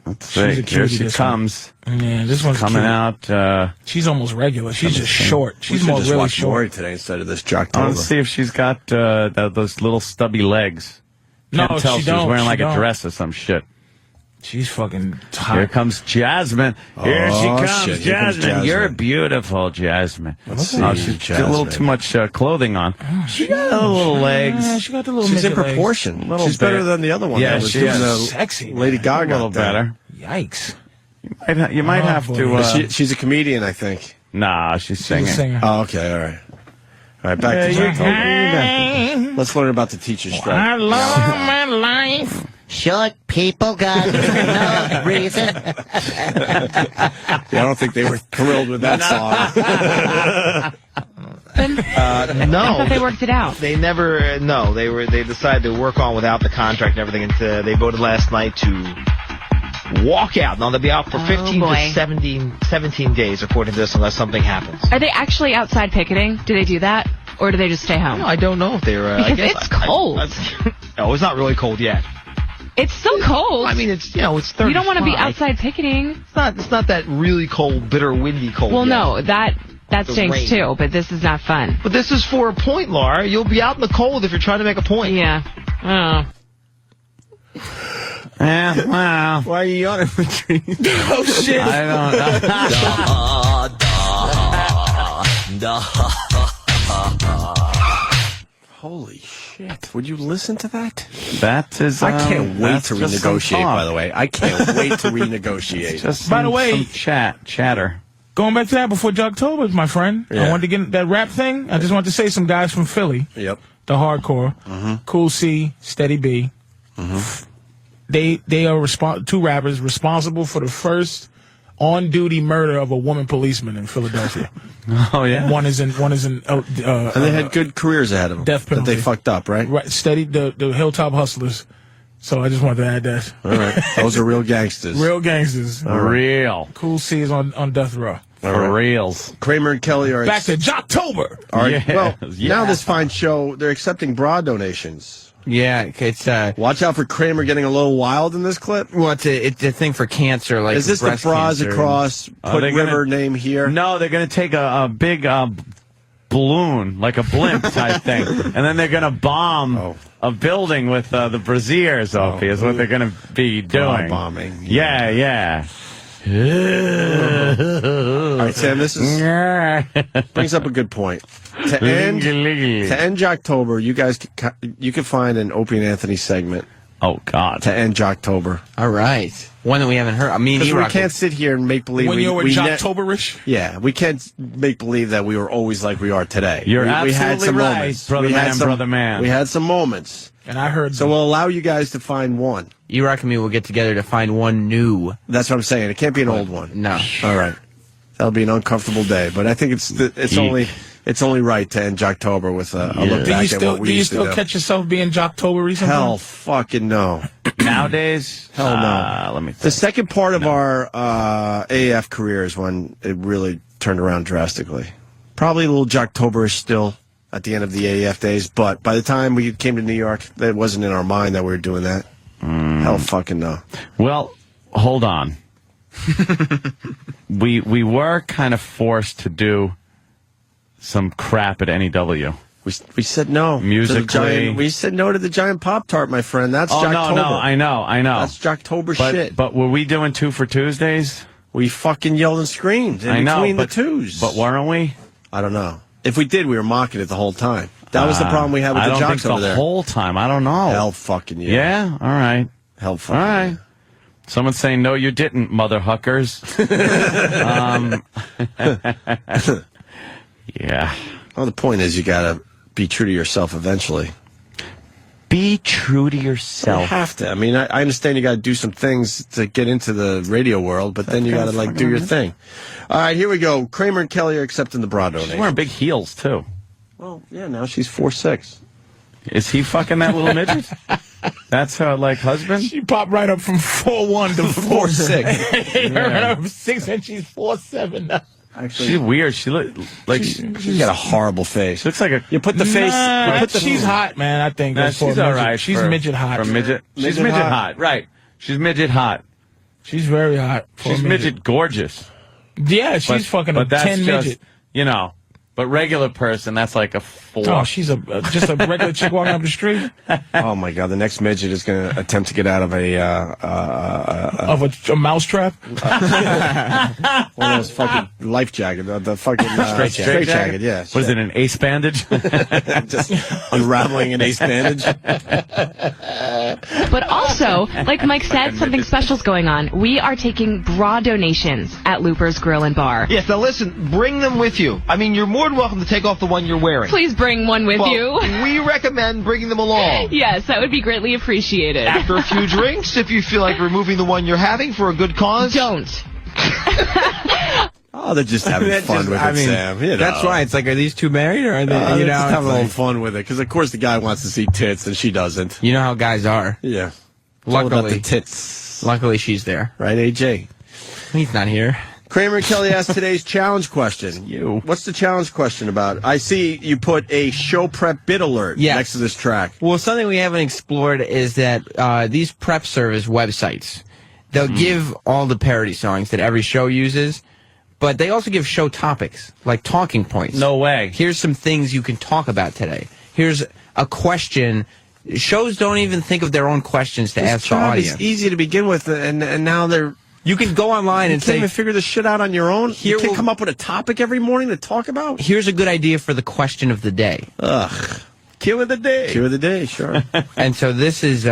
Let's She's see. a Here cutie, she this comes. one. Yeah, this one's coming cute. out. She's almost regular. She's just short. We She's should more just really watch short. Maury today instead of this I want Jocktober. to see if she's got those little stubby legs. No, Can't tell she if don't. she's wearing She like don't. a dress or some shit. She's fucking Here hot. comes Jasmine. Here she Oh, comes, shit. Here comes Jasmine. You're Jasmine. beautiful, Jasmine. see, Oh, she's got a little Jasmine. too much clothing on. She got a little legs. Yeah, she got the little She's in midget legs. proportion. Little She's bit. better than the other one. Yeah, that was she doing is. the Sexy, Lady Gaga. A little thing. better. Yikes. You might have boy. to. She's a comedian, I think. Nah, she's singing. She's a singer. Oh, okay, all right. All right, back to Jocktober. Let's learn about the teacher strike. I love my life. Short people got no reason. Yeah, I don't think they were thrilled with that song. I No. thought they worked it out. They never. No, they decided to work on without the contract and everything. And they voted last night to walk out. Now they'll be out for 15 boy. to 17 days, according to this, unless something happens. Are they actually outside picketing? Do they do that? Or do they just stay home? No, I don't know if they're. I Because guess it's cold. No, it's not really cold yet. It's so cold. I mean, it's it's 35. You don't want to be outside picketing. It's not that really cold, bitter, windy cold. Well, yet. no, that The stinks rain. too, but this is not fun. But this is for a point, Laura. You'll be out in the cold if you're trying to make a point. Yeah. Oh. Yeah, well. Why are you yawning for trees? Oh, shit. I don't know. Holy shit. Would you listen to that? That is. I can't wait that's to just some renegotiate, talk. by the way. I can't wait to renegotiate. Just By the way- some chatter. Going back to that before Jocktober, my friend. I Yeah. wanted to get that rap thing. I just want to say some guys from Philly, Yep. the hardcore, Cool C, Steady B. They are two rappers responsible for the first on-duty murder of a woman policeman in Philadelphia. Oh yeah. One is in And they had good careers ahead of them. Death But penalty. they fucked up, right? right, Steady the Hilltop Hustlers. So I just wanted to add that. All right. Those are real gangsters. Real gangsters. Real. Cool C is on death row. For reals. Kramer and Kelly are Back to Jocktober. are Yes, well, yeah. now this fine show, they're accepting bra donations. Yeah, it's Watch out for Kramer getting a little wild in this clip. well, it's a thing for cancer, like Is this the breast bras cancer. across, put they're River gonna- name here? No, they're going to take a big balloon, like a blimp type thing, and then they're going to bomb a building with the braziers, Opie, is what they're going to be Bra doing. bombing. Yeah, yeah. All right, Sam, this is brings up a good point. To end Jocktober, you guys you can find an Opie and Anthony segment Oh, God. to end Jocktober. All right, one that we haven't heard. I mean, Because we can't sit here and make believe When you were we Jocktoberish. yeah, we can't make believe that we were always like we are today. You're we had absolutely some right, moments. brother we had man, some, brother man. We had some moments. And I heard So we'll allow you guys to find one. E-Rock and me will get together to find one new. That's what I'm saying. It can't be an old one. No. All right. That'll be an uncomfortable day, but I think it's only right to end Jocktober with a look Do you back at still what we used to do. catch yourself being Jocktober recently? Hell fucking no. Nowadays? Hell no. Let me The second part of our AF career is when it really turned around drastically. Probably a little Jocktoberish still at the end of the AF days, but by the time we came to New York, that wasn't in our mind that we were doing that. Hell fucking no. Well, hold on. we were kind of forced to do some crap at NEW. We said no. Musically. We said no to the giant Pop-Tart, my friend. That's Jocktober. No, I know. That's Jocktober shit. But were we doing 2 for Tuesdays? We fucking yelled and screamed in between the twos. But weren't we? I don't know. If we did, we were mocking it the whole time. That was the problem we had with the jocks over there. The whole time. I don't know. Hell fucking yeah. Yeah? All right. Hell fucking all right. Someone's saying, no, you didn't, mother huckers. Yeah. Well, the point is you got to be true to yourself eventually. Be true to yourself. You have to. I mean, I understand you got to do some things to get into the radio world, but then you got to, do your thing. All right, here we go. Kramer and Kelly are accepting the bra donation. She's wearing big heels, too. Well, yeah, now she's 4'6". Is he fucking that little midget? That's her, husband? She popped right up from 4'1" to 4'6". Yeah. Her 6 and she's 4'7" now. Actually, she's weird. She look like she's got a horrible face. She looks like a. You put the face. Nah, she's hot, man. I think. Nah, she's all right. She's midget hot. She's midget hot. Right. She's midget hot. She's very hot. She's midget gorgeous. Yeah, she's fucking a 10 midget. But regular person, that's like a 4. Oh, she's just a regular chick walking up the street. Oh my God! The next midget is going to attempt to get out of a mousetrap. One of those fucking life jacket, the fucking straight jacket. Yeah. What is it? An ace bandage? Just unraveling an ace bandage. But also, like Mike said, something special's going on. We are taking bra donations at Looper's Grill and Bar. Yes, now listen, bring them with you. I mean, you're more than welcome to take off the one you're wearing. Please bring one with you. We recommend bringing them along. Yes, that would be greatly appreciated. After a few drinks, if you feel like removing the one you're having for a good cause. Don't. Oh, they're just having fun with it, Sam. That's why. It's like, are these two married or are they, they're just having a little fun with it? Because, of course, the guy wants to see tits and she doesn't. You know how guys are. Yeah. It's all about the Luckily, tits. luckily she's there. Right, AJ? He's not here. Kramer and Kelly asked today's challenge question. What's the challenge question about? I see you put a show prep bit alert next to this track. Well, something we haven't explored is that these prep service websites, they'll give all the parody songs that every show uses, but they also give show topics, like talking points. No way. Here's some things you can talk about today. Here's a question. Shows don't even think of their own questions to ask the audience. It's easy to begin with, and now they're... You can go online and you can't say... even figure this shit out on your own? You can't come up with a topic every morning to talk about? Here's a good idea for the question of the day. Ugh. Cue of the day. Cue of the day, sure. And so this is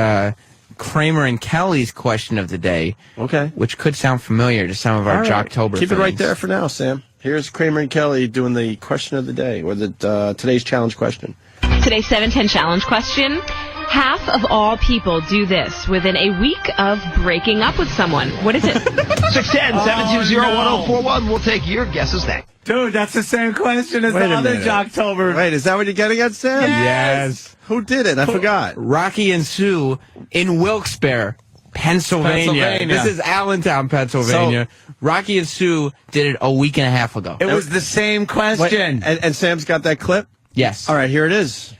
Kramer and Kelly's question of the day. Okay. Which could sound familiar to some of our Jocktober Keep it fans. right there for now, Sam. Here's Kramer and Kelly doing the question of the day, or today's challenge question. Today's 710 challenge question. Half of all people do this within a week of breaking up with someone. What is it? 610-720-1041. We'll take your guesses next. Dude, that's the same question as the other Jocktober. Wait, is that what you're getting at, Sam? Yes. Who did it? I forgot. Rocky and Sue in Wilkes-Barre, Pennsylvania. This is Allentown, Pennsylvania. Rocky and Sue did it a week and a half ago. It was the same question. Wait, and Sam's got that clip? Yes. All right, here it is.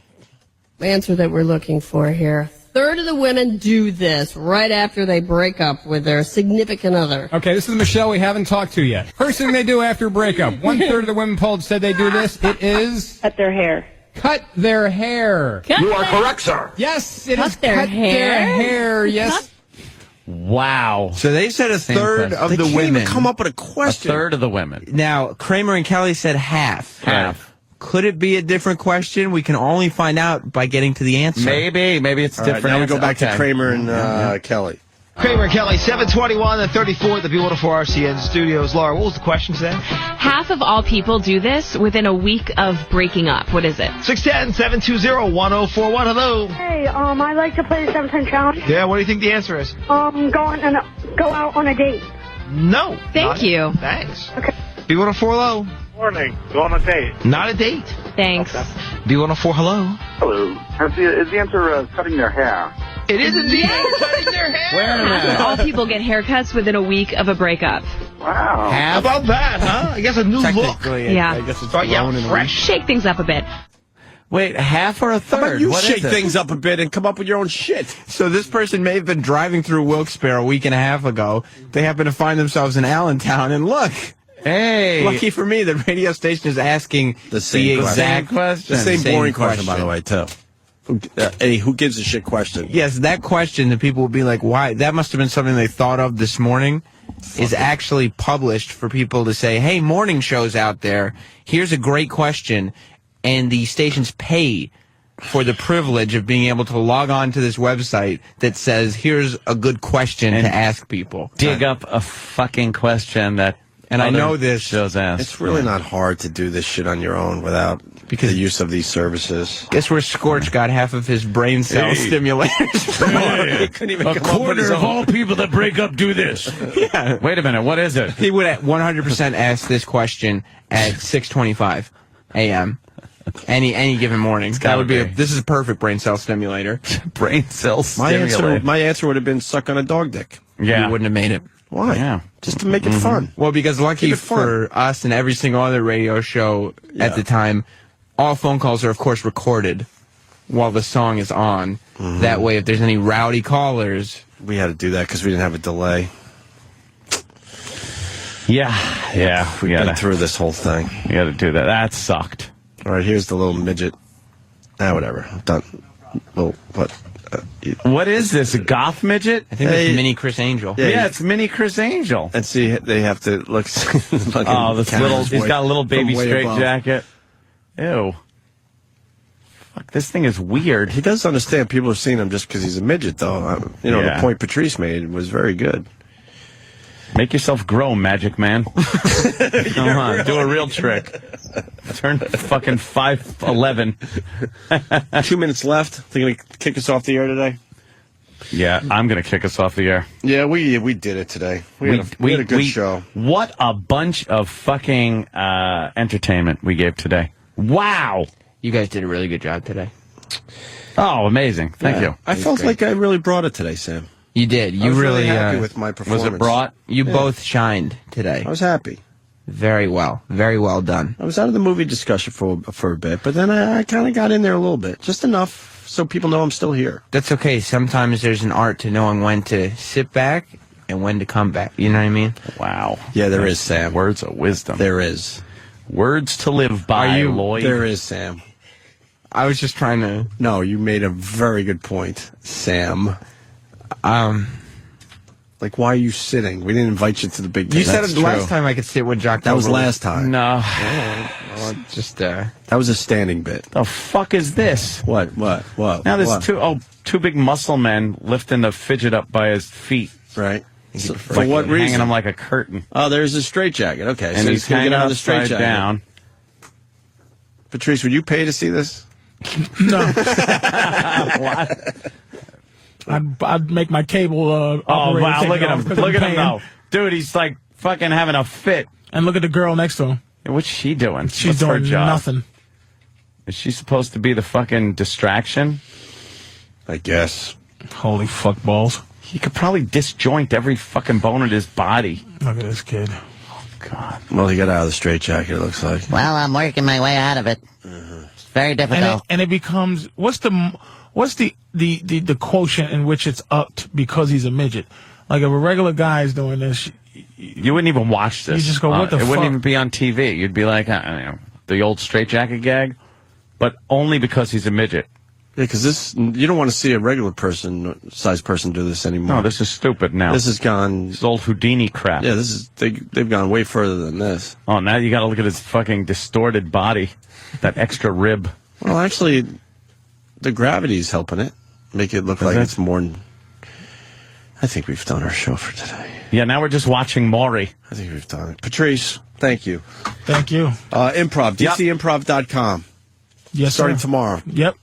Answer that we're looking for here. Third of the women do this right after they break up with their significant other. Okay, this is Michelle we haven't talked to yet. First thing they do after a breakup. 1/3 of the women polled said they do this. It is... Cut their hair. Cut their hair. You are correct, sir. Yes, it Cut is their cut hair? their hair. Yes. Wow. So they said a third of They the can't women. even come up with a A question. third of the women. Now, Kramer and Kelly said half. Half. Could it be a different question? We can only find out by getting to the answer. Maybe it's All right, different. now we go answer. back to Okay. Kramer and Kelly. Kramer and Kelly, 721 and 34 at the B104 RCN studios. Laura, what was the question today? Half of all people do this within a week of breaking up. What is it? 610-720-1041. Hello. Hey, I like to play the 710 challenge. Yeah, what do you think the answer is? Go out on a date. No. Thank you. Thanks. Okay. B104, hello. Morning. Go on a date. Not a date. Thanks. B104, hello. Hello. Is the answer cutting their hair? It is indeed cutting their hair. Wait a Half of minute. all people get haircuts within a week of a breakup. Wow. How about that, huh? I guess a new look. Technically, Yeah. I guess it's Start grown out in a fresh. Shake things up a bit. Wait, half or a How third? about you What is shake it? things up a bit and come up with your own shit? So this person may have been driving through Wilkes-Barre a week and a half ago. They happen to find themselves in Allentown, and look, Hey. Lucky for me, the radio station is asking The same exact question. The same boring question, by the way, too. Who gives a shit question? Yes, that question that people will be like, why? That must have been something they thought of this morning. Is actually published for people to say, hey, morning shows out there, here's a great question, and the stations pay for the privilege of being able to log on to this website that says, here's a good question to ask people. Dig up a fucking question that And I other know this. shows ask. It's really not hard to do this shit on your own without the use of these services. Guess where Scorch got half of his brain cell stimulators from? He couldn't even A come up with quarter his of own. all people that break up do this. Yeah. Wait a minute, what is it? He would at 100% ask this question at 6:25 a.m. Any given morning. That would be. This is a perfect brain cell stimulator. Brain cell My stimulator. answer would have been suck on a dog dick. Yeah. You wouldn't have made it. Why? Yeah. Just to make it fun. Well, because lucky Keep it fun. for us and every single other radio show at the time, all phone calls are, of course, recorded while the song is on. That way, if there's any rowdy callers... We had to do that because we didn't have a delay. Yeah. We've been through this whole thing. We got to do that. That sucked. All right, here's the little midget. Whatever. I'm done. Well, what? What is this? A goth midget? I think it's Mini Chris Angel. Yeah, it's Mini Chris Angel. And see, they have to look. Oh, this little. He's got a little baby straight jacket. Ew. Fuck, this thing is weird. He does understand people are seeing him just because he's a midget, though. The point Patrice made was very good. Make yourself grow, Magic Man. Come on, do a real trick. Turn fucking 5'11". 2 minutes left. They're going to kick us off the air today? Yeah, I'm going to kick us off the air. Yeah, we did it today. We had a good show. What a bunch of fucking entertainment we gave today. Wow. You guys did a really good job today. Oh, amazing. Thank you. I felt like I really brought it today, Sam. You did. You I was really happy with my performance. Was it brought? You both shined today. I was happy. Very well. Very well done. I was out of the movie discussion for a bit, but then I kind of got in there a little bit. Just enough so people know I'm still here. That's okay. Sometimes there's an art to knowing when to sit back and when to come back. You know what I mean? Wow. Yeah, there is, Sam. Words of wisdom. There is. Words to live by, Lloyd. There is, Sam. I was just trying to... No, you made a very good point, Sam. Like, why are you sitting? We didn't invite you to the big game. You said it last time I could sit with Jock. That was last time. No. Well, just, That was a standing bit. The fuck is this? What? Now there's two big muscle men lifting the fidget up by his feet. Right. So, for what reason? Hanging him like a curtain. Oh, there's a straitjacket. Okay. And so he's gonna hanging get out of upside the down. Patrice, would you pay to see this? No. What? I'd make my cable. Oh, operator wow. take Look it at off him. 'cause Look I'm at him paying. now. Dude, he's like fucking having a fit. And look at the girl next to him. What's she doing? She's What's her doing job? nothing. Is she supposed to be the fucking distraction? I guess. Holy fuck balls. He could probably disjoint every fucking bone in his body. Look at this kid. God. Well, he got out of the straitjacket, it looks like. Well, I'm working my way out of it. It's very difficult. And it becomes what's the quotient in which it's upped because he's a midget? Like if a regular guy is doing this, You wouldn't even watch this. You just go, what the It fuck? wouldn't even be on TV. You'd be like, the old straitjacket gag, but only because he's a midget. Yeah, because you don't want to see a regular size person do this anymore. No, this is stupid now. This has gone. This old Houdini crap. Yeah, they've gone way further than this. Oh, now you got to look at his fucking distorted body, that extra rib. Well, actually, the gravity's helping it. Make it look like it's more. I think we've done our show for today. Yeah, now we're just watching Maury. I think we've done it. Patrice, thank you. Thank you. Improv, DCimprov.com. Yes, starting sir. tomorrow. Yep.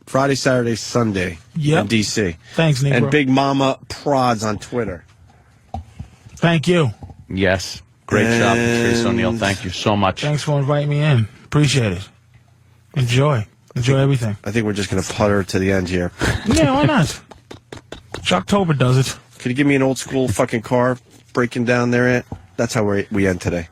Friday, Saturday, Sunday. Yep. In DC. Thanks, Negro. And Big Mama Prods on Twitter. Thank you. Yes. Great job, Patrice O'Neill. Thank you so much. Thanks for inviting me in. Appreciate it. Enjoy everything. I think we're just going to putter to the end here. Yeah, why not? Shocktober does it. Could you give me an old school fucking car breaking down there? That's how we end today.